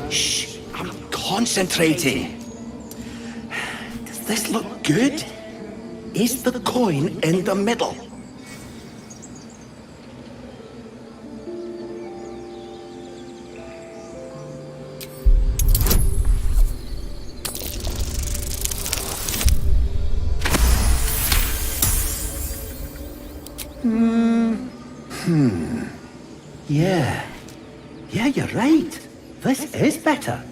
Shh, I'm concentrating. Does this look good? Is the coin in the middle? Yeah, you're right. This is better.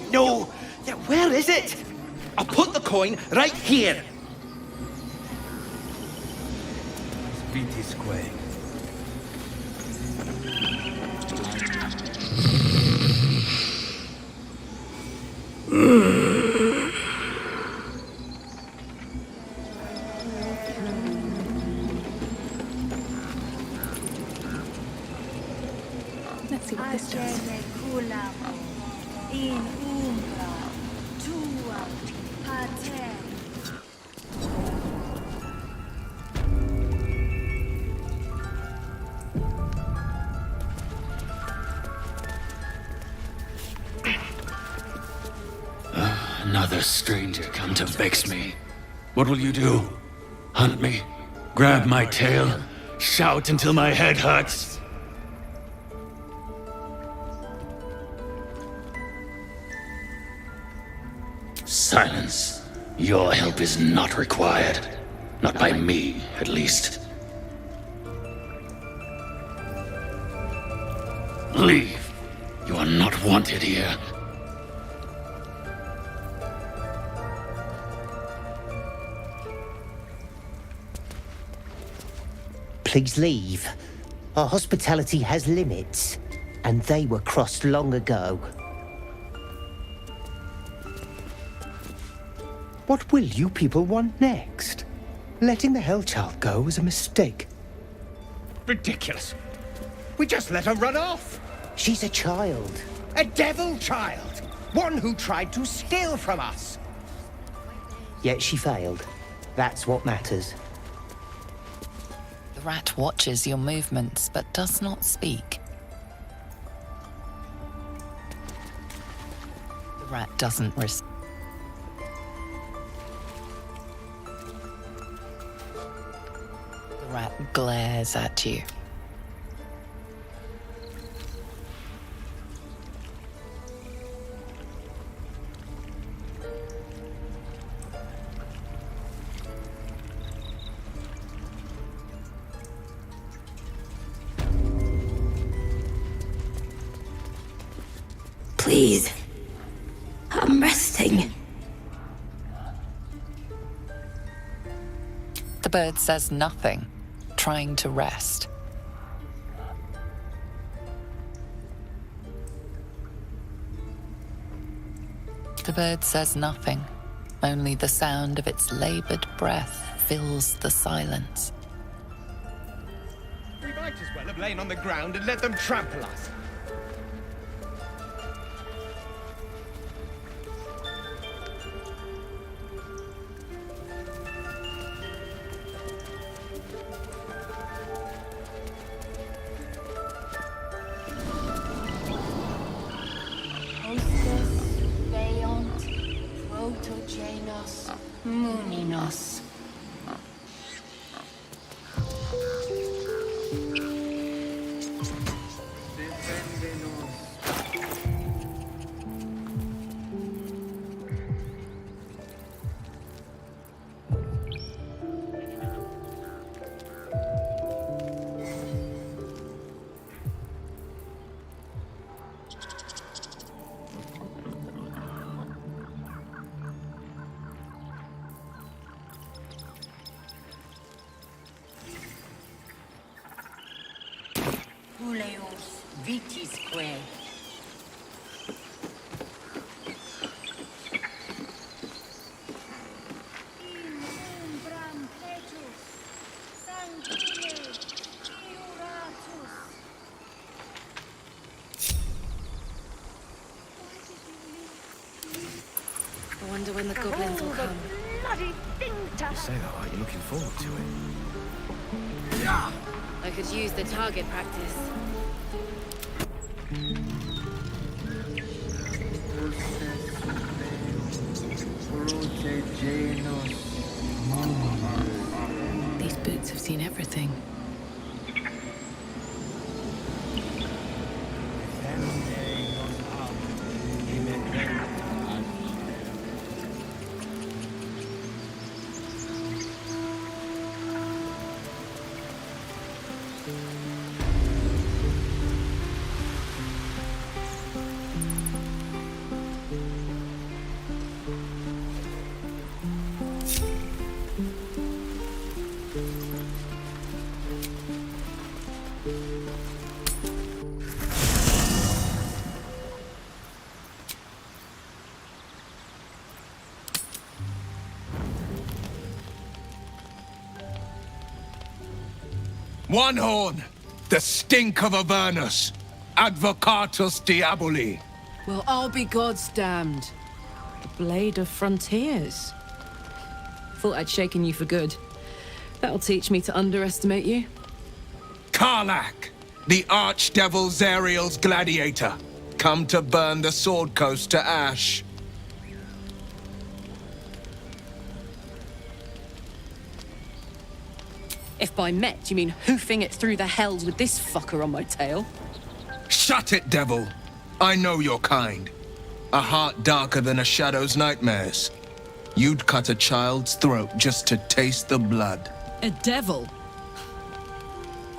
No! Yeah, where is it? I'll put the coin right here. Let's see what this does. Another stranger come to vex me. What will you do? Hunt me? Grab my tail? Shout until my head hurts? Silence. Your help is not required. Not by me, at least. Leave. You are not wanted here. Please leave. Our hospitality has limits, and they were crossed long ago. What will you people want next? Letting the Hellchild go was a mistake. Ridiculous. We just let her run off. She's a child. A devil child. One who tried to steal from us. Yet she failed. That's what matters. The rat watches your movements but does not speak. The rat doesn't respond. The rat glares at you. Please. I'm resting. The bird says nothing, trying to rest. The bird says nothing. Only the sound of its labored breath fills the silence. We might as well have lain on the ground and let them trample us. Muninos. Puleus vitisque. I wonder when the goblins will come. Bloody thing to... You say that like you're looking forward to it. I could use the target practice. These boots have seen everything. One horn! The stink of Avernus! Advocatus Diaboli! Well, I'll be God's damned. The Blade of Frontiers. Thought I'd shaken you for good. That'll teach me to underestimate you. Karlach! The Archdevil Zariel's gladiator! Come to burn the Sword Coast to ash! If by met you mean hoofing it through the hells with this fucker on my tail. Shut it, devil! I know your kind. A heart darker than a shadow's nightmares. You'd cut a child's throat just to taste the blood. A devil?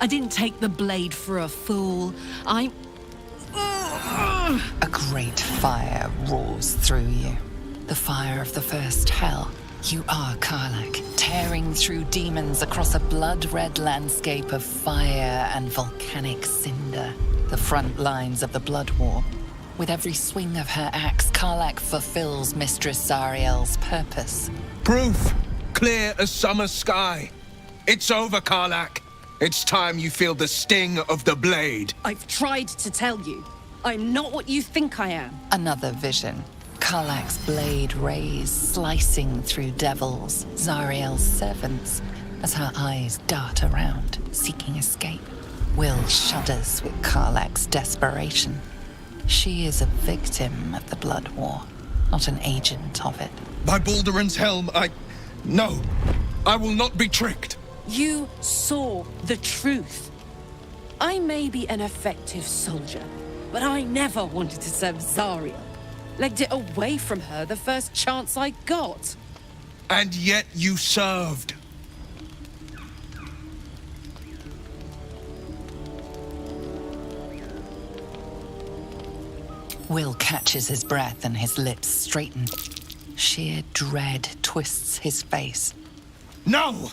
I didn't take the blade for a fool. I'm... A great fire roars through you. The fire of the first hell. You are Karlach, tearing through demons across a blood-red landscape of fire and volcanic cinder. The front lines of the Blood War. With every swing of her axe, Karlach fulfills Mistress Zariel's purpose. Proof! Clear as summer sky. It's over, Karlach. It's time you feel the sting of the blade. I've tried to tell you. I'm not what you think I am. Another vision. Karlach's blade rays slicing through devils, Zariel's servants, as her eyes dart around, seeking escape. Will shudders with Karlach's desperation. She is a victim of the Blood War, not an agent of it. By Balduran's helm, No, I will not be tricked. You saw the truth. I may be an effective soldier, but I never wanted to serve Zariel. Legged it away from her the first chance I got. And yet you served. Will catches his breath and his lips straighten. Sheer dread twists his face. No!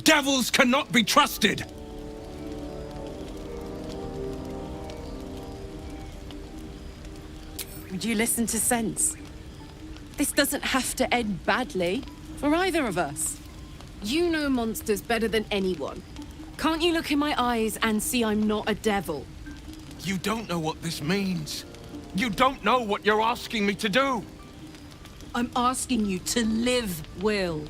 Devils cannot be trusted! Would you listen to sense? This doesn't have to end badly for either of us. You know monsters better than anyone. Can't you look in my eyes and see I'm not a devil? You don't know what this means. You don't know what you're asking me to do. I'm asking you to live, Will.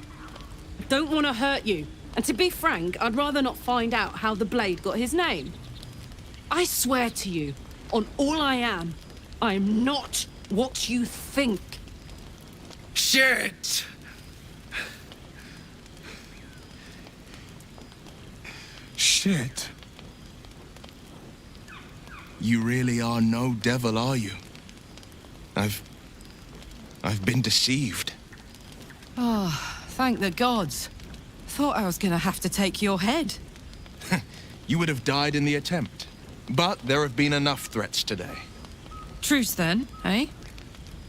I don't want to hurt you. And to be frank, I'd rather not find out how the blade got his name. I swear to you, on all I am not what you think. Shit! Shit. You really are no devil, are you? I've been deceived. Oh, thank the gods. Thought I was gonna have to take your head. You would have died in the attempt. But there have been enough threats today. Truce then, eh?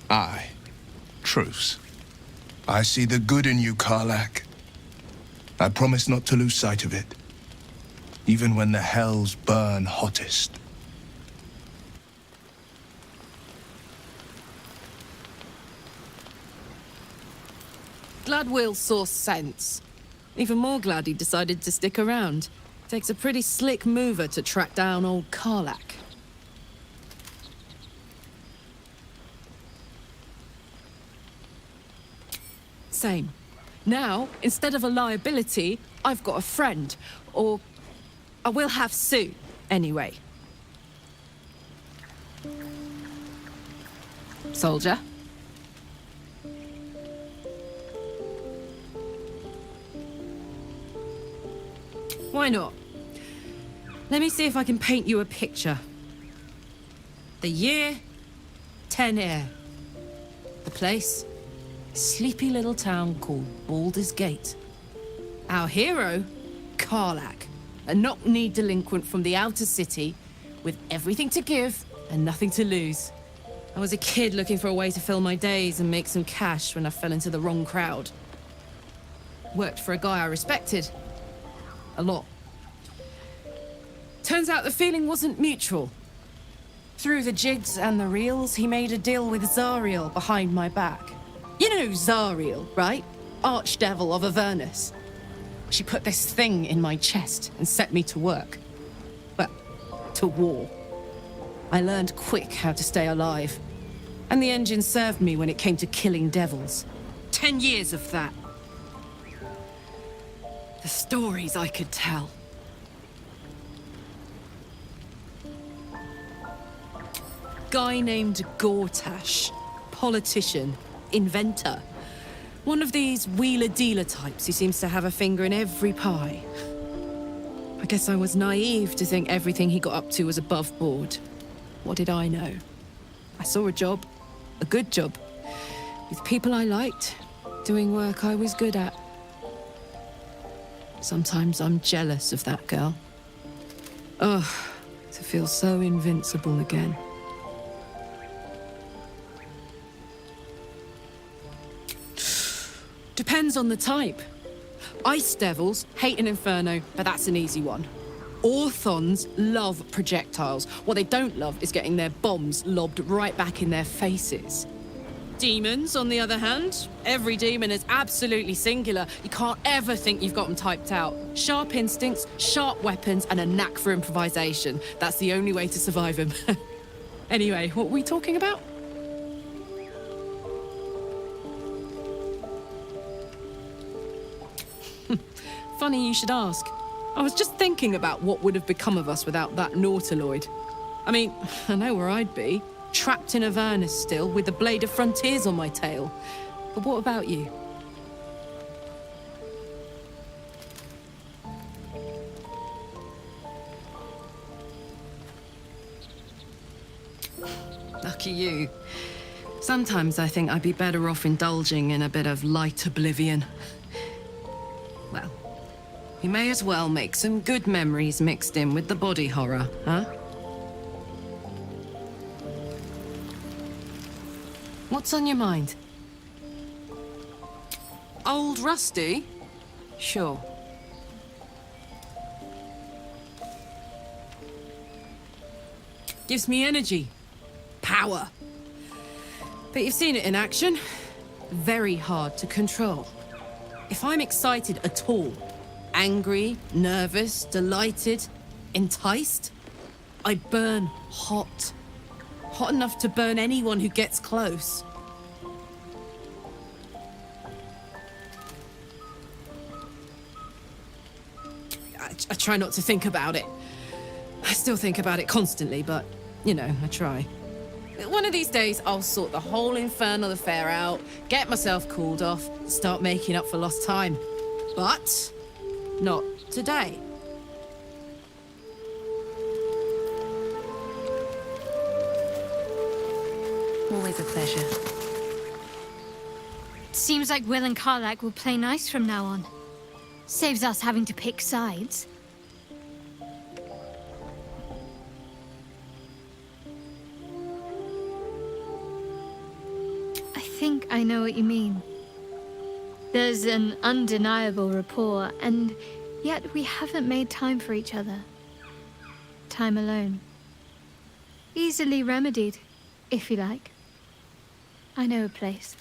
Aye. Truce. I see the good in you, Karlach. I promise not to lose sight of it. Even when the hells burn hottest. Glad Will saw sense. Even more glad he decided to stick around. Takes a pretty slick mover to track down old Karlach. Same. Now, instead of a liability, I've got a friend. Or I will have soon, anyway. Soldier? Why not? Let me see if I can paint you a picture. The year, 10 Air. The place, a sleepy little town called Baldur's Gate. Our hero, Karlach, a knock-kneed delinquent from the outer city, with everything to give and nothing to lose. I was a kid looking for a way to fill my days and make some cash when I fell into the wrong crowd. Worked for a guy I respected. A lot. Turns out the feeling wasn't mutual. Through the jigs and the reels, he made a deal with Zariel behind my back. You know Zariel, right? Archdevil of Avernus. She put this thing in my chest and set me to work. Well, to war. I learned quick how to stay alive. And the engine served me when it came to killing devils. 10 years of that. The stories I could tell. Guy named Gortash. Politician. Inventor. One of these wheeler-dealer types who seems to have a finger in every pie. I guess I was naive to think everything he got up to was above board. What did I know? I saw a job. A good job. With people I liked. Doing work I was good at. Sometimes I'm jealous of that girl. Ugh, to feel so invincible again. Depends on the type. Ice devils hate an inferno, but that's an easy one. Orthons love projectiles. What they don't love is getting their bombs lobbed right back in their faces. Demons, on the other hand, every demon is absolutely singular. You can't ever think you've got them typed out. Sharp instincts, sharp weapons, and a knack for improvisation. That's the only way to survive them. Anyway, what were we talking about? Funny you should ask. I was just thinking about what would have become of us without that Nautiloid. I mean, I know where I'd be. Trapped in Avernus still, with the Blade of Frontiers on my tail. But what about you? Lucky you. Sometimes I think I'd be better off indulging in a bit of light oblivion. Well, we may as well make some good memories mixed in with the body horror, huh? What's on your mind? Old Rusty? Sure. Gives me energy. Power. But you've seen it in action. Very hard to control. If I'm excited at all, angry, nervous, delighted, enticed, I burn hot. Hot enough to burn anyone who gets close. I try not to think about it. I still think about it constantly, but, you know, I try. One of these days, I'll sort the whole infernal affair out, get myself cooled off, start making up for lost time. But not today. Always a pleasure. Seems like Will and Karlach will play nice from now on. Saves us having to pick sides. I think I know what you mean. There's an undeniable rapport, and yet we haven't made time for each other. Time alone. Easily remedied, if you like. I know a place.